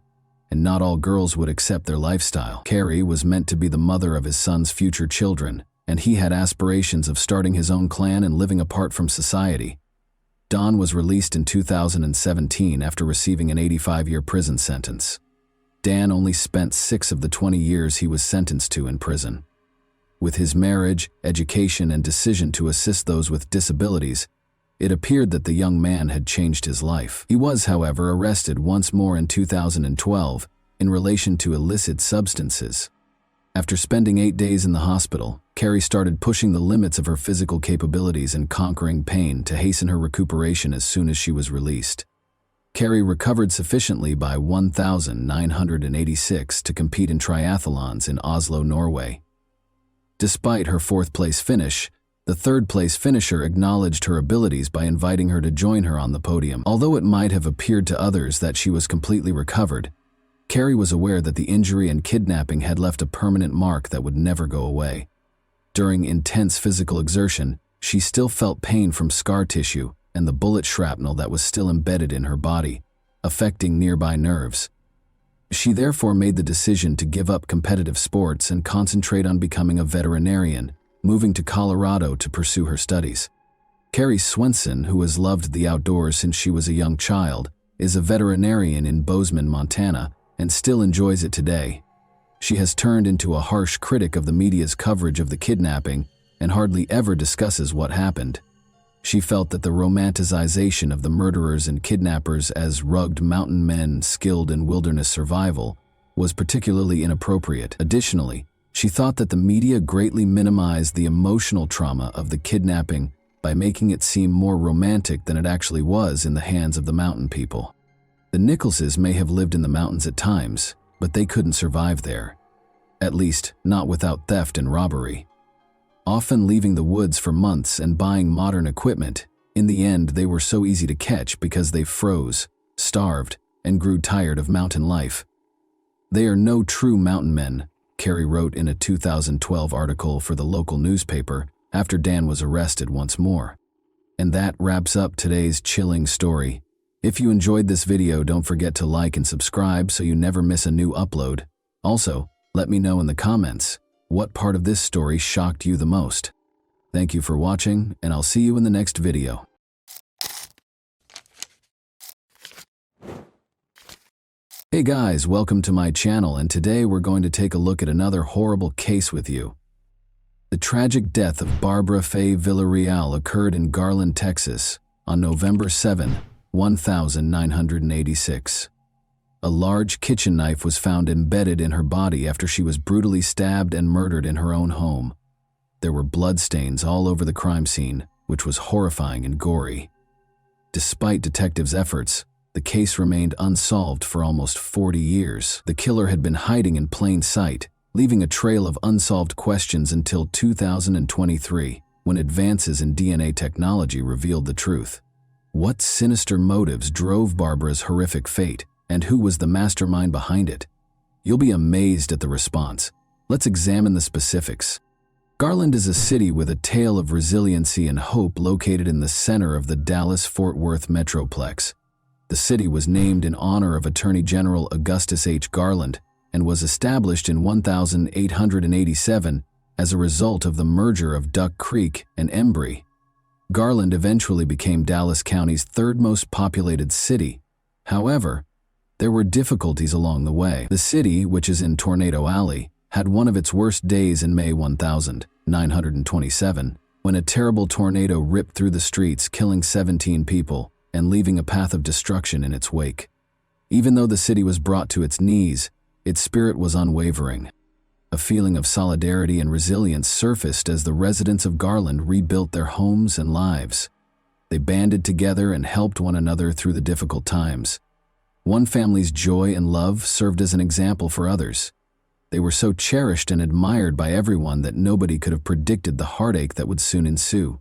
and not all girls would accept their lifestyle. Carrie was meant to be the mother of his son's future children, and he had aspirations of starting his own clan and living apart from society. Don was released in 2017 after receiving an 85-year prison sentence. Dan only spent 6 of the 20 years he was sentenced to in prison. With his marriage, education, and decision to assist those with disabilities, it appeared that the young man had changed his life. He was, however, arrested once more in 2012 in relation to illicit substances. After spending 8 days in the hospital, Carrie started pushing the limits of her physical capabilities and conquering pain to hasten her recuperation as soon as she was released. Carrie recovered sufficiently by 1,986 to compete in triathlons in Oslo, Norway. Despite her 4th-place finish, the 3rd-place finisher acknowledged her abilities by inviting her to join her on the podium. Although it might have appeared to others that she was completely recovered, Carrie was aware that the injury and kidnapping had left a permanent mark that would never go away. During intense physical exertion, she still felt pain from scar tissue and the bullet shrapnel that was still embedded in her body, affecting nearby nerves. She therefore made the decision to give up competitive sports and concentrate on becoming a veterinarian, moving to Colorado to pursue her studies. Carrie Swenson, who has loved the outdoors since she was a young child, is a veterinarian in Bozeman, Montana, and still enjoys it today. She has turned into a harsh critic of the media's coverage of the kidnapping and hardly ever discusses what happened. She felt that the romanticization of the murderers and kidnappers as rugged mountain men skilled in wilderness survival was particularly inappropriate. Additionally, she thought that the media greatly minimized the emotional trauma of the kidnapping by making it seem more romantic than it actually was in the hands of the mountain people. The Nicholses may have lived in the mountains at times, but they couldn't survive there. At least, not without theft and robbery. Often leaving the woods for months and buying modern equipment, in the end they were so easy to catch because they froze, starved, and grew tired of mountain life. They are no true mountain men, Carrie wrote in a 2012 article for the local newspaper after Dan was arrested once more. And that wraps up today's chilling story. If you enjoyed this video, don't forget to like and subscribe so you never miss a new upload. Also, let me know in the comments what part of this story shocked you the most. Thank you for watching, and I'll see you in the next video. Hey guys, welcome to my channel, and today we're going to take a look at another horrible case with you. The tragic death of Barbara Faye Villarreal occurred in Garland, Texas, on November 7, 1986. A large kitchen knife was found embedded in her body after she was brutally stabbed and murdered in her own home. There were bloodstains all over the crime scene, which was horrifying and gory. Despite detectives' efforts, the case remained unsolved for almost 40 years. The killer had been hiding in plain sight, leaving a trail of unsolved questions until 2023, when advances in DNA technology revealed the truth. What sinister motives drove Barbara's horrific fate, and who was the mastermind behind it? You'll be amazed at the response. Let's examine the specifics. Garland is a city with a tale of resiliency and hope located in the center of the Dallas-Fort Worth metroplex. The city was named in honor of Attorney General Augustus H. Garland and was established in 1887 as a result of the merger of Duck Creek and Embry. Garland eventually became Dallas County's third most populated city. However, there were difficulties along the way. The city, which is in Tornado Alley, had one of its worst days in May 1927, when a terrible tornado ripped through the streets, killing 17 people and leaving a path of destruction in its wake. Even though the city was brought to its knees, its spirit was unwavering. A feeling of solidarity and resilience surfaced as the residents of Garland rebuilt their homes and lives. They banded together and helped one another through the difficult times. One family's joy and love served as an example for others. They were so cherished and admired by everyone that nobody could have predicted the heartache that would soon ensue.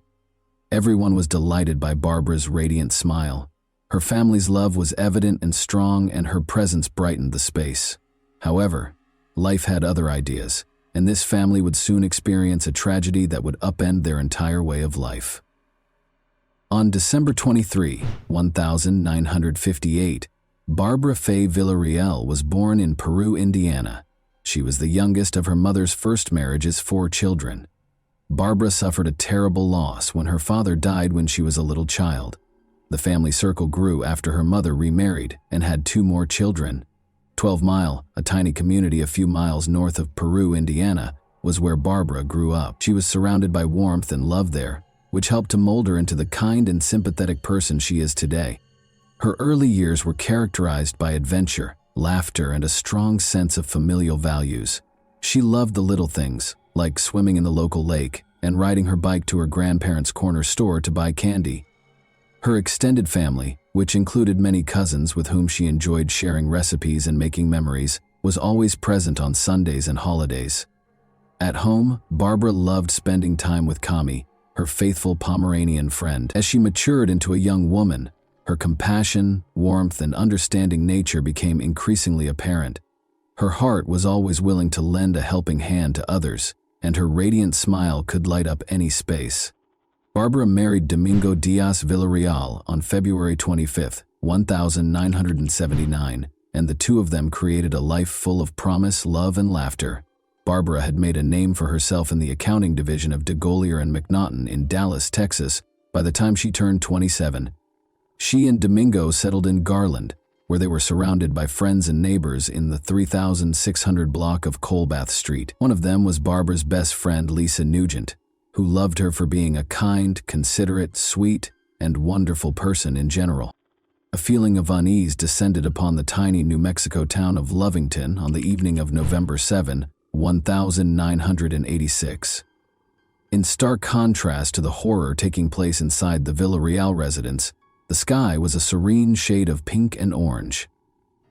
Everyone was delighted by Barbara's radiant smile. Her family's love was evident and strong, and her presence brightened the space. However, life had other ideas, and this family would soon experience a tragedy that would upend their entire way of life. On December 23, 1958, Barbara Faye Villarreal was born in Peru, Indiana. She was the youngest of her mother's first marriage's 4 children. Barbara suffered a terrible loss when her father died when she was a little child. The family circle grew after her mother remarried and had 2 more children. 12 Mile, a tiny community a few miles north of Peru, Indiana, was where Barbara grew up. She was surrounded by warmth and love there, which helped to mold her into the kind and sympathetic person she is today. Her early years were characterized by adventure, laughter, and a strong sense of familial values. She loved the little things, like swimming in the local lake and riding her bike to her grandparents' corner store to buy candy. Her extended family, which included many cousins with whom she enjoyed sharing recipes and making memories, was always present on Sundays and holidays. At home, Barbara loved spending time with Kami, her faithful Pomeranian friend. As she matured into a young woman, her compassion, warmth, and understanding nature became increasingly apparent. Her heart was always willing to lend a helping hand to others, and her radiant smile could light up any space. Barbara married Domingo Diaz Villarreal on February 25, 1979, and the two of them created a life full of promise, love, and laughter. Barbara had made a name for herself in the accounting division of DeGolyer and McNaughton in Dallas, Texas, by the time she turned 27. She and Domingo settled in Garland, where they were surrounded by friends and neighbors in the 3600 block of Colbath Street. One of them was Barbara's best friend, Lisa Nugent, who loved her for being a kind, considerate, sweet, and wonderful person in general. A feeling of unease descended upon the tiny New Mexico town of Lovington on the evening of November 7, 1986. In stark contrast to the horror taking place inside the Villarreal residence, the sky was a serene shade of pink and orange.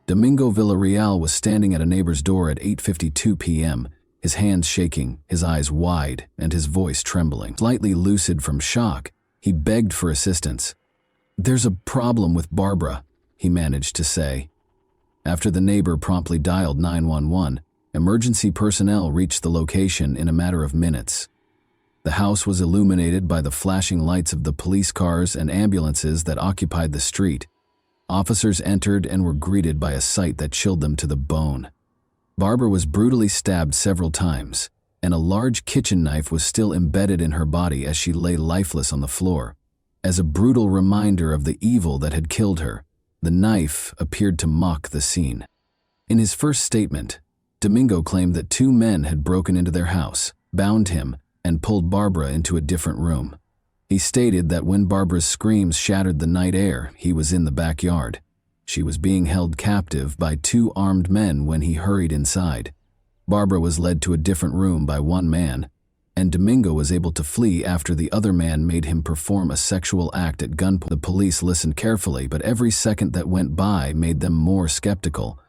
Domingo Villarreal was standing at a neighbor's door at 8:52 p.m., his hands shaking, his eyes wide, and his voice trembling. Slightly lucid from shock, he begged for assistance. "There's a problem with Barbara," he managed to say. After the neighbor promptly dialed 911, emergency personnel reached the location in a matter of minutes. The house was illuminated by the flashing lights of the police cars and ambulances that occupied the street. Officers entered and were greeted by a sight that chilled them to the bone. Barbara was brutally stabbed several times, and a large kitchen knife was still embedded in her body as she lay lifeless on the floor. As a brutal reminder of the evil that had killed her, the knife appeared to mock the scene. In his first statement, Domingo claimed that 2 men had broken into their house, bound him, and pulled Barbara into a different room. He stated that when Barbara's screams shattered the night air, he was in the backyard. She was being held captive by 2 armed men when he hurried inside. Barbara was led to a different room by 1 man, and Domingo was able to flee after the other man made him perform a sexual act at gunpoint. The police listened carefully, but every second that went by made them more skeptical.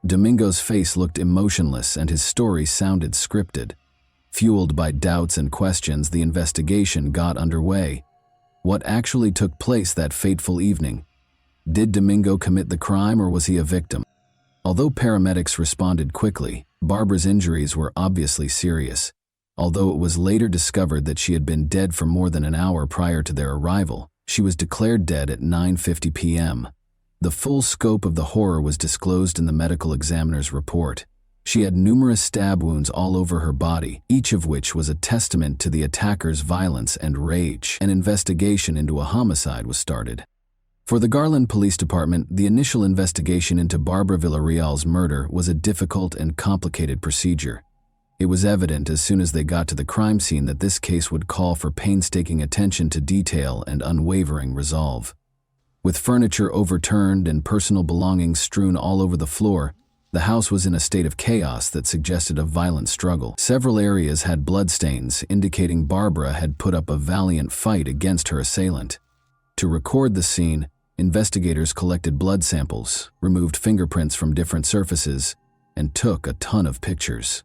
Domingo's face looked emotionless and his story sounded scripted. Fueled by doubts and questions, the investigation got underway. What actually took place that fateful evening? Did Domingo commit the crime or was he a victim? Although paramedics responded quickly, Barbara's injuries were obviously serious. Although it was later discovered that she had been dead for more than an hour prior to their arrival, she was declared dead at 9:50 p.m. The full scope of the horror was disclosed in the medical examiner's report. She had numerous stab wounds all over her body, each of which was a testament to the attacker's violence and rage. An investigation into a homicide was started. For the Garland Police Department, the initial investigation into Barbara Villarreal's murder was a difficult and complicated procedure. It was evident as soon as they got to the crime scene that this case would call for painstaking attention to detail and unwavering resolve. With furniture overturned and personal belongings strewn all over the floor, the house was in a state of chaos that suggested a violent struggle. Several areas had bloodstains, indicating Barbara had put up a valiant fight against her assailant. To record the scene, investigators collected blood samples, removed fingerprints from different surfaces, and took a ton of pictures.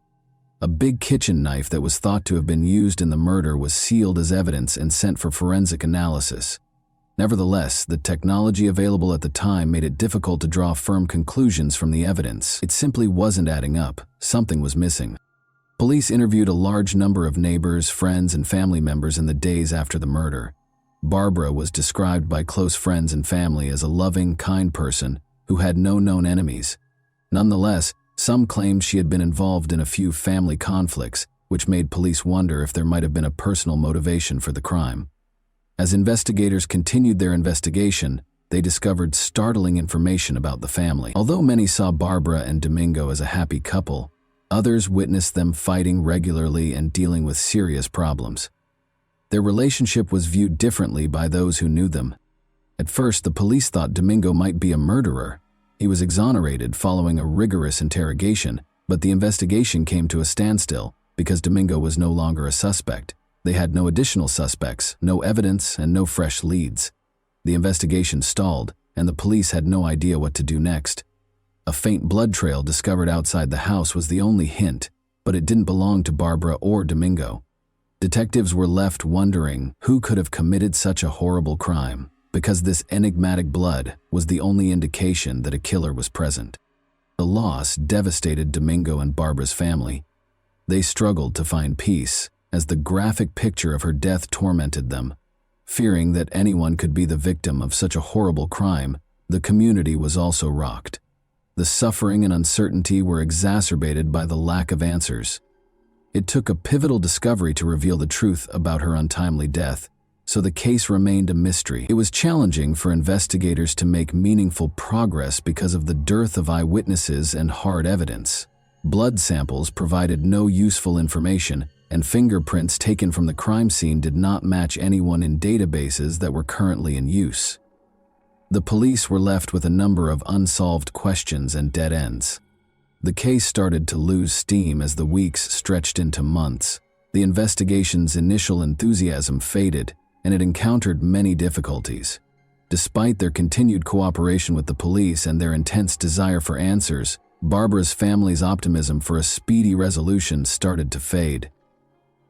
A big kitchen knife that was thought to have been used in the murder was sealed as evidence and sent for forensic analysis. Nevertheless, the technology available at the time made it difficult to draw firm conclusions from the evidence. It simply wasn't adding up. Something was missing. Police interviewed a large number of neighbors, friends, and family members in the days after the murder. Barbara was described by close friends and family as a loving, kind person who had no known enemies. Nonetheless, some claimed she had been involved in a few family conflicts, which made police wonder if there might have been a personal motivation for the crime. As investigators continued their investigation, they discovered startling information about the family. Although many saw Barbara and Domingo as a happy couple, others witnessed them fighting regularly and dealing with serious problems. Their relationship was viewed differently by those who knew them. At first, the police thought Domingo might be a murderer. He was exonerated following a rigorous interrogation, but the investigation came to a standstill because Domingo was no longer a suspect. They had no additional suspects, no evidence, and no fresh leads. The investigation stalled, and the police had no idea what to do next. A faint blood trail discovered outside the house was the only hint, but it didn't belong to Barbara or Domingo. Detectives were left wondering who could have committed such a horrible crime, because this enigmatic blood was the only indication that a killer was present. The loss devastated Domingo and Barbara's family. They struggled to find peace, as the graphic picture of her death tormented them. Fearing that anyone could be the victim of such a horrible crime, the community was also rocked. The suffering and uncertainty were exacerbated by the lack of answers. It took a pivotal discovery to reveal the truth about her untimely death, so the case remained a mystery. It was challenging for investigators to make meaningful progress because of the dearth of eyewitnesses and hard evidence. Blood samples provided no useful information, and fingerprints taken from the crime scene did not match anyone in databases that were currently in use. The police were left with a number of unsolved questions and dead ends. The case started to lose steam as the weeks stretched into months. The investigation's initial enthusiasm faded, and it encountered many difficulties. Despite their continued cooperation with the police and their intense desire for answers, Barbara's family's optimism for a speedy resolution started to fade.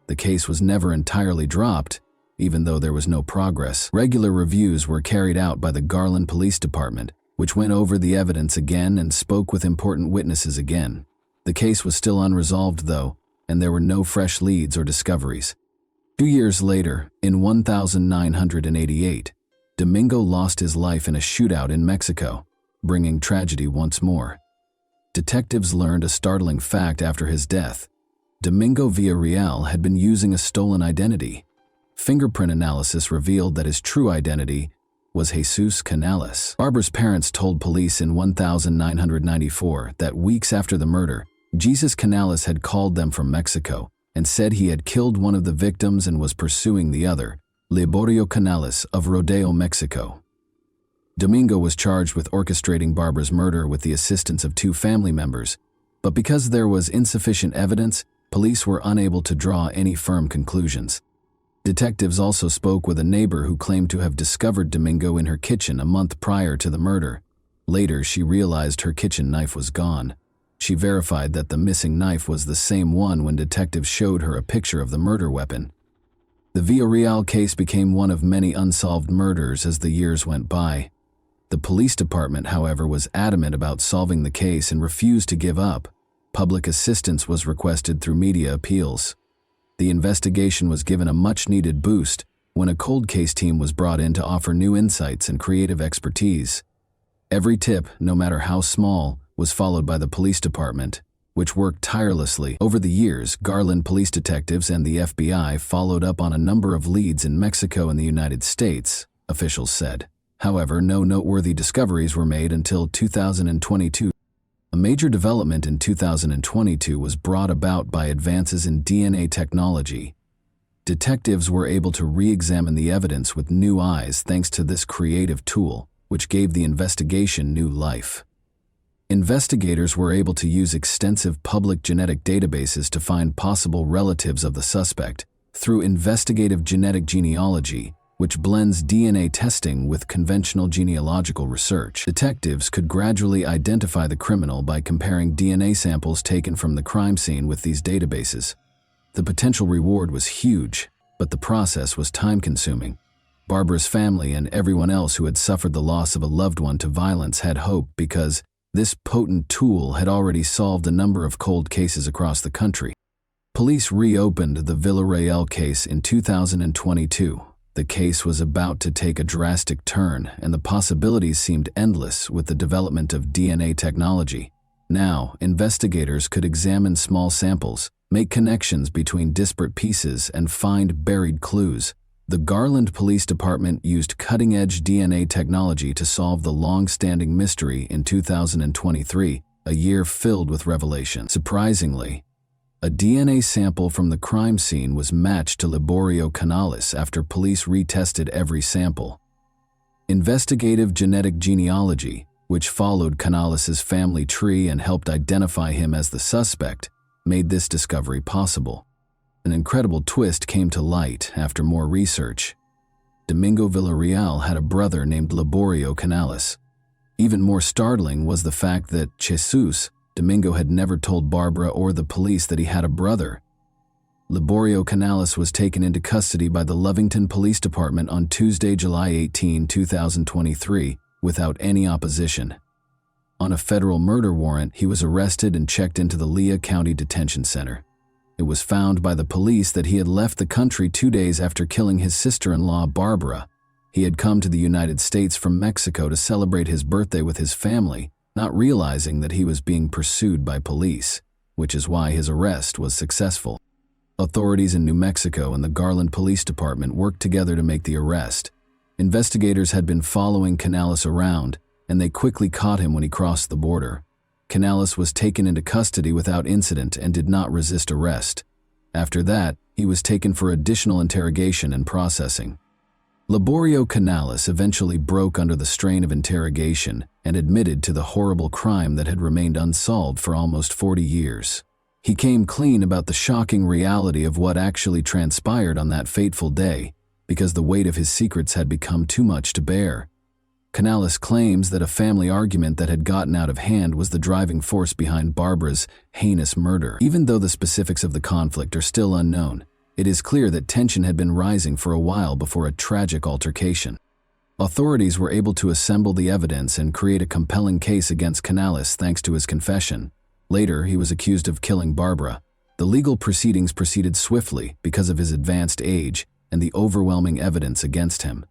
The case was never entirely dropped, even though there was no progress. Regular reviews were carried out by the Garland Police Department, which went over the evidence again and spoke with important witnesses again. The case was still unresolved, though, and there were no fresh leads or discoveries. 2 years later, in 1988, Domingo lost his life in a shootout in Mexico, bringing tragedy once more. Detectives learned a startling fact after his death. Domingo Villarreal had been using a stolen identity. Fingerprint analysis revealed that his true identity was Jesus Canales. Barbara's parents told police in 1994 that weeks after the murder, Jesus Canales had called them from Mexico and said he had killed one of the victims and was pursuing the other, Liborio Canales of Rodeo, Mexico. Domingo was charged with orchestrating Barbara's murder with the assistance of 2 family members, but because there was insufficient evidence, police were unable to draw any firm conclusions. Detectives also spoke with a neighbor who claimed to have discovered Domingo in her kitchen a month prior to the murder. Later, she realized her kitchen knife was gone. She verified that the missing knife was the same one when detectives showed her a picture of the murder weapon. The Villarreal case became one of many unsolved murders as the years went by. The police department, however, was adamant about solving the case and refused to give up. Public assistance was requested through media appeals. The investigation was given a much-needed boost when a cold case team was brought in to offer new insights and creative expertise. Every tip, no matter how small, was followed by the police department, which worked tirelessly. Over the years, Garland police detectives and the FBI followed up on a number of leads in Mexico and the United States, officials said. However, no noteworthy discoveries were made until 2022. A major development in 2022 was brought about by advances in DNA technology. Detectives were able to re-examine the evidence with new eyes thanks to this creative tool, which gave the investigation new life. Investigators were able to use extensive public genetic databases to find possible relatives of the suspect through investigative genetic genealogy, which blends DNA testing with conventional genealogical research. Detectives could gradually identify the criminal by comparing DNA samples taken from the crime scene with these databases. The potential reward was huge, but the process was time-consuming. Barbara's family and everyone else who had suffered the loss of a loved one to violence had hope because this potent tool had already solved a number of cold cases across the country. Police reopened the Villarreal case in 2022. The case was about to take a drastic turn, and the possibilities seemed endless with the development of DNA technology. Now, investigators could examine small samples, make connections between disparate pieces, and find buried clues. The Garland Police Department used cutting-edge DNA technology to solve the long-standing mystery in 2023, a year filled with revelation. Surprisingly, a DNA sample from the crime scene was matched to Liborio Canales after police retested every sample. Investigative genetic genealogy, which followed Canales' family tree and helped identify him as the suspect, made this discovery possible. An incredible twist came to light after more research. Domingo Villarreal had a brother named Liborio Canales. Even more startling was the fact that Domingo had never told Barbara or the police that he had a brother. Liborio Canales was taken into custody by the Lovington Police Department on Tuesday, July 18, 2023, without any opposition. On a federal murder warrant, he was arrested and checked into the Lea County Detention Center. It was found by the police that he had left the country 2 days after killing his sister-in-law, Barbara. He had come to the United States from Mexico to celebrate his birthday with his family, not realizing that he was being pursued by police, which is why his arrest was successful. Authorities in New Mexico and the Garland Police Department worked together to make the arrest. Investigators had been following Canales around, and they quickly caught him when he crossed the border. Canales was taken into custody without incident and did not resist arrest. After that, he was taken for additional interrogation and processing. Liborio Canales eventually broke under the strain of interrogation and admitted to the horrible crime that had remained unsolved for almost 40 years. He came clean about the shocking reality of what actually transpired on that fateful day, because the weight of his secrets had become too much to bear. Canales claims that a family argument that had gotten out of hand was the driving force behind Barbara's heinous murder. Even though the specifics of the conflict are still unknown, it is clear that tension had been rising for a while before a tragic altercation. Authorities were able to assemble the evidence and create a compelling case against Canales thanks to his confession. Later, he was accused of killing Barbara. The legal proceedings proceeded swiftly because of his advanced age and the overwhelming evidence against him.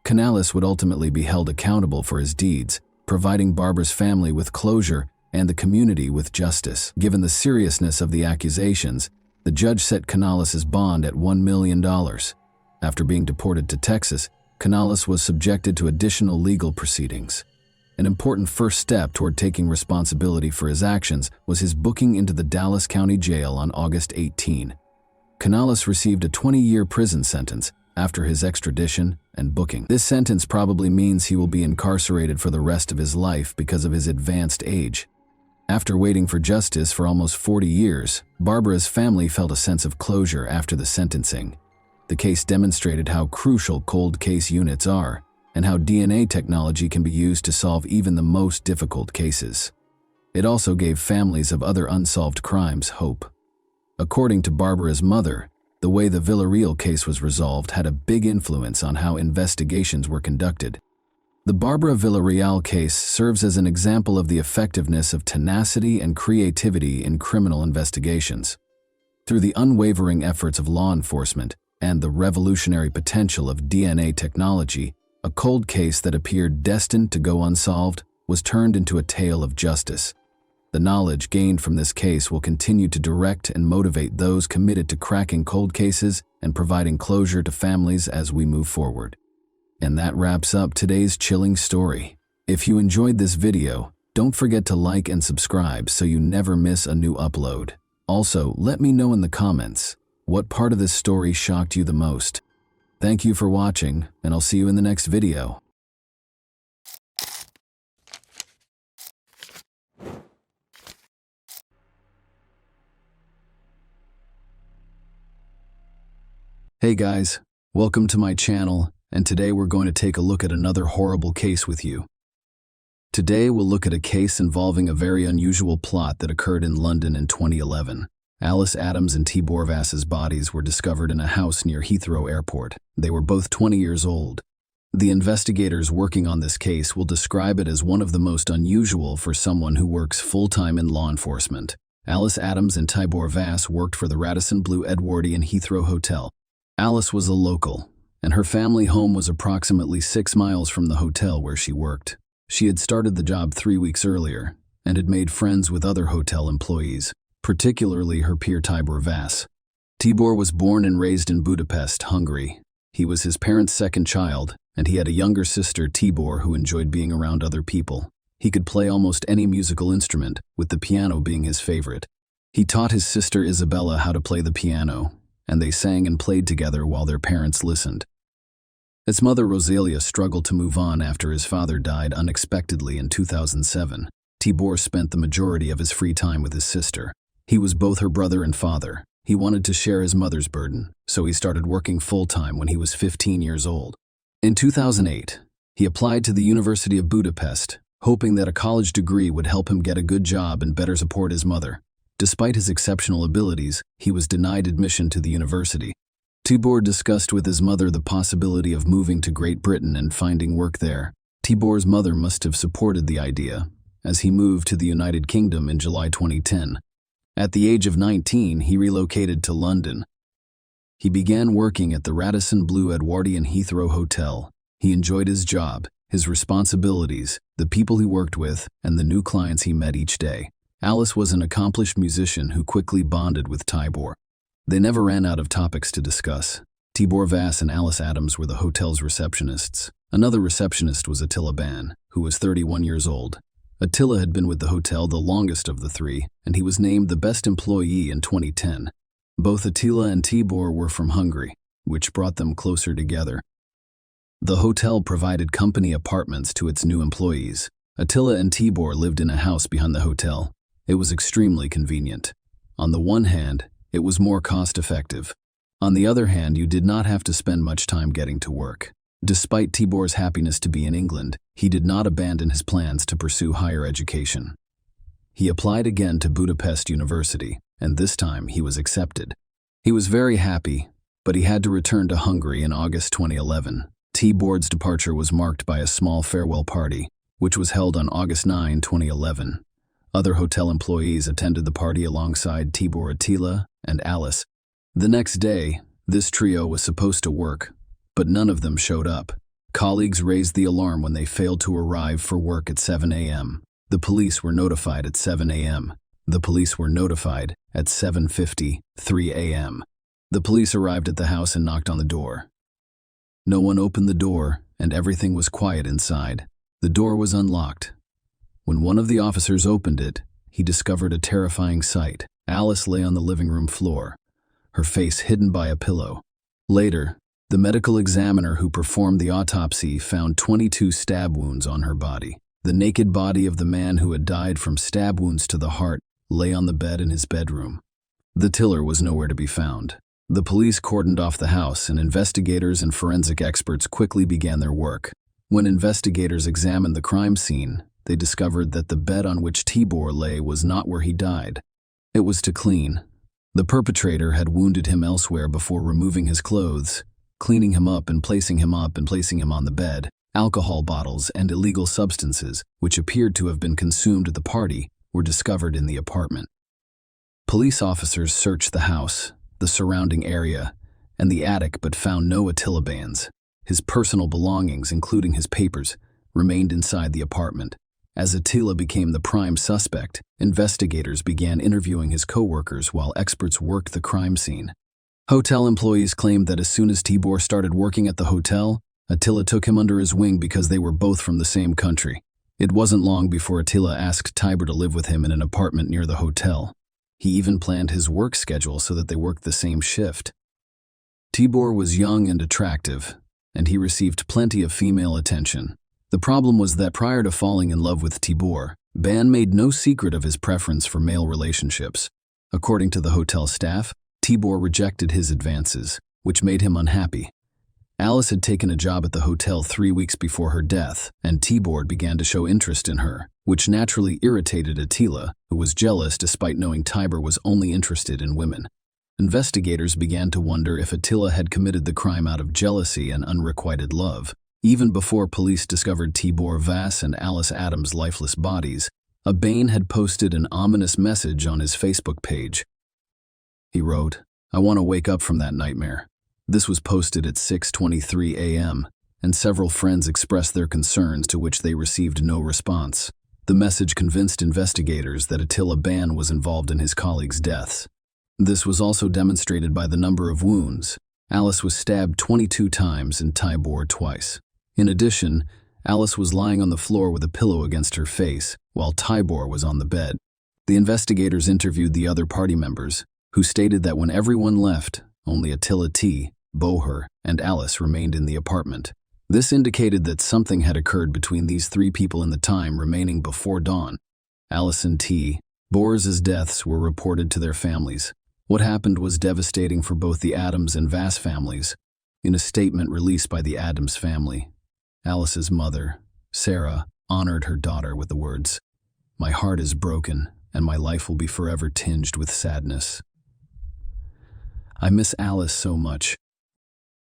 Canales would ultimately be held accountable for his deeds, providing Barbara's family with closure and the community with justice. Given the seriousness of the accusations, the judge set Canales' bond at $1 million. After being deported to Texas, Canales was subjected to additional legal proceedings. An important first step toward taking responsibility for his actions was his booking into the Dallas County Jail on August 18. Canales received a 20-year prison sentence after his extradition and booking. This sentence probably means he will be incarcerated for the rest of his life because of his advanced age. After waiting for justice for almost 40 years, Barbara's family felt a sense of closure after the sentencing. The case demonstrated how crucial cold case units are, and how DNA technology can be used to solve even the most difficult cases. It also gave families of other unsolved crimes hope. According to Barbara's mother, the way the Villarreal case was resolved had a big influence on how investigations were conducted. The Barbara Villarreal case serves as an example of the effectiveness of tenacity and creativity in criminal investigations. Through the unwavering efforts of law enforcement and the revolutionary potential of DNA technology, a cold case that appeared destined to go unsolved was turned into a tale of justice. The knowledge gained from this case will continue to direct and motivate those committed to cracking cold cases and providing closure to families as we move forward. And that wraps up today's chilling story. If you enjoyed this video, don't forget to like and subscribe so you never miss a new upload. Also, let me know in the comments, what part of this story shocked you the most? Thank you for watching, and I'll see you in the next video. Hey guys, welcome to my channel, and today we're going to take a look at another horrible case with you. Today we'll look at a case involving a very unusual plot that occurred in London in 2011. Alice Adams and Tibor Vass's bodies were discovered in a house near Heathrow Airport. They were both 20 years old. The investigators working on this case will describe it as one of the most unusual for someone who works full-time in law enforcement. Alice Adams and Tibor Vass worked for the Radisson Blu Edwardian Heathrow Hotel. Alice was a local, and her family home was approximately 6 miles from the hotel where she worked. She had started the job 3 weeks earlier and had made friends with other hotel employees, particularly her peer Tibor Vass. Tibor was born and raised in Budapest, Hungary. He was his parents' second child, and he had a younger sister, Tibor, who enjoyed being around other people. He could play almost any musical instrument, with the piano being his favorite. He taught his sister Isabella how to play the piano, and they sang and played together while their parents listened. His mother Rosalia struggled to move on after his father died unexpectedly in 2007. Tibor spent the majority of his free time with his sister. He was both her brother and father. He wanted to share his mother's burden, so he started working full-time when he was 15 years old. In 2008, he applied to the University of Budapest, hoping that a college degree would help him get a good job and better support his mother. Despite his exceptional abilities, he was denied admission to the university. Tibor discussed with his mother the possibility of moving to Great Britain and finding work there. Tibor's mother must have supported the idea, as he moved to the United Kingdom in July 2010. At the age of 19, he relocated to London. He began working at the Radisson Blu Edwardian Heathrow Hotel. He enjoyed his job, his responsibilities, the people he worked with, and the new clients he met each day. Alice was an accomplished musician who quickly bonded with Tibor. They never ran out of topics to discuss. Tibor Vass and Alice Adams were the hotel's receptionists. Another receptionist was Attila Ban, who was 31 years old. Attila had been with the hotel the longest of the three, and he was named the best employee in 2010. Both Attila and Tibor were from Hungary, which brought them closer together. The hotel provided company apartments to its new employees. Attila and Tibor lived in a house behind the hotel. It was extremely convenient. On the one hand, it was more cost-effective. On the other hand, you did not have to spend much time getting to work. Despite Tibor's happiness to be in England, he did not abandon his plans to pursue higher education. He applied again to Budapest University, and this time he was accepted. He was very happy, but he had to return to Hungary in August 2011. Tibor's departure was marked by a small farewell party, which was held on August 9, 2011. Other hotel employees attended the party alongside Tibor, Attila, and Alice. The next day, this trio was supposed to work, but none of them showed up. Colleagues raised the alarm when they failed to arrive for work at 7 a.m. The police were notified at 7 a.m. The police were notified at 7:53 a.m. The police arrived at the house and knocked on the door. No one opened the door, and everything was quiet inside. The door was unlocked. When one of the officers opened it, he discovered a terrifying sight. Alice lay on the living room floor, her face hidden by a pillow. Later, the medical examiner who performed the autopsy found 22 stab wounds on her body. The naked body of the man who had died from stab wounds to the heart lay on the bed in his bedroom. The killer was nowhere to be found. The police cordoned off the house, and investigators and forensic experts quickly began their work. When investigators examined the crime scene, they discovered that the bed on which Tibor lay was not where he died. It was too clean. The perpetrator had wounded him elsewhere before removing his clothes, cleaning him up and placing him on the bed. Alcohol bottles and illegal substances, which appeared to have been consumed at the party, were discovered in the apartment. Police officers searched the house, the surrounding area, and the attic but found no Attila bands. His personal belongings, including his papers, remained inside the apartment. As Attila became the prime suspect, investigators began interviewing his co-workers while experts worked the crime scene. Hotel employees claimed that as soon as Tibor started working at the hotel, Attila took him under his wing because they were both from the same country. It wasn't long before Attila asked Tibor to live with him in an apartment near the hotel. He even planned his work schedule so that they worked the same shift. Tibor was young and attractive, and he received plenty of female attention. The problem was that prior to falling in love with Tibor, Ban made no secret of his preference for male relationships. According to the hotel staff, Tibor rejected his advances, which made him unhappy. Alice had taken a job at the hotel 3 weeks before her death, and Tibor began to show interest in her, which naturally irritated Attila, who was jealous despite knowing Tibor was only interested in women. Investigators began to wonder if Attila had committed the crime out of jealousy and unrequited love. Even before police discovered Tibor Vass and Alice Adams' lifeless bodies, Bain had posted an ominous message on his Facebook page. He wrote, "I want to wake up from that nightmare." This was posted at 6:23 a.m., and several friends expressed their concerns, to which they received no response. The message convinced investigators that Attila Ban was involved in his colleagues' deaths. This was also demonstrated by the number of wounds. Alice was stabbed 22 times and Tibor twice. In addition, Alice was lying on the floor with a pillow against her face, while Tibor was on the bed. The investigators interviewed the other party members, who stated that when everyone left, only Attila T., Boher, and Alice remained in the apartment. This indicated that something had occurred between these three people in the time remaining before dawn. Alice and T. Boers' deaths were reported to their families. What happened was devastating for both the Adams and Vass families. In a statement released by the Adams family, Alice's mother, Sarah, honored her daughter with the words, "My heart is broken, and my life will be forever tinged with sadness. I miss Alice so much.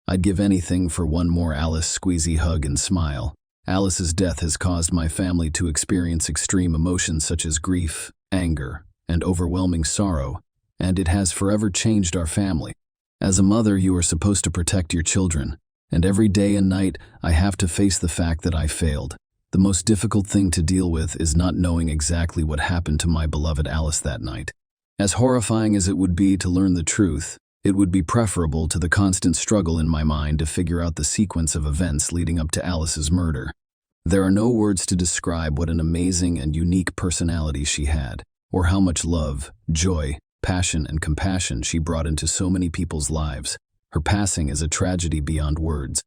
I'd give anything for one more Alice squeezy hug and smile. Alice's death has caused my family to experience extreme emotions such as grief, anger, and overwhelming sorrow, and it has forever changed our family. As a mother, you are supposed to protect your children, and every day and night I have to face the fact that I failed. The most difficult thing to deal with is not knowing exactly what happened to my beloved Alice that night. As horrifying as it would be to learn the truth, it would be preferable to the constant struggle in my mind to figure out the sequence of events leading up to Alice's murder. There are no words to describe what an amazing and unique personality she had, or how much love, joy, passion, and compassion she brought into so many people's lives. Her passing is a tragedy beyond words."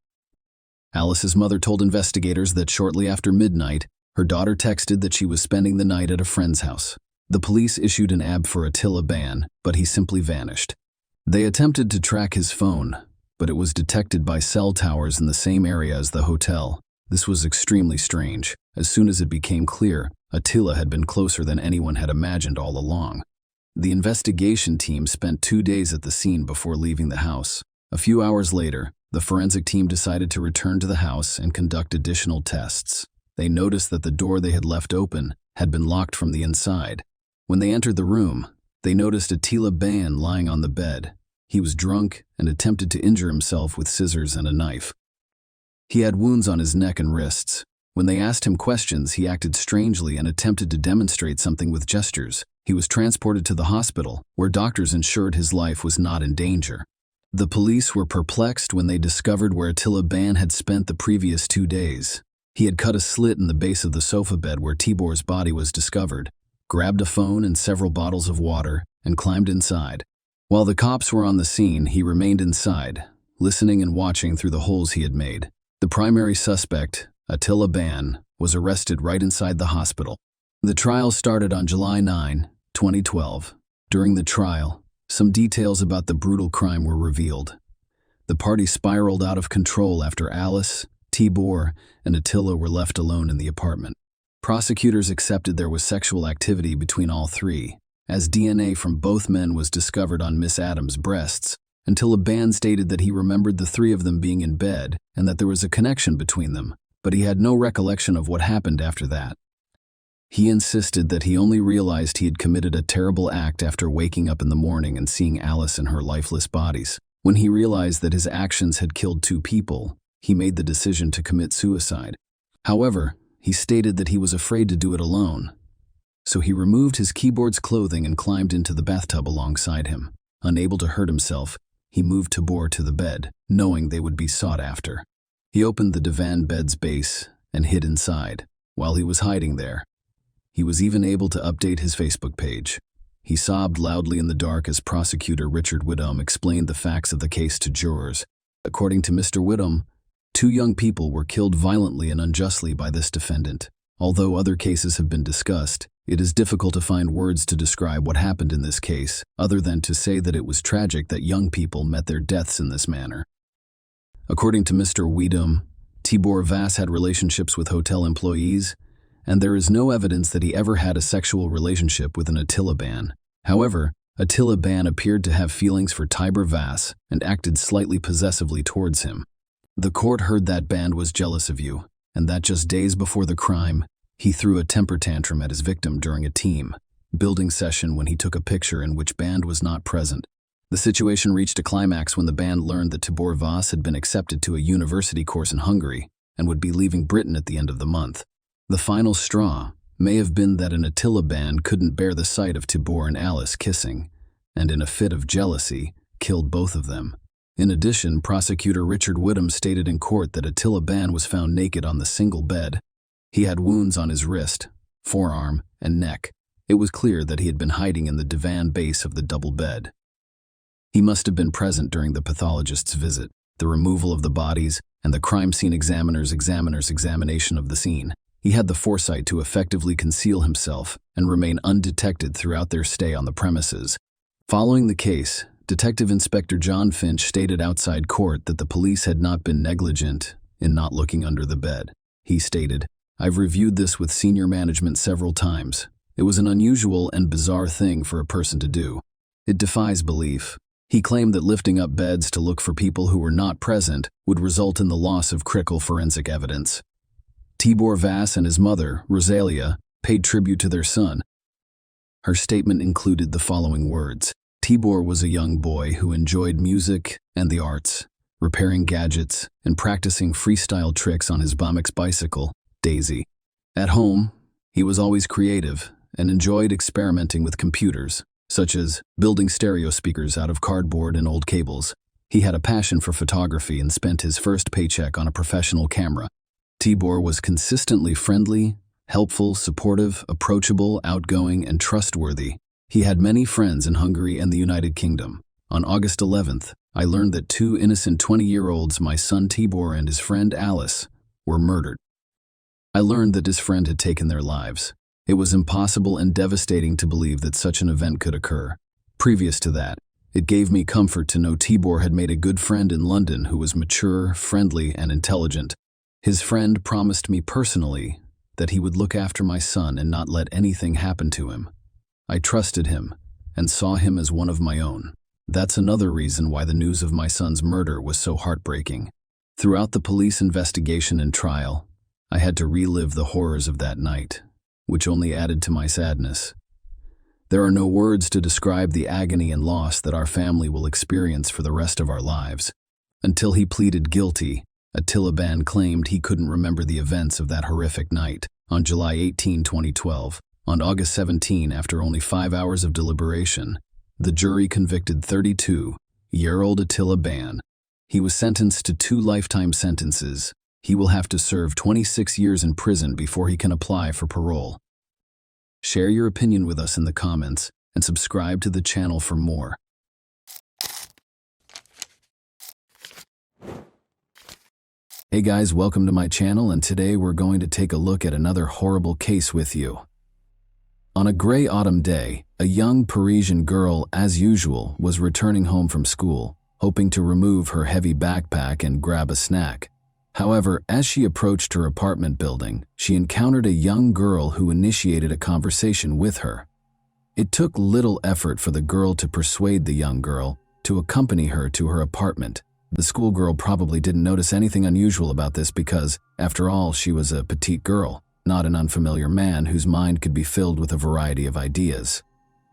Alice's mother told investigators that shortly after midnight, her daughter texted that she was spending the night at a friend's house. The police issued an AB for Attila Ban, but he simply vanished. They attempted to track his phone, but it was detected by cell towers in the same area as the hotel. This was extremely strange. As soon as it became clear, Attila had been closer than anyone had imagined all along. The investigation team spent 2 days at the scene before leaving the house. A few hours later, the forensic team decided to return to the house and conduct additional tests. They noticed that the door they had left open had been locked from the inside. When they entered the room, they noticed Attila Ban lying on the bed. He was drunk and attempted to injure himself with scissors and a knife. He had wounds on his neck and wrists. When they asked him questions, he acted strangely and attempted to demonstrate something with gestures. He was transported to the hospital, where doctors ensured his life was not in danger. The police were perplexed when they discovered where Attila Ban had spent the previous 2 days. He had cut a slit in the base of the sofa bed where Tibor's body was discovered, grabbed a phone and several bottles of water, and climbed inside. While the cops were on the scene, he remained inside, listening and watching through the holes he had made. The primary suspect, Attila Ban, was arrested right inside the hospital. The trial started on July 9, 2012. During the trial, some details about the brutal crime were revealed. The party spiraled out of control after Alice, Tibor, and Attila were left alone in the apartment. Prosecutors accepted there was sexual activity between all three, as DNA from both men was discovered on Miss Adams' breasts, until a band stated that he remembered the three of them being in bed and that there was a connection between them, but he had no recollection of what happened after that. He insisted that he only realized he had committed a terrible act after waking up in the morning and seeing Alice and her lifeless bodies. When he realized that his actions had killed two people, he made the decision to commit suicide. However, he stated that he was afraid to do it alone, so he removed his keyboard's clothing and climbed into the bathtub alongside him. Unable to hurt himself, he moved Tibor to the bed, knowing they would be sought after. He opened the divan bed's base and hid inside. While he was hiding there, he was even able to update his Facebook page. He sobbed loudly in the dark as prosecutor Richard Whittam explained the facts of the case to jurors. According to Mr. Whittam, two young people were killed violently and unjustly by this defendant. Although other cases have been discussed, it is difficult to find words to describe what happened in this case, other than to say that it was tragic that young people met their deaths in this manner. According to Mr. Whittam, Tibor Vass had relationships with hotel employees, and there is no evidence that he ever had a sexual relationship with an Attila Ban. However, Attila Ban appeared to have feelings for Tibor Vass and acted slightly possessively towards him. The court heard that Ban was jealous of you, and that just days before the crime, he threw a temper tantrum at his victim during a team building session when he took a picture in which Ban was not present. The situation reached a climax when the band learned that Tibor Vass had been accepted to a university course in Hungary and would be leaving Britain at the end of the month. The final straw may have been that an Attila band couldn't bear the sight of Tibor and Alice kissing, and in a fit of jealousy, killed both of them. In addition, prosecutor Richard Whittam stated in court that Attila Ban was found naked on the single bed. He had wounds on his wrist, forearm, and neck. It was clear that he had been hiding in the divan base of the double bed. He must have been present during the pathologist's visit, the removal of the bodies, and the crime scene examiner's examination of the scene. He had the foresight to effectively conceal himself and remain undetected throughout their stay on the premises. Following the case, Detective Inspector John Finch stated outside court that the police had not been negligent in not looking under the bed. He stated, "I've reviewed this with senior management several times. It was an unusual and bizarre thing for a person to do. It defies belief." He claimed that lifting up beds to look for people who were not present would result in the loss of critical forensic evidence. Tibor Vass and his mother, Rosalia, paid tribute to their son. Her statement included the following words: Tibor was a young boy who enjoyed music and the arts, repairing gadgets and practicing freestyle tricks on his BMX bicycle, Daisy. At home, he was always creative and enjoyed experimenting with computers, such as building stereo speakers out of cardboard and old cables. He had a passion for photography and spent his first paycheck on a professional camera. Tibor was consistently friendly, helpful, supportive, approachable, outgoing, and trustworthy. He had many friends in Hungary and the United Kingdom. On August 11th, I learned that two innocent 20-year-olds, my son Tibor and his friend Alice, were murdered. I learned that his friend had taken their lives. It was impossible and devastating to believe that such an event could occur. Previous to that, it gave me comfort to know Tibor had made a good friend in London who was mature, friendly, and intelligent. His friend promised me personally that he would look after my son and not let anything happen to him. I trusted him and saw him as one of my own. That's another reason why the news of my son's murder was so heartbreaking. Throughout the police investigation and trial, I had to relive the horrors of that night, which only added to my sadness. There are no words to describe the agony and loss that our family will experience for the rest of our lives. Until he pleaded guilty, Attila Ban claimed he couldn't remember the events of that horrific night. On July 18, 2012, on August 17, after only 5 hours of deliberation, the jury convicted 32-year-old Attila Ban. He was sentenced to 2 lifetime sentences. He will have to serve 26 years in prison before he can apply for parole. Share your opinion with us in the comments and subscribe to the channel for more. Hey guys, welcome to my channel, and today we're going to take a look at another horrible case with you. On a gray autumn day, a young Parisian girl, as usual, was returning home from school, hoping to remove her heavy backpack and grab a snack. However, as she approached her apartment building, she encountered a young girl who initiated a conversation with her. It took little effort for the girl to persuade the young girl to accompany her to her apartment. The schoolgirl probably didn't notice anything unusual about this because, after all, she was a petite girl, not an unfamiliar man whose mind could be filled with a variety of ideas.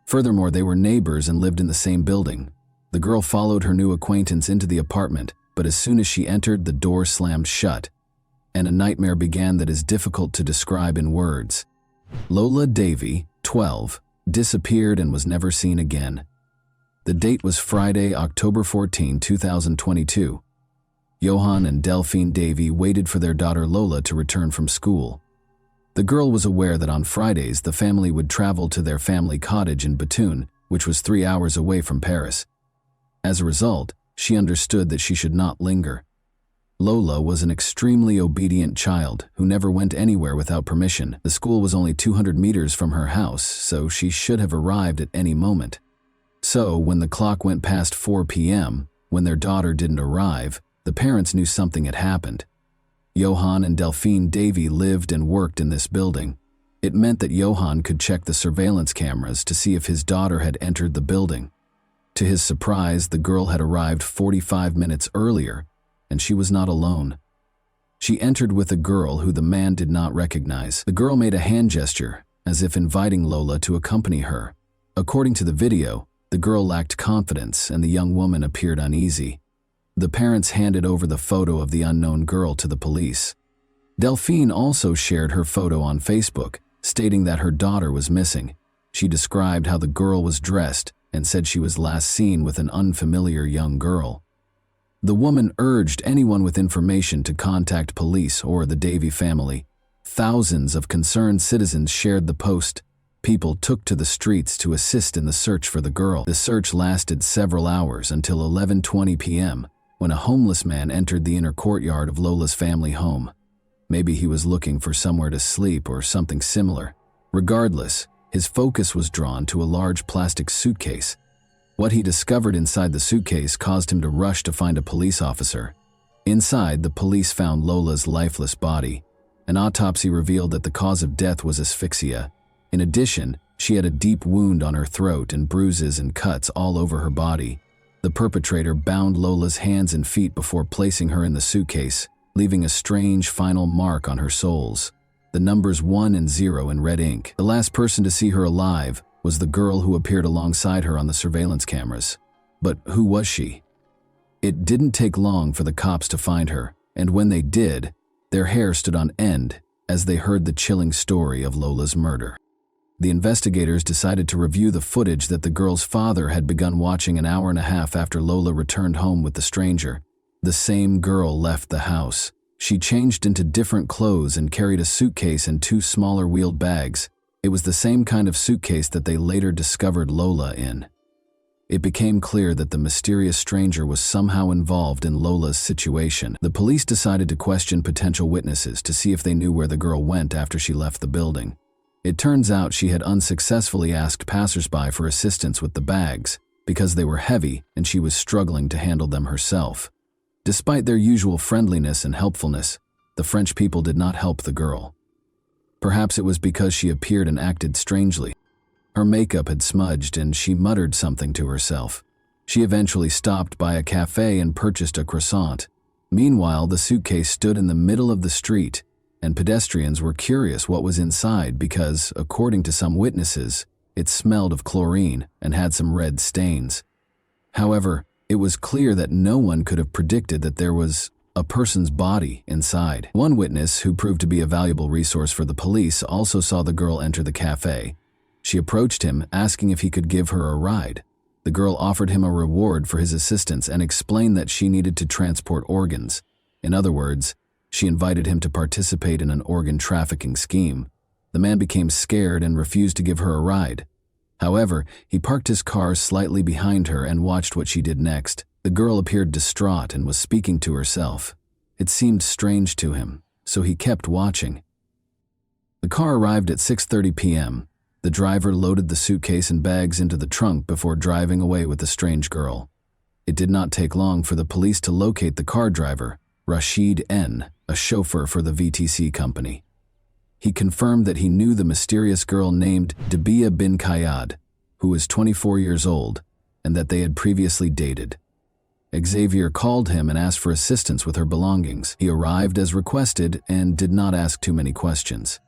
Furthermore, they were neighbors and lived in the same building. The girl followed her new acquaintance into the apartment, but as soon as she entered, the door slammed shut, and a nightmare began that is difficult to describe in words. Lola Davy, 12, disappeared and was never seen again. The date was Friday, October 14, 2022. Johan and Delphine Davy waited for their daughter Lola to return from school. The girl was aware that on Fridays the family would travel to their family cottage in Bethune, which was 3 hours away from Paris. As a result, she understood that she should not linger. Lola was an extremely obedient child who never went anywhere without permission. The school was only 200 meters from her house, so she should have arrived at any moment. So, when the clock went past 4 p.m., when their daughter didn't arrive, the parents knew something had happened. Johan and Delphine Davy lived and worked in this building. It meant that Johan could check the surveillance cameras to see if his daughter had entered the building. To his surprise, the girl had arrived 45 minutes earlier, and she was not alone. She entered with a girl who the man did not recognize. The girl made a hand gesture, as if inviting Lola to accompany her. According to the video, the girl lacked confidence and the young woman appeared uneasy. The parents handed over the photo of the unknown girl to the police. Delphine also shared her photo on Facebook, stating that her daughter was missing. She described how the girl was dressed and said she was last seen with an unfamiliar young girl. The woman urged anyone with information to contact police or the Davy family. Thousands of concerned citizens shared the post. People took to the streets to assist in the search for the girl. The search lasted several hours until 11:20 p.m., when a homeless man entered the inner courtyard of Lola's family home. Maybe he was looking for somewhere to sleep or something similar. Regardless, his focus was drawn to a large plastic suitcase. What he discovered inside the suitcase caused him to rush to find a police officer. Inside, the police found Lola's lifeless body. An autopsy revealed that the cause of death was asphyxia. In addition, she had a deep wound on her throat and bruises and cuts all over her body. The perpetrator bound Lola's hands and feet before placing her in the suitcase, leaving a strange final mark on her soles. The numbers 1 and 0 in red ink. The last person to see her alive was the girl who appeared alongside her on the surveillance cameras. But who was she? It didn't take long for the cops to find her, and when they did, their hair stood on end as they heard the chilling story of Lola's murder. The investigators decided to review the footage that the girl's father had begun watching an hour and a half after Lola returned home with the stranger. The same girl left the house. She changed into different clothes and carried a suitcase and 2 smaller wheeled bags. It was the same kind of suitcase that they later discovered Lola in. It became clear that the mysterious stranger was somehow involved in Lola's situation. The police decided to question potential witnesses to see if they knew where the girl went after she left the building. It turns out she had unsuccessfully asked passersby for assistance with the bags because they were heavy and she was struggling to handle them herself. Despite their usual friendliness and helpfulness, the French people did not help the girl. Perhaps it was because she appeared and acted strangely. Her makeup had smudged and she muttered something to herself. She eventually stopped by a cafe and purchased a croissant. Meanwhile, the suitcase stood in the middle of the street, and pedestrians were curious what was inside because, according to some witnesses, it smelled of chlorine and had some red stains. However, it was clear that no one could have predicted that there was a person's body inside. One witness, who proved to be a valuable resource for the police, also saw the girl enter the cafe. She approached him, asking if he could give her a ride. The girl offered him a reward for his assistance and explained that she needed to transport organs. In other words, she invited him to participate in an organ trafficking scheme. The man became scared and refused to give her a ride. However, he parked his car slightly behind her and watched what she did next. The girl appeared distraught and was speaking to herself. It seemed strange to him, so he kept watching. The car arrived at 6:30 p.m. The driver loaded the suitcase and bags into the trunk before driving away with the strange girl. It did not take long for the police to locate the car driver, Rashid N., a chauffeur for the VTC company. He confirmed that he knew the mysterious girl named Dabia bin Kayad, who was 24 years old, and that they had previously dated. Xavier called him and asked for assistance with her belongings. He arrived as requested and did not ask too many questions.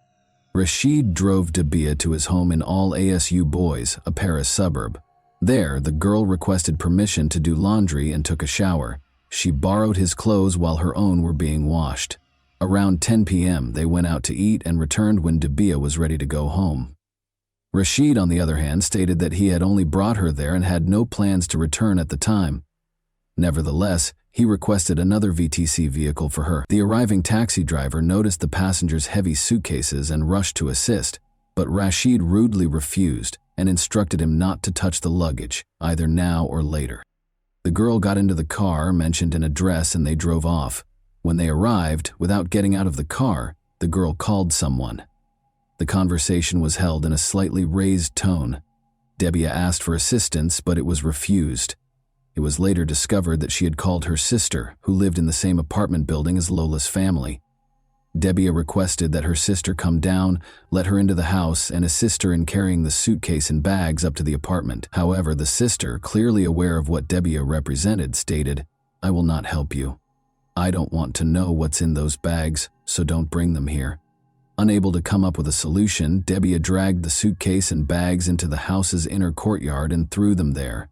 Rashid drove Dabia to his home in Al Asu Bois, a Paris suburb. There, the girl requested permission to do laundry and took a shower. She borrowed his clothes while her own were being washed. Around 10 p.m., they went out to eat and returned when Dabia was ready to go home. Rashid, on the other hand, stated that he had only brought her there and had no plans to return at the time. Nevertheless, he requested another VTC vehicle for her. The arriving taxi driver noticed the passengers' heavy suitcases and rushed to assist, but Rashid rudely refused and instructed him not to touch the luggage, either now or later. The girl got into the car, mentioned an address, and they drove off. When they arrived, without getting out of the car, the girl called someone. The conversation was held in a slightly raised tone. Dabia asked for assistance, but it was refused. It was later discovered that she had called her sister, who lived in the same apartment building as Lola's family. Dabia requested that her sister come down, let her into the house, and assist her in carrying the suitcase and bags up to the apartment. However, the sister, clearly aware of what Dabia represented, stated, "I will not help you. I don't want to know what's in those bags, so don't bring them here." Unable to come up with a solution, Dabia dragged the suitcase and bags into the house's inner courtyard and threw them there.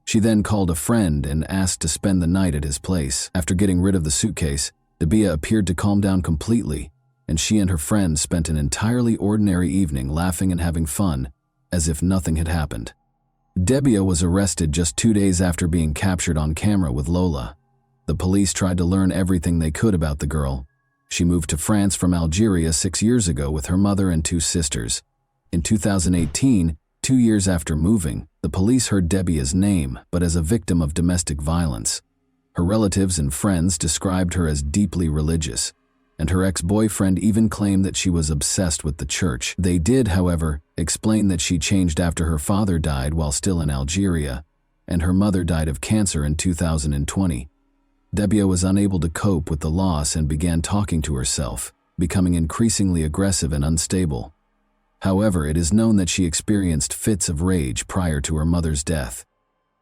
She then called a friend and asked to spend the night at his place. After getting rid of the suitcase, Dabia appeared to calm down completely, and she and her friend spent an entirely ordinary evening laughing and having fun, as if nothing had happened. Dabia was arrested just 2 days after being captured on camera with Lola. The police tried to learn everything they could about the girl. She moved to France from Algeria 6 years ago with her mother and 2 sisters. In 2018, 2 years after moving, the police heard Dabia's name, but as a victim of domestic violence. Her relatives and friends described her as deeply religious, and her ex-boyfriend even claimed that she was obsessed with the church. They did, however, explain that she changed after her father died while still in Algeria, and her mother died of cancer in 2020. Dabia was unable to cope with the loss and began talking to herself, becoming increasingly aggressive and unstable. However, it is known that she experienced fits of rage prior to her mother's death.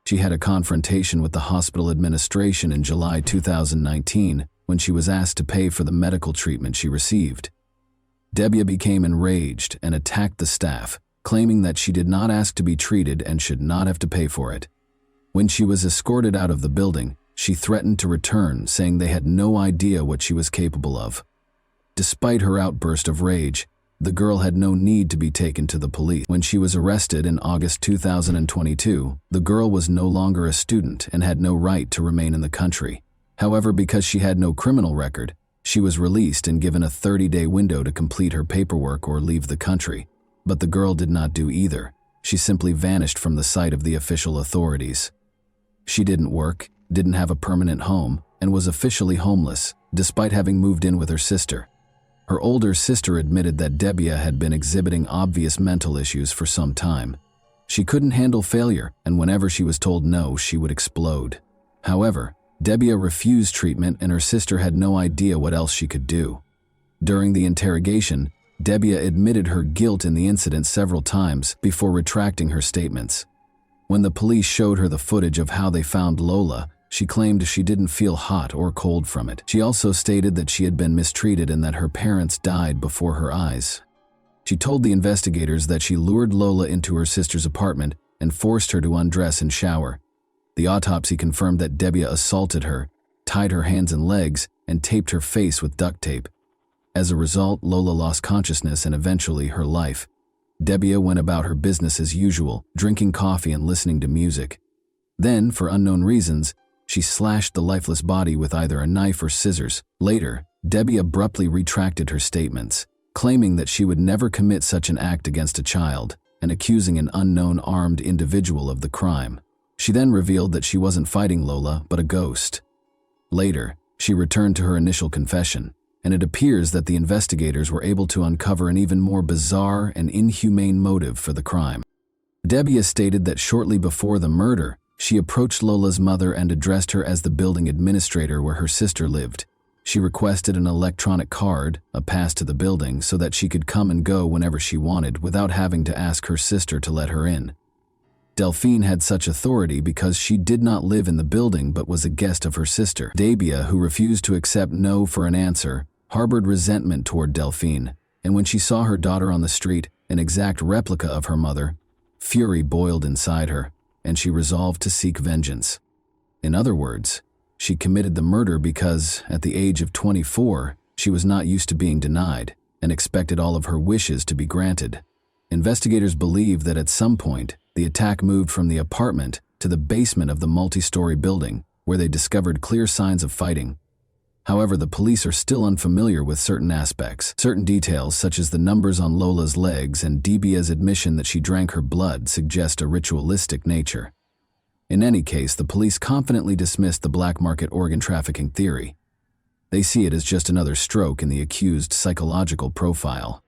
She had a confrontation with the hospital administration in July 2019 when she was asked to pay for the medical treatment she received. Dabia became enraged and attacked the staff, claiming that she did not ask to be treated and should not have to pay for it. When she was escorted out of the building, she threatened to return, saying they had no idea what she was capable of. Despite her outburst of rage, the girl had no need to be taken to the police. When she was arrested in August 2022, the girl was no longer a student and had no right to remain in the country. However, because she had no criminal record, she was released and given a 30-day window to complete her paperwork or leave the country. But the girl did not do either. She simply vanished from the sight of the official authorities. She didn't work, didn't have a permanent home, and was officially homeless, despite having moved in with her sister. Her older sister admitted that Dabia had been exhibiting obvious mental issues for some time. She couldn't handle failure, and whenever she was told no, she would explode. However, Dabia refused treatment and her sister had no idea what else she could do. During the interrogation, Dabia admitted her guilt in the incident several times before retracting her statements. When the police showed her the footage of how they found Lola, she claimed she didn't feel hot or cold from it. She also stated that she had been mistreated and that her parents died before her eyes. She told the investigators that she lured Lola into her sister's apartment and forced her to undress and shower. The autopsy confirmed that Dabia assaulted her, tied her hands and legs, and taped her face with duct tape. As a result, Lola lost consciousness and eventually her life. Dabia went about her business as usual, drinking coffee and listening to music. Then, for unknown reasons, she slashed the lifeless body with either a knife or scissors. Later, Dabia abruptly retracted her statements, claiming that she would never commit such an act against a child, and accusing an unknown armed individual of the crime. She then revealed that she wasn't fighting Lola, but a ghost. Later, she returned to her initial confession, and it appears that the investigators were able to uncover an even more bizarre and inhumane motive for the crime. Dabia stated that shortly before the murder, she approached Lola's mother and addressed her as the building administrator where her sister lived. She requested an electronic card, a pass to the building, so that she could come and go whenever she wanted without having to ask her sister to let her in. Delphine had such authority because she did not live in the building but was a guest of her sister. Dabia, who refused to accept no for an answer, harbored resentment toward Delphine, and when she saw her daughter on the street, an exact replica of her mother, fury boiled inside her, and she resolved to seek vengeance. In other words, she committed the murder because, at the age of 24, she was not used to being denied and expected all of her wishes to be granted. Investigators believe that at some point, the attack moved from the apartment to the basement of the multi-story building, where they discovered clear signs of fighting. However, the police are still unfamiliar with certain aspects. Certain details, such as the numbers on Lola's legs and Dabia's admission that she drank her blood, suggest a ritualistic nature. In any case, the police confidently dismissed the black market organ trafficking theory. They see it as just another stroke in the accused's psychological profile.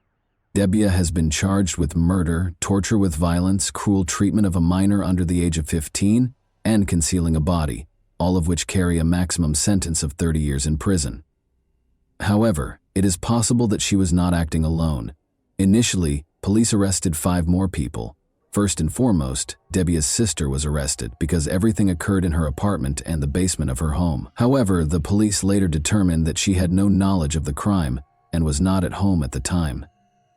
Dabia has been charged with murder, torture with violence, cruel treatment of a minor under the age of 15, and concealing a body, all of which carry a maximum sentence of 30 years in prison. However, it is possible that she was not acting alone. Initially, police arrested 5 more people. First and foremost, Dabia's sister was arrested because everything occurred in her apartment and the basement of her home. However, the police later determined that she had no knowledge of the crime and was not at home at the time.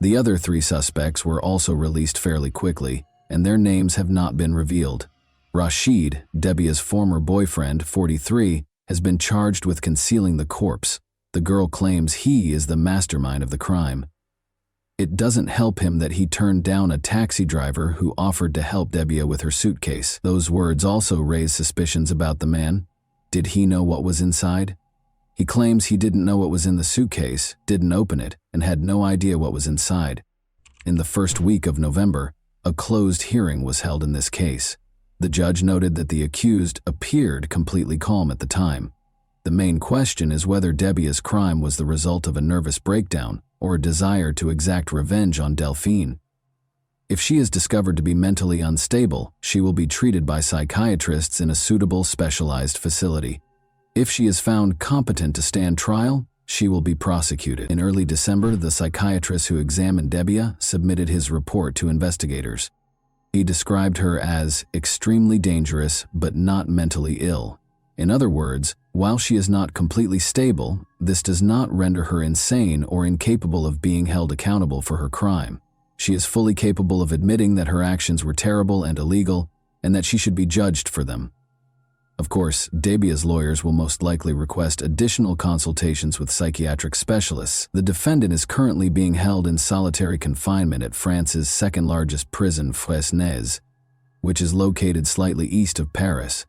The other 3 suspects were also released fairly quickly, and their names have not been revealed. Rashid, Dabia's former boyfriend, 43, has been charged with concealing the corpse. The girl claims he is the mastermind of the crime. It doesn't help him that he turned down a taxi driver who offered to help Dabia with her suitcase. Those words also raise suspicions about the man. Did he know what was inside? He claims he didn't know what was in the suitcase, didn't open it, and had no idea what was inside. In the first week of November, a closed hearing was held in this case. The judge noted that the accused appeared completely calm at the time. The main question is whether Dabia's crime was the result of a nervous breakdown or a desire to exact revenge on Delphine. If she is discovered to be mentally unstable, she will be treated by psychiatrists in a suitable specialized facility. If she is found competent to stand trial, she will be prosecuted. In early December, the psychiatrist who examined Dabia submitted his report to investigators. He described her as extremely dangerous but not mentally ill. In other words, while she is not completely stable, this does not render her insane or incapable of being held accountable for her crime. She is fully capable of admitting that her actions were terrible and illegal, and that she should be judged for them. Of course, Dabia's lawyers will most likely request additional consultations with psychiatric specialists. The defendant is currently being held in solitary confinement at France's second-largest prison, Fresnes, which is located slightly east of Paris.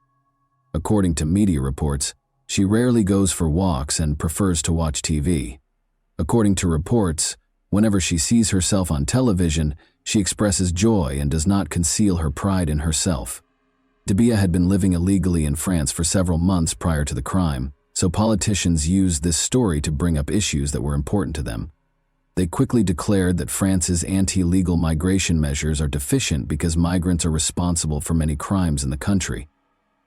According to media reports, she rarely goes for walks and prefers to watch TV. According to reports, whenever she sees herself on television, she expresses joy and does not conceal her pride in herself. Dabia had been living illegally in France for several months prior to the crime, so politicians used this story to bring up issues that were important to them. They quickly declared that France's anti-legal migration measures are deficient because migrants are responsible for many crimes in the country.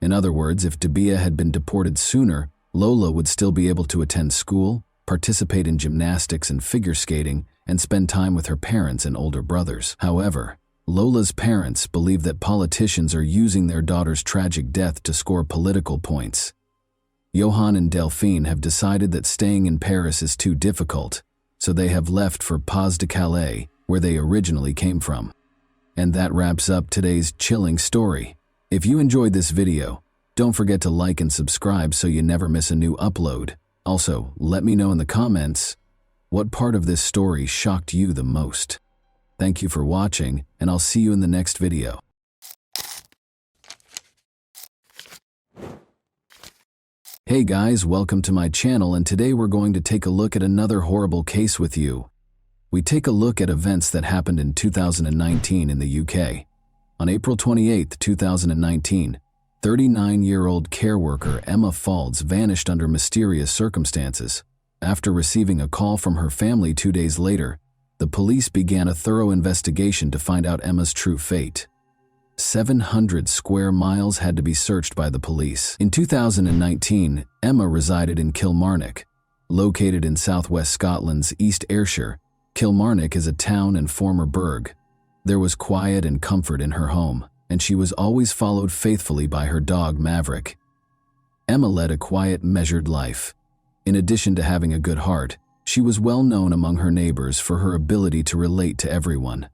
In other words, if Dabia had been deported sooner, Lola would still be able to attend school, participate in gymnastics and figure skating, and spend time with her parents and older brothers. However, Lola's parents believe that politicians are using their daughter's tragic death to score political points. Johan and Delphine have decided that staying in Paris is too difficult, so they have left for Pas-de-Calais, where they originally came from. And that wraps up today's chilling story. If you enjoyed this video, don't forget to like and subscribe so you never miss a new upload. Also, let me know in the comments what part of this story shocked you the most. Thank you for watching, and I'll see you in the next video. Hey guys, welcome to my channel, and today we're going to take a look at another horrible case with you. We take a look at events that happened in 2019 in the UK. On April 28, 2019, 39-year-old care worker Emma Faulds vanished under mysterious circumstances. After receiving a call from her family 2 days later, the police began a thorough investigation to find out Emma's true fate. 700 square miles had to be searched by the police. In 2019, Emma resided in Kilmarnock. Located in southwest Scotland's East Ayrshire, Kilmarnock is a town and former burgh. There was quiet and comfort in her home, and she was always followed faithfully by her dog Maverick. Emma led a quiet, measured life. In addition to having a good heart, she was well known among her neighbors for her ability to relate to everyone.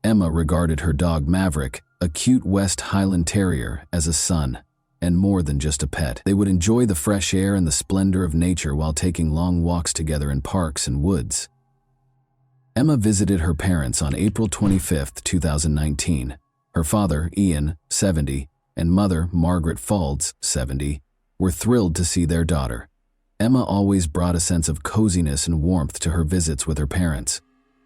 Emma regarded her dog Maverick, a cute West Highland Terrier, as a son, and more than just a pet. They would enjoy the fresh air and the splendor of nature while taking long walks together in parks and woods. Emma visited her parents on April 25, 2019. Her father, Ian, 70, and mother, Margaret Faulds, 70, were thrilled to see their daughter. Emma always brought a sense of coziness and warmth to her visits with her parents.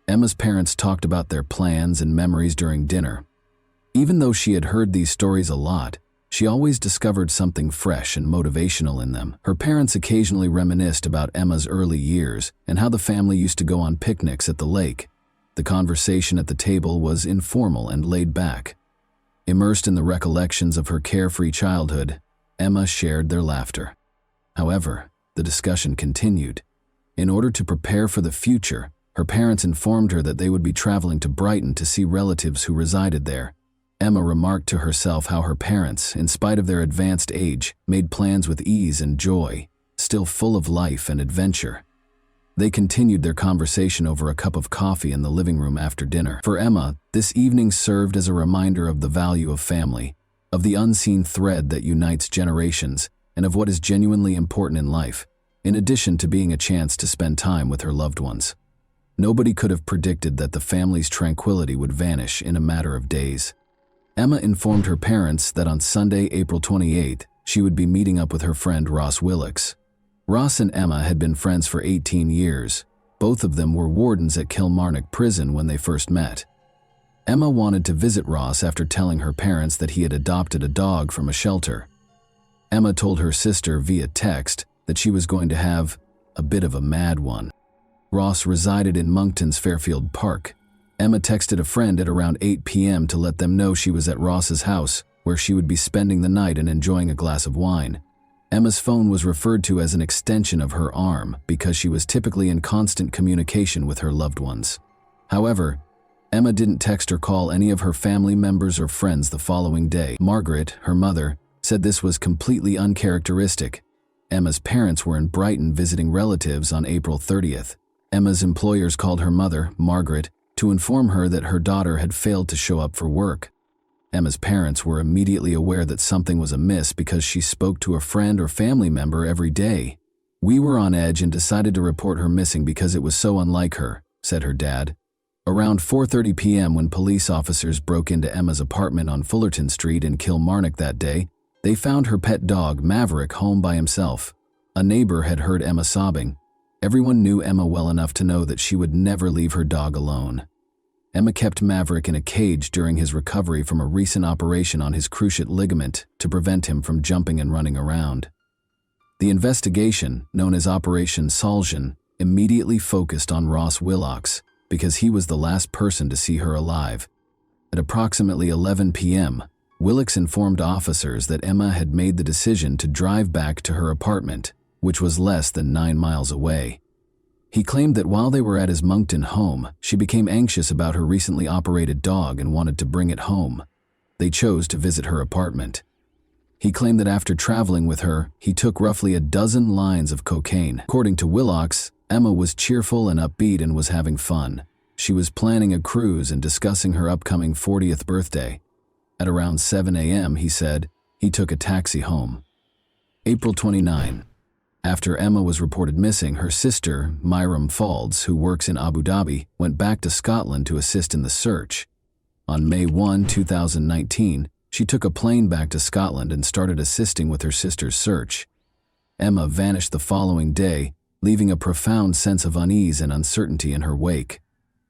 Emma's parents talked about their plans and memories during dinner. Even though she had heard these stories a lot, she always discovered something fresh and motivational in them. Her parents occasionally reminisced about Emma's early years and how the family used to go on picnics at the lake. The conversation at the table was informal and laid back. Immersed in the recollections of her carefree childhood, Emma shared their laughter. However, the discussion continued. In order to prepare for the future, her parents informed her that they would be traveling to Brighton to see relatives who resided there. Emma remarked to herself how her parents, in spite of their advanced age, made plans with ease and joy, still full of life and adventure. They continued their conversation over a cup of coffee in the living room after dinner. For Emma, this evening served as a reminder of the value of family, of the unseen thread that unites generations, and of what is genuinely important in life, in addition to being a chance to spend time with her loved ones. Nobody could have predicted that the family's tranquility would vanish in a matter of days. Emma informed her parents that on Sunday, April 28th, she would be meeting up with her friend Ross Willocks. Ross and Emma had been friends for 18 years. Both of them were wardens at Kilmarnock Prison when they first met. Emma wanted to visit Ross after telling her parents that he had adopted a dog from a shelter. Emma told her sister via text that she was going to have a bit of a mad one. Ross resided in Monkton's Fairfield Park. Emma texted a friend at around 8 p.m. to let them know she was at Ross's house, where she would be spending the night and enjoying a glass of wine. Emma's phone was referred to as an extension of her arm because she was typically in constant communication with her loved ones. However, Emma didn't text or call any of her family members or friends the following day. Margaret, her mother, said this was completely uncharacteristic. Emma's parents were in Brighton visiting relatives on April 30th. Emma's employers called her mother, Margaret, to inform her that her daughter had failed to show up for work. Emma's parents were immediately aware that something was amiss because she spoke to a friend or family member every day. "We were on edge and decided to report her missing because it was so unlike her," said her dad. Around 4:30 p.m. when police officers broke into Emma's apartment on Fullerton Street in Kilmarnock that day, they found her pet dog, Maverick, home by himself. A neighbor had heard Emma sobbing. Everyone knew Emma well enough to know that she would never leave her dog alone. Emma kept Maverick in a cage during his recovery from a recent operation on his cruciate ligament to prevent him from jumping and running around. The investigation, known as Operation Soljan, immediately focused on Ross Willocks because he was the last person to see her alive. At approximately 11 p.m., Willocks informed officers that Emma had made the decision to drive back to her apartment, which was less than 9 miles away. He claimed that while they were at his Monkton home, she became anxious about her recently operated dog and wanted to bring it home. They chose to visit her apartment. He claimed that after traveling with her, he took roughly a dozen lines of cocaine. According to Willocks, Emma was cheerful and upbeat and was having fun. She was planning a cruise and discussing her upcoming 40th birthday. At around 7 a.m., he said, he took a taxi home. April 29. After Emma was reported missing, her sister, Myram Faulds, who works in Abu Dhabi, went back to Scotland to assist in the search. On May 1, 2019, she took a plane back to Scotland and started assisting with her sister's search. Emma vanished the following day, leaving a profound sense of unease and uncertainty in her wake.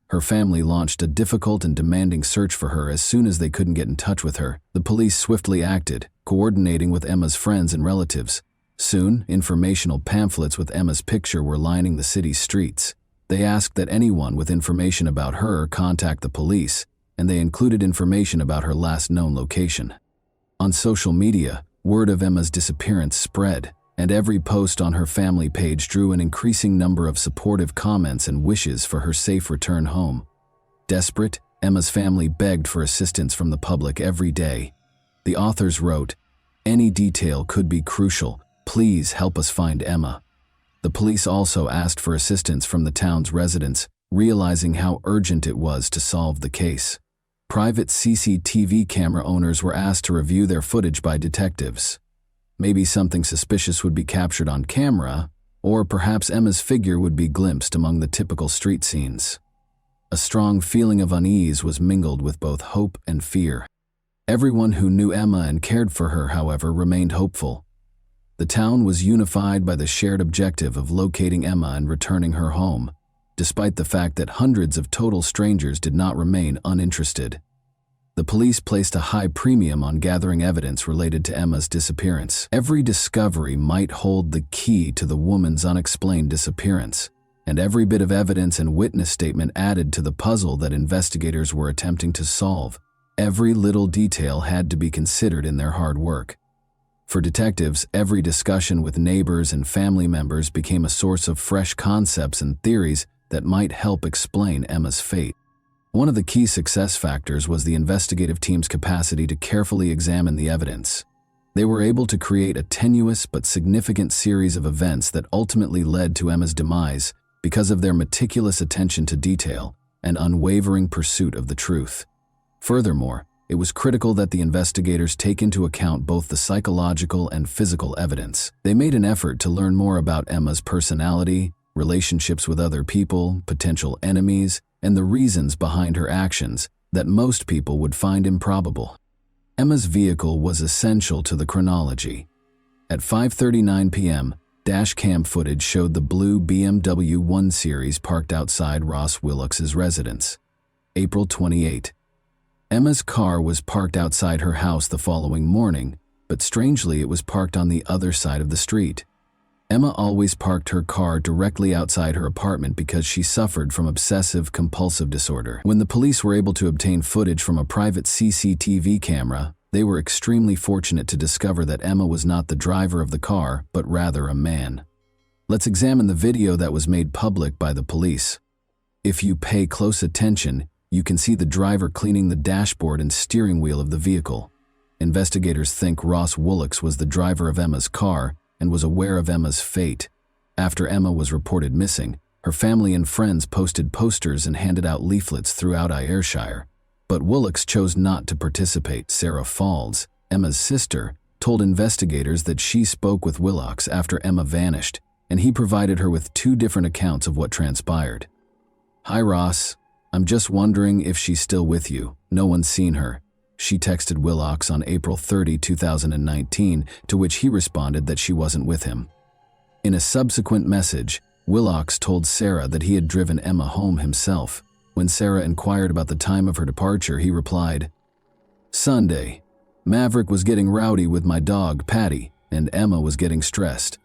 Her family launched a difficult and demanding search for her as soon as they couldn't get in touch with her. The police swiftly acted, coordinating with Emma's friends and relatives. Soon, informational pamphlets with Emma's picture were lining the city's streets. They asked that anyone with information about her contact the police, and they included information about her last known location. On social media, word of Emma's disappearance spread. and every post on her family page drew an increasing number of supportive comments and wishes for her safe return home. Desperate, Emma's family begged for assistance from the public every day. The authors wrote, "Any detail could be crucial. Please help us find Emma." The police also asked for assistance from the town's residents, realizing how urgent it was to solve the case. Private CCTV camera owners were asked to review their footage by detectives. Maybe something suspicious would be captured on camera, or perhaps Emma's figure would be glimpsed among the typical street scenes. A strong feeling of unease was mingled with both hope and fear. Everyone who knew Emma and cared for her, however, remained hopeful. The town was unified by the shared objective of locating Emma and returning her home, despite the fact that hundreds of total strangers did not remain uninterested. The police placed a high premium on gathering evidence related to Emma's disappearance. Every discovery might hold the key to the woman's unexplained disappearance, and every bit of evidence and witness statement added to the puzzle that investigators were attempting to solve. Every little detail had to be considered in their hard work. For detectives, every discussion with neighbors and family members became a source of fresh concepts and theories that might help explain Emma's fate. One of the key success factors was the investigative team's capacity to carefully examine the evidence. They were able to create a tenuous but significant series of events that ultimately led to Emma's demise because of their meticulous attention to detail and unwavering pursuit of the truth. Furthermore, it was critical that the investigators take into account both the psychological and physical evidence. They made an effort to learn more about Emma's personality, relationships with other people, potential enemies, and the reasons behind her actions that most people would find improbable. Emma's vehicle was essential to the chronology. At 5:39 p.m., dashcam footage showed the blue BMW 1 Series parked outside Ross Willocks's residence. April 28. Emma's car was parked outside her house the following morning, but strangely it was parked on the other side of the street. Emma always parked her car directly outside her apartment because she suffered from obsessive-compulsive disorder. When the police were able to obtain footage from a private CCTV camera, they were extremely fortunate to discover that Emma was not the driver of the car, but rather a man. Let's examine the video that was made public by the police. If you pay close attention, you can see the driver cleaning the dashboard and steering wheel of the vehicle. Investigators think Ross Willocks was the driver of Emma's car and was aware of Emma's fate. After Emma was reported missing, her family and friends posted posters and handed out leaflets throughout Ayrshire. But Willocks chose not to participate. Sarah Falls, Emma's sister, told investigators that she spoke with Willocks after Emma vanished, and he provided her with 2 different accounts of what transpired. "Hi Ross, I'm just wondering if she's still with you. No one's seen her," she texted Willocks on April 30, 2019, to which he responded that she wasn't with him. In a subsequent message, Willocks told Sarah that he had driven Emma home himself. When Sarah inquired about the time of her departure, he replied, "Sunday. Maverick was getting rowdy with my dog, Patty, and Emma was getting stressed."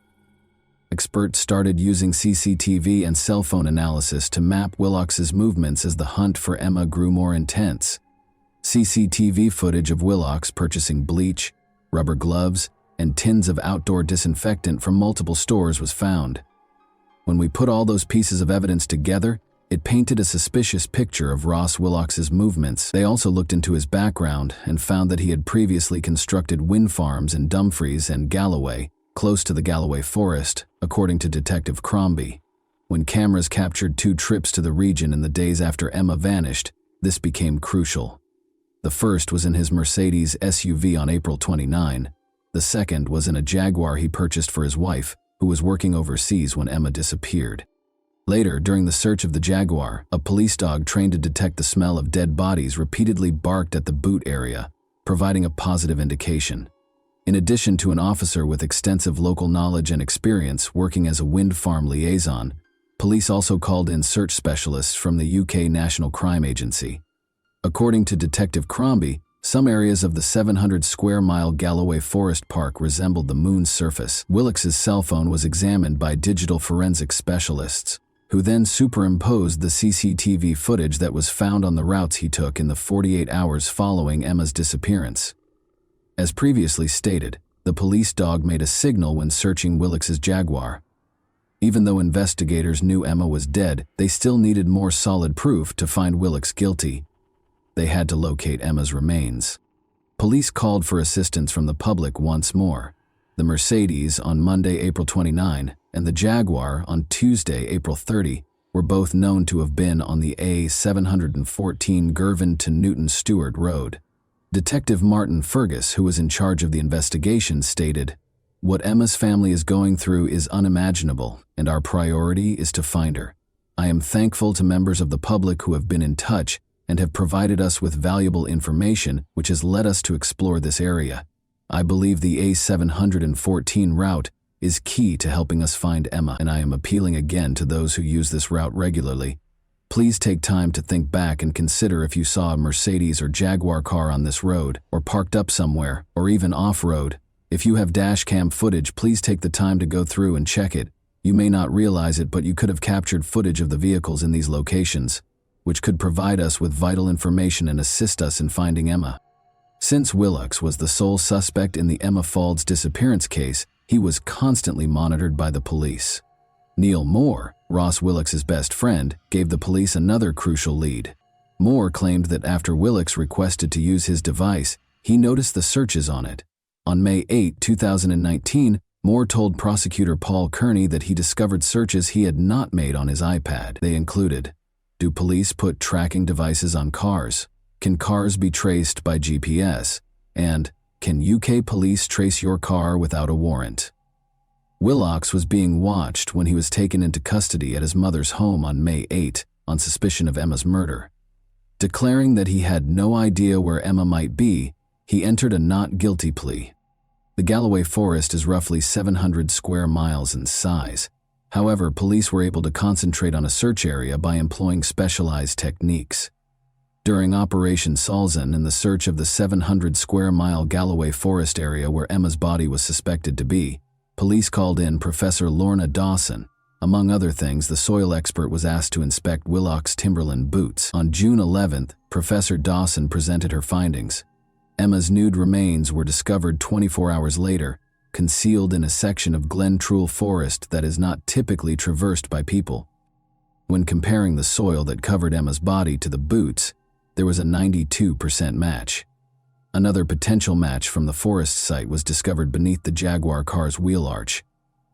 Experts started using CCTV and cell phone analysis to map Willocks' movements as the hunt for Emma grew more intense. CCTV footage of Willocks purchasing bleach, rubber gloves, and tins of outdoor disinfectant from multiple stores was found. When we put all those pieces of evidence together, it painted a suspicious picture of Ross Willocks' movements. They also looked into his background and found that he had previously constructed wind farms in Dumfries and Galloway, close to the Galloway Forest, according to Detective Crombie. When cameras captured 2 trips to the region in the days after Emma vanished, this became crucial. The first was in his Mercedes SUV on April 29. The second was in a Jaguar he purchased for his wife, who was working overseas when Emma disappeared. Later, during the search of the Jaguar, a police dog trained to detect the smell of dead bodies repeatedly barked at the boot area, providing a positive indication. In addition to an officer with extensive local knowledge and experience working as a wind farm liaison, police also called in search specialists from the UK National Crime Agency. According to Detective Crombie, some areas of the 700-square-mile Galloway Forest Park resembled the moon's surface. Willocks' cell phone was examined by digital forensic specialists, who then superimposed the CCTV footage that was found on the routes he took in the 48 hours following Emma's disappearance. As previously stated, The police dog made a signal when searching Willicks's Jaguar. Even though investigators knew Emma was dead, they still needed more solid proof to find Willicks guilty. They had to locate Emma's remains. Police called for assistance from the public once more. The Mercedes on Monday, April 29, and the Jaguar on Tuesday, April 30, were both known to have been on the A714 Girvan to Newton Stewart Road. Detective Martin Fergus, who was in charge of the investigation, stated, "What Emma's family is going through is unimaginable, and our priority is to find her. I am thankful to members of the public who have been in touch and have provided us with valuable information which has led us to explore this area. I believe the A714 route is key to helping us find Emma, and I am appealing again to those who use this route regularly. Please take time to think back and consider if you saw a Mercedes or Jaguar car on this road, or parked up somewhere, or even off-road. If you have dashcam footage, please take the time to go through and check it. You may not realize it, but you could have captured footage of the vehicles in these locations, which could provide us with vital information and assist us in finding Emma." Since Willicks was the sole suspect in the Emma Faulds disappearance case, he was constantly monitored by the police. Neil Moore, Ross Willicks's best friend, gave the police another crucial lead. Moore claimed that after Willicks requested to use his device, he noticed the searches on it. On May 8, 2019, Moore told prosecutor Paul Kearney that he discovered searches he had not made on his iPad. They included: do police put tracking devices on cars? Can cars be traced by GPS? And can UK police trace your car without a warrant? Willicks was being watched when he was taken into custody at his mother's home on May 8 on suspicion of Emma's murder. Declaring that he had no idea where Emma might be, he entered a not guilty plea. The Galloway Forest is roughly 700 square miles in size. However, police were able to concentrate on a search area by employing specialized techniques. During Operation Salzan and the search of the 700 square mile Galloway Forest area where Emma's body was suspected to be, police called in Professor Lorna Dawson. Among other things, the soil expert was asked to inspect Willicks' Timberland boots. On June 11th, Professor Dawson presented her findings. Emma's nude remains were discovered 24 hours later, concealed in a section of Glen Truel Forest that is not typically traversed by people. When comparing the soil that covered Emma's body to the boots, there was a 92% match. Another potential match from the forest site was discovered beneath the Jaguar car's wheel arch.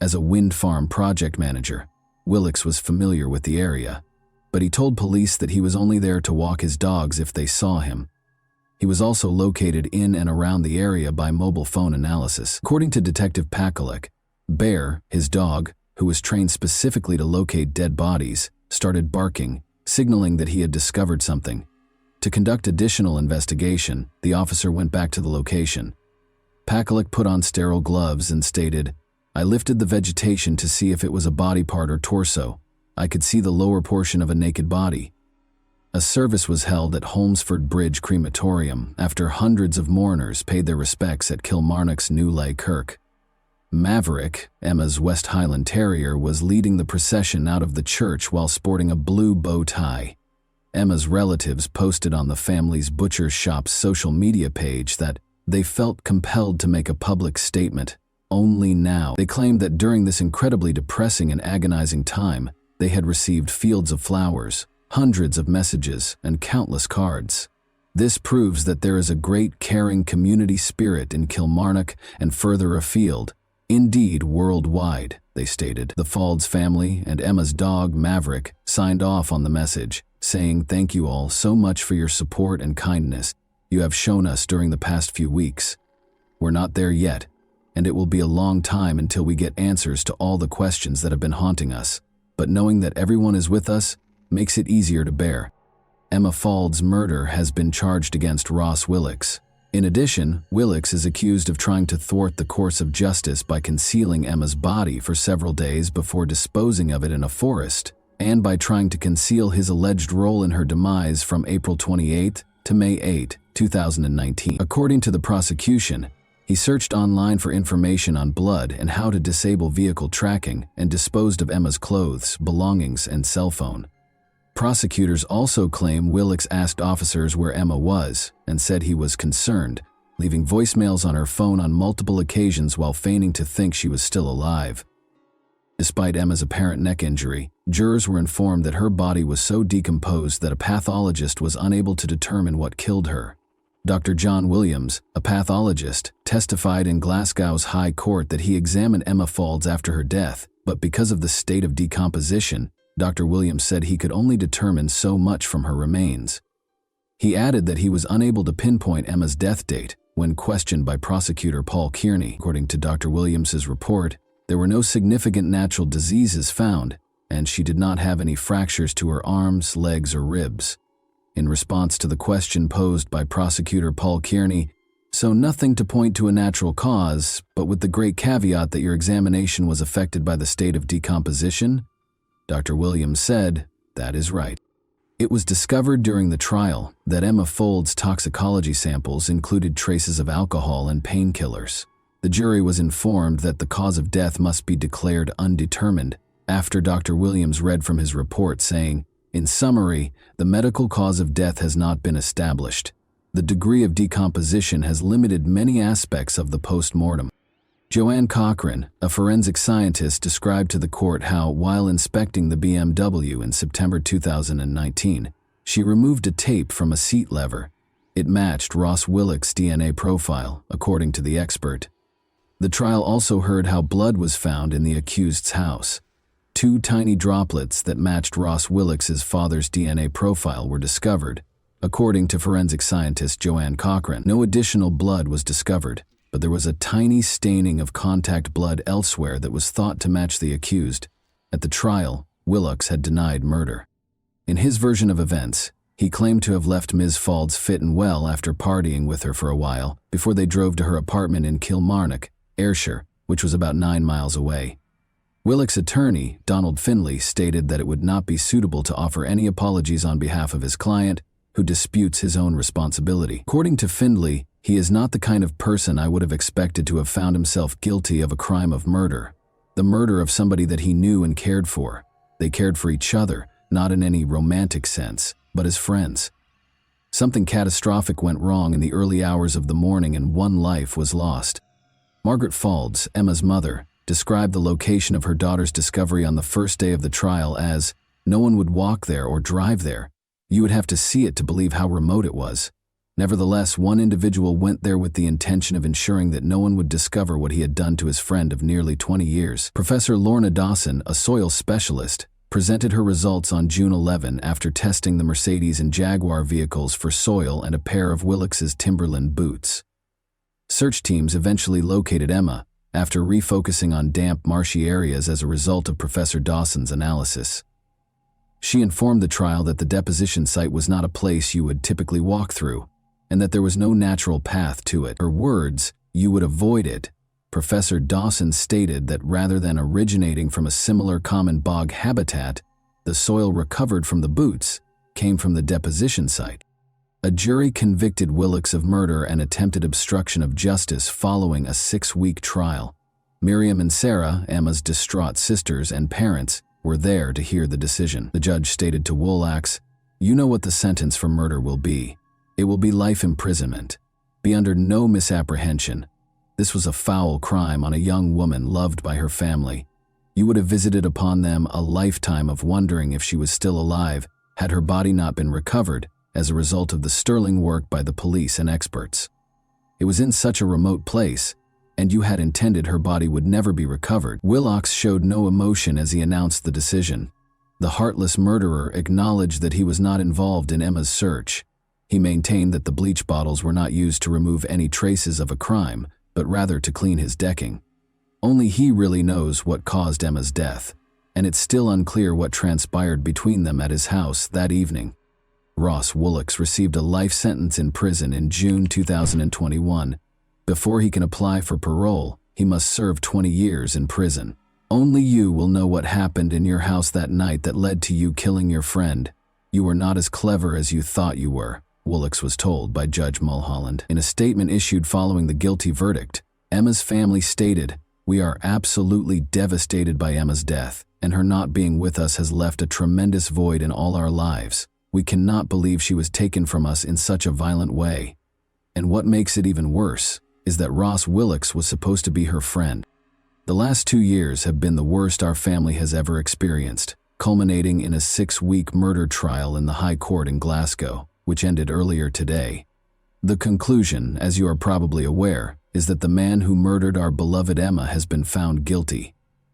As a wind farm project manager, Willicks was familiar with the area, but he told police that he was only there to walk his dogs if they saw him. He was also located in and around the area by mobile phone analysis. According to Detective Pakalek, Bear, his dog, who was trained specifically to locate dead bodies, started barking, signaling that he had discovered something. To conduct additional investigation, the officer went back to the location. Pakalek put on sterile gloves and stated, "I lifted the vegetation to see if it was a body part or torso. I could see the lower portion of a naked body." A service was held at Holmesford Bridge Crematorium after hundreds of mourners paid their respects at Kilmarnock's New Lay Kirk. Maverick, Emma's West Highland Terrier, was leading the procession out of the church while sporting a blue bow tie. Emma's relatives posted on the family's butcher shop's social media page that they felt compelled to make a public statement. Only now. They claimed that during this incredibly depressing and agonizing time, they had received fields of flowers, hundreds of messages, and countless cards. This proves that there is a great caring community spirit in Kilmarnock and further afield, indeed worldwide, they stated. The Faulds family and Emma's dog, Maverick, signed off on the message, saying, "Thank you all so much for your support and kindness you have shown us during the past few weeks. We're not there yet, and it will be a long time until we get answers to all the questions that have been haunting us, but knowing that everyone is with us makes it easier to bear." Emma Faulds' murder has been charged against Ross Willicks. In addition, Willicks is accused of trying to thwart the course of justice by concealing Emma's body for several days before disposing of it in a forest, and by trying to conceal his alleged role in her demise from April 28 to May 8, 2019. According to the prosecution, he searched online for information on blood and how to disable vehicle tracking and disposed of Emma's clothes, belongings, and cell phone. Prosecutors also claim Willicks asked officers where Emma was and said he was concerned, leaving voicemails on her phone on multiple occasions while feigning to think she was still alive. Despite Emma's apparent neck injury, jurors were informed that her body was so decomposed that a pathologist was unable to determine what killed her. Dr. John Williams, a pathologist, testified in Glasgow's High Court that he examined Emma Faulds after her death, but because of the state of decomposition, Dr. Williams said he could only determine so much from her remains. He added that he was unable to pinpoint Emma's death date when questioned by prosecutor Paul Kearney. According to Dr. Williams's report, there were no significant natural diseases found, and she did not have any fractures to her arms, legs, or ribs. In response to the question posed by prosecutor Paul Kearney, "So nothing to point to a natural cause, but with the great caveat that your examination was affected by the state of decomposition?" Dr. Williams said, "That is right." It was discovered during the trial that Emma Faulds' toxicology samples included traces of alcohol and painkillers. The jury was informed that the cause of death must be declared undetermined after Dr. Williams read from his report saying, "In summary, the medical cause of death has not been established. The degree of decomposition has limited many aspects of the post-mortem." Joanne Cochran, a forensic scientist, described to the court how, while inspecting the BMW in September 2019, she removed a tape from a seat lever. It matched Ross Willock's DNA profile, according to the expert. The trial also heard how blood was found in the accused's house. 2 tiny droplets that matched Ross Willock's father's DNA profile were discovered. According to forensic scientist Joanne Cochran, no additional blood was discovered, but there was a tiny staining of contact blood elsewhere that was thought to match the accused. At the trial, Willock's had denied murder. In his version of events, he claimed to have left Ms. Faulds fit and well after partying with her for a while before they drove to her apartment in Kilmarnock, Ayrshire, which was about 9 miles away. Willock's attorney, Donald Findlay, stated that it would not be suitable to offer any apologies on behalf of his client, who disputes his own responsibility. According to Findlay, he is not the kind of person I would have expected to have found himself guilty of a crime of murder. The murder of somebody that he knew and cared for. They cared for each other, not in any romantic sense, but as friends. Something catastrophic went wrong in the early hours of the morning and one life was lost. Margaret Faulds, Emma's mother, described the location of her daughter's discovery on the first day of the trial as, "No one would walk there or drive there. You would have to see it to believe how remote it was." Nevertheless, one individual went there with the intention of ensuring that no one would discover what he had done to his friend of nearly 20 years. Professor Lorna Dawson, a soil specialist, presented her results on June 11 after testing the Mercedes and Jaguar vehicles for soil and a pair of Willock's Timberland boots. Search teams eventually located Emma after refocusing on damp, marshy areas as a result of Professor Dawson's analysis. She informed the trial that the deposition site was not a place you would typically walk through, and that there was no natural path to it. Her words, "You would avoid it." Professor Dawson stated that rather than originating from a similar common bog habitat, the soil recovered from the boots came from the deposition site. A jury convicted Willock's of murder and attempted obstruction of justice following a 6-week trial. Miriam and Sarah, Emma's distraught sisters and parents, were there to hear the decision. The judge stated to Willock's, "You know what the sentence for murder will be. It will be life imprisonment. Be under no misapprehension. This was a foul crime on a young woman loved by her family. You would have visited upon them a lifetime of wondering if she was still alive had her body not been recovered as a result of the sterling work by the police and experts. It was in such a remote place, and you had intended her body would never be recovered." Willock's showed no emotion as he announced the decision. The heartless murderer acknowledged that he was not involved in Emma's search. He maintained that the bleach bottles were not used to remove any traces of a crime, but rather to clean his decking. Only he really knows what caused Emma's death, and it's still unclear what transpired between them at his house that evening. Ross Willock's received a life sentence in prison in June 2021. Before he can apply for parole, he must serve 20 years in prison. Only you will know what happened in your house that night that led to you killing your friend. You were not as clever as you thought you were, Willock's was told by Judge Mulholland. In a statement issued following the guilty verdict, Emma's family stated, "We are absolutely devastated by Emma's death, and her not being with us has left a tremendous void in all our lives. We cannot believe she was taken from us in such a violent way. And what makes it even worse is that Ross Willocks was supposed to be her friend. The last 2 years have been the worst our family has ever experienced, culminating in a 6-week murder trial in the High Court in Glasgow, which ended earlier today. The conclusion, as you are probably aware, is that the man who murdered our beloved Emma has been found guilty.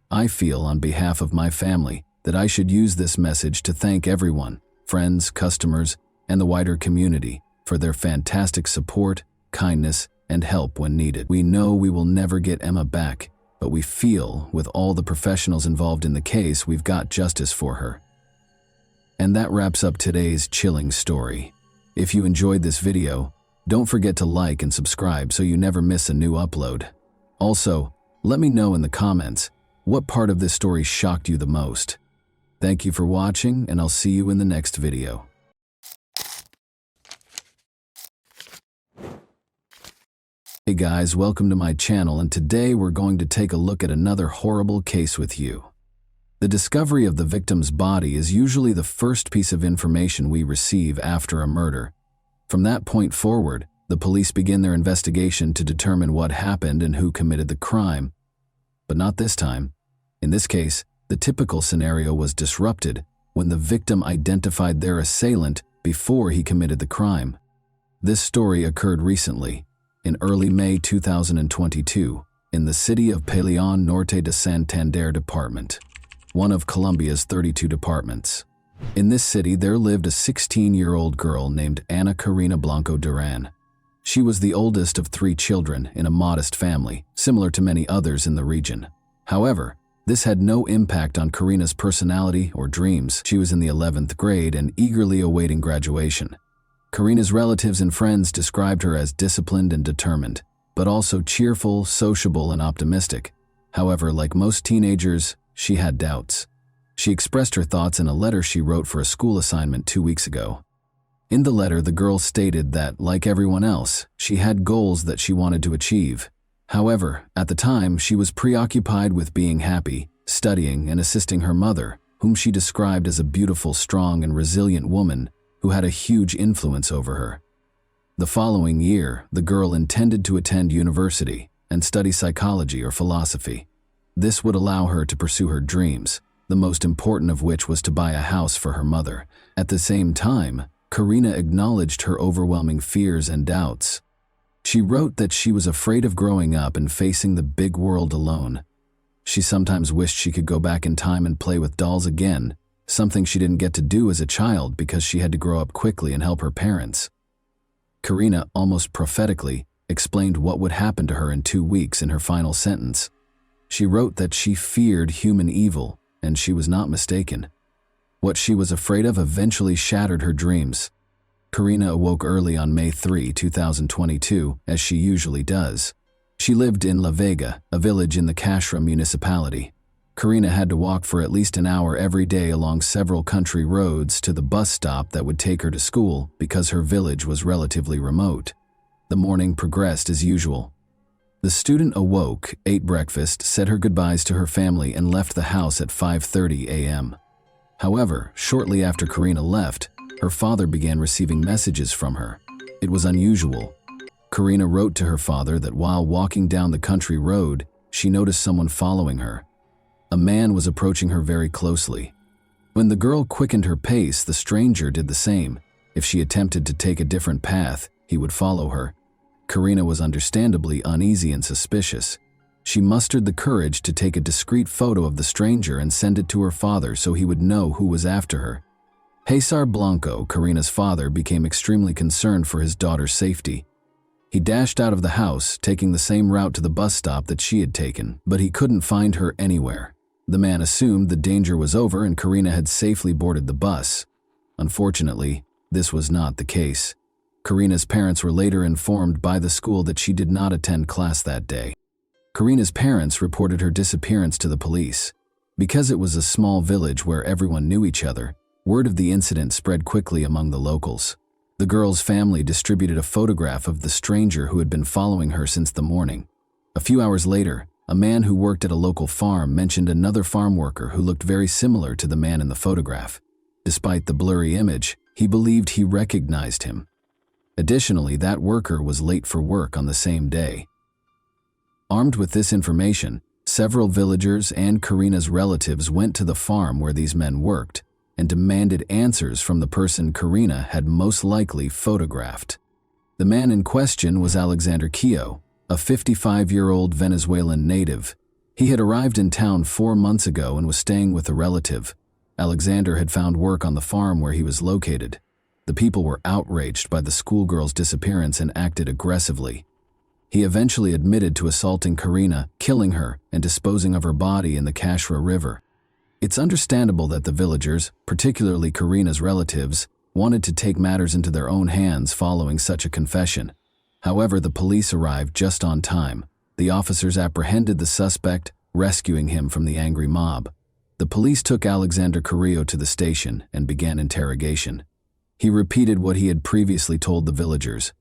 I feel, on behalf of my family, that I should use this message to thank everyone, friends, customers, and the wider community, for their fantastic support, kindness, and help when needed. We know we will never get Emma back, but we feel, with all the professionals involved in the case, we've got justice for her. And that wraps up today's chilling story. If you enjoyed this video, don't forget to like and subscribe so you never miss a new upload. Also, let me know in the comments what part of this story shocked you the most. Thank you for watching, and I'll see you in the next video. Hey guys, welcome to my channel, and today we're going to take a look at another horrible case with you. The discovery of the victim's body is usually the first piece of information we receive after a murder. From that point forward, the police begin their investigation to determine what happened and who committed the crime. But not this time. In this case, the typical scenario was disrupted when the victim identified their assailant before he committed the crime. This story occurred recently, in early May 2022, in the city of Peleón Norte de Santander department, one of Colombia's 32 departments. In this city, there lived a 16-year-old girl named Ana Karina Blanco Duran. She was the oldest of 3 children in a modest family, similar to many others in the region. However, this had no impact on Karina's personality or dreams. She was in the 11th grade and eagerly awaiting graduation. Karina's relatives and friends described her as disciplined and determined, but also cheerful, sociable, and optimistic. However, like most teenagers, she had doubts. She expressed her thoughts in a letter she wrote for a school assignment 2 weeks ago. In the letter, the girl stated that, like everyone else, she had goals that she wanted to achieve. However, at the time, she was preoccupied with being happy, studying, and assisting her mother, whom she described as a beautiful, strong, and resilient woman who had a huge influence over her. The following year, the girl intended to attend university and study psychology or philosophy. This would allow her to pursue her dreams, the most important of which was to buy a house for her mother. At the same time, Karina acknowledged her overwhelming fears and doubts. She wrote that she was afraid of growing up and facing the big world alone. She sometimes wished she could go back in time and play with dolls again, something she didn't get to do as a child because she had to grow up quickly and help her parents. Karina, almost prophetically, explained what would happen to her in 2 weeks in her final sentence. She wrote that she feared human evil, and she was not mistaken. What she was afraid of eventually shattered her dreams. Karina awoke early on May 3, 2022, as she usually does. She lived in La Vega, a village in the Cashra municipality. Karina had to walk for at least an hour every day along several country roads to the bus stop that would take her to school because her village was relatively remote. The morning progressed as usual. The student awoke, ate breakfast, said her goodbyes to her family, and left the house at 5:30 a.m. However, shortly after Karina left, her father began receiving messages from her. It was unusual. Karina wrote to her father that while walking down the country road, she noticed someone following her. A man was approaching her very closely. When the girl quickened her pace, the stranger did the same. If she attempted to take a different path, he would follow her. Karina was understandably uneasy and suspicious. She mustered the courage to take a discreet photo of the stranger and send it to her father so he would know who was after her. Cesar Blanco, Karina's father, became extremely concerned for his daughter's safety. He dashed out of the house, taking the same route to the bus stop that she had taken, but he couldn't find her anywhere. The man assumed the danger was over and Karina had safely boarded the bus. Unfortunately, this was not the case. Karina's parents were later informed by the school that she did not attend class that day. Karina's parents reported her disappearance to the police. Because it was a small village where everyone knew each other, word of the incident spread quickly among the locals. The girl's family distributed a photograph of the stranger who had been following her since the morning. A few hours later, a man who worked at a local farm mentioned another farm worker who looked very similar to the man in the photograph. Despite the blurry image, he believed he recognized him. Additionally, that worker was late for work on the same day. Armed with this information, several villagers and Karina's relatives went to the farm where these men worked and demanded answers from the person Karina had most likely photographed. The man in question was Alexander Keogh, a 55-year-old Venezuelan native. He had arrived in town 4 months ago and was staying with a relative. Alexander had found work on the farm where he was located. The people were outraged by the schoolgirl's disappearance and acted aggressively. He eventually admitted to assaulting Karina, killing her, and disposing of her body in the Kashra River. It's understandable that the villagers, particularly Karina's relatives, wanted to take matters into their own hands following such a confession. However, the police arrived just on time. The officers apprehended the suspect, rescuing him from the angry mob. The police took Alexander Carrillo to the station and began interrogation. He repeated what he had previously told the villagers.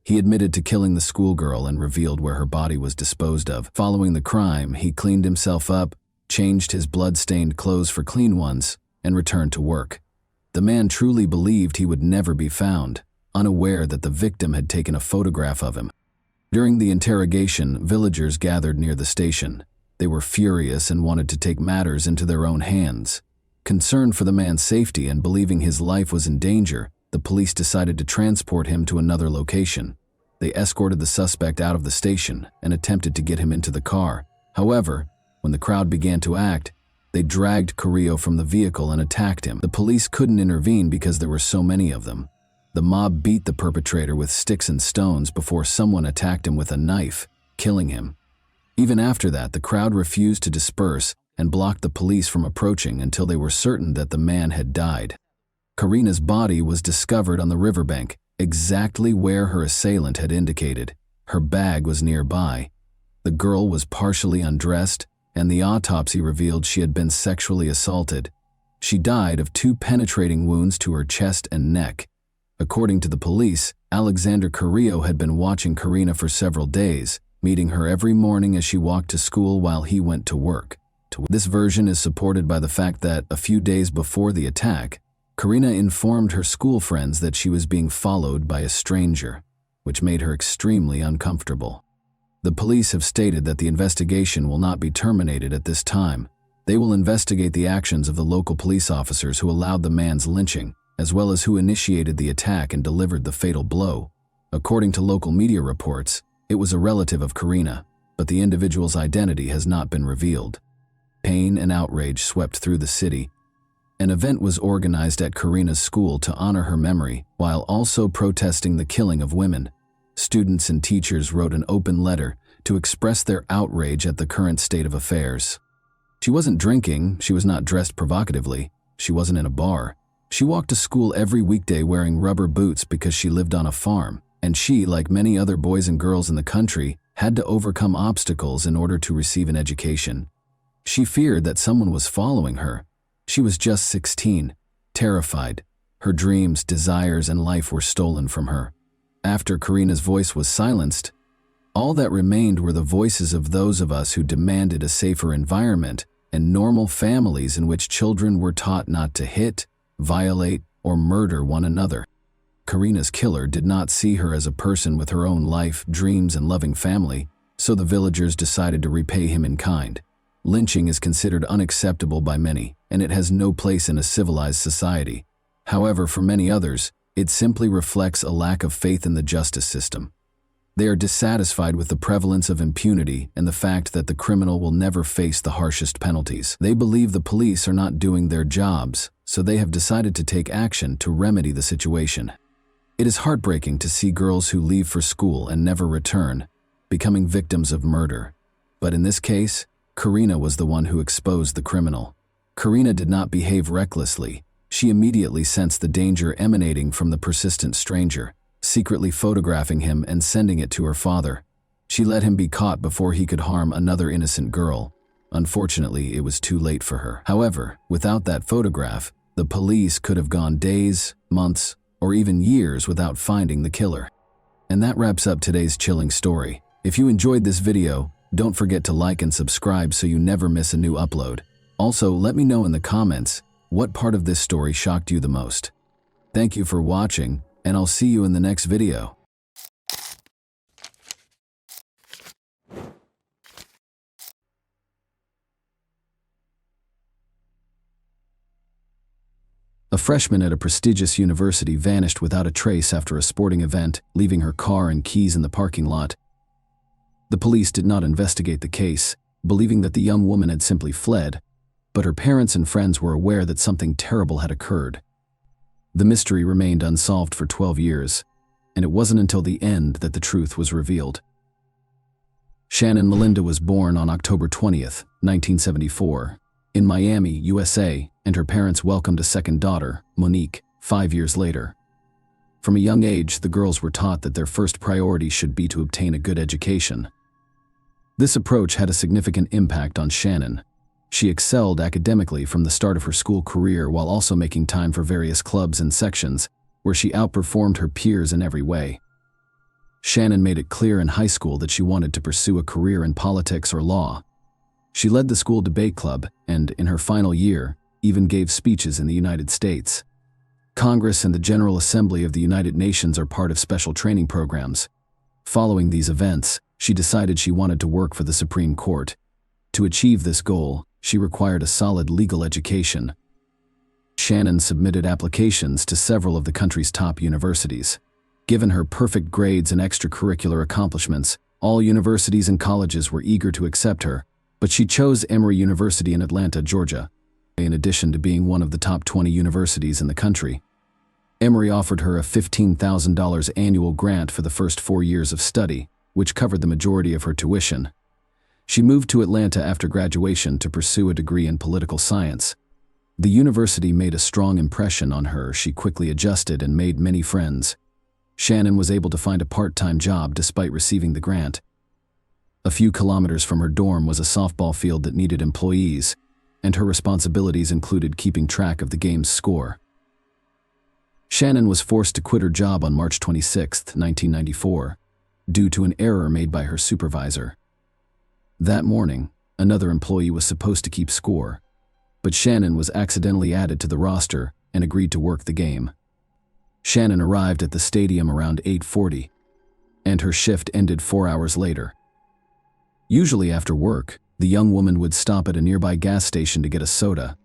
He admitted to killing the schoolgirl and revealed where her body was disposed of. Following the crime, he cleaned himself up, changed his blood-stained clothes for clean ones, and returned to work. The man truly believed he would never be found, unaware that the victim had taken a photograph of him. During the interrogation, villagers gathered near the station. They were furious and wanted to take matters into their own hands. Concerned for the man's safety and believing his life was in danger, the police decided to transport him to another location. They escorted the suspect out of the station and attempted to get him into the car. However, when the crowd began to act, they dragged Carrillo from the vehicle and attacked him. The police couldn't intervene because there were so many of them. The mob beat the perpetrator with sticks and stones before someone attacked him with a knife, killing him. Even after that, the crowd refused to disperse and blocked the police from approaching until they were certain that the man had died. Karina's body was discovered on the riverbank, exactly where her assailant had indicated. Her bag was nearby. The girl was partially undressed, and the autopsy revealed she had been sexually assaulted. She died of 2 penetrating wounds to her chest and neck. According to the police, Alexander Carrillo had been watching Karina for several days, meeting her every morning as she walked to school while he went to work. This version is supported by the fact that, a few days before the attack, Karina informed her school friends that she was being followed by a stranger, which made her extremely uncomfortable. The police have stated that the investigation will not be terminated at this time. They will investigate the actions of the local police officers who allowed the man's lynching, as well as who initiated the attack and delivered the fatal blow. According to local media reports, it was a relative of Karina, but the individual's identity has not been revealed. Pain and outrage swept through the city. An event was organized at Karina's school to honor her memory, while also protesting the killing of women. Students and teachers wrote an open letter to express their outrage at the current state of affairs. She wasn't drinking, she was not dressed provocatively, she wasn't in a bar. She walked to school every weekday wearing rubber boots because she lived on a farm, and she, like many other boys and girls in the country, had to overcome obstacles in order to receive an education. She feared that someone was following her. She was just 16, terrified. Her dreams, desires, and life were stolen from her. After Karina's voice was silenced, all that remained were the voices of those of us who demanded a safer environment and normal families in which children were taught not to hit, violate, or murder one another. Karina's killer did not see her as a person with her own life, dreams, and loving family, so the villagers decided to repay him in kind. Lynching is considered unacceptable by many, and it has no place in a civilized society. However, for many others, it simply reflects a lack of faith in the justice system. They are dissatisfied with the prevalence of impunity and the fact that the criminal will never face the harshest penalties. They believe the police are not doing their jobs, so they have decided to take action to remedy the situation. It is heartbreaking to see girls who leave for school and never return, becoming victims of murder. But in this case, Karina was the one who exposed the criminal. Karina did not behave recklessly. She immediately sensed the danger emanating from the persistent stranger, secretly photographing him and sending it to her father. She let him be caught before he could harm another innocent girl. Unfortunately, it was too late for her. However, without that photograph, the police could have gone days, months, or even years without finding the killer. And that wraps up today's chilling story. If you enjoyed this video, don't forget to like and subscribe so you never miss a new upload. Also, let me know in the comments what part of this story shocked you the most. Thank you for watching, and I'll see you in the next video. A freshman at a prestigious university vanished without a trace after a sporting event, leaving her car and keys in the parking lot. The police did not investigate the case, believing that the young woman had simply fled, but her parents and friends were aware that something terrible had occurred. The mystery remained unsolved for 12 years, and it wasn't until the end that the truth was revealed. Shannon Melinda was born on October 20th, 1974, in Miami, USA, and her parents welcomed a second daughter, Monique, 5 years later. From a young age, the girls were taught that their first priority should be to obtain a good education. This approach had a significant impact on Shannon. She excelled academically from the start of her school career while also making time for various clubs and sections, where she outperformed her peers in every way. Shannon made it clear in high school that she wanted to pursue a career in politics or law. She led the school debate club and, in her final year, even gave speeches in the United States. Congress and the General Assembly of the United Nations are part of special training programs. Following these events, she decided she wanted to work for the Supreme Court. To achieve this goal, she required a solid legal education. Shannon submitted applications to several of the country's top universities. Given her perfect grades and extracurricular accomplishments, all universities and colleges were eager to accept her, but she chose Emory University in Atlanta, Georgia. In addition to being one of the top 20 universities in the country, Emory offered her a $15,000 annual grant for the first 4 years of study, which covered the majority of her tuition. She moved to Atlanta after graduation to pursue a degree in political science. The university made a strong impression on her. She quickly adjusted and made many friends. Shannon was able to find a part-time job despite receiving the grant. A few kilometers from her dorm was a softball field that needed employees, and her responsibilities included keeping track of the game's score. Shannon was forced to quit her job on March 26, 1994, due to an error made by her supervisor. That morning, another employee was supposed to keep score, but Shannon was accidentally added to the roster and agreed to work the game. Shannon arrived at the stadium around 8:40, and her shift ended 4 hours later. Usually after work, the young woman would stop at a nearby gas station to get a soda.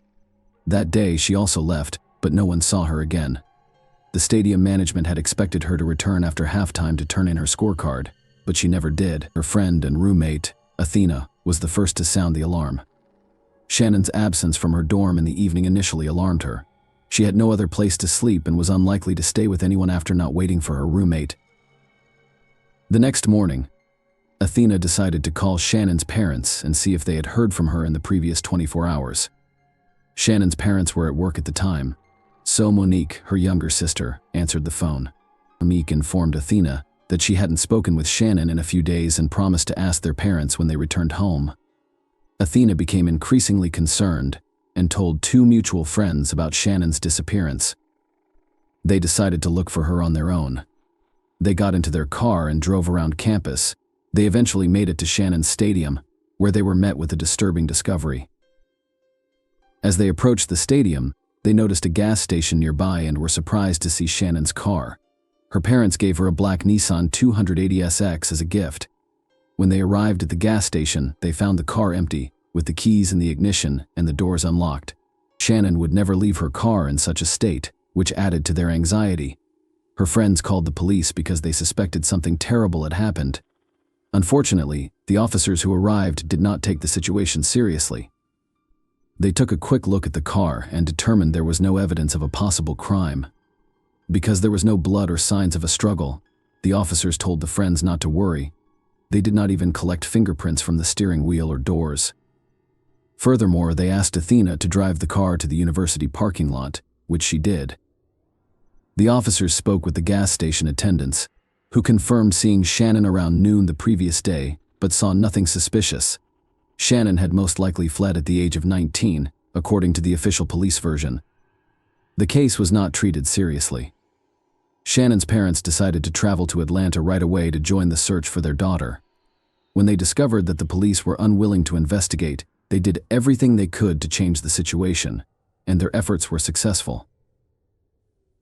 That day, she also left, but no one saw her again. The stadium management had expected her to return after halftime to turn in her scorecard, but she never did. Her friend and roommate, Athena, was the first to sound the alarm. Shannon's absence from her dorm in the evening initially alarmed her. She had no other place to sleep and was unlikely to stay with anyone after not waiting for her roommate. The next morning, Athena decided to call Shannon's parents and see if they had heard from her in the previous 24 hours. Shannon's parents were at work at the time, so Monique, her younger sister, answered the phone. Monique informed Athena that she hadn't spoken with Shannon in a few days and promised to ask their parents when they returned home. Athena became increasingly concerned and told 2 mutual friends about Shannon's disappearance. They decided to look for her on their own. They got into their car and drove around campus. They eventually made it to Shannon's stadium, where they were met with a disturbing discovery. As they approached the stadium, they noticed a gas station nearby and were surprised to see Shannon's car. Her parents gave her a black Nissan 280SX as a gift. When they arrived at the gas station, they found the car empty, with the keys in the ignition and the doors unlocked. Shannon would never leave her car in such a state, which added to their anxiety. Her friends called the police because they suspected something terrible had happened. Unfortunately, the officers who arrived did not take the situation seriously. They took a quick look at the car and determined there was no evidence of a possible crime. Because there was no blood or signs of a struggle, the officers told the friends not to worry. They did not even collect fingerprints from the steering wheel or doors. Furthermore, they asked Athena to drive the car to the university parking lot, which she did. The officers spoke with the gas station attendants, who confirmed seeing Shannon around noon the previous day, but saw nothing suspicious. Shannon had most likely fled at the age of 19, according to the official police version. The case was not treated seriously. Shannon's parents decided to travel to Atlanta right away to join the search for their daughter. When they discovered that the police were unwilling to investigate, they did everything they could to change the situation, and their efforts were successful.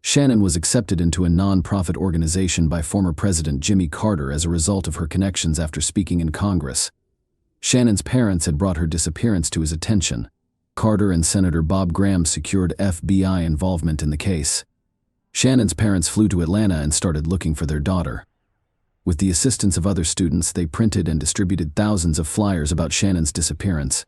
Shannon was accepted into a non-profit organization by former President Jimmy Carter as a result of her connections after speaking in Congress. Shannon's parents had brought her disappearance to his attention. Carter and Senator Bob Graham secured FBI involvement in the case. Shannon's parents flew to Atlanta and started looking for their daughter. With the assistance of other students, they printed and distributed thousands of flyers about Shannon's disappearance.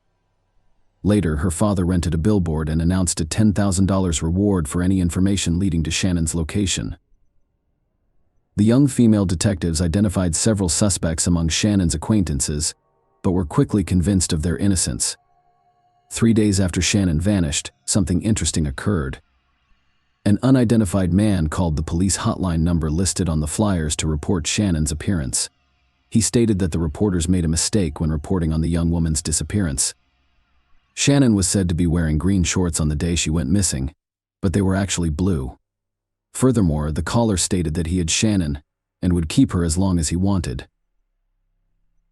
Later, her father rented a billboard and announced a $10,000 reward for any information leading to Shannon's location. The young female detectives identified several suspects among Shannon's acquaintances, but were quickly convinced of their innocence. 3 days after Shannon vanished, something interesting occurred. An unidentified man called the police hotline number listed on the flyers to report Shannon's appearance. He stated that the reporters made a mistake when reporting on the young woman's disappearance. Shannon was said to be wearing green shorts on the day she went missing, but they were actually blue. Furthermore, the caller stated that he had Shannon and would keep her as long as he wanted.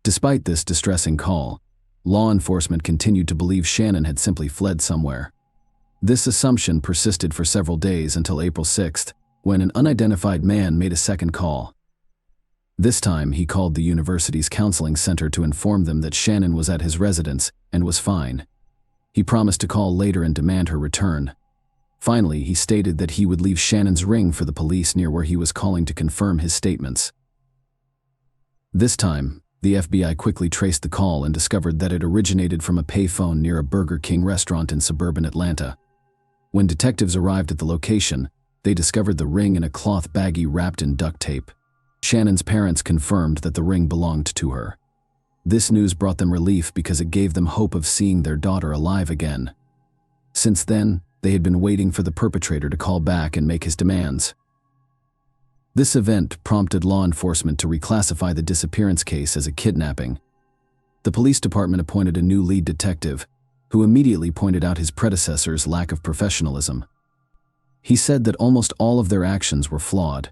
Despite this distressing call, law enforcement continued to believe Shannon had simply fled somewhere. This assumption persisted for several days until April 6th, when an unidentified man made a second call. This time, he called the university's counseling center to inform them that Shannon was at his residence and was fine. He promised to call later and demand her return. Finally, he stated that he would leave Shannon's ring for the police near where he was calling to confirm his statements. This time, the FBI quickly traced the call and discovered that it originated from a payphone near a Burger King restaurant in suburban Atlanta. When detectives arrived at the location, they discovered the ring in a cloth baggie wrapped in duct tape. Shannon's parents confirmed that the ring belonged to her. This news brought them relief because it gave them hope of seeing their daughter alive again. Since then, they had been waiting for the perpetrator to call back and make his demands. This event prompted law enforcement to reclassify the disappearance case as a kidnapping. The police department appointed a new lead detective, who immediately pointed out his predecessor's lack of professionalism. He said that almost all of their actions were flawed.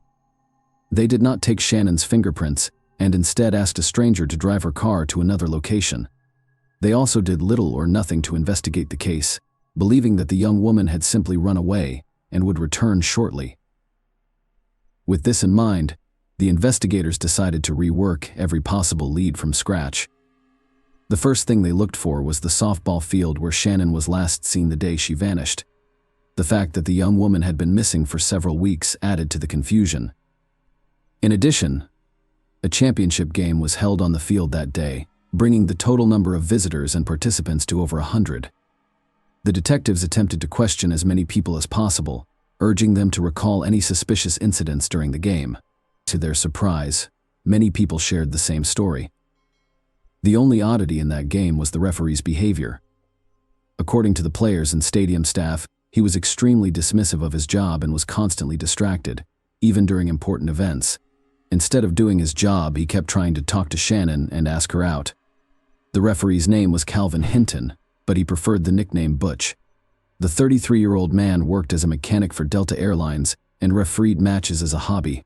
They did not take Shannon's fingerprints and instead asked a stranger to drive her car to another location. They also did little or nothing to investigate the case, believing that the young woman had simply run away and would return shortly. With this in mind, the investigators decided to rework every possible lead from scratch. The first thing they looked for was the softball field where Shannon was last seen the day she vanished. The fact that the young woman had been missing for several weeks added to the confusion. In addition, a championship game was held on the field that day, bringing the total number of visitors and participants to over 100. The detectives attempted to question as many people as possible, urging them to recall any suspicious incidents during the game. To their surprise, many people shared the same story. The only oddity in that game was the referee's behavior. According to the players and stadium staff, he was extremely dismissive of his job and was constantly distracted, even during important events. Instead of doing his job, he kept trying to talk to Shannon and ask her out. The referee's name was Calvin Hinton, but he preferred the nickname Butch. The 33-year-old man worked as a mechanic for Delta Airlines and refereed matches as a hobby.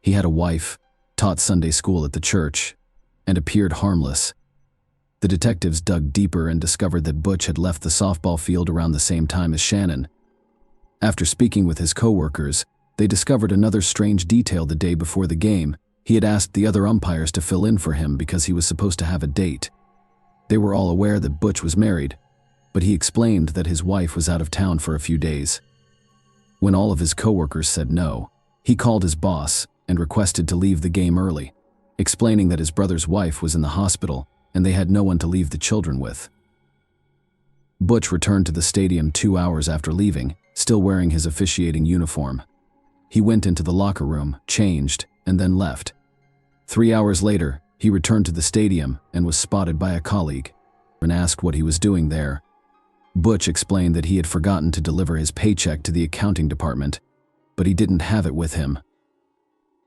He had a wife, taught Sunday school at the church, and appeared harmless. The detectives dug deeper and discovered that Butch had left the softball field around the same time as Shannon. After speaking with his co-workers, they discovered another strange detail the day before the game. He had asked the other umpires to fill in for him because he was supposed to have a date. They were all aware that Butch was married, but he explained that his wife was out of town for a few days. When all of his co-workers said no, he called his boss and requested to leave the game early, explaining that his brother's wife was in the hospital and they had no one to leave the children with. Butch returned to the stadium 2 hours after leaving, still wearing his officiating uniform. He went into the locker room, changed, and then left. 3 hours later, he returned to the stadium and was spotted by a colleague and asked what he was doing there. Butch explained that he had forgotten to deliver his paycheck to the accounting department, but he didn't have it with him.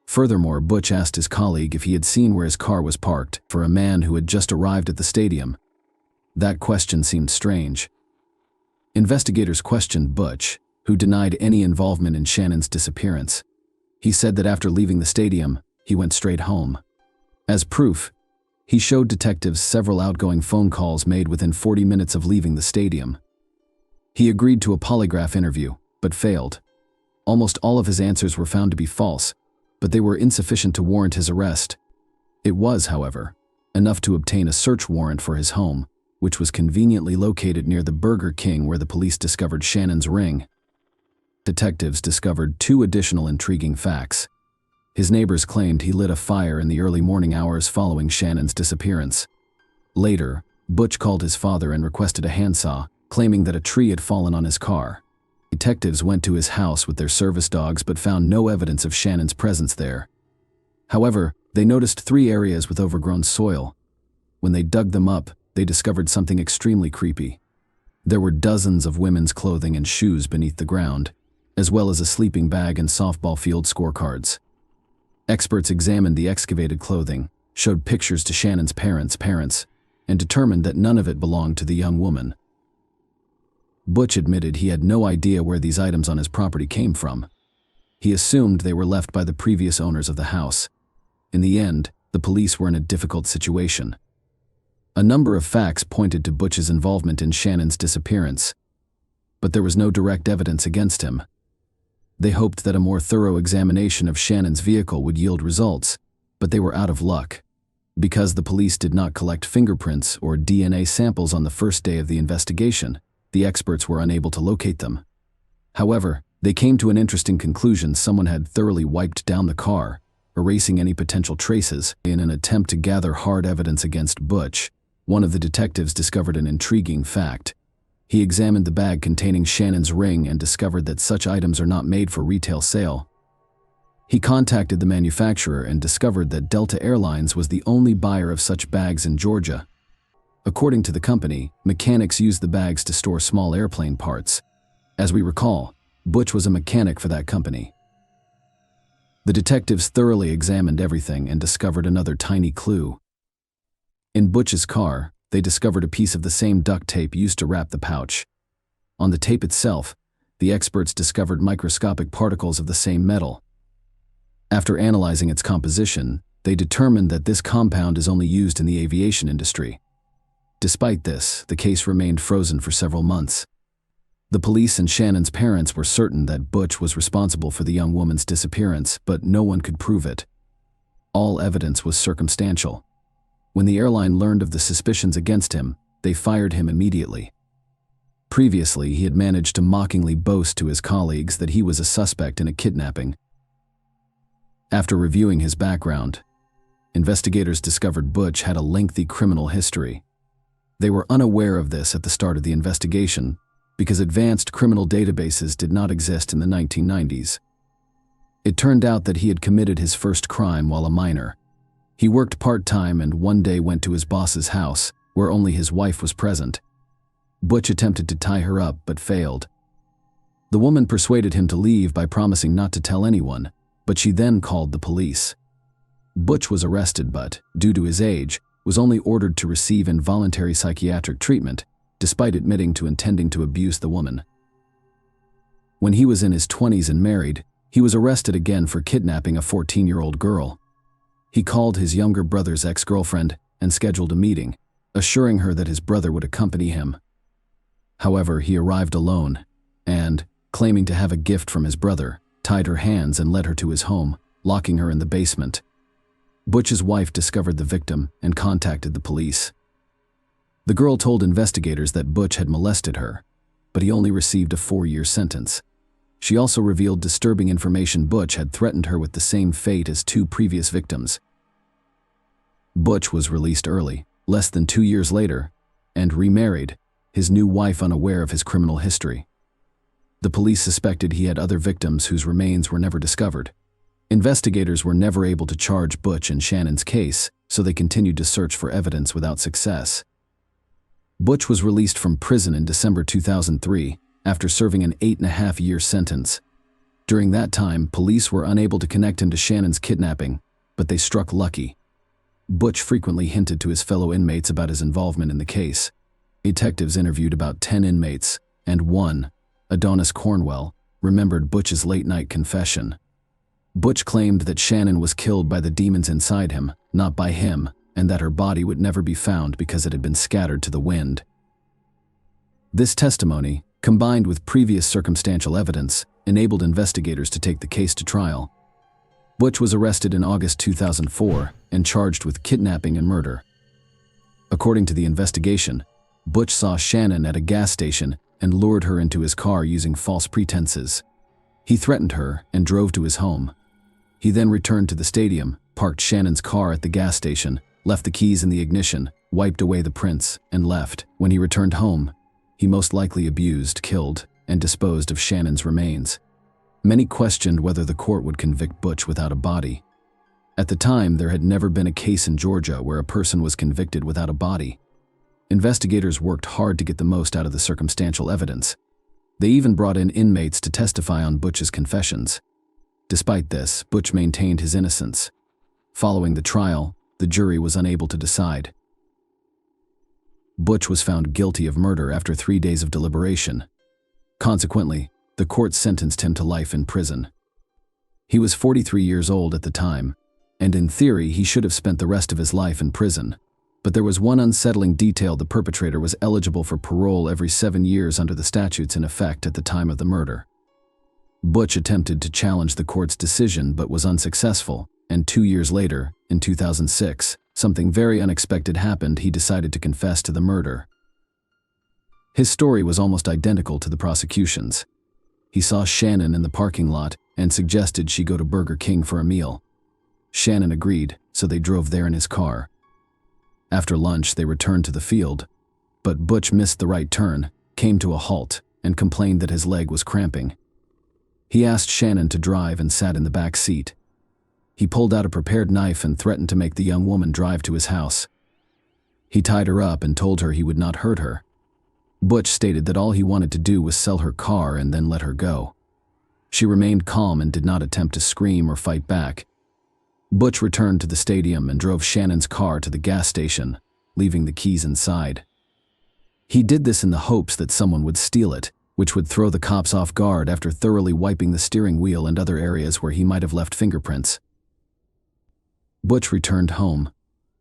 Furthermore, Butch asked his colleague if he had seen where his car was parked for a man who had just arrived at the stadium. That question seemed strange. Investigators questioned Butch, who denied any involvement in Shannon's disappearance. He said that after leaving the stadium, he went straight home. As proof, he showed detectives several outgoing phone calls made within 40 minutes of leaving the stadium. He agreed to a polygraph interview, but failed. Almost all of his answers were found to be false, but they were insufficient to warrant his arrest. It was, however, enough to obtain a search warrant for his home, which was conveniently located near the Burger King where the police discovered Shannon's ring. Detectives discovered 2 additional intriguing facts. His neighbors claimed he lit a fire in the early morning hours following Shannon's disappearance. Later, Butch called his father and requested a handsaw, claiming that a tree had fallen on his car. Detectives went to his house with their service dogs but found no evidence of Shannon's presence there. However, they noticed 3 areas with overgrown soil. When they dug them up, they discovered something extremely creepy. There were dozens of women's clothing and shoes beneath the ground, as well as a sleeping bag and softball field scorecards. Experts examined the excavated clothing, showed pictures to Shannon's parents, and determined that none of it belonged to the young woman. Butch admitted he had no idea where these items on his property came from. He assumed they were left by the previous owners of the house. In the end, the police were in a difficult situation. A number of facts pointed to Butch's involvement in Shannon's disappearance, but there was no direct evidence against him. They hoped that a more thorough examination of Shannon's vehicle would yield results, but they were out of luck. Because the police did not collect fingerprints or DNA samples on the first day of the investigation, the experts were unable to locate them. However, they came to an interesting conclusion: someone had thoroughly wiped down the car, erasing any potential traces. In an attempt to gather hard evidence against Butch, one of the detectives discovered an intriguing fact. He examined the bag containing Shannon's ring and discovered that such items are not made for retail sale. He contacted the manufacturer and discovered that Delta Airlines was the only buyer of such bags in Georgia. According to the company, mechanics used the bags to store small airplane parts. As we recall, Butch was a mechanic for that company. The detectives thoroughly examined everything and discovered another tiny clue. In Butch's car, they discovered a piece of the same duct tape used to wrap the pouch. On the tape itself, the experts discovered microscopic particles of the same metal. After analyzing its composition, they determined that this compound is only used in the aviation industry. Despite this, the case remained frozen for several months. The police and Shannon's parents were certain that Butch was responsible for the young woman's disappearance, but no one could prove it. All evidence was circumstantial. When the airline learned of the suspicions against him, they fired him immediately. Previously, he had managed to mockingly boast to his colleagues that he was a suspect in a kidnapping. After reviewing his background, investigators discovered Butch had a lengthy criminal history. They were unaware of this at the start of the investigation because advanced criminal databases did not exist in the 1990s. It turned out that he had committed his first crime while a minor. He worked part-time and one day went to his boss's house, where only his wife was present. Butch attempted to tie her up but failed. The woman persuaded him to leave by promising not to tell anyone, but she then called the police. Butch was arrested but, due to his age, was only ordered to receive involuntary psychiatric treatment, despite admitting to intending to abuse the woman. When he was in his 20s and married, he was arrested again for kidnapping a 14-year-old girl. He called his younger brother's ex-girlfriend and scheduled a meeting, assuring her that his brother would accompany him. However, he arrived alone and, claiming to have a gift from his brother, tied her hands and led her to his home, locking her in the basement. Butch's wife discovered the victim and contacted the police. The girl told investigators that Butch had molested her, but he only received a 4-year sentence. She also revealed disturbing information: Butch had threatened her with the same fate as 2 previous victims. Butch was released early, less than 2 years later, and remarried, his new wife unaware of his criminal history. The police suspected he had other victims whose remains were never discovered. Investigators were never able to charge Butch in Shannon's case, so they continued to search for evidence without success. Butch was released from prison in December 2003 after serving an 8.5-year sentence. During that time, police were unable to connect him to Shannon's kidnapping, but they struck lucky. Butch frequently hinted to his fellow inmates about his involvement in the case. Detectives interviewed about 10 inmates, and one, Adonis Cornwell, remembered Butch's late-night confession. Butch claimed that Shannon was killed by the demons inside him, not by him, and that her body would never be found because it had been scattered to the wind. This testimony, combined with previous circumstantial evidence, enabled investigators to take the case to trial. Butch was arrested in August 2004 and charged with kidnapping and murder. According to the investigation, Butch saw Shannon at a gas station and lured her into his car using false pretenses. He threatened her and drove to his home. He then returned to the stadium, parked Shannon's car at the gas station, left the keys in the ignition, wiped away the prints, and left. When he returned home, he most likely abused, killed, and disposed of Shannon's remains. Many questioned whether the court would convict Butch without a body. At the time, there had never been a case in Georgia where a person was convicted without a body. Investigators worked hard to get the most out of the circumstantial evidence. They even brought in inmates to testify on Butch's confessions. Despite this, Butch maintained his innocence. Following the trial, the jury was unable to decide. Butch was found guilty of murder after 3 days of deliberation. Consequently, the court sentenced him to life in prison. He was 43 years old at the time, and in theory he should have spent the rest of his life in prison. But there was one unsettling detail: the perpetrator was eligible for parole every 7 years under the statutes in effect at the time of the murder. Butch attempted to challenge the court's decision but was unsuccessful, and 2 years later, in 2006, something very unexpected happened. He decided to confess to the murder. His story was almost identical to the prosecution's. He saw Shannon in the parking lot and suggested she go to Burger King for a meal. Shannon agreed, so they drove there in his car. After lunch, they returned to the field, but Butch missed the right turn, came to a halt, and complained that his leg was cramping. He asked Shannon to drive and sat in the back seat. He pulled out a prepared knife and threatened to make the young woman drive to his house. He tied her up and told her he would not hurt her. Butch stated that all he wanted to do was sell her car and then let her go. She remained calm and did not attempt to scream or fight back. Butch returned to the stadium and drove Shannon's car to the gas station, leaving the keys inside. He did this in the hopes that someone would steal it, which would throw the cops off guard after thoroughly wiping the steering wheel and other areas where he might have left fingerprints. Butch returned home,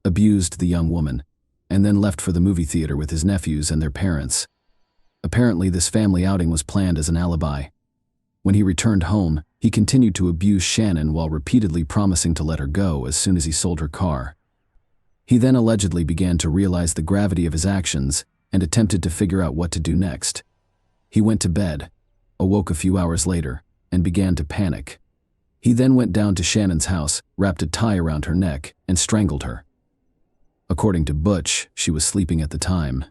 abused the young woman, and then left for the movie theater with his nephews and their parents. Apparently, this family outing was planned as an alibi. When he returned home, he continued to abuse Shannon while repeatedly promising to let her go as soon as he sold her car. He then allegedly began to realize the gravity of his actions and attempted to figure out what to do next. He went to bed, awoke a few hours later, and began to panic. He then went down to Shannon's house, wrapped a tie around her neck, and strangled her. According to Butch, she was sleeping at the time,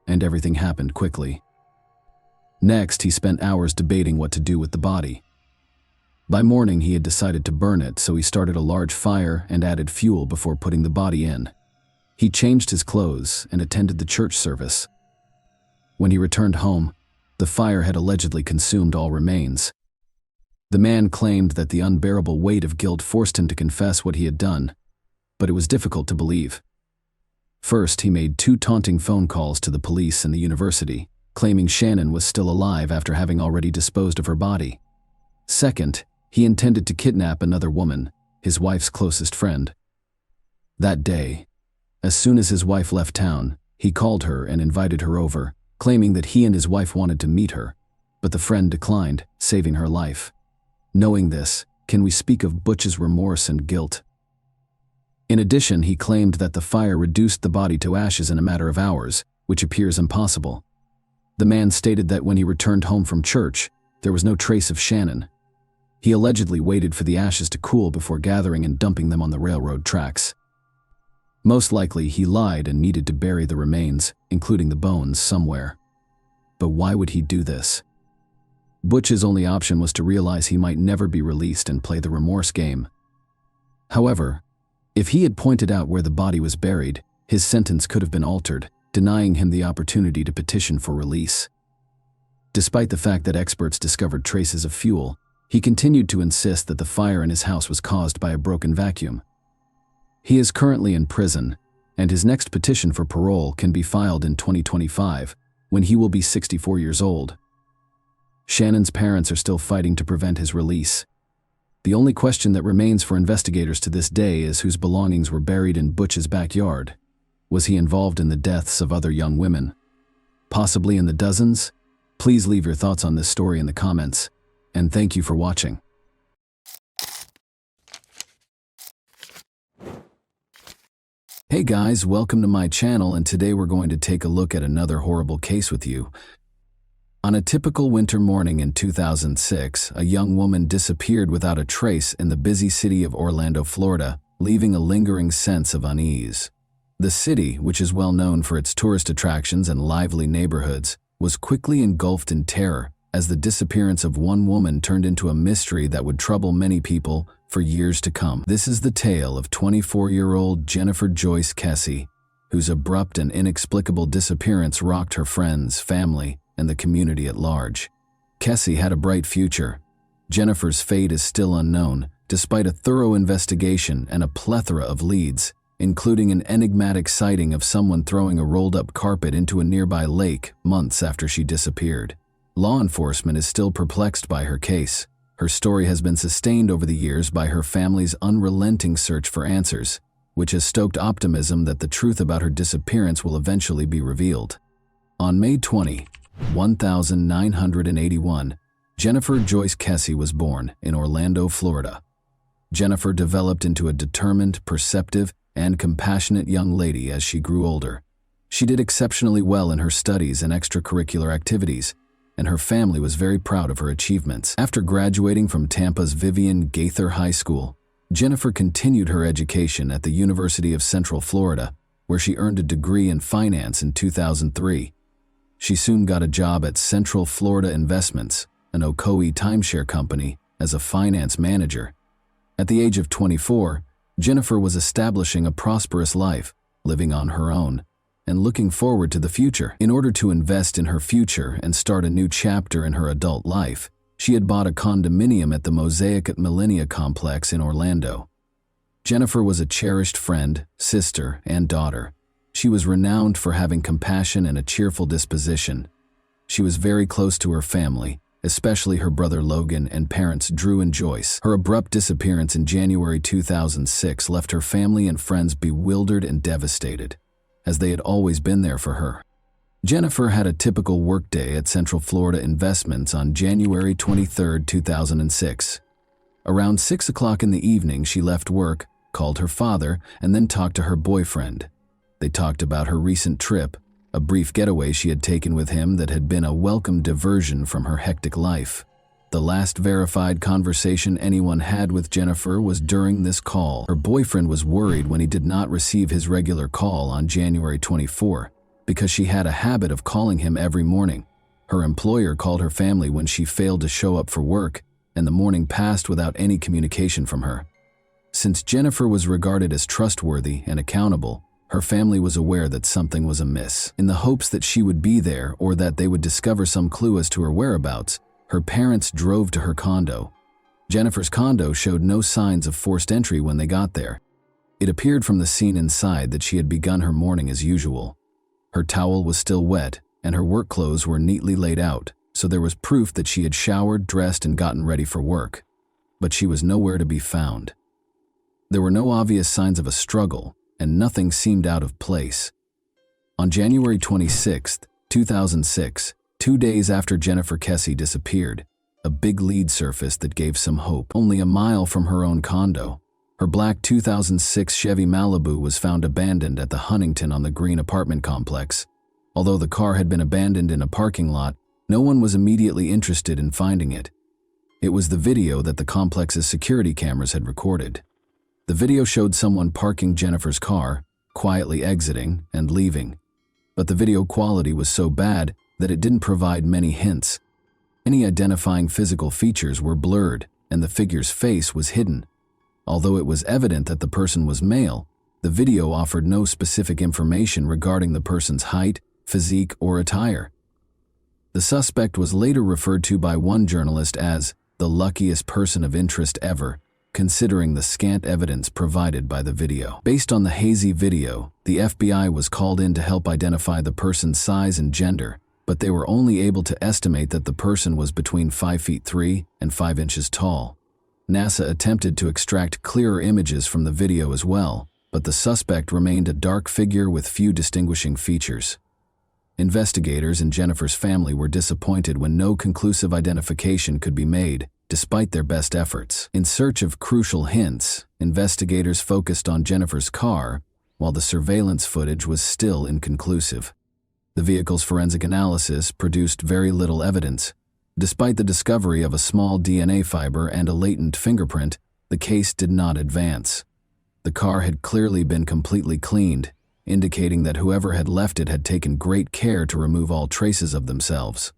and everything happened quickly. Next, he spent hours debating what to do with the body. By morning, he had decided to burn it, so he started a large fire and added fuel before putting the body in. He changed his clothes and attended the church service. When he returned home, the fire had allegedly consumed all remains. The man claimed that the unbearable weight of guilt forced him to confess what he had done, but it was difficult to believe. First, he made 2 taunting phone calls to the police and the university, claiming Shannon was still alive after having already disposed of her body. Second, he intended to kidnap another woman, his wife's closest friend. That day, as soon as his wife left town, he called her and invited her over, claiming that he and his wife wanted to meet her, but the friend declined, saving her life. Knowing this, can we speak of Butch's remorse and guilt? In addition, he claimed that the fire reduced the body to ashes in a matter of hours, which appears impossible. The man stated that when he returned home from church, there was no trace of Shannon. He allegedly waited for the ashes to cool before gathering and dumping them on the railroad tracks. Most likely, he lied and needed to bury the remains, including the bones, somewhere. But why would he do this? Butch's only option was to realize he might never be released and play the remorse game. However, if he had pointed out where the body was buried, his sentence could have been altered, denying him the opportunity to petition for release. Despite the fact that experts discovered traces of fuel, he continued to insist that the fire in his house was caused by a broken vacuum. He is currently in prison, and his next petition for parole can be filed in 2025, when he will be 64 years old. Shannon's parents are still fighting to prevent his release. The only question that remains for investigators to this day is whose belongings were buried in Butch's backyard. Was he involved in the deaths of other young women? Possibly in the dozens? Please leave your thoughts on this story in the comments. and thank you for watching. Hey guys, welcome to my channel, and today we're going to take a look at another horrible case with you. On a typical winter morning in 2006, a young woman disappeared without a trace in the busy city of Orlando, Florida, leaving a lingering sense of unease. The city, which is well known for its tourist attractions and lively neighborhoods, was quickly engulfed in terror as the disappearance of one woman turned into a mystery that would trouble many people for years to come. This is the tale of 24-year-old Jennifer Joyce Kessie, whose abrupt and inexplicable disappearance rocked her friends, family, and the community at large. Kessie had a bright future. Jennifer's fate is still unknown, despite a thorough investigation and a plethora of leads, including an enigmatic sighting of someone throwing a rolled-up carpet into a nearby lake months after she disappeared. Law enforcement is still perplexed by her case. Her story has been sustained over the years by her family's unrelenting search for answers, which has stoked optimism that the truth about her disappearance will eventually be revealed. On May 20, 1981, Jennifer Joyce Kessie was born in Orlando, Florida. Jennifer developed into a determined, perceptive, and compassionate young lady as she grew older. She did exceptionally well in her studies and extracurricular activities, and her family was very proud of her achievements. After graduating from Tampa's Vivian Gaither High School, Jennifer continued her education at the University of Central Florida, where she earned a degree in finance in 2003. She soon got a job at Central Florida Investments, an Ocoee timeshare company, as a finance manager. At the age of 24, Jennifer was establishing a prosperous life, living on her own, and looking forward to the future. In order to invest in her future and start a new chapter in her adult life, she had bought a condominium at the Mosaic at Millennia complex in Orlando. Jennifer was a cherished friend, sister, and daughter. She was renowned for having compassion and a cheerful disposition. She was very close to her family, especially her brother Logan and parents Drew and Joyce. Her abrupt disappearance in January 2006 left her family and friends bewildered and devastated, as they had always been there for her. Jennifer had a typical workday at Central Florida Investments on January 23, 2006. Around 6 o'clock in the evening, she left work, called her father, and then talked to her boyfriend. They talked about her recent trip, a brief getaway she had taken with him that had been a welcome diversion from her hectic life. The last verified conversation anyone had with Jennifer was during this call. Her boyfriend was worried when he did not receive his regular call on January 24, because she had a habit of calling him every morning. Her employer called her family when she failed to show up for work, and the morning passed without any communication from her. Since Jennifer was regarded as trustworthy and accountable, her family was aware that something was amiss. In the hopes that she would be there or that they would discover some clue as to her whereabouts, her parents drove to her condo. Jennifer's condo showed no signs of forced entry when they got there. It appeared from the scene inside that she had begun her morning as usual. Her towel was still wet, and her work clothes were neatly laid out, so there was proof that she had showered, dressed, and gotten ready for work. But she was nowhere to be found. There were no obvious signs of a struggle, and nothing seemed out of place. On January 26, 2006, 2 days after Jennifer Kessie disappeared, a big lead surfaced that gave some hope. Only a mile from her own condo, her black 2006 Chevy Malibu was found abandoned at the Huntington on the Green apartment complex. Although the car had been abandoned in a parking lot, no one was immediately interested in finding it. It was the video that the complex's security cameras had recorded. The video showed someone parking Jennifer's car, quietly exiting and leaving. But the video quality was so bad that it didn't provide many hints. Any identifying physical features were blurred, and the figure's face was hidden. Although it was evident that the person was male, the video offered no specific information regarding the person's height, physique, or attire. The suspect was later referred to by one journalist as the luckiest person of interest ever, considering the scant evidence provided by the video. Based on the hazy video, the FBI was called in to help identify the person's size and gender, but they were only able to estimate that the person was between 5 feet 3 and 5 inches tall. NASA attempted to extract clearer images from the video as well, but the suspect remained a dark figure with few distinguishing features. Investigators and Jennifer's family were disappointed when no conclusive identification could be made, despite their best efforts. In search of crucial hints, investigators focused on Jennifer's car, while the surveillance footage was still inconclusive. The vehicle's forensic analysis produced very little evidence. Despite the discovery of a small DNA fiber and a latent fingerprint, the case did not advance. The car had clearly been completely cleaned, indicating that whoever had left it had taken great care to remove all traces of themselves.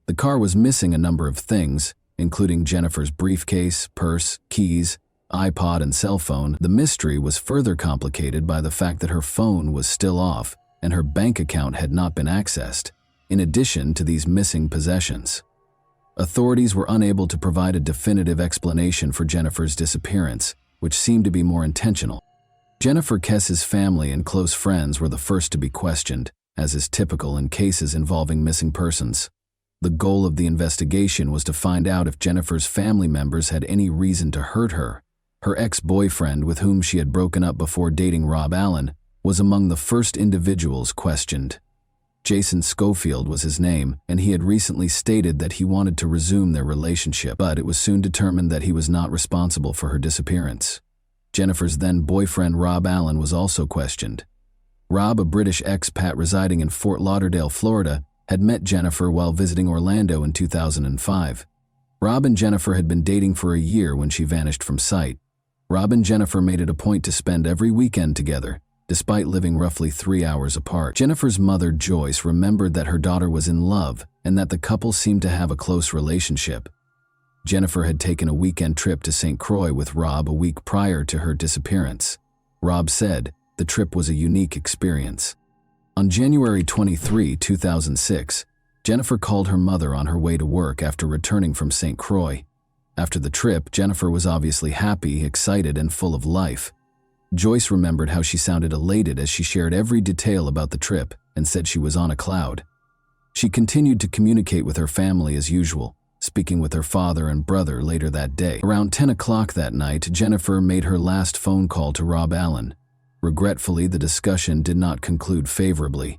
The car was missing a number of things, including Jennifer's briefcase, purse, keys, iPod, and cell phone. The mystery was further complicated by the fact that her phone was still off and her bank account had not been accessed, in addition to these missing possessions. Authorities were unable to provide a definitive explanation for Jennifer's disappearance, which seemed to be more intentional. Jennifer Kess's family and close friends were the first to be questioned, as is typical in cases involving missing persons. The goal of the investigation was to find out if Jennifer's family members had any reason to hurt her. Her ex-boyfriend, with whom she had broken up before dating Rob Allen, was among the first individuals questioned. Jason Schofield was his name, and he had recently stated that he wanted to resume their relationship, but it was soon determined that he was not responsible for her disappearance. Jennifer's then-boyfriend Rob Allen was also questioned. Rob, a British expat residing in Fort Lauderdale, Florida, had met Jennifer while visiting Orlando in 2005. Rob and Jennifer had been dating for a year when she vanished from sight. Rob and Jennifer made it a point to spend every weekend together, despite living roughly 3 hours apart. Jennifer's mother, Joyce, remembered that her daughter was in love and that the couple seemed to have a close relationship. Jennifer had taken a weekend trip to St. Croix with Rob a week prior to her disappearance. Rob said the trip was a unique experience. On January 23, 2006, Jennifer called her mother on her way to work after returning from St. Croix. After the trip, Jennifer was obviously happy, excited, and full of life. Joyce remembered how she sounded elated as she shared every detail about the trip and said she was on a cloud. She continued to communicate with her family as usual, speaking with her father and brother later that day. Around 10 o'clock that night, Jennifer made her last phone call to Rob Allen. Regretfully, the discussion did not conclude favorably.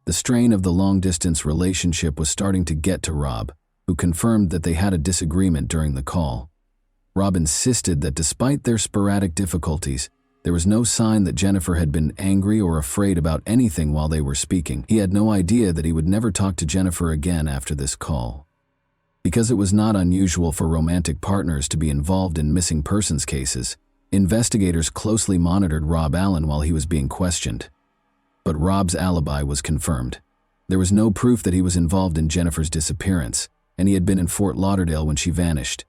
The strain of the long-distance relationship was starting to get to Rob, who confirmed that they had a disagreement during the call. Rob insisted that despite their sporadic difficulties, there was no sign that Jennifer had been angry or afraid about anything while they were speaking. He had no idea that he would never talk to Jennifer again after this call. Because it was not unusual for romantic partners to be involved in missing persons cases, investigators closely monitored Rob Allen while he was being questioned. But Rob's alibi was confirmed. There was no proof that he was involved in Jennifer's disappearance, and he had been in Fort Lauderdale when she vanished.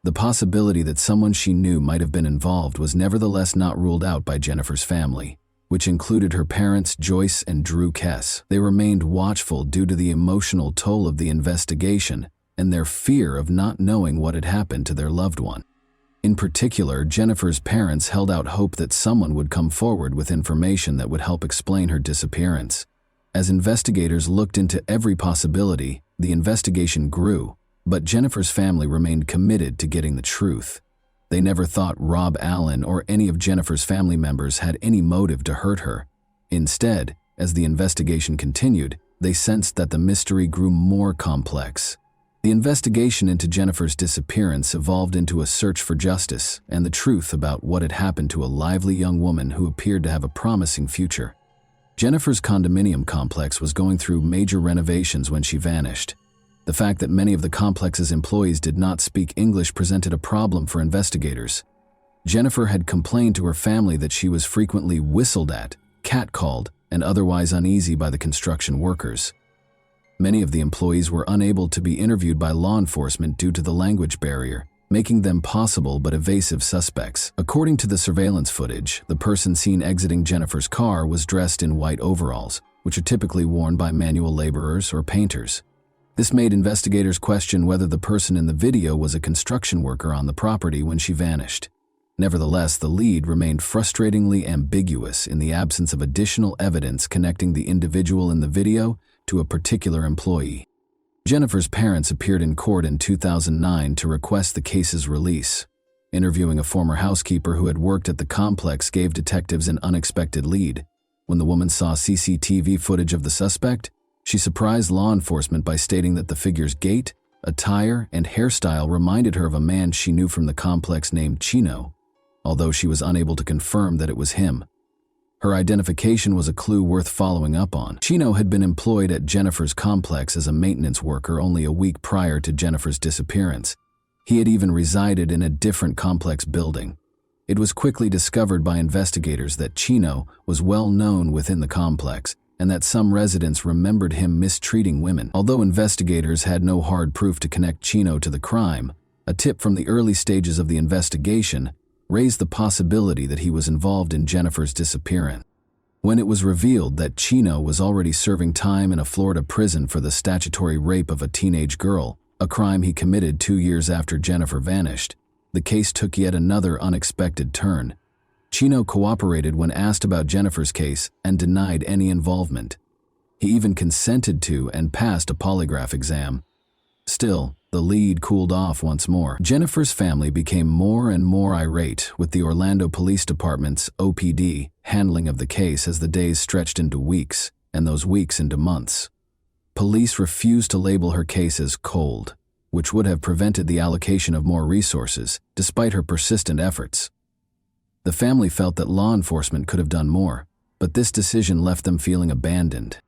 The possibility that someone she knew might have been involved was nevertheless not ruled out by Jennifer's family, which included her parents, Joyce and Drew Kess. They remained watchful due to the emotional toll of the investigation and their fear of not knowing what had happened to their loved one. In particular, Jennifer's parents held out hope that someone would come forward with information that would help explain her disappearance. As investigators looked into every possibility, the investigation grew, but Jennifer's family remained committed to getting the truth. They never thought Rob Allen or any of Jennifer's family members had any motive to hurt her. Instead, as the investigation continued, they sensed that the mystery grew more complex. The investigation into Jennifer's disappearance evolved into a search for justice and the truth about what had happened to a lively young woman who appeared to have a promising future. Jennifer's condominium complex was going through major renovations when she vanished. The fact that many of the complex's employees did not speak English presented a problem for investigators. Jennifer had complained to her family that she was frequently whistled at, catcalled, and otherwise uneasy by the construction workers. Many of the employees were unable to be interviewed by law enforcement due to the language barrier, making them possible but evasive suspects. According to the surveillance footage, the person seen exiting Jennifer's car was dressed in white overalls, which are typically worn by manual laborers or painters. This made investigators question whether the person in the video was a construction worker on the property when she vanished. Nevertheless, the lead remained frustratingly ambiguous in the absence of additional evidence connecting the individual in the video to a particular employee. Jennifer's parents appeared in court in 2009 to request the case's release. Interviewing a former housekeeper who had worked at the complex gave detectives an unexpected lead. When the woman saw CCTV footage of the suspect, she surprised law enforcement by stating that the figure's gait, attire, and hairstyle reminded her of a man she knew from the complex named Chino, although she was unable to confirm that it was him. Her identification was a clue worth following up on. Chino had been employed at Jennifer's complex as a maintenance worker only a week prior to Jennifer's disappearance. He had even resided in a different complex building. It was quickly discovered by investigators that Chino was well known within the complex and that some residents remembered him mistreating women. Although investigators had no hard proof to connect Chino to the crime, a tip from the early stages of the investigation raised the possibility that he was involved in Jennifer's disappearance. When it was revealed that Chino was already serving time in a Florida prison for the statutory rape of a teenage girl, a crime he committed 2 years after Jennifer vanished, the case took yet another unexpected turn. Chino cooperated when asked about Jennifer's case and denied any involvement. He even consented to and passed a polygraph exam. Still, the lead cooled off once more. Jennifer's family became more and more irate with the Orlando Police Department's OPD handling of the case as the days stretched into weeks, and those weeks into months. Police refused to label her case as cold, which would have prevented the allocation of more resources, despite her persistent efforts. The family felt that law enforcement could have done more, but this decision left them feeling abandoned.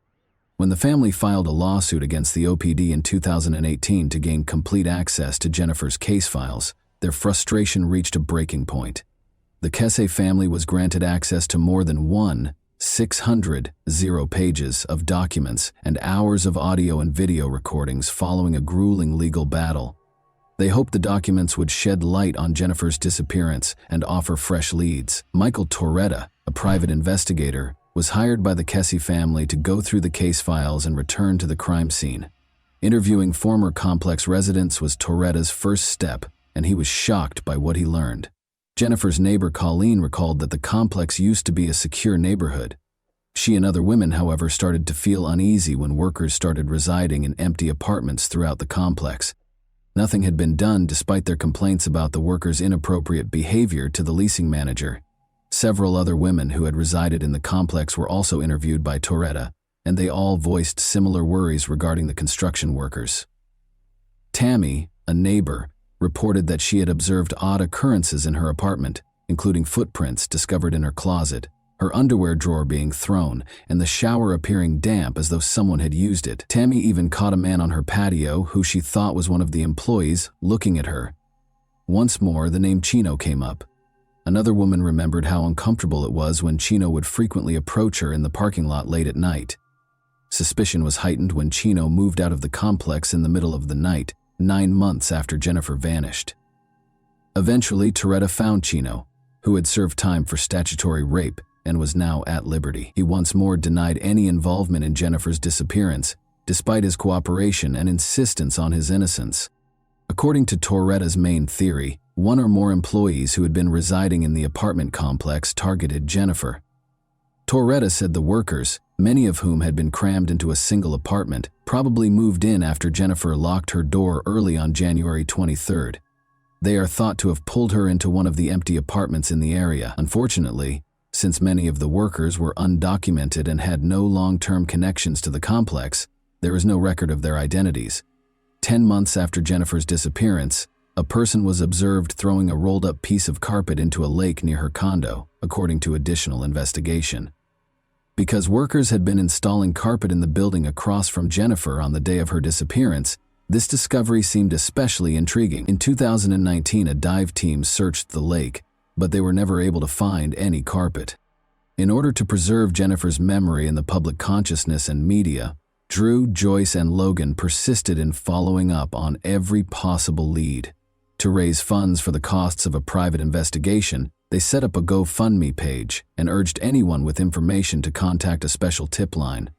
When the family filed a lawsuit against the OPD in 2018 to gain complete access to Jennifer's case files, their frustration reached a breaking point. The Kesse family was granted access to more than 600 pages of documents and hours of audio and video recordings following a grueling legal battle. They hoped the documents would shed light on Jennifer's disappearance and offer fresh leads. Michael Torretta, a private investigator, was hired by the Kesse family to go through the case files and return to the crime scene. Interviewing former complex residents was Torretta's first step, and he was shocked by what he learned. Jennifer's neighbor Colleen recalled that the complex used to be a secure neighborhood. She and other women, however, started to feel uneasy when workers started residing in empty apartments throughout the complex. Nothing had been done despite their complaints about the workers' inappropriate behavior to the leasing manager. Several other women who had resided in the complex were also interviewed by Torretta, and they all voiced similar worries regarding the construction workers. Tammy, a neighbor, reported that she had observed odd occurrences in her apartment, including footprints discovered in her closet, her underwear drawer being thrown, and the shower appearing damp as though someone had used it. Tammy even caught a man on her patio who she thought was one of the employees looking at her. Once more, the name Chino came up. Another woman remembered how uncomfortable it was when Chino would frequently approach her in the parking lot late at night. Suspicion was heightened when Chino moved out of the complex in the middle of the night, 9 months after Jennifer vanished. Eventually, Torretta found Chino, who had served time for statutory rape and was now at liberty. He once more denied any involvement in Jennifer's disappearance, despite his cooperation and insistence on his innocence. According to Torretta's main theory, one or more employees who had been residing in the apartment complex targeted Jennifer. Torretta said the workers, many of whom had been crammed into a single apartment, probably moved in after Jennifer locked her door early on January 23rd. They are thought to have pulled her into one of the empty apartments in the area. Unfortunately, since many of the workers were undocumented and had no long-term connections to the complex, there is no record of their identities. 10 months after Jennifer's disappearance, a person was observed throwing a rolled-up piece of carpet into a lake near her condo, according to additional investigation. Because workers had been installing carpet in the building across from Jennifer on the day of her disappearance, this discovery seemed especially intriguing. In 2019, a dive team searched the lake, but they were never able to find any carpet. In order to preserve Jennifer's memory in the public consciousness and media, Drew, Joyce, and Logan persisted in following up on every possible lead. To raise funds for the costs of a private investigation, they set up a GoFundMe page and urged anyone with information to contact a special tip line.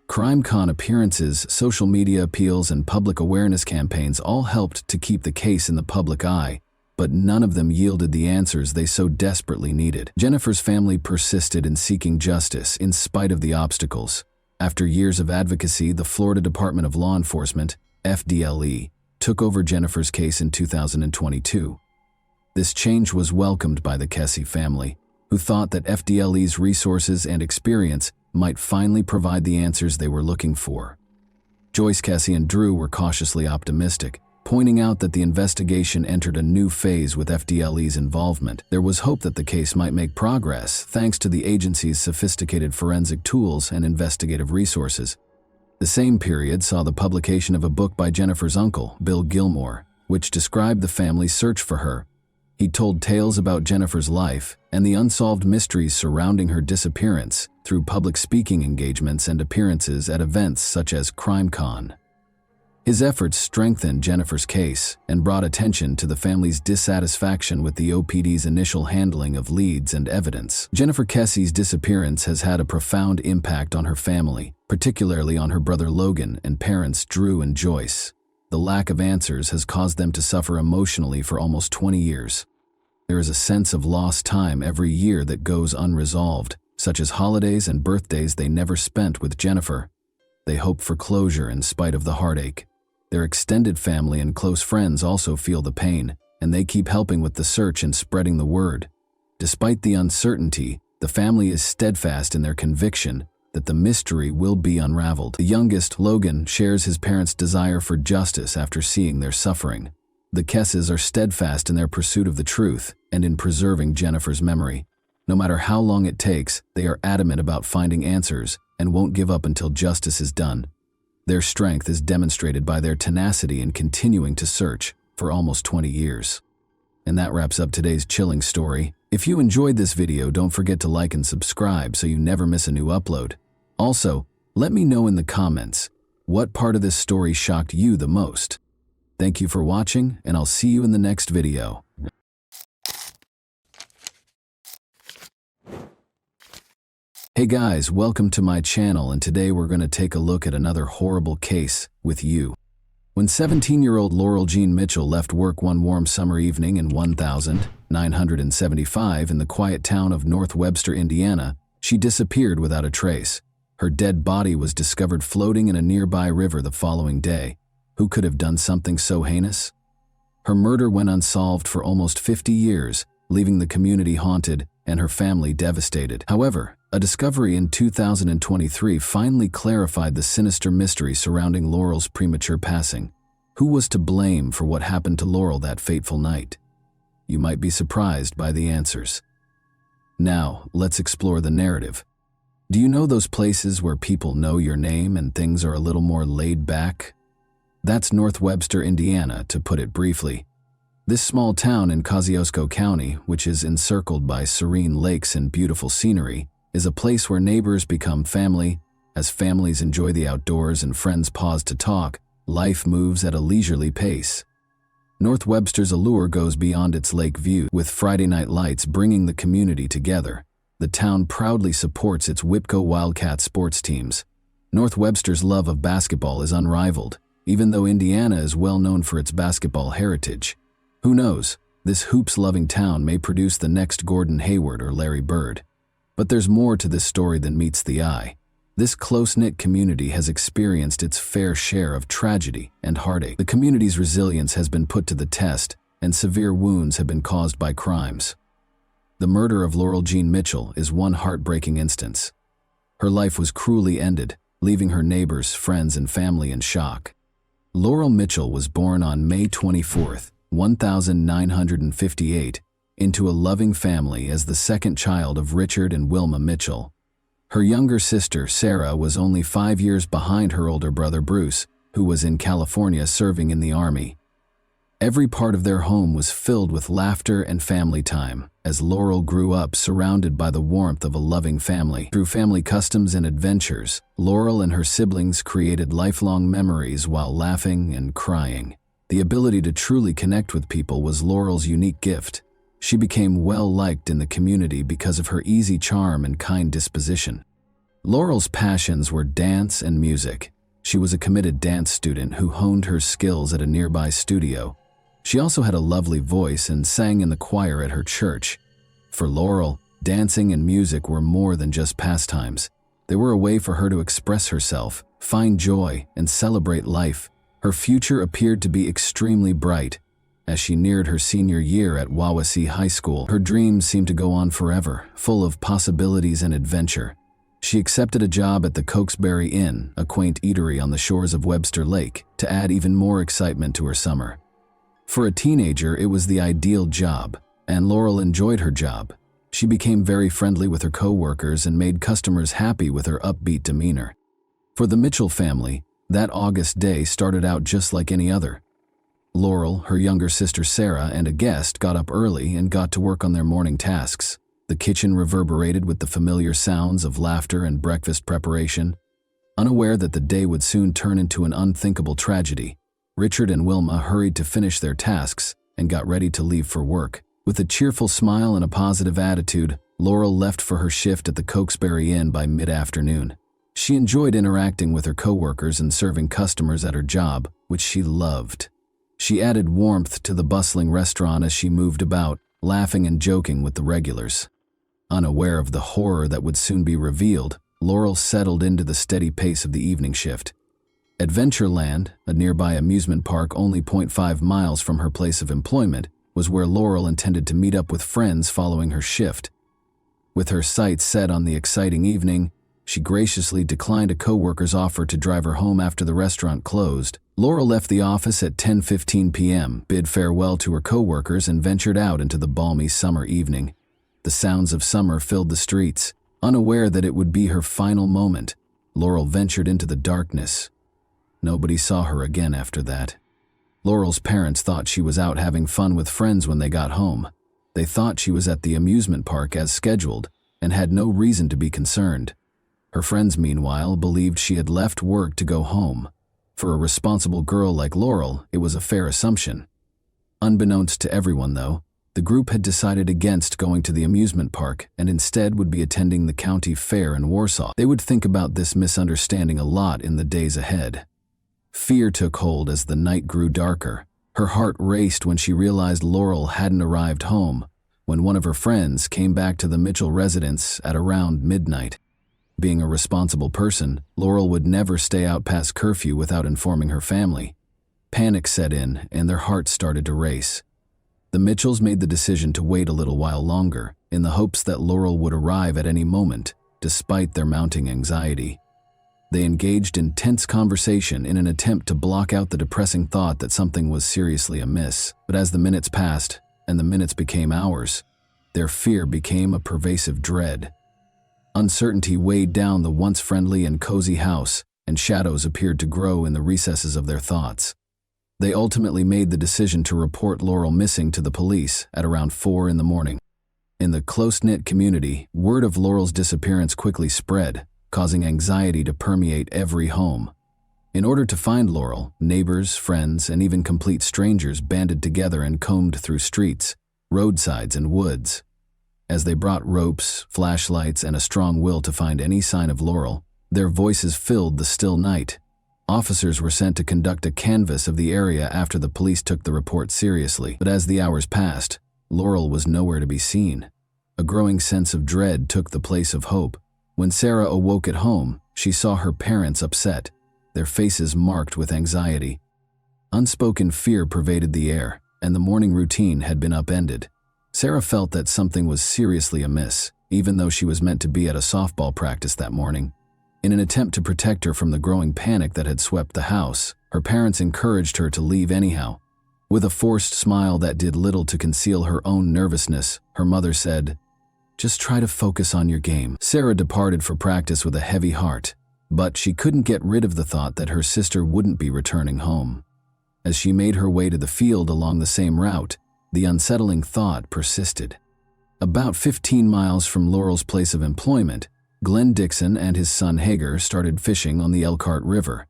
CrimeCon appearances, social media appeals, and public awareness campaigns all helped to keep the case in the public eye, but none of them yielded the answers they so desperately needed. Jennifer's family persisted in seeking justice in spite of the obstacles. After years of advocacy, the Florida Department of Law Enforcement, FDLE, took over Jennifer's case in 2022. This change was welcomed by the Kesse family, who thought that FDLE's resources and experience might finally provide the answers they were looking for. Joyce, Cassie, and Drew were cautiously optimistic, pointing out that the investigation entered a new phase with FDLE's involvement. There was hope that the case might make progress thanks to the agency's sophisticated forensic tools and investigative resources. The same period saw the publication of a book by Jennifer's uncle, Bill Gilmore, which described the family's search for her. He told tales about Jennifer's life and the unsolved mysteries surrounding her disappearance through public speaking engagements and appearances at events such as CrimeCon. His efforts strengthened Jennifer's case and brought attention to the family's dissatisfaction with the OPD's initial handling of leads and evidence. Jennifer Kessie's disappearance has had a profound impact on her family, particularly on her brother Logan and parents Drew and Joyce. The lack of answers has caused them to suffer emotionally for almost 20 years. There is a sense of lost time every year that goes unresolved, such as holidays and birthdays they never spent with Jennifer. They hope for closure in spite of the heartache. Their extended family and close friends also feel the pain, and they keep helping with the search and spreading the word. Despite the uncertainty, the family is steadfast in their conviction that the mystery will be unraveled. The youngest, Logan, shares his parents' desire for justice after seeing their suffering. The Kesses are steadfast in their pursuit of the truth and in preserving Jennifer's memory. No matter how long it takes, they are adamant about finding answers and won't give up until justice is done. Their strength is demonstrated by their tenacity in continuing to search for almost 20 years. And that wraps up today's chilling story. If you enjoyed this video, don't forget to like and subscribe so you never miss a new upload. Also, let me know in the comments, what part of this story shocked you the most? Thank you for watching, and I'll see you in the next video. Hey guys, welcome to my channel, and today we're going to take a look at another horrible case with you. When 17-year-old Laurel Jean Mitchell left work one warm summer evening in 1975 in the quiet town of North Webster, Indiana, she disappeared without a trace. Her dead body was discovered floating in a nearby river the following day. Who could have done something so heinous? Her murder went unsolved for almost 50 years, leaving the community haunted and her family devastated. However, a discovery in 2023 finally clarified the sinister mystery surrounding Laurel's premature passing. Who was to blame for what happened to Laurel that fateful night? You might be surprised by the answers. Now, let's explore the narrative. Do you know those places where people know your name and things are a little more laid back? That's North Webster, Indiana, to put it briefly. This small town in Kosciuszko County, which is encircled by serene lakes and beautiful scenery, is a place where neighbors become family. As families enjoy the outdoors and friends pause to talk, life moves at a leisurely pace. North Webster's allure goes beyond its lake view, with Friday night lights bringing the community together. The town proudly supports its Whipco Wildcat sports teams. North Webster's love of basketball is unrivaled, even though Indiana is well known for its basketball heritage. Who knows, this hoops-loving town may produce the next Gordon Hayward or Larry Bird. But there's more to this story than meets the eye. This close-knit community has experienced its fair share of tragedy and heartache. The community's resilience has been put to the test, and severe wounds have been caused by crimes. The murder of Laurel Jean Mitchell is one heartbreaking instance. Her life was cruelly ended, leaving her neighbors, friends, and family in shock. Laurel Mitchell was born on May 24, 1958, into a loving family as the second child of Richard and Wilma Mitchell. Her younger sister, Sarah, was only 5 years behind her older brother, Bruce, who was in California serving in the Army. Every part of their home was filled with laughter and family time, as Laurel grew up surrounded by the warmth of a loving family. Through family customs and adventures, Laurel and her siblings created lifelong memories while laughing and crying. The ability to truly connect with people was Laurel's unique gift. She became well-liked in the community because of her easy charm and kind disposition. Laurel's passions were dance and music. She was a committed dance student who honed her skills at a nearby studio. She also had a lovely voice and sang in the choir at her church. For Laurel, dancing and music were more than just pastimes. They were a way for her to express herself, find joy, and celebrate life. Her future appeared to be extremely bright. As she neared her senior year at Wawasee High School, her dreams seemed to go on forever, full of possibilities and adventure. She accepted a job at the Cokesbury Inn, a quaint eatery on the shores of Webster Lake, to add even more excitement to her summer. For a teenager, it was the ideal job, and Laurel enjoyed her job. She became very friendly with her co-workers and made customers happy with her upbeat demeanor. For the Mitchell family, that August day started out just like any other. Laurel, her younger sister Sarah, and a guest got up early and got to work on their morning tasks. The kitchen reverberated with the familiar sounds of laughter and breakfast preparation. Unaware that the day would soon turn into an unthinkable tragedy, Richard and Wilma hurried to finish their tasks and got ready to leave for work. With a cheerful smile and a positive attitude, Laurel left for her shift at the Cokesbury Inn by mid-afternoon. She enjoyed interacting with her coworkers and serving customers at her job, which she loved. She added warmth to the bustling restaurant as she moved about, laughing and joking with the regulars. Unaware of the horror that would soon be revealed, Laurel settled into the steady pace of the evening shift. Adventureland, a nearby amusement park only 0.5 miles from her place of employment, was where Laurel intended to meet up with friends following her shift. With her sights set on the exciting evening, she graciously declined a coworker's offer to drive her home after the restaurant closed. Laurel left the office at 10:15 p.m., bid farewell to her coworkers, and ventured out into the balmy summer evening. The sounds of summer filled the streets. Unaware that it would be her final moment, Laurel ventured into the darkness. Nobody saw her again after that. Laurel's parents thought she was out having fun with friends when they got home. They thought she was at the amusement park as scheduled and had no reason to be concerned. Her friends, meanwhile, believed she had left work to go home. For a responsible girl like Laurel, it was a fair assumption. Unbeknownst to everyone, though, the group had decided against going to the amusement park and instead would be attending the county fair in Warsaw. They would think about this misunderstanding a lot in the days ahead. Fear took hold as the night grew darker. Her heart raced when she realized Laurel hadn't arrived home when one of her friends came back to the Mitchell residence at around midnight. Being a responsible person, Laurel would never stay out past curfew without informing her family. Panic set in, and their hearts started to race. The Mitchells made the decision to wait a little while longer, in the hopes that Laurel would arrive at any moment, despite their mounting anxiety. They engaged in tense conversation in an attempt to block out the depressing thought that something was seriously amiss. But as the minutes passed, and the minutes became hours, their fear became a pervasive dread. Uncertainty weighed down the once friendly and cozy house, and shadows appeared to grow in the recesses of their thoughts. They ultimately made the decision to report Laurel missing to the police at around 4 in the morning. In the close-knit community, word of Laurel's disappearance quickly spread, causing anxiety to permeate every home. In order to find Laurel, neighbors, friends, and even complete strangers banded together and combed through streets, roadsides, and woods. As they brought ropes, flashlights, and a strong will to find any sign of Laurel, their voices filled the still night. Officers were sent to conduct a canvass of the area after the police took the report seriously. But as the hours passed, Laurel was nowhere to be seen. A growing sense of dread took the place of hope. When Sarah awoke at home, she saw her parents upset, their faces marked with anxiety. Unspoken fear pervaded the air, and the morning routine had been upended. Sarah felt that something was seriously amiss, even though she was meant to be at a softball practice that morning. In an attempt to protect her from the growing panic that had swept the house, her parents encouraged her to leave anyhow. With a forced smile that did little to conceal her own nervousness, her mother said, "Just try to focus on your game." Sarah departed for practice with a heavy heart, but she couldn't get rid of the thought that her sister wouldn't be returning home. As she made her way to the field along the same route, the unsettling thought persisted. About 15 miles from Laurel's place of employment, Glenn Dixon and his son Hager started fishing on the Elkhart River.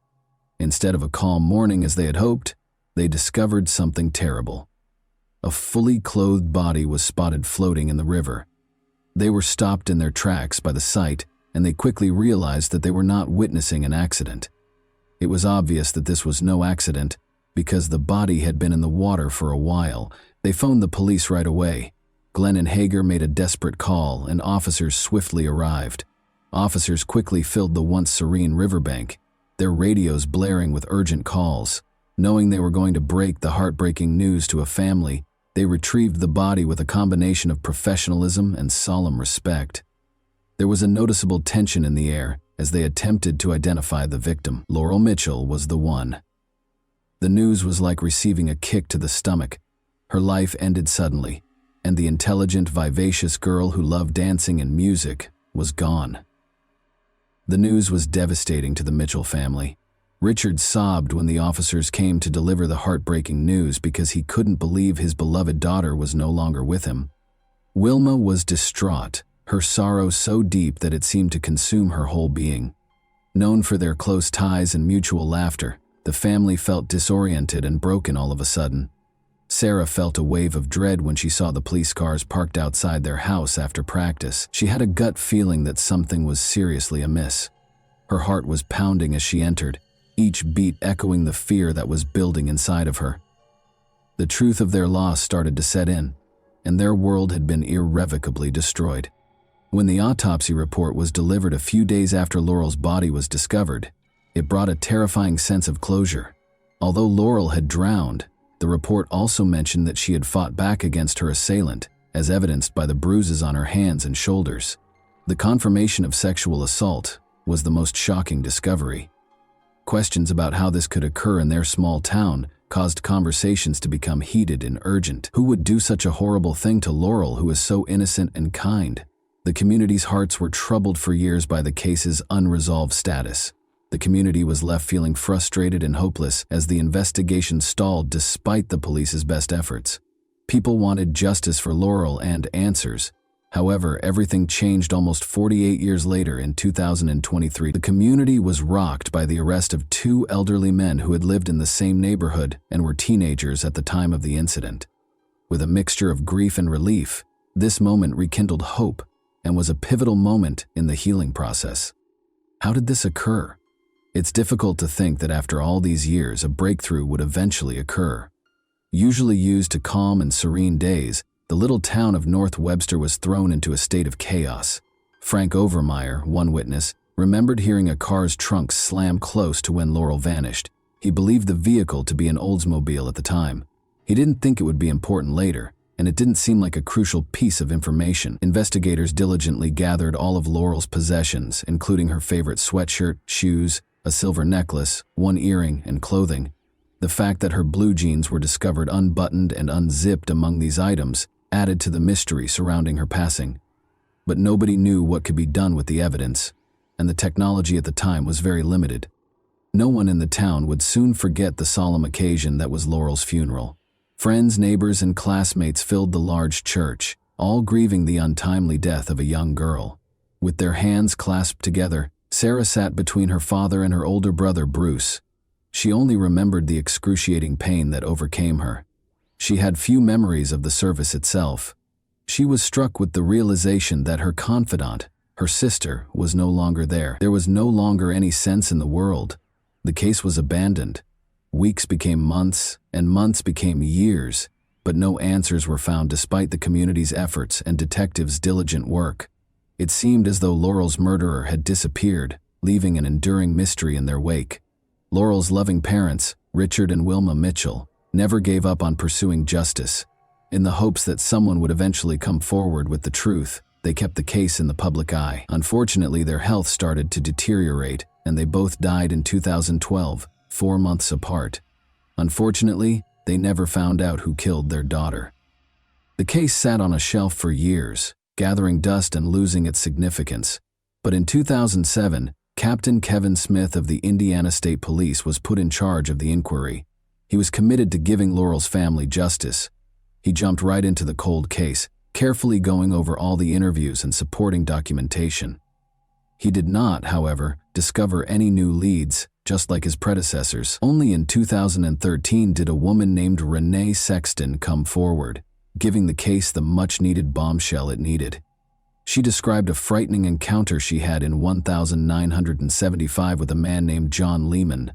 Instead of a calm morning as they had hoped, they discovered something terrible. A fully clothed body was spotted floating in the river. They were stopped in their tracks by the sight, and they quickly realized that they were not witnessing an accident. It was obvious that this was no accident because the body had been in the water for a while. They phoned the police right away. Glenn and Hager made a desperate call, and officers swiftly arrived. Officers quickly filled the once serene riverbank, their radios blaring with urgent calls. Knowing they were going to break the heartbreaking news to a family, they retrieved the body with a combination of professionalism and solemn respect. There was a noticeable tension in the air as they attempted to identify the victim. Laurel Mitchell was the one. The news was like receiving a kick to the stomach. Her life ended suddenly, and the intelligent, vivacious girl who loved dancing and music was gone. The news was devastating to the Mitchell family. Richard sobbed when the officers came to deliver the heartbreaking news because he couldn't believe his beloved daughter was no longer with him. Wilma was distraught, her sorrow so deep that it seemed to consume her whole being. Known for their close ties and mutual laughter, the family felt disoriented and broken all of a sudden. Sarah felt a wave of dread when she saw the police cars parked outside their house after practice. She had a gut feeling that something was seriously amiss. Her heart was pounding as she entered, each beat echoing the fear that was building inside of her. The truth of their loss started to set in, and their world had been irrevocably destroyed. When the autopsy report was delivered a few days after Laurel's body was discovered, it brought a terrifying sense of closure. Although Laurel had drowned, the report also mentioned that she had fought back against her assailant, as evidenced by the bruises on her hands and shoulders. The confirmation of sexual assault was the most shocking discovery. Questions about how this could occur in their small town caused conversations to become heated and urgent. Who would do such a horrible thing to Laurel, who was so innocent and kind? The community's hearts were troubled for years by the case's unresolved status. The community was left feeling frustrated and hopeless as the investigation stalled despite the police's best efforts. People wanted justice for Laurel and answers. However, everything changed almost 48 years later in 2023. The community was rocked by the arrest of two elderly men who had lived in the same neighborhood and were teenagers at the time of the incident. With a mixture of grief and relief, this moment rekindled hope and was a pivotal moment in the healing process. How did this occur? It's difficult to think that after all these years, a breakthrough would eventually occur. Usually used to calm and serene days, the little town of North Webster was thrown into a state of chaos. Frank Overmeyer, one witness, remembered hearing a car's trunk slam close to when Laurel vanished. He believed the vehicle to be an Oldsmobile at the time. He didn't think it would be important later, and it didn't seem like a crucial piece of information. Investigators diligently gathered all of Laurel's possessions, including her favorite sweatshirt, shoes, a silver necklace, one earring, and clothing. The fact that her blue jeans were discovered unbuttoned and unzipped among these items added to the mystery surrounding her passing. But nobody knew what could be done with the evidence, and the technology at the time was very limited. No one in the town would soon forget the solemn occasion that was Laurel's funeral. Friends, neighbors, and classmates filled the large church, all grieving the untimely death of a young girl. With their hands clasped together, Sarah sat between her father and her older brother, Bruce. She only remembered the excruciating pain that overcame her. She had few memories of the service itself. She was struck with the realization that her confidant, her sister, was no longer there. There was no longer any sense in the world. The case was abandoned. Weeks became months, and months became years, but no answers were found despite the community's efforts and detectives' diligent work. It seemed as though Laurel's murderer had disappeared, leaving an enduring mystery in their wake. Laurel's loving parents, Richard and Wilma Mitchell, never gave up on pursuing justice. In the hopes that someone would eventually come forward with the truth, they kept the case in the public eye. Unfortunately, their health started to deteriorate, and they both died in 2012, 4 months apart. Unfortunately, they never found out who killed their daughter. The case sat on a shelf for years, gathering dust and losing its significance. But in 2007, Captain Kevin Smith of the Indiana State Police was put in charge of the inquiry. He was committed to giving Laurel's family justice. He jumped right into the cold case, carefully going over all the interviews and supporting documentation. He did not, however, discover any new leads, just like his predecessors. Only in 2013 did a woman named Renee Sexton come forward, giving the case the much-needed bombshell it needed. She described a frightening encounter she had in 1975 with a man named John Lehman.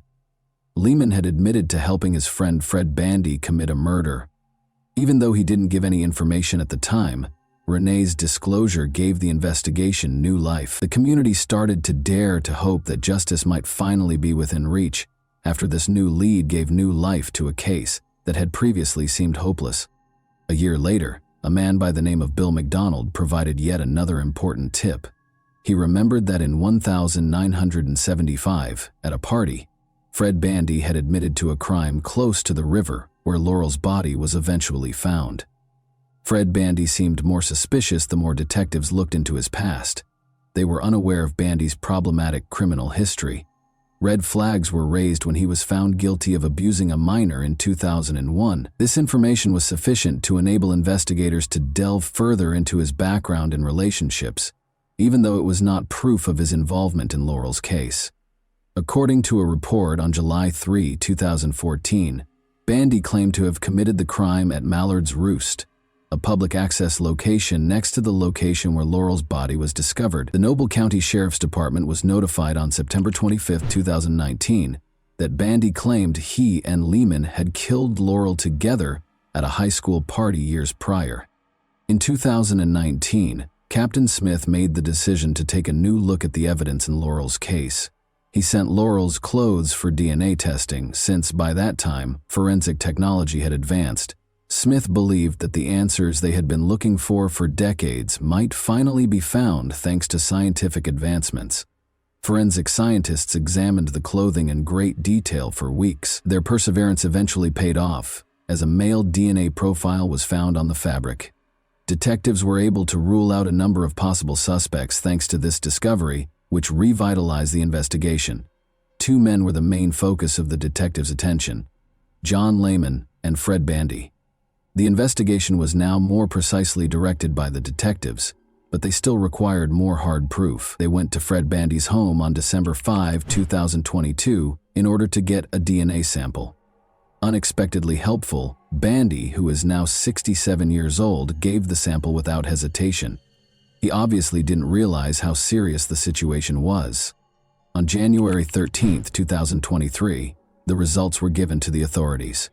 Lehman had admitted to helping his friend Fred Bandy commit a murder. Even though he didn't give any information at the time, Renee's disclosure gave the investigation new life. The community started to dare to hope that justice might finally be within reach, after this new lead gave new life to a case that had previously seemed hopeless. A year later, a man by the name of Bill McDonald provided yet another important tip. He remembered that in 1975, at a party, Fred Bandy had admitted to a crime close to the river where Laurel's body was eventually found. Fred Bandy seemed more suspicious the more detectives looked into his past. They were unaware of Bandy's problematic criminal history. Red flags were raised when he was found guilty of abusing a minor in 2001. This information was sufficient to enable investigators to delve further into his background and relationships, even though it was not proof of his involvement in Laurel's case. According to a report on July 3, 2014, Bandy claimed to have committed the crime at Mallard's Roost, a public access location next to the location where Laurel's body was discovered. The Noble County Sheriff's Department was notified on September 25, 2019, that Bandy claimed he and Lehman had killed Laurel together at a high school party years prior. In 2019, Captain Smith made the decision to take a new look at the evidence in Laurel's case. He sent Laurel's clothes for DNA testing since, by that time, forensic technology had advanced. Smith believed that the answers they had been looking for decades might finally be found thanks to scientific advancements. Forensic scientists examined the clothing in great detail for weeks. Their perseverance eventually paid off, as a male DNA profile was found on the fabric. Detectives were able to rule out a number of possible suspects thanks to this discovery, which revitalized the investigation. Two men were the main focus of the detectives' attention: John Lehman and Fred Bandy. The investigation was now more precisely directed by the detectives, but they still required more hard proof. They went to Fred Bandy's home on December 5, 2022, in order to get a DNA sample. Unexpectedly helpful, Bandy, who is now 67 years old, gave the sample without hesitation. He obviously didn't realize how serious the situation was. On January 13, 2023, the results were given to the authorities.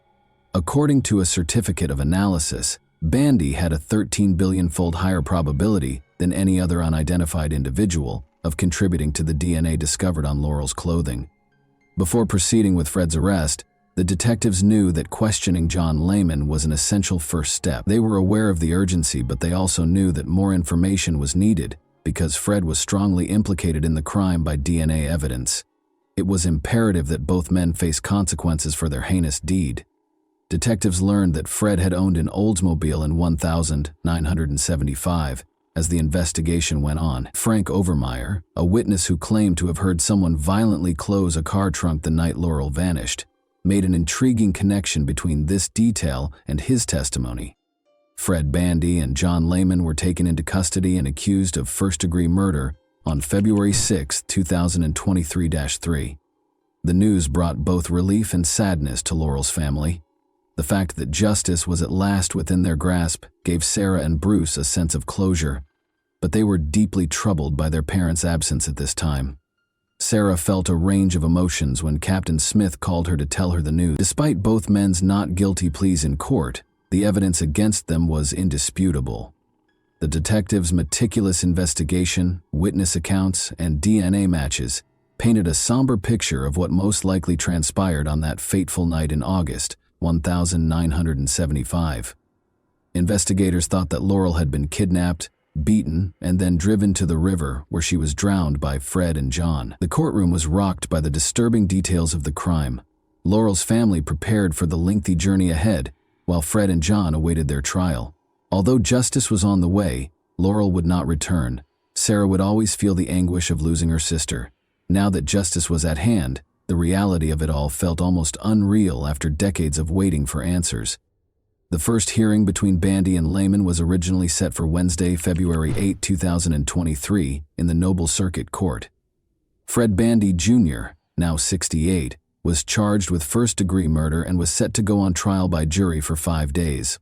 According to a certificate of analysis, Bandy had a 13 billion-fold higher probability than any other unidentified individual of contributing to the DNA discovered on Laurel's clothing. Before proceeding with Fred's arrest, the detectives knew that questioning John Lehman was an essential first step. They were aware of the urgency, but they also knew that more information was needed because Fred was strongly implicated in the crime by DNA evidence. It was imperative that both men face consequences for their heinous deed. Detectives learned that Fred had owned an Oldsmobile in 1975. As the investigation went on, Frank Overmeyer, a witness who claimed to have heard someone violently close a car trunk the night Laurel vanished, made an intriguing connection between this detail and his testimony. Fred Bandy and John Lehman were taken into custody and accused of first-degree murder on February 6, 2023-3. The news brought both relief and sadness to Laurel's family. The fact that justice was at last within their grasp gave Sarah and Bruce a sense of closure, but they were deeply troubled by their parents' absence at this time. Sarah felt a range of emotions when Captain Smith called her to tell her the news. Despite both men's not guilty pleas in court, the evidence against them was indisputable. The detectives' meticulous investigation, witness accounts, and DNA matches painted a somber picture of what most likely transpired on that fateful night in August 1975. Investigators thought that Laurel had been kidnapped, beaten, and then driven to the river where she was drowned by Fred and John. The courtroom was rocked by the disturbing details of the crime. Laurel's family prepared for the lengthy journey ahead, while Fred and John awaited their trial. Although justice was on the way, Laurel would not return. Sarah would always feel the anguish of losing her sister. Now that justice was at hand, the reality of it all felt almost unreal after decades of waiting for answers. The first hearing between Bandy and Lehman was originally set for Wednesday, February 8, 2023, in the Noble Circuit Court. Fred Bandy Jr., now 68, was charged with first-degree murder and was set to go on trial by jury for 5 days.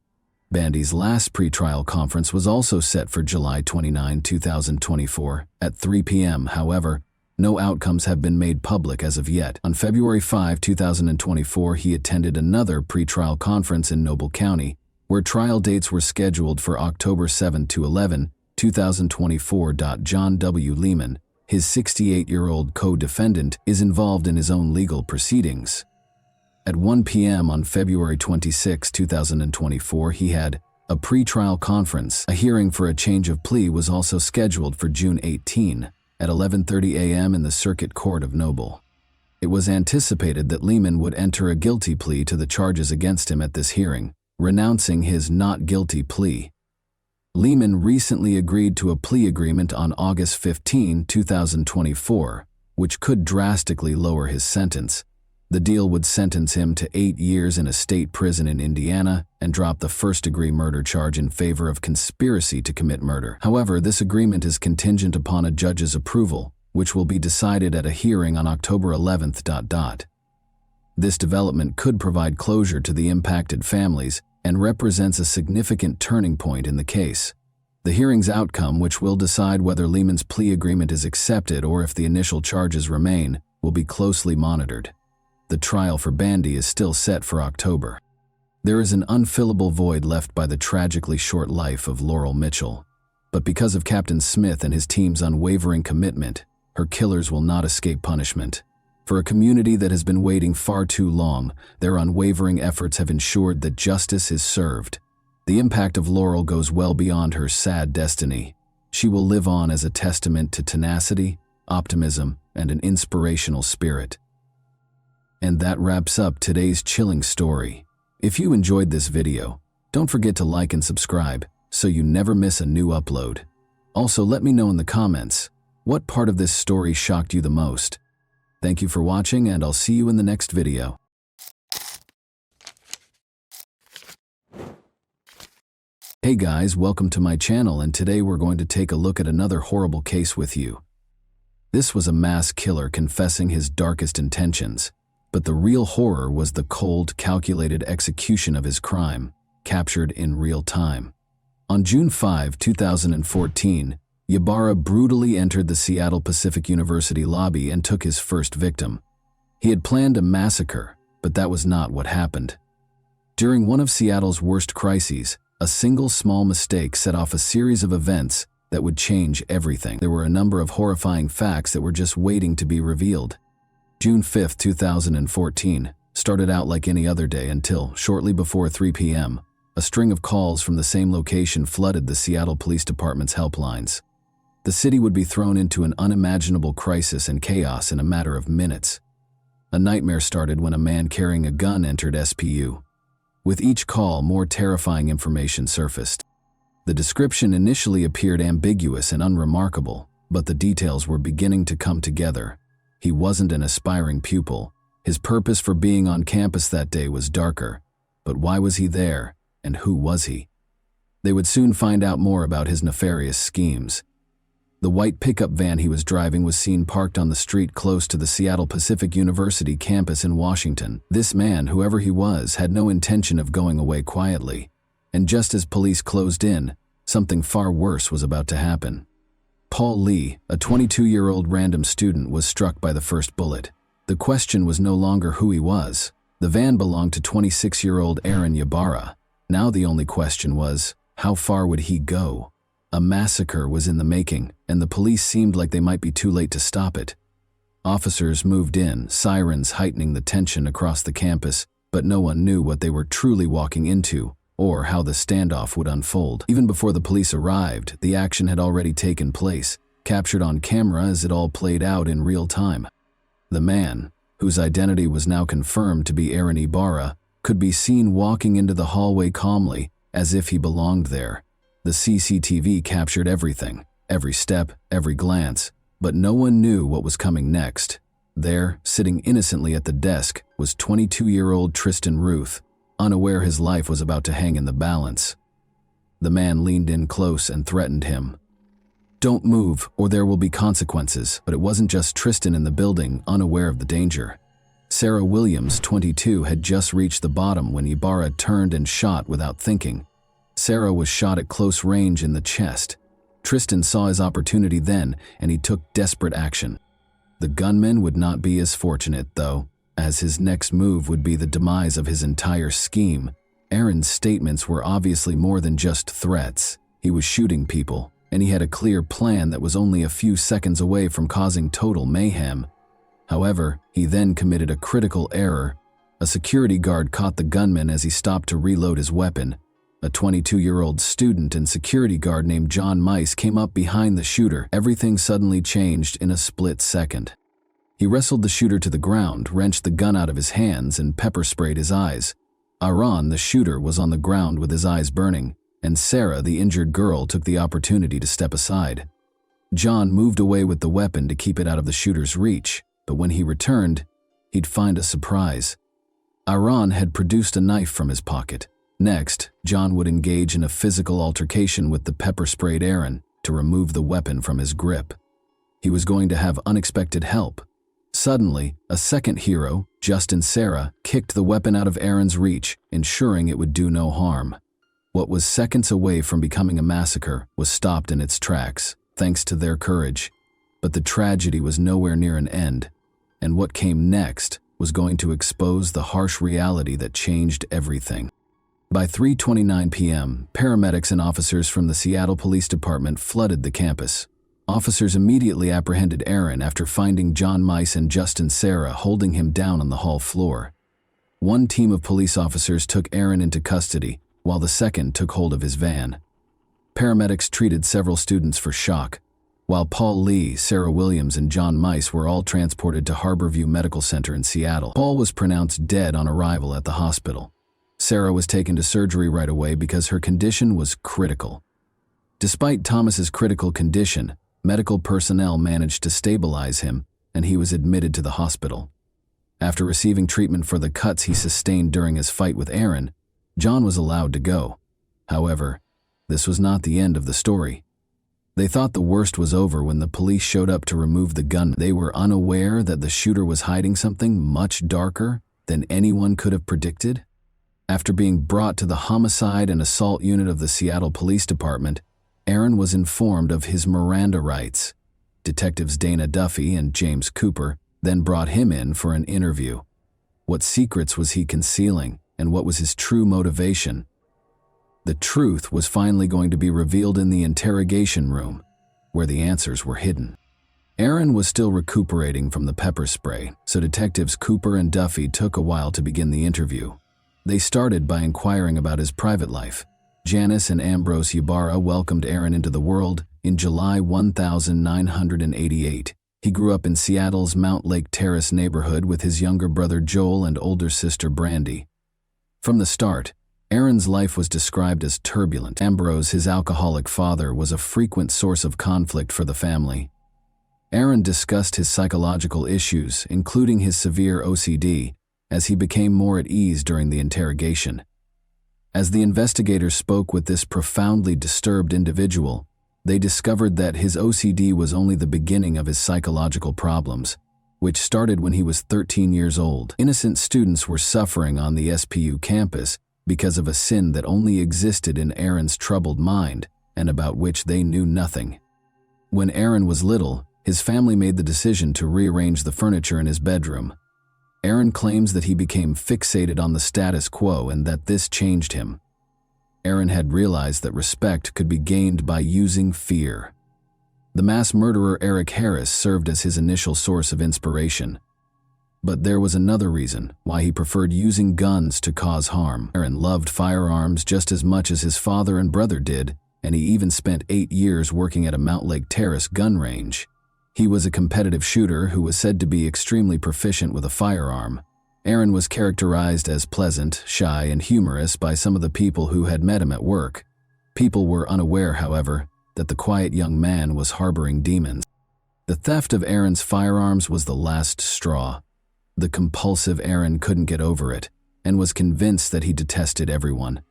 Bandy's last pretrial conference was also set for July 29, 2024, at 3 p.m. However, no outcomes have been made public as of yet. On February 5, 2024, he attended another pretrial conference in Noble County, where trial dates were scheduled for October 7 to 11, 2024. John W. Lehman, His 68-year-old co-defendant is involved in his own legal proceedings. At 1 p.m. on February 26, 2024, he had a pre-trial conference. A hearing for a change of plea was also scheduled for June 18 at 11:30 a.m. in the Circuit Court of Noble. It was anticipated that Lehman would enter a guilty plea to the charges against him at this hearing, renouncing his not guilty plea. Lehman recently agreed to a plea agreement on August 15, 2024, which could drastically lower his sentence. The deal would sentence him to 8 years in a state prison in Indiana and drop the first-degree murder charge in favor of conspiracy to commit murder. However, this agreement is contingent upon a judge's approval, which will be decided at a hearing on October 11. This development could provide closure to the impacted families and represents a significant turning point in the case. The hearing's outcome, which will decide whether Lehman's plea agreement is accepted or if the initial charges remain, will be closely monitored. The trial for Bandy is still set for October. There is an unfillable void left by the tragically short life of Laurel Mitchell. But because of Captain Smith and his team's unwavering commitment, her killers will not escape punishment. For a community that has been waiting far too long, their unwavering efforts have ensured that justice is served. The impact of Laurel goes well beyond her sad destiny. She will live on as a testament to tenacity, optimism, and an inspirational spirit. And that wraps up today's chilling story. If you enjoyed this video, don't forget to like and subscribe so you never miss a new upload. Also, let me know in the comments, what part of this story shocked you the most? Thank you for watching, and I'll see you in the next video. Hey guys, welcome to my channel, and today we're going to take a look at another horrible case with you. This was a mass killer confessing his darkest intentions, but the real horror was the cold, calculated execution of his crime, captured in real time. On June 5, 2014, Ybarra brutally entered the Seattle Pacific University lobby and took his first victim. He had planned a massacre, but that was not what happened. During one of Seattle's worst crises, a single small mistake set off a series of events that would change everything. There were a number of horrifying facts that were just waiting to be revealed. June 5, 2014, started out like any other day until, shortly before 3 p.m., a string of calls from the same location flooded the Seattle Police Department's helplines. The city would be thrown into an unimaginable crisis and chaos in a matter of minutes. A nightmare started when a man carrying a gun entered SPU. With each call, more terrifying information surfaced. The description initially appeared ambiguous and unremarkable, but the details were beginning to come together. He wasn't an aspiring pupil. His purpose for being on campus that day was darker. But why was he there, and who was he? They would soon find out more about his nefarious schemes. The white pickup van he was driving was seen parked on the street close to the Seattle Pacific University campus in Washington. This man, whoever he was, had no intention of going away quietly. And just as police closed in, something far worse was about to happen. Paul Lee, a 22-year-old random student, was struck by the first bullet. The question was no longer who he was. The van belonged to 26-year-old Aaron Ybarra. Now the only question was, how far would he go? A massacre was in the making, and the police seemed like they might be too late to stop it. Officers moved in, sirens heightening the tension across the campus, but no one knew what they were truly walking into, or how the standoff would unfold. Even before the police arrived, the action had already taken place, captured on camera as it all played out in real time. The man, whose identity was now confirmed to be Aaron Ybarra, could be seen walking into the hallway calmly, as if he belonged there. The CCTV captured everything, every step, every glance, but no one knew what was coming next. There, sitting innocently at the desk, was 22-year-old Tristan Ruth, unaware his life was about to hang in the balance. The man leaned in close and threatened him. "Don't move, or there will be consequences." But it wasn't just Tristan in the building, unaware of the danger. Sarah Williams, 22, had just reached the bottom when Ybarra turned and shot without thinking. Sarah was shot at close range in the chest. Tristan saw his opportunity then, and he took desperate action. The gunman would not be as fortunate, though, as his next move would be the demise of his entire scheme. Aaron's statements were obviously more than just threats. He was shooting people, and he had a clear plan that was only a few seconds away from causing total mayhem. However, he then committed a critical error. A security guard caught the gunman as he stopped to reload his weapon. A 22-year-old student and security guard named John Mice came up behind the shooter. Everything suddenly changed in a split second. He wrestled the shooter to the ground, wrenched the gun out of his hands, and pepper-sprayed his eyes. Aaron, the shooter, was on the ground with his eyes burning, and Sarah, the injured girl, took the opportunity to step aside. John moved away with the weapon to keep it out of the shooter's reach, but when he returned, he'd find a surprise. Aaron had produced a knife from his pocket. Next, John would engage in a physical altercation with the pepper-sprayed Aaron to remove the weapon from his grip. He was going to have unexpected help. Suddenly, a second hero, Justin Sarah, kicked the weapon out of Aaron's reach, ensuring it would do no harm. What was seconds away from becoming a massacre was stopped in its tracks, thanks to their courage. But the tragedy was nowhere near an end, and what came next was going to expose the harsh reality that changed everything. By 3:29 p.m., paramedics and officers from the Seattle Police Department flooded the campus. Officers immediately apprehended Aaron after finding John Mice and Justin Sarah holding him down on the hall floor. One team of police officers took Aaron into custody, while the second took hold of his van. Paramedics treated several students for shock, while Paul Lee, Sarah Williams, and John Mice were all transported to Harborview Medical Center in Seattle. Paul was pronounced dead on arrival at the hospital. Sarah was taken to surgery right away because her condition was critical. Despite Thomas's critical condition, medical personnel managed to stabilize him, and he was admitted to the hospital. After receiving treatment for the cuts he sustained during his fight with Aaron, John was allowed to go. However, this was not the end of the story. They thought the worst was over when the police showed up to remove the gun. They were unaware that the shooter was hiding something much darker than anyone could have predicted. After being brought to the homicide and assault unit of the Seattle Police Department, Aaron was informed of his Miranda rights. Detectives Dana Duffy and James Cooper then brought him in for an interview. What secrets was he concealing, and what was his true motivation? The truth was finally going to be revealed in the interrogation room, where the answers were hidden. Aaron was still recuperating from the pepper spray, so detectives Cooper and Duffy took a while to begin the interview. They started by inquiring about his private life. Janice and Ambrose Ybarra welcomed Aaron into the world in July 1988. He grew up in Seattle's Mount Lake Terrace neighborhood with his younger brother Joel and older sister Brandy. From the start, Aaron's life was described as turbulent. Ambrose, his alcoholic father, was a frequent source of conflict for the family. Aaron discussed his psychological issues, including his severe OCD, as he became more at ease during the interrogation. As the investigators spoke with this profoundly disturbed individual, they discovered that his OCD was only the beginning of his psychological problems, which started when he was 13 years old. Innocent students were suffering on the SPU campus because of a sin that only existed in Aaron's troubled mind and about which they knew nothing. When Aaron was little, his family made the decision to rearrange the furniture in his bedroom. Aaron claims that he became fixated on the status quo and that this changed him. Aaron had realized that respect could be gained by using fear. The mass murderer Eric Harris served as his initial source of inspiration. But there was another reason why he preferred using guns to cause harm. Aaron loved firearms just as much as his father and brother did, and he even spent 8 years working at a Mount Lake Terrace gun range. He was a competitive shooter who was said to be extremely proficient with a firearm. Aaron was characterized as pleasant, shy, and humorous by some of the people who had met him at work. People were unaware, however, that the quiet young man was harboring demons. The theft of Aaron's firearms was the last straw. The compulsive Aaron couldn't get over it, and was convinced that he detested everyone.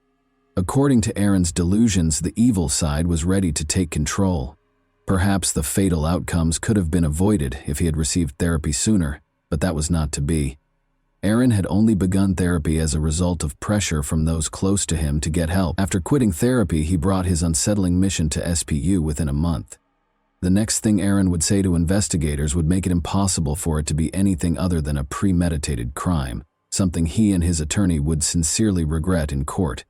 According to Aaron's delusions, the evil side was ready to take control. Perhaps the fatal outcomes could have been avoided if he had received therapy sooner, but that was not to be. Aaron had only begun therapy as a result of pressure from those close to him to get help. After quitting therapy, he brought his unsettling mission to SPU within a month. The next thing Aaron would say to investigators would make it impossible for it to be anything other than a premeditated crime, something he and his attorney would sincerely regret in court.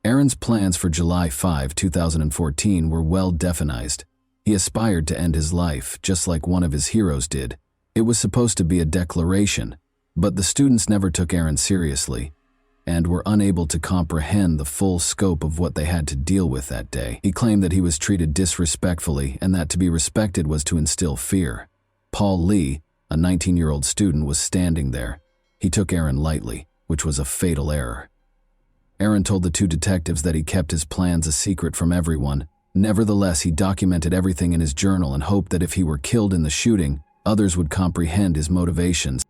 Aaron's plans for July 5, 2014 were well defined. He aspired to end his life, just like one of his heroes did. It was supposed to be a declaration, but the students never took Aaron seriously and were unable to comprehend the full scope of what they had to deal with that day. He claimed that he was treated disrespectfully and that to be respected was to instill fear. Paul Lee, a 19-year-old student, was standing there. He took Aaron lightly, which was a fatal error. Aaron told the two detectives that he kept his plans a secret from everyone. Nevertheless, he documented everything in his journal and hoped that if he were killed in the shooting, others would comprehend his motivations.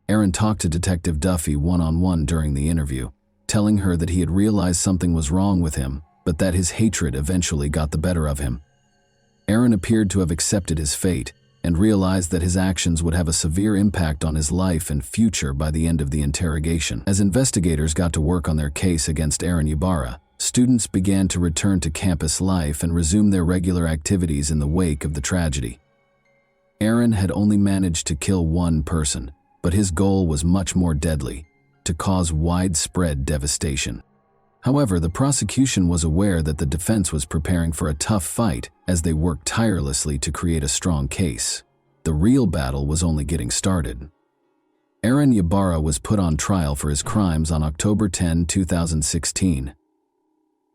Aaron talked to Detective Duffy one-on-one during the interview, telling her that he had realized something was wrong with him, but that his hatred eventually got the better of him. Aaron appeared to have accepted his fate and realized that his actions would have a severe impact on his life and future by the end of the interrogation. As investigators got to work on their case against Aaron Ybarra, students began to return to campus life and resume their regular activities in the wake of the tragedy. Aaron had only managed to kill one person, but his goal was much more deadly: to cause widespread devastation. However, the prosecution was aware that the defense was preparing for a tough fight as they worked tirelessly to create a strong case. The real battle was only getting started. Aaron Ybarra was put on trial for his crimes on October 10, 2016.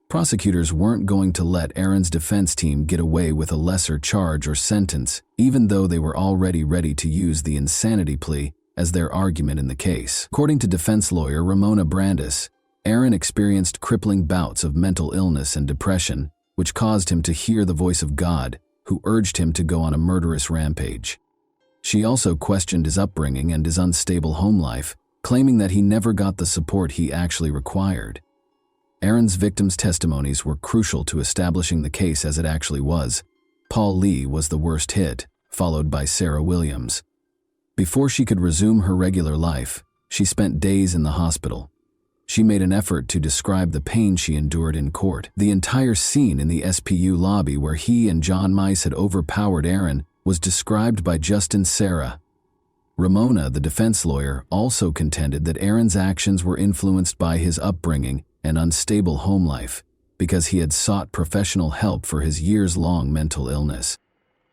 Prosecutors weren't going to let Aaron's defense team get away with a lesser charge or sentence, even though they were already ready to use the insanity plea as their argument in the case. According to defense lawyer Ramona Brandis, Aaron experienced crippling bouts of mental illness and depression, which caused him to hear the voice of God, who urged him to go on a murderous rampage. She also questioned his upbringing and his unstable home life, claiming that he never got the support he actually required. Aaron's victims' testimonies were crucial to establishing the case as it actually was. Paul Lee was the worst hit, followed by Sarah Williams. Before she could resume her regular life, she spent days in the hospital. She made an effort to describe the pain she endured in court. The entire scene in the SPU lobby where he and John Mice had overpowered Aaron was described by Justin Sarah. Ramona, the defense lawyer, also contended that Aaron's actions were influenced by his upbringing and unstable home life, because he had sought professional help for his years-long mental illness.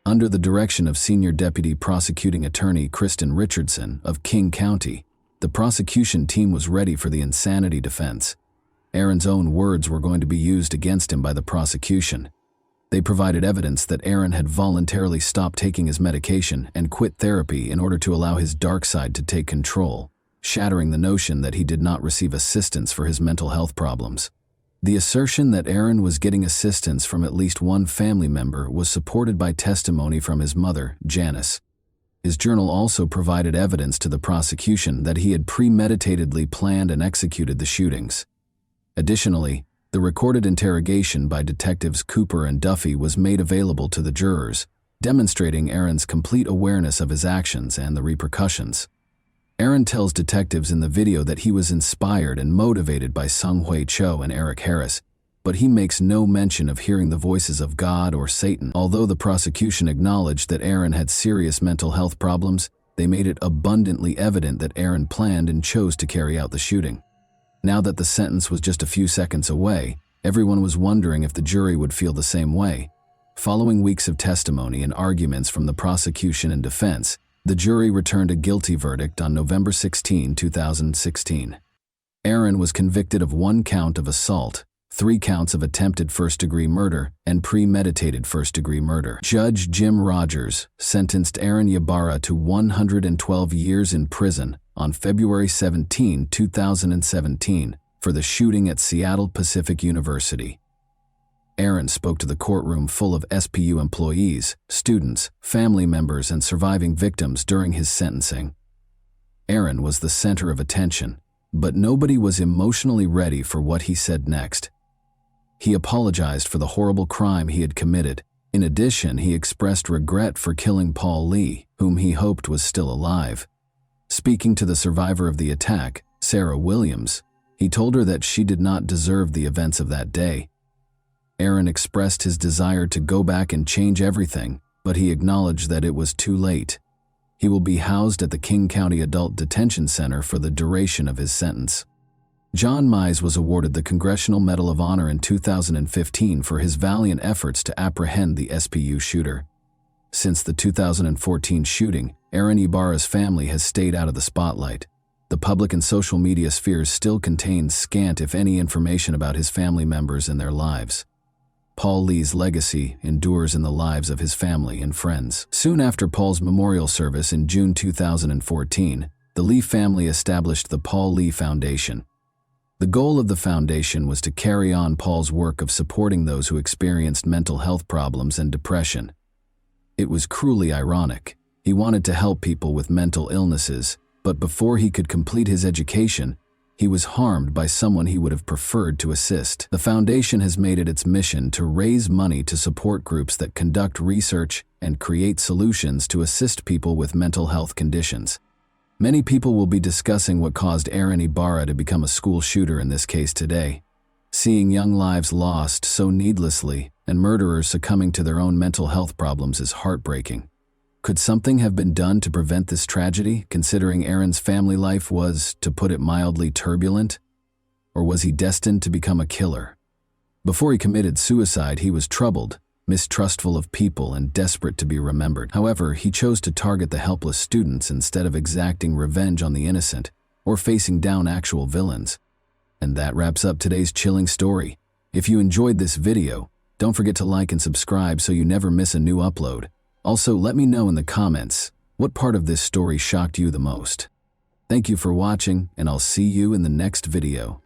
Under the direction of Senior Deputy Prosecuting Attorney Kristen Richardson of King County, the prosecution team was ready for the insanity defense. Aaron's own words were going to be used against him by the prosecution. They provided evidence that Aaron had voluntarily stopped taking his medication and quit therapy in order to allow his dark side to take control, shattering the notion that he did not receive assistance for his mental health problems. The assertion that Aaron was getting assistance from at least one family member was supported by testimony from his mother, Janice. His journal also provided evidence to the prosecution that he had premeditatedly planned and executed the shootings. Additionally, the recorded interrogation by detectives Cooper and Duffy was made available to the jurors, demonstrating Aaron's complete awareness of his actions and the repercussions. Aaron tells detectives in the video that he was inspired and motivated by Sung Hui Cho and Eric Harris, but he makes no mention of hearing the voices of God or Satan. Although the prosecution acknowledged that Aaron had serious mental health problems, they made it abundantly evident that Aaron planned and chose to carry out the shooting. Now that the sentence was just a few seconds away, everyone was wondering if the jury would feel the same way. Following weeks of testimony and arguments from the prosecution and defense, the jury returned a guilty verdict on November 16, 2016. Aaron was convicted of 1 count of assault, 3 counts of attempted first-degree murder, and premeditated first-degree murder. Judge Jim Rogers sentenced Aaron Ybarra to 112 years in prison on February 17, 2017, for the shooting at Seattle Pacific University. Aaron spoke to the courtroom full of SPU employees, students, family members, and surviving victims during his sentencing. Aaron was the center of attention, but nobody was emotionally ready for what he said next. He apologized for the horrible crime he had committed. In addition, he expressed regret for killing Paul Lee, whom he hoped was still alive. Speaking to the survivor of the attack, Sarah Williams, he told her that she did not deserve the events of that day. Aaron expressed his desire to go back and change everything, but he acknowledged that it was too late. He will be housed at the King County Adult Detention Center for the duration of his sentence. John Mize was awarded the Congressional Medal of Honor in 2015 for his valiant efforts to apprehend the SPU shooter. Since the 2014 shooting, Aaron Ibarra's family has stayed out of the spotlight. The public and social media spheres still contain scant if any information about his family members and their lives. Paul Lee's legacy endures in the lives of his family and friends. Soon after Paul's memorial service in June 2014, the Lee family established the Paul Lee Foundation. The goal of the foundation was to carry on Paul's work of supporting those who experienced mental health problems and depression. It was cruelly ironic. He wanted to help people with mental illnesses, but before he could complete his education, he was harmed by someone he would have preferred to assist. The foundation has made it its mission to raise money to support groups that conduct research and create solutions to assist people with mental health conditions. Many people will be discussing what caused Aaron Ibarra to become a school shooter in this case today. Seeing young lives lost so needlessly and murderers succumbing to their own mental health problems is heartbreaking. Could something have been done to prevent this tragedy, considering Aaron's family life was, to put it mildly, turbulent? Or was he destined to become a killer? Before he committed suicide, he was troubled, mistrustful of people, and desperate to be remembered. However, he chose to target the helpless students instead of exacting revenge on the innocent or facing down actual villains. And that wraps up today's chilling story. If you enjoyed this video, don't forget to like and subscribe so you never miss a new upload. Also, let me know in the comments what part of this story shocked you the most. Thank you for watching, and I'll see you in the next video.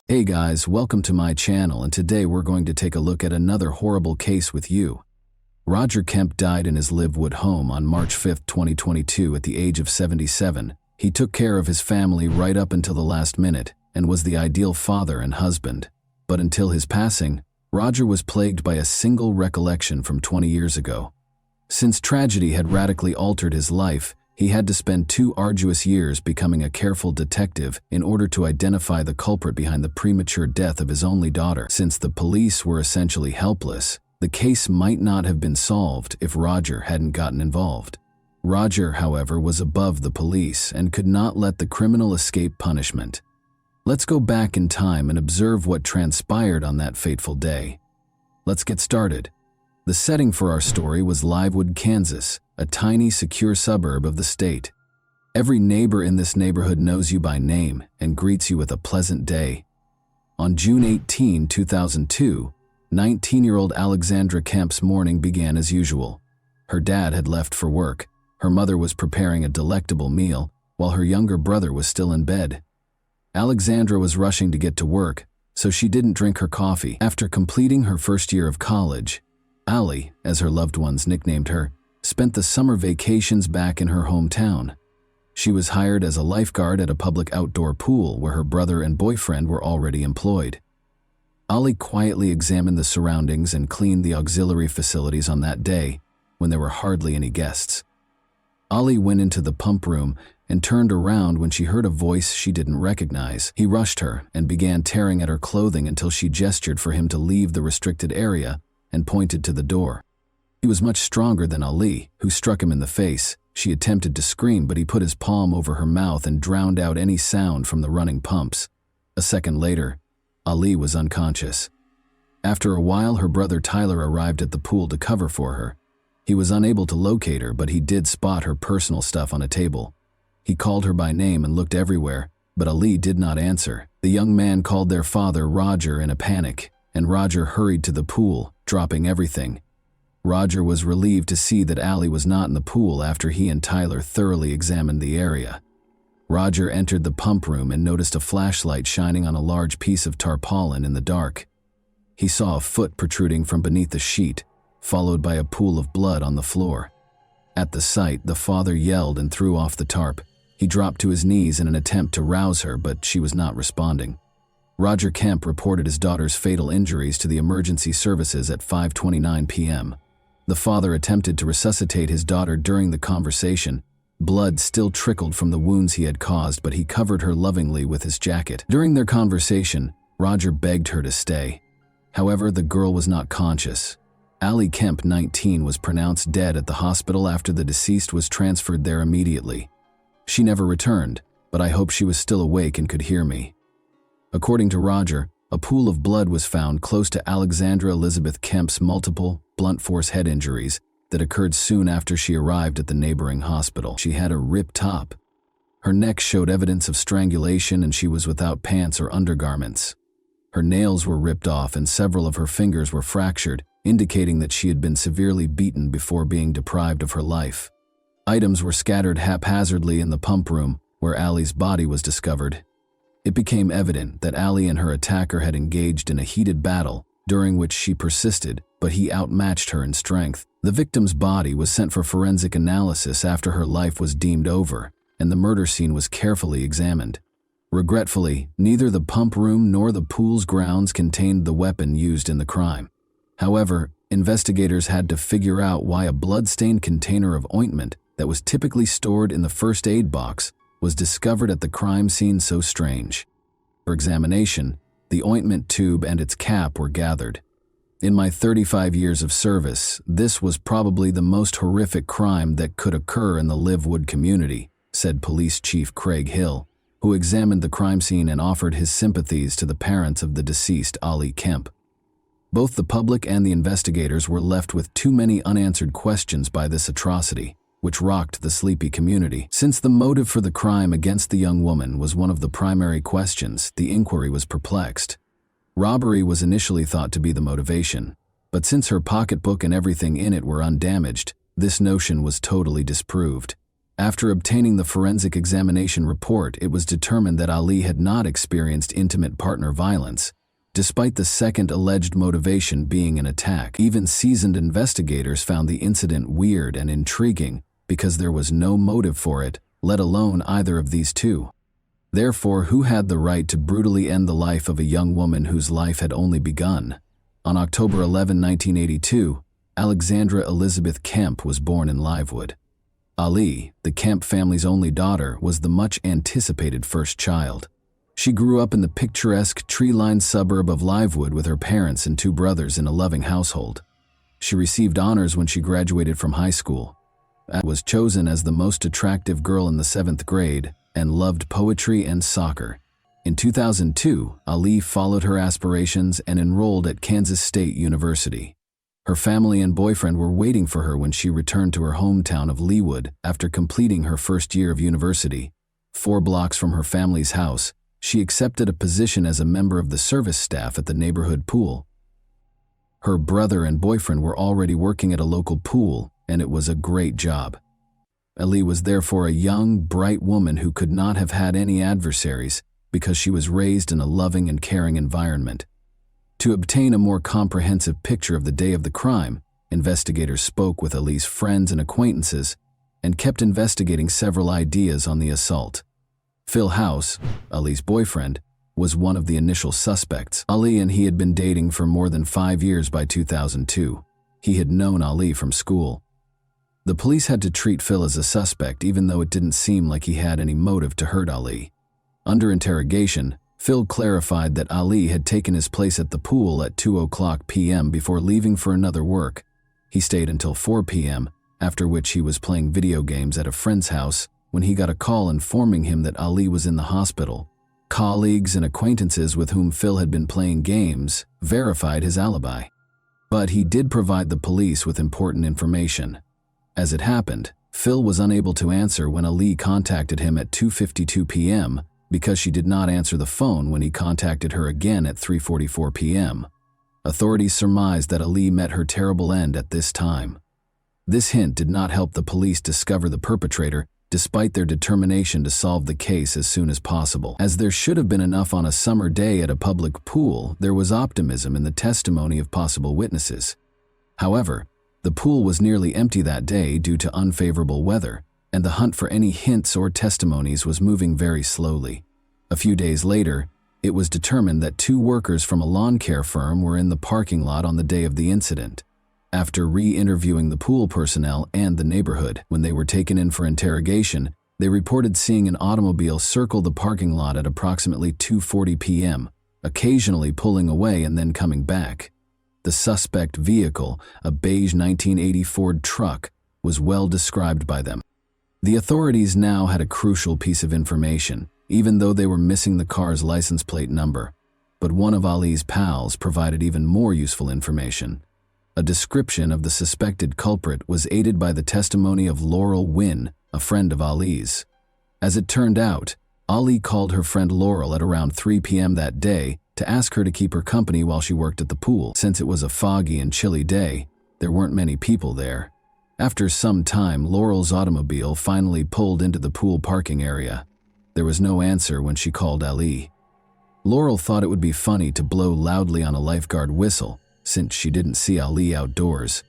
Hey guys, welcome to my channel, and today we're going to take a look at another horrible case with you. Roger Kemp died in his Livewood home on March 5, 2022 at the age of 77. He took care of his family right up until the last minute and was the ideal father and husband. But until his passing, Roger was plagued by a single recollection from 20 years ago. Since tragedy had radically altered his life, he had to spend 2 arduous years becoming a careful detective in order to identify the culprit behind the premature death of his only daughter. Since the police were essentially helpless, the case might not have been solved if Roger hadn't gotten involved. Roger, however, was above the police and could not let the criminal escape punishment. Let's go back in time and observe what transpired on that fateful day. Let's get started. The setting for our story was Livewood, Kansas, a tiny, secure suburb of the state. Every neighbor in this neighborhood knows you by name and greets you with a pleasant day. On June 18, 2002, 19-year-old Alexandra Kemp's morning began as usual. Her dad had left for work. Her mother was preparing a delectable meal, while her younger brother was still in bed. Alexandra was rushing to get to work, so she didn't drink her coffee. After completing her first year of college, Allie, as her loved ones nicknamed her, spent the summer vacations back in her hometown. She was hired as a lifeguard at a public outdoor pool where her brother and boyfriend were already employed. Allie quietly examined the surroundings and cleaned the auxiliary facilities on that day, when there were hardly any guests. Allie went into the pump room and turned around when she heard a voice she didn't recognize. He rushed her and began tearing at her clothing until she gestured for him to leave the restricted area and pointed to the door. He was much stronger than Ali, who struck him in the face. She attempted to scream, but he put his palm over her mouth and drowned out any sound from the running pumps. A second later, Ali was unconscious. After a while, her brother Tyler arrived at the pool to cover for her. He was unable to locate her, but he did spot her personal stuff on a table. He called her by name and looked everywhere, but Ali did not answer. The young man called their father, Roger, in a panic, and Roger hurried to the pool, dropping everything. Roger was relieved to see that Ali was not in the pool after he and Tyler thoroughly examined the area. Roger entered the pump room and noticed a flashlight shining on a large piece of tarpaulin in the dark. He saw a foot protruding from beneath the sheet, followed by a pool of blood on the floor. At the sight, the father yelled and threw off the tarp. He dropped to his knees in an attempt to rouse her, but she was not responding. Roger Kemp reported his daughter's fatal injuries to the emergency services at 5:29 p.m. The father attempted to resuscitate his daughter during the conversation. Blood still trickled from the wounds he had caused, but he covered her lovingly with his jacket. During their conversation, Roger begged her to stay. However, the girl was not conscious. Allie Kemp, 19, was pronounced dead at the hospital after the deceased was transferred there immediately. She never returned, but I hope she was still awake and could hear me. According to Roger, a pool of blood was found close to Alexandra Elizabeth Kemp's multiple blunt force head injuries that occurred soon after she arrived at the neighboring hospital. She had a ripped top. Her neck showed evidence of strangulation and she was without pants or undergarments. Her nails were ripped off and several of her fingers were fractured, indicating that she had been severely beaten before being deprived of her life. Items were scattered haphazardly in the pump room where Allie's body was discovered. It became evident that Allie and her attacker had engaged in a heated battle, during which she persisted, but he outmatched her in strength. The victim's body was sent for forensic analysis after her life was deemed over, and the murder scene was carefully examined. Regretfully, neither the pump room nor the pool's grounds contained the weapon used in the crime. However, investigators had to figure out why a blood-stained container of ointment that was typically stored in the first aid box was discovered at the crime scene so strange. For examination, the ointment tube and its cap were gathered. In my 35 years of service, this was probably the most horrific crime that could occur in the Livewood community, said Police Chief Craig Hill, who examined the crime scene and offered his sympathies to the parents of the deceased Allie Kemp. Both the public and the investigators were left with too many unanswered questions by this atrocity, which rocked the sleepy community. Since the motive for the crime against the young woman was one of the primary questions, the inquiry was perplexed. Robbery was initially thought to be the motivation, but since her pocketbook and everything in it were undamaged, this notion was totally disproved. After obtaining the forensic examination report, it was determined that Allie had not experienced intimate partner violence, despite the second alleged motivation being an attack. Even seasoned investigators found the incident weird and intriguing because there was no motive for it, let alone either of these two. Therefore, who had the right to brutally end the life of a young woman whose life had only begun? On October 11, 1982, Alexandra Elizabeth Kemp was born in Livewood. Allie, the Kemp family's only daughter, was the much-anticipated first child. She grew up in the picturesque, tree-lined suburb of Livewood with her parents and two brothers in a loving household. She received honors when she graduated from high school. Was chosen as the most attractive girl in the 7th grade and loved poetry and soccer. In 2002, Allie followed her aspirations and enrolled at Kansas State University. Her family and boyfriend were waiting for her when she returned to her hometown of Leawood after completing her first year of university. 4 blocks from her family's house, she accepted a position as a member of the service staff at the neighborhood pool. Her brother and boyfriend were already working at a local pool, and it was a great job. Allie was therefore a young, bright woman who could not have had any adversaries because she was raised in a loving and caring environment. To obtain a more comprehensive picture of the day of the crime, investigators spoke with Allie's friends and acquaintances and kept investigating several ideas on the assault. Phil House, Allie's boyfriend, was one of the initial suspects. Allie and he had been dating for more than 5 years by 2002. He had known Allie from school. The police had to treat Phil as a suspect even though it didn't seem like he had any motive to hurt Allie. Under interrogation, Phil clarified that Allie had taken his place at the pool at 2:00 p.m. before leaving for another work. He stayed until 4 p.m., after which he was playing video games at a friend's house when he got a call informing him that Allie was in the hospital. Colleagues and acquaintances with whom Phil had been playing games verified his alibi. But he did provide the police with important information. As it happened, Phil was unable to answer when Allie contacted him at 2:52 p.m. because she did not answer the phone when he contacted her again at 3:44 p.m. Authorities surmised that Allie met her terrible end at this time. This hint did not help the police discover the perpetrator, despite their determination to solve the case as soon as possible. As there should have been enough on a summer day at a public pool, there was optimism in the testimony of possible witnesses. However, the pool was nearly empty that day due to unfavorable weather, and the hunt for any hints or testimonies was moving very slowly. A few days later, it was determined that 2 workers from a lawn care firm were in the parking lot on the day of the incident. After re-interviewing the pool personnel and the neighborhood, when they were taken in for interrogation, they reported seeing an automobile circle the parking lot at approximately 2:40 p.m., occasionally pulling away and then coming back. The suspect vehicle, a beige 1980 Ford truck, was well described by them. The authorities now had a crucial piece of information, even though they were missing the car's license plate number. But one of Ali's pals provided even more useful information. A description of the suspected culprit was aided by the testimony of Laurel Wynn, a friend of Ali's. As it turned out, Ali called her friend Laurel at around 3 p.m. that day to ask her to keep her company while she worked at the pool. Since it was a foggy and chilly day, there weren't many people there. After some time, Laurel's automobile finally pulled into the pool parking area. There was no answer when she called Ali. Laurel thought it would be funny to blow loudly on a lifeguard whistle, since she didn't see Ali outdoors.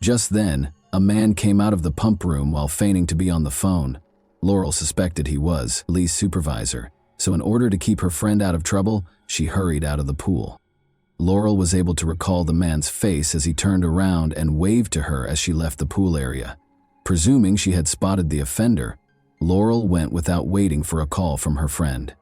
Just then, a man came out of the pump room while feigning to be on the phone. Laurel suspected he was Ali's supervisor, so in order to keep her friend out of trouble, she hurried out of the pool. Laurel was able to recall the man's face as he turned around and waved to her as she left the pool area. Presuming she had spotted the offender, Laurel went without waiting for a call from her friend.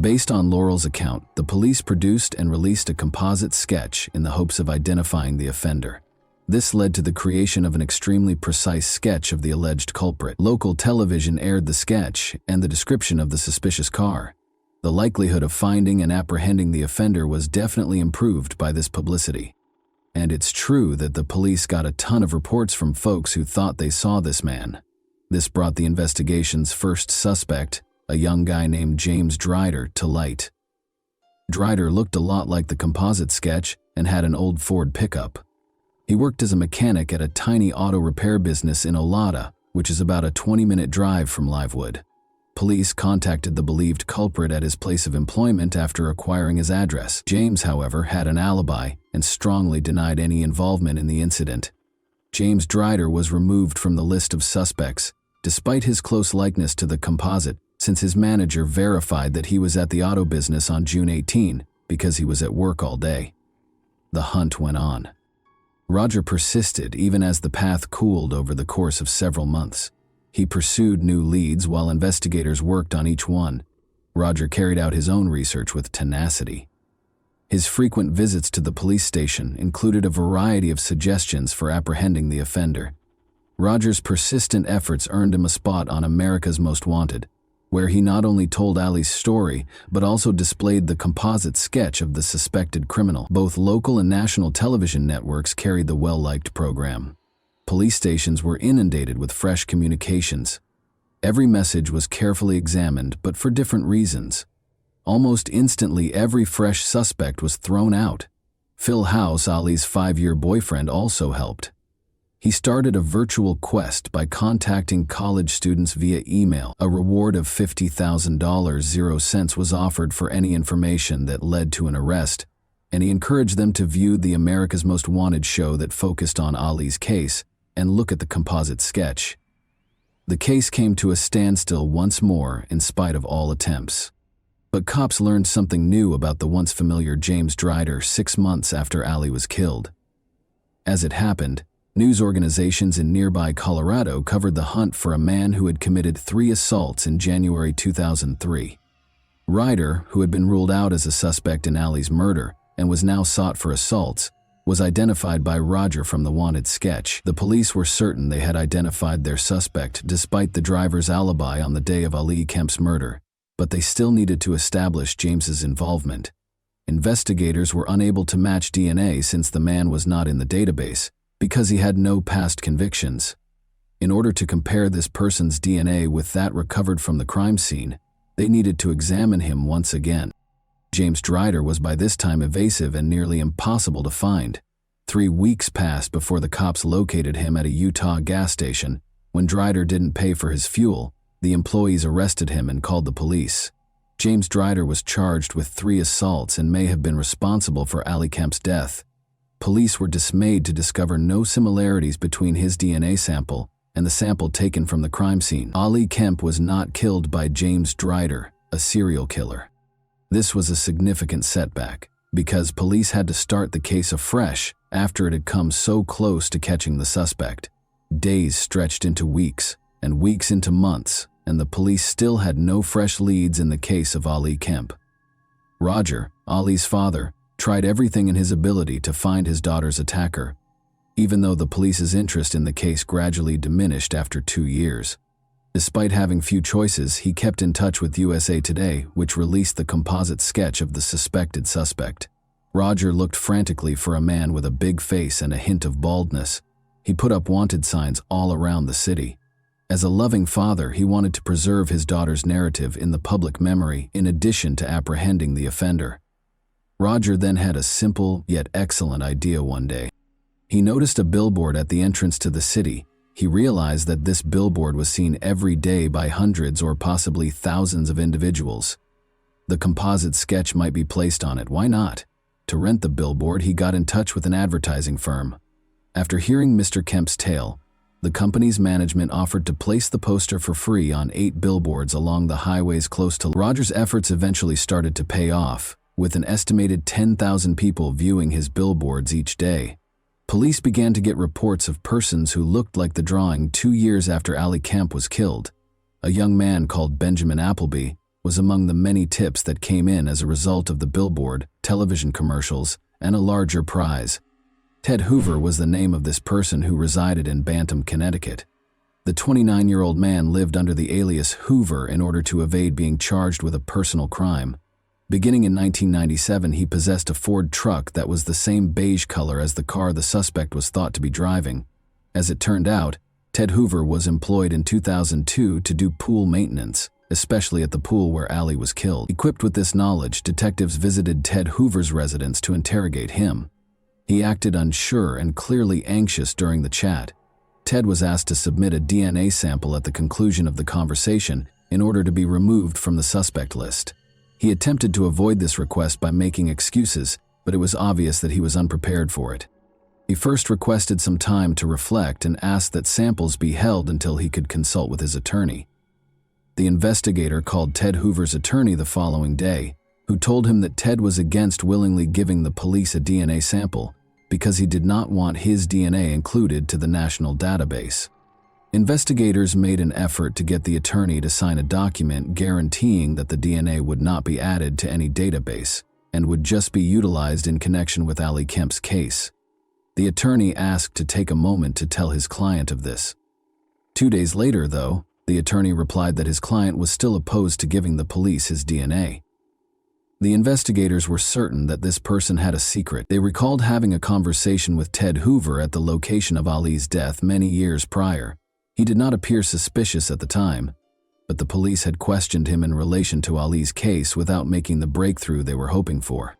Based on Laurel's account, the police produced and released a composite sketch in the hopes of identifying the offender. This led to the creation of an extremely precise sketch of the alleged culprit. Local television aired the sketch and the description of the suspicious car. The likelihood of finding and apprehending the offender was definitely improved by this publicity. And it's true that the police got a ton of reports from folks who thought they saw this man. This brought the investigation's first suspect, a young guy named James Drider, to light. Drider looked a lot like the composite sketch and had an old Ford pickup. He worked as a mechanic at a tiny auto repair business in Olata, which is about a 20-minute drive from Livewood. Police contacted the believed culprit at his place of employment after acquiring his address. James, however, had an alibi and strongly denied any involvement in the incident. James Drider was removed from the list of suspects, despite his close likeness to the composite, since his manager verified that he was at the auto business on June 18 because he was at work all day. The hunt went on. Roger persisted even as the path cooled over the course of several months. He pursued new leads while investigators worked on each one. Roger carried out his own research with tenacity. His frequent visits to the police station included a variety of suggestions for apprehending the offender. Roger's persistent efforts earned him a spot on America's Most Wanted, where he not only told Ali's story, but also displayed the composite sketch of the suspected criminal. Both local and national television networks carried the well-liked program. Police stations were inundated with fresh communications. Every message was carefully examined, but for different reasons. Almost instantly, every fresh suspect was thrown out. Phil House, Ali's 5-year boyfriend, also helped. He started a virtual quest by contacting college students via email. A reward of $50,000 0 cents was offered for any information that led to an arrest, and he encouraged them to view the America's Most Wanted show that focused on Ali's case and look at the composite sketch. The case came to a standstill once more in spite of all attempts. But cops learned something new about the once familiar James Drider 6 months after Ali was killed. As it happened, news organizations in nearby Colorado covered the hunt for a man who had committed 3 assaults in January 2003. Ryder, who had been ruled out as a suspect in Ali's murder and was now sought for assaults, was identified by Roger from the wanted sketch. The police were certain they had identified their suspect despite the driver's alibi on the day of Ali Kemp's murder, but they still needed to establish James's involvement. Investigators were unable to match DNA since the man was not in the database, because he had no past convictions. In order to compare this person's DNA with that recovered from the crime scene, they needed to examine him once again. James Drider was by this time evasive and nearly impossible to find. 3 weeks passed before the cops located him at a Utah gas station. When Drider didn't pay for his fuel, the employees arrested him and called the police. James Drider was charged with 3 assaults and may have been responsible for Ali Kemp's death. Police were dismayed to discover no similarities between his DNA sample and the sample taken from the crime scene. Ali Kemp was not killed by James Drider, a serial killer. This was a significant setback, because police had to start the case afresh after it had come so close to catching the suspect. Days stretched into weeks, and weeks into months, and the police still had no fresh leads in the case of Ali Kemp. Roger, Ali's father, tried everything in his ability to find his daughter's attacker, even though the police's interest in the case gradually diminished after 2 years. Despite having few choices, he kept in touch with USA Today, which released the composite sketch of the suspected suspect. Roger looked frantically for a man with a big face and a hint of baldness. He put up wanted signs all around the city. As a loving father, he wanted to preserve his daughter's narrative in the public memory in addition to apprehending the offender. Roger then had a simple yet excellent idea one day. He noticed a billboard at the entrance to the city. He realized that this billboard was seen every day by hundreds or possibly thousands of individuals. The composite sketch might be placed on it, why not? To rent the billboard, he got in touch with an advertising firm. After hearing Mr. Kemp's tale, the company's management offered to place the poster for free on 8 billboards along the highways close to. Roger's efforts eventually started to pay off, with an estimated 10,000 people viewing his billboards each day. Police began to get reports of persons who looked like the drawing 2 years after Ali Kemp was killed. A young man called Benjamin Appleby was among the many tips that came in as a result of the billboard, television commercials, and a larger prize. Ted Hoover was the name of this person who resided in Bantam, Connecticut. The 29-year-old man lived under the alias Hoover in order to evade being charged with a personal crime. Beginning in 1997, he possessed a Ford truck that was the same beige color as the car the suspect was thought to be driving. As it turned out, Ted Hoover was employed in 2002 to do pool maintenance, especially at the pool where Ali was killed. Equipped with this knowledge, detectives visited Ted Hoover's residence to interrogate him. He acted unsure and clearly anxious during the chat. Ted was asked to submit a DNA sample at the conclusion of the conversation in order to be removed from the suspect list. He attempted to avoid this request by making excuses, but it was obvious that he was unprepared for it. He first requested some time to reflect and asked that samples be held until he could consult with his attorney. The investigator called Ted Hoover's attorney the following day, who told him that Ted was against willingly giving the police a DNA sample because he did not want his DNA included to the national database. Investigators made an effort to get the attorney to sign a document guaranteeing that the DNA would not be added to any database and would just be utilized in connection with Ali Kemp's case. The attorney asked to take a moment to tell his client of this. 2 days later, though, the attorney replied that his client was still opposed to giving the police his DNA. The investigators were certain that this person had a secret. They recalled having a conversation with Ted Hoover at the location of Ali's death many years prior. He did not appear suspicious at the time, but the police had questioned him in relation to Ali's case without making the breakthrough they were hoping for.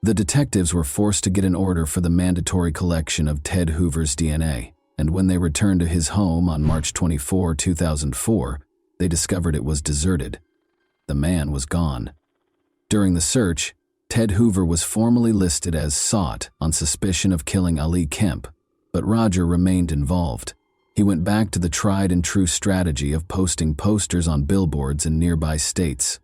The detectives were forced to get an order for the mandatory collection of Ted Hoover's DNA, and when they returned to his home on March 24, 2004, they discovered it was deserted. The man was gone. During the search, Ted Hoover was formally listed as sought on suspicion of killing Ali Kemp, but Roger remained involved. He went back to the tried and true strategy of posting posters on billboards in nearby states.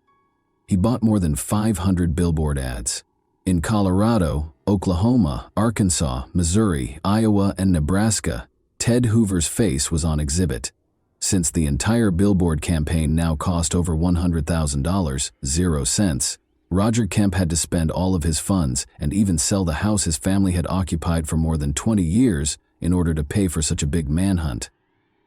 He bought more than 500 billboard ads. In Colorado, Oklahoma, Arkansas, Missouri, Iowa, and Nebraska, Ted Hoover's face was on exhibit. Since the entire billboard campaign now cost over $100,000, 0 cents, Roger Kemp had to spend all of his funds and even sell the house his family had occupied for more than 20 years in order to pay for such a big manhunt.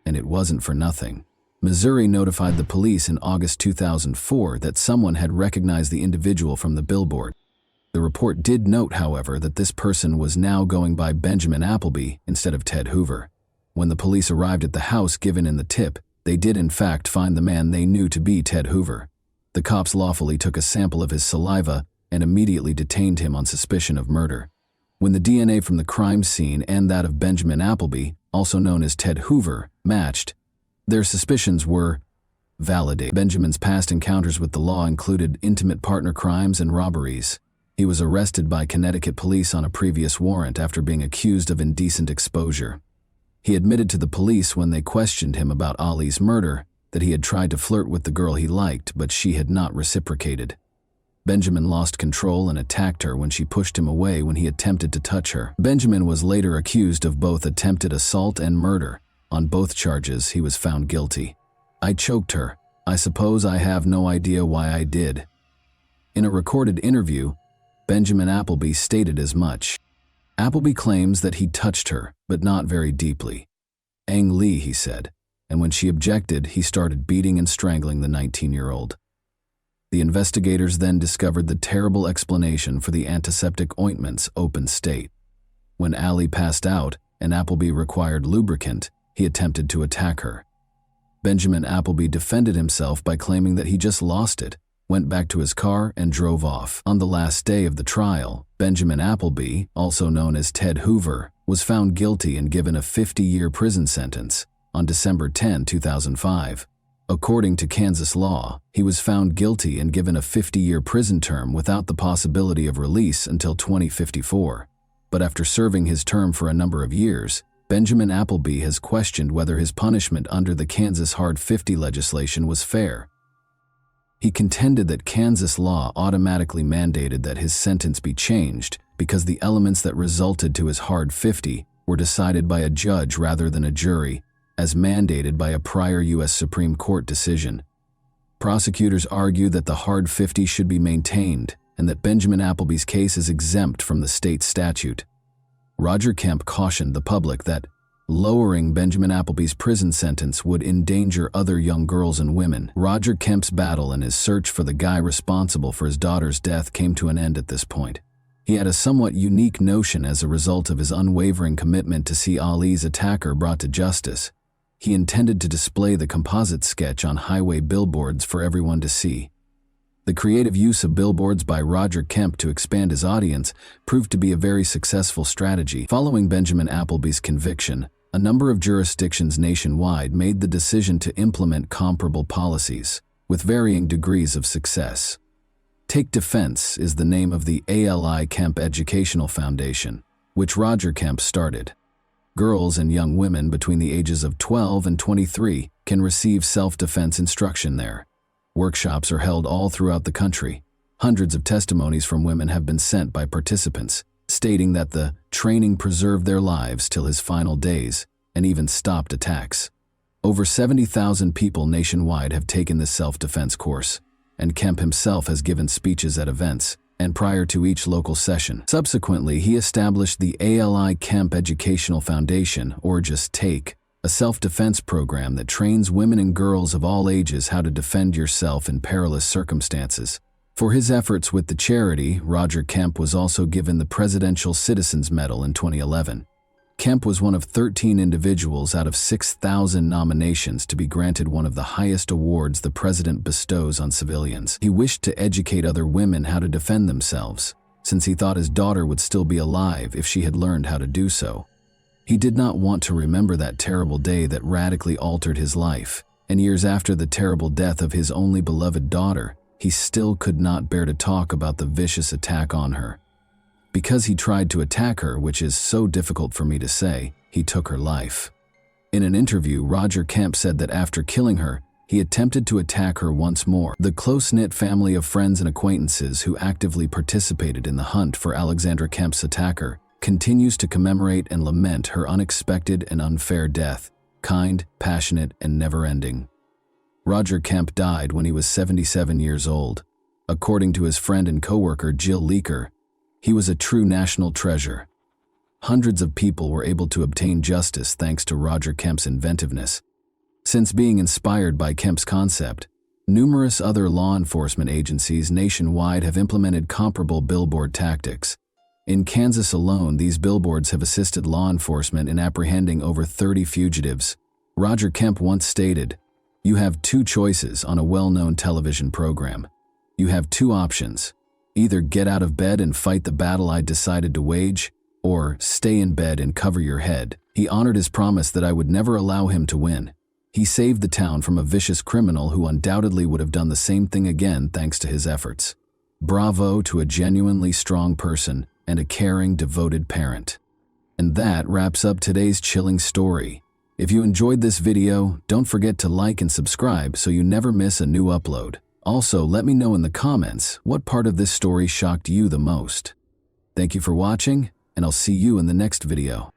And it wasn't for nothing. Missouri notified the police in August 2004 that someone had recognized the individual from the billboard. The report did note, however, that this person was now going by Benjamin Appleby instead of Ted Hoover. When the police arrived at the house given in the tip, they did in fact find the man they knew to be Ted Hoover. The cops lawfully took a sample of his saliva and immediately detained him on suspicion of murder. When the DNA from the crime scene and that of Benjamin Appleby, also known as Ted Hoover, matched, their suspicions were validated. Benjamin's past encounters with the law included intimate partner crimes and robberies. He was arrested by Connecticut police on a previous warrant after being accused of indecent exposure. He admitted to the police when they questioned him about Ali's murder that he had tried to flirt with the girl he liked, but she had not reciprocated. Benjamin lost control and attacked her when she pushed him away when he attempted to touch her. Benjamin was later accused of both attempted assault and murder. On both charges, he was found guilty. "I choked her. I suppose I have no idea why I did." In a recorded interview, Benjamin Appleby stated as much. Appleby claims that he touched her, but not very deeply. Ang Lee, he said, and when she objected, he started beating and strangling the 19-year-old. The investigators then discovered the terrible explanation for the antiseptic ointment's open state. When Allie passed out and Appleby required lubricant, he attempted to attack her. Benjamin Appleby defended himself by claiming that he just lost it, went back to his car, and drove off. On the last day of the trial, Benjamin Appleby, also known as Ted Hoover, was found guilty and given a 50-year prison sentence on December 10, 2005. According to Kansas law, he was found guilty and given a 50-year prison term without the possibility of release until 2054. But after serving his term for a number of years, Benjamin Appleby has questioned whether his punishment under the Kansas Hard 50 legislation was fair. He contended that Kansas law automatically mandated that his sentence be changed because the elements that resulted to his Hard 50 were decided by a judge rather than a jury, as mandated by a prior U.S. Supreme Court decision. Prosecutors argue that the Hard 50 should be maintained and that Benjamin Appleby's case is exempt from the state statute. Roger Kemp cautioned the public that lowering Benjamin Appleby's prison sentence would endanger other young girls and women. Roger Kemp's battle and his search for the guy responsible for his daughter's death came to an end at this point. He had a somewhat unique notion as a result of his unwavering commitment to see Ali's attacker brought to justice. He intended to display the composite sketch on highway billboards for everyone to see. The creative use of billboards by Roger Kemp to expand his audience proved to be a very successful strategy. Following Benjamin Appleby's conviction, a number of jurisdictions nationwide made the decision to implement comparable policies, with varying degrees of success. Take Defense is the name of the Ali Kemp Educational Foundation, which Roger Kemp started. Girls and young women between the ages of 12 and 23 can receive self-defense instruction there. Workshops are held all throughout the country. Hundreds of testimonies from women have been sent by participants, stating that the training preserved their lives till his final days and even stopped attacks. Over 70,000 people nationwide have taken this self-defense course, and Kemp himself has given speeches at events and prior to each local session. Subsequently, he established the Ali Kemp Educational Foundation, or just TAKE, a self-defense program that trains women and girls of all ages how to defend yourself in perilous circumstances. For his efforts with the charity, Roger Kemp was also given the Presidential Citizens Medal in 2011. Kemp was one of 13 individuals out of 6,000 nominations to be granted one of the highest awards the president bestows on civilians. He wished to educate other women how to defend themselves, since he thought his daughter would still be alive if she had learned how to do so. He did not want to remember that terrible day that radically altered his life, and years after the terrible death of his only beloved daughter, he still could not bear to talk about the vicious attack on her. Because he tried to attack her, which is so difficult for me to say, he took her life. In an interview, Roger Kemp said that after killing her, he attempted to attack her once more. The close-knit family of friends and acquaintances who actively participated in the hunt for Alexandra Kemp's attacker continues to commemorate and lament her unexpected and unfair death, kind, passionate, and never-ending. Roger Kemp died when he was 77 years old. According to his friend and co-worker Jill Leaker, he was a true national treasure. Hundreds of people were able to obtain justice thanks to Roger Kemp's inventiveness. Since being inspired by Kemp's concept, numerous other law enforcement agencies nationwide have implemented comparable billboard tactics. In Kansas alone, these billboards have assisted law enforcement in apprehending over 30 fugitives. Roger Kemp once stated, "You have two choices on a well-known television program. You have two options. Either get out of bed and fight the battle I decided to wage, or stay in bed and cover your head." He honored his promise that I would never allow him to win. He saved the town from a vicious criminal who undoubtedly would have done the same thing again thanks to his efforts. Bravo to a genuinely strong person and a caring, devoted parent. And that wraps up today's chilling story. If you enjoyed this video, don't forget to like and subscribe so you never miss a new upload. Also, let me know in the comments what part of this story shocked you the most. Thank you for watching, and I'll see you in the next video.